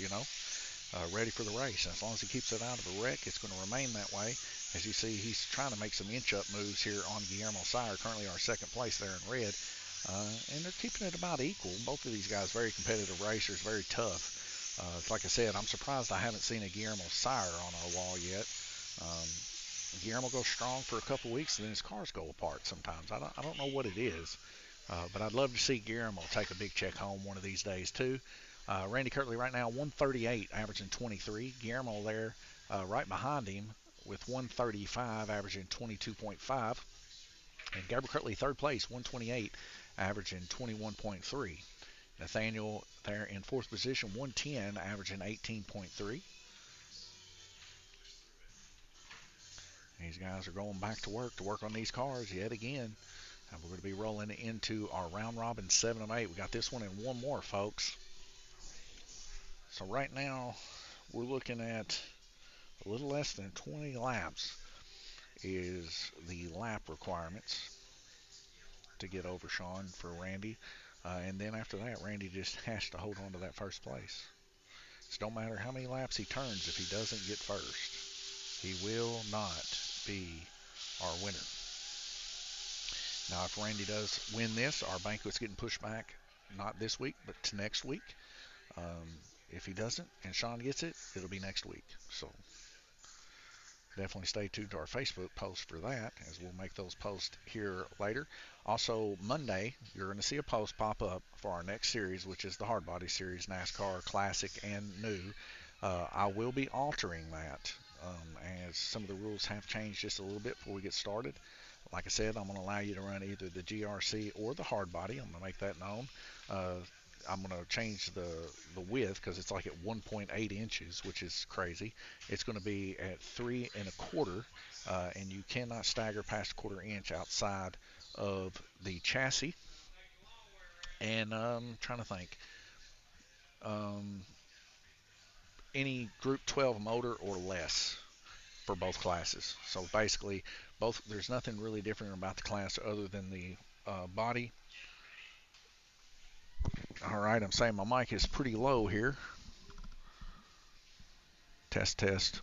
ready for the race. And as long as he keeps it out of a wreck, it's going to remain that way. As you see, he's trying to make some inch-up moves here on Guillermo Sire, currently our second place there in red. And they're keeping it about equal. Both of these guys, very competitive racers, very tough. Like I said, I'm surprised I haven't seen a Guillermo Sire on our wall yet. Guillermo goes strong for a couple weeks, and then his cars go apart sometimes. I don't know what it is, but I'd love to see Guillermo take a big check home one of these days too. Randy Kirtley right now 138, averaging 23. Guillermo there right behind him with 135, averaging 22.5. And Gabriel Kirtley third place, 128, averaging 21.3. Nathaniel there in fourth position, 110, averaging 18.3. These guys are going back to work on these cars yet again. And we're going to be rolling into our round robin 7 of 8. We got this one and one more, folks. So right now, we're looking at a little less than 20 laps is the lap requirements to get over Sean for Randy. And then after that, Randy just has to hold on to that first place. So don't matter how many laps he turns, if he doesn't get first, he will not be our winner. Now, if Randy does win this, our banquet's getting pushed back, not this week, but to next week. If he doesn't and Sean gets it, it'll be next week. So definitely stay tuned to our Facebook post for that, as we'll make those posts here later. Also, Monday, you're going to see a post pop up for our next series, which is the Hardbody Series, NASCAR Classic and New. I will be altering that as some of the rules have changed just a little bit before we get started. Like I said, I'm going to allow you to run either the GRC or the hardbody. I'm going to make that known. I'm going to change the width because it's like at 1.8 inches, which is crazy. It's going to be at 3 1/4, and you cannot stagger past a 1/4 inch outside of the chassis. And I'm trying to think. Any Group 12 motor or less for both classes. So basically, there's nothing really different about the class other than the body. All right, I'm saying my mic is pretty low here. Test, test.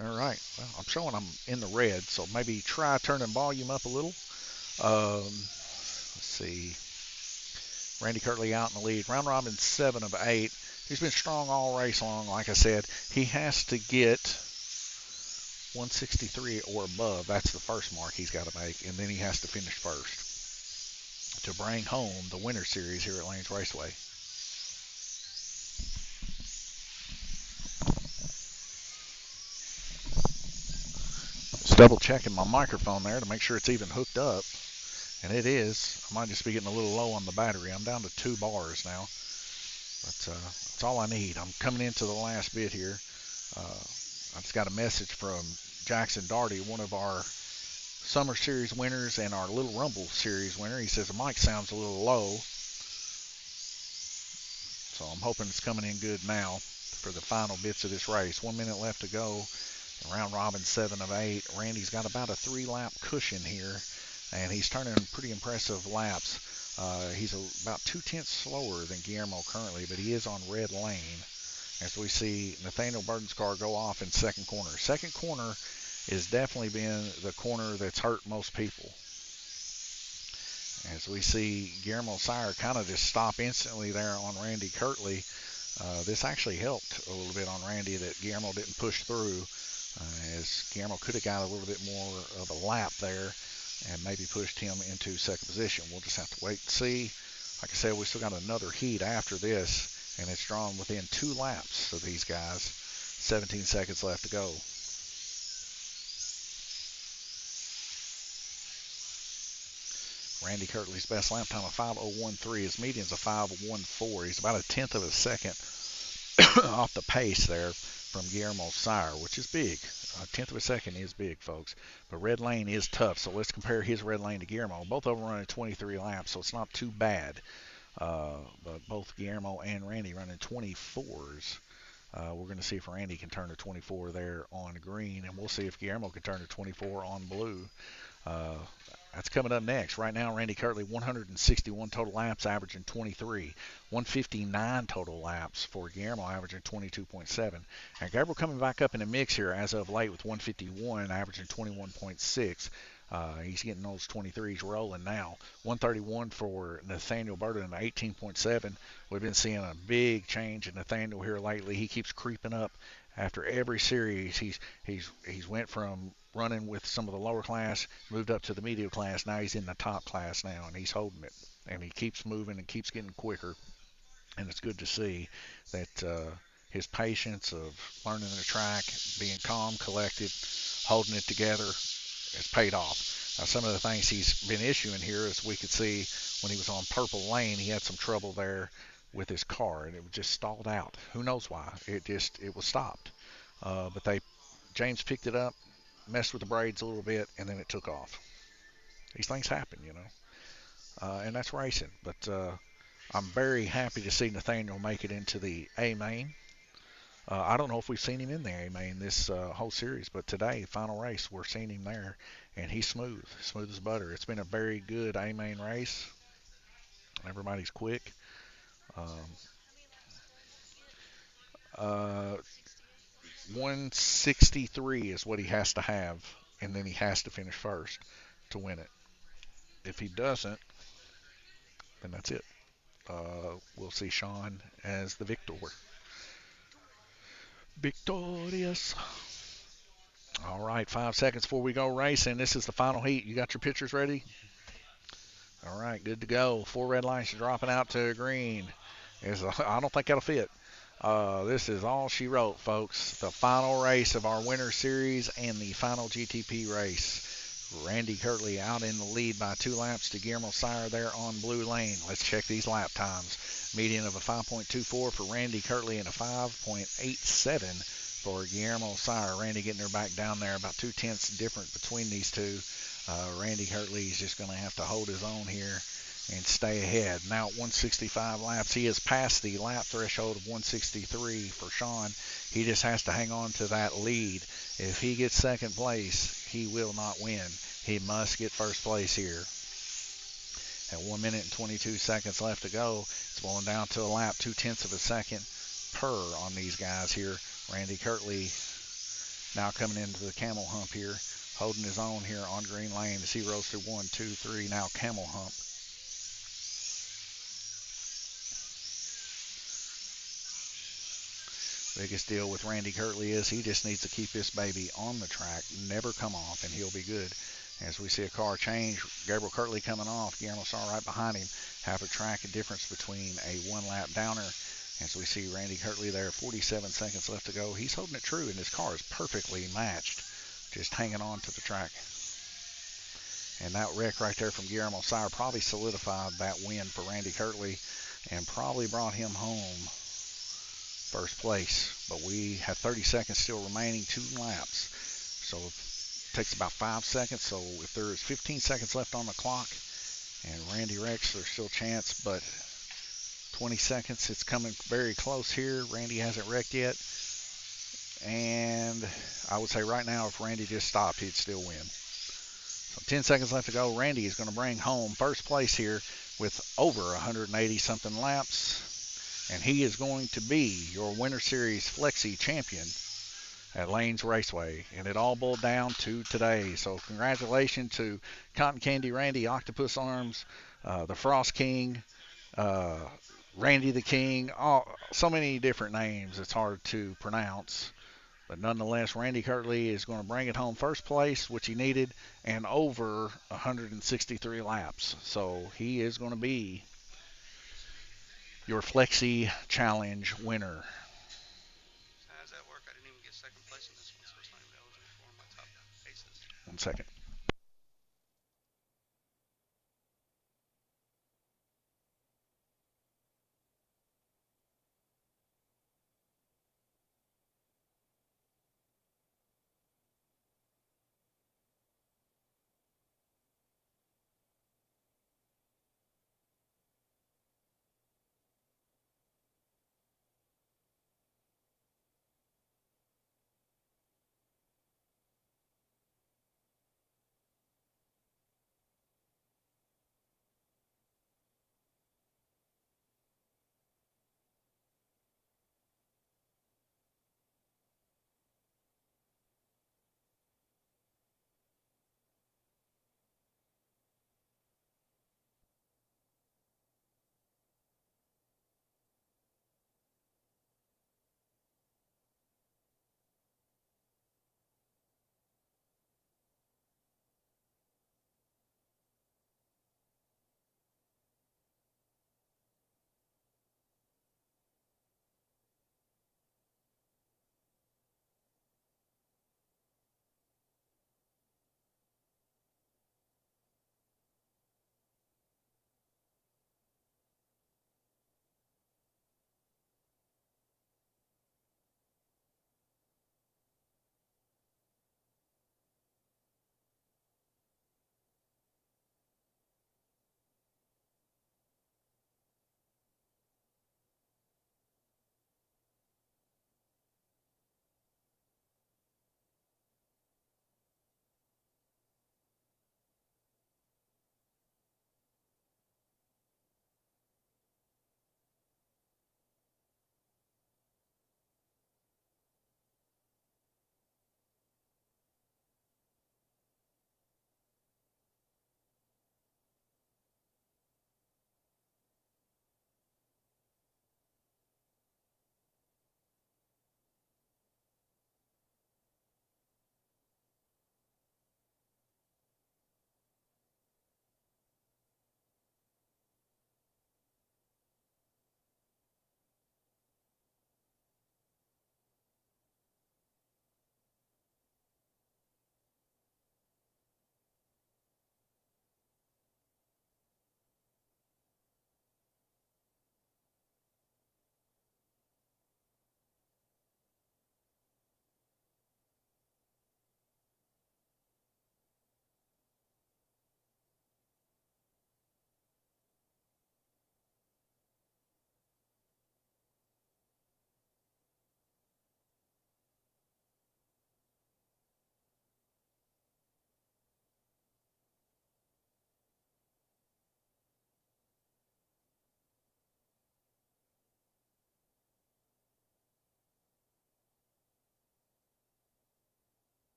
All right, well, I'm showing I'm in the red, so maybe try turning volume up a little. Let's see. Randy Kirtley out in the lead. Round robin 7 of 8. He's been strong all race long. Like I said, he has to get 163 or above. That's the first mark he's got to make, and then he has to finish first to bring home the winter series here at Lanes Raceway. Just double checking my microphone there to make sure it's even hooked up, and it is. I might just be getting a little low on the battery. I'm down to 2 bars now, but that's all I need. I'm coming into the last bit here. I just got a message from Jackson Darty, one of our Summer Series winners and our Little Rumble Series winner. He says the mic sounds a little low, so I'm hoping it's coming in good now for the final bits of this race. 1 minute left to go. Round robin 7 of 8. Randy's got about a 3-lap cushion here, and he's turning pretty impressive laps. He's about 2/10 slower than Guillermo currently, but he is on red lane. As we see Nathaniel Burton's car go off in second corner. Second corner has definitely been the corner that's hurt most people. As we see Guillermo Sire kind of just stop instantly there on Randy Kirtley. This actually helped a little bit on Randy that Guillermo didn't push through, as Guillermo could have got a little bit more of a lap there and maybe pushed him into second position. We'll just have to wait and see. Like I said, we still got another heat after this, and it's drawn within 2 laps of these guys. 17 seconds left to go. Randy Kirtley's best lap time of 5:01.3. His median's a 5:1.4. He's about a tenth of a second off the pace there from Guillermo Sire, which is big. A tenth of a second is big, folks. But red lane is tough, so let's compare his red lane to Guillermo. Both of them running 23 laps, so it's not too bad. But both Guillermo and Randy running 24s. We're going to see if Randy can turn to 24 there on green, and we'll see if Guillermo can turn to 24 on blue. That's coming up next. Right now, Randy Kirtley, 161 total laps, averaging 23. 159 total laps for Guillermo, averaging 22.7. And Gabriel coming back up in the mix here as of late with 151, averaging 21.6. He's getting those 23s rolling now. 131 for Nathaniel Burden, 18.7. We've been seeing a big change in Nathaniel here lately. He keeps creeping up after every series. He's went from running with some of the lower class, moved up to the medium class. Now he's in the top class now, and he's holding it. And he keeps moving and keeps getting quicker. And it's good to see that his patience of learning the track, being calm, collected, holding it together, has paid off. Now, some of the things he's been issuing here, as we could see when he was on Purple Lane, he had some trouble there with his car, and it just stalled out. Who knows why? It was stopped. But James picked it up, messed with the braids a little bit, and then it took off. These things happen, and that's racing. But I'm very happy to see Nathaniel make it into the A main. I don't know if we've seen him in the A main this whole series, but today, final race, we're seeing him there, and he's smooth as butter. It's been a very good A main race. Everybody's quick. How many laps does he have to get? 163 is what he has to have, and then he has to finish first to win it. If he doesn't, then that's it. We'll see Sean as the victor. Victorious. All right, 5 seconds before we go racing. This is the final heat. You got your pictures ready? All right, good to go. 4 red lines are dropping out to green. I don't think that'll fit. This is all she wrote, folks. The final race of our Winter Series and the final GTP race. Randy Kirtley out in the lead by 2 laps to Guillermo Sire there on blue lane. Let's check these lap times. Median of a 5.24 for Randy Kirtley and a 5.87 for Guillermo Sire. Randy getting her back down there, about 2/10 different between these two. Randy Kirtley is just going to have to hold his own here and stay ahead. Now at 165 laps, he has passed the lap threshold of 163 for Sean. He just has to hang on to that lead. If he gets second place, he will not win. He must get first place here. At 1 minute and 22 seconds left to go, it's blowing down to a lap, 2/10 of a second per on these guys here. Randy Kirtley now coming into the camel hump here, holding his own here on green lane as he rolls through 1, 2, 3, now camel hump. Biggest deal with Randy Kirtley is he just needs to keep this baby on the track, never come off, and he'll be good. As we see a car change, Gabriel Kirtley coming off, Guillermo Sire right behind him. Have a track difference between a 1-lap downer. As we see Randy Kirtley there, 47 seconds left to go. He's holding it true, and his car is perfectly matched, just hanging on to the track. And that wreck right there from Guillermo Sire probably solidified that win for Randy Kirtley and probably brought him home first place. But we have 30 seconds still remaining, 2 laps. So it takes about 5 seconds. So if there is 15 seconds left on the clock and Randy wrecks, there's still a chance. But 20 seconds, it's coming very close here. Randy hasn't wrecked yet. And I would say right now, if Randy just stopped, he'd still win. So 10 seconds left to go. Randy is going to bring home first place here with over 180 something laps. And he is going to be your Winter Series Flexi champion at Lanes Raceway. And it all boiled down to today. So congratulations to Cotton Candy Randy, Octopus Arms, the Frost King, uh, Randy the King, so many different names. It's hard to pronounce. But nonetheless, Randy Kirtley is going to bring it home first place, which he needed, and over 163 laps. So he is going to be your Flexi Challenge winner. How does that work? I didn't even get second place in this one, so it's not even eligible for one of my top aces. 1 second.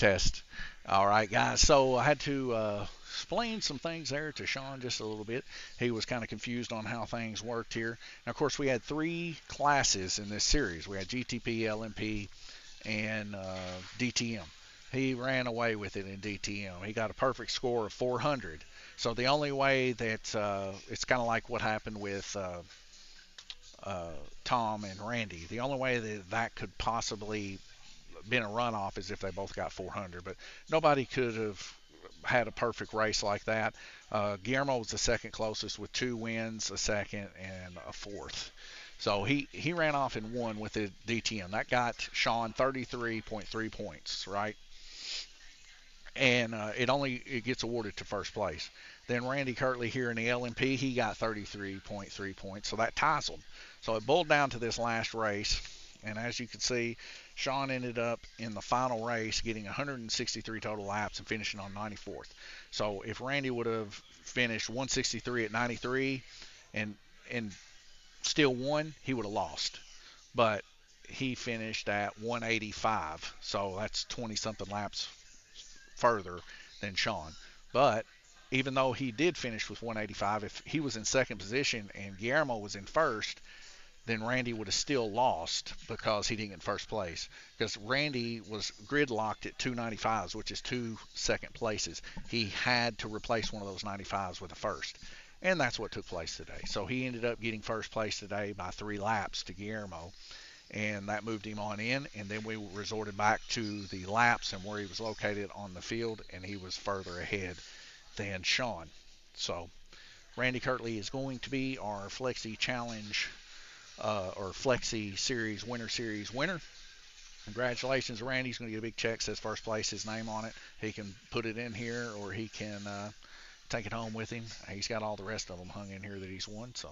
test. All right, guys. So I had to explain some things there to Sean just a little bit. He was kind of confused on how things worked here. And of course, we had 3 classes in this series. We had GTP, LMP, and DTM. He ran away with it in DTM. He got a perfect score of 400. So the only way that it's kind of like what happened with Tom and Randy. The only way that that could possibly been a runoff is if they both got 400. But nobody could have had a perfect race like that. Guillermo was the second closest with 2 wins, a second, and a fourth. So he ran off and won with the DTM. That got Sean 33.3 points, right? And it gets awarded to first place. Then Randy Kirtley here in the LMP, he got 33.3 points, so that ties them. So it boiled down to this last race, and as you can see, Sean ended up in the final race getting 163 total laps and finishing on 94th. So if Randy would have finished 163 at 93 and still won, he would have lost. But he finished at 185, so that's 20 something laps further than Sean. But even though he did finish with 185, if he was in second position and Guillermo was in first, then Randy would have still lost because he didn't get first place. Because Randy was gridlocked at 295s, which is 2 second places. He had to replace one of those 95s with a first. And that's what took place today. So he ended up getting first place today by 3 laps to Guillermo. And that moved him on in, and then we resorted back to the laps and where he was located on the field, and he was further ahead than Sean. So Randy Kirtley is going to be our Flexi Challenge or Flexi Series Winter Series winner. Congratulations, Randy. He's going to get a big check, says first place, his name on it. He can put it in here, or he can take it home with him. He's got all the rest of them hung in here that he's won. So,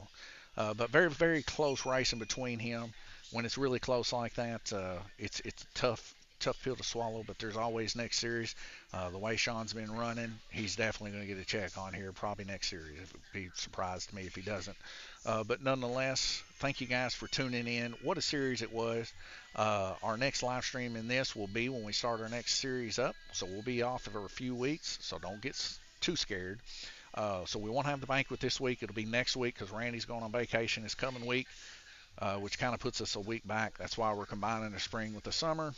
but very, very close race in between him. When it's really close like that, it's a tough pill to swallow. But there's always next series. The way Sean's been running, he's definitely going to get a check on here probably next series. It would be surprised to me if he doesn't. But nonetheless, thank you guys for tuning in. What a series it was. Our next live stream in this will be when we start our next series up. So we'll be off for a few weeks. So don't get too scared. So we won't have the banquet this week. It'll be next week because Randy's going on vacation this coming week. Which kind of puts us a week back. That's why we're combining the spring with the summer.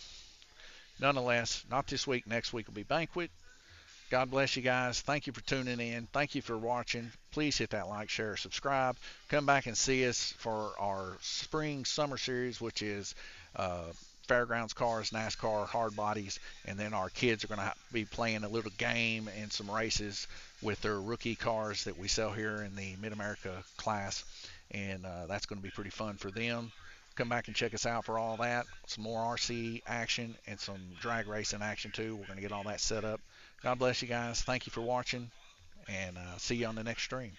Nonetheless, not this week. Next week will be banquet. God bless you guys. Thank you for tuning in. Thank you for watching. Please hit that like, share, subscribe. Come back and see us for our spring summer series, which is fairgrounds cars, NASCAR, hard bodies, and then our kids are going to be playing a little game and some races with their rookie cars that we sell here in the Mid-America class, and that's going to be pretty fun for them. Come back and check us out for all that. Some more RC action and some drag racing action too. We're going to get all that set up. God bless you guys. Thank you for watching, and see you on the next stream.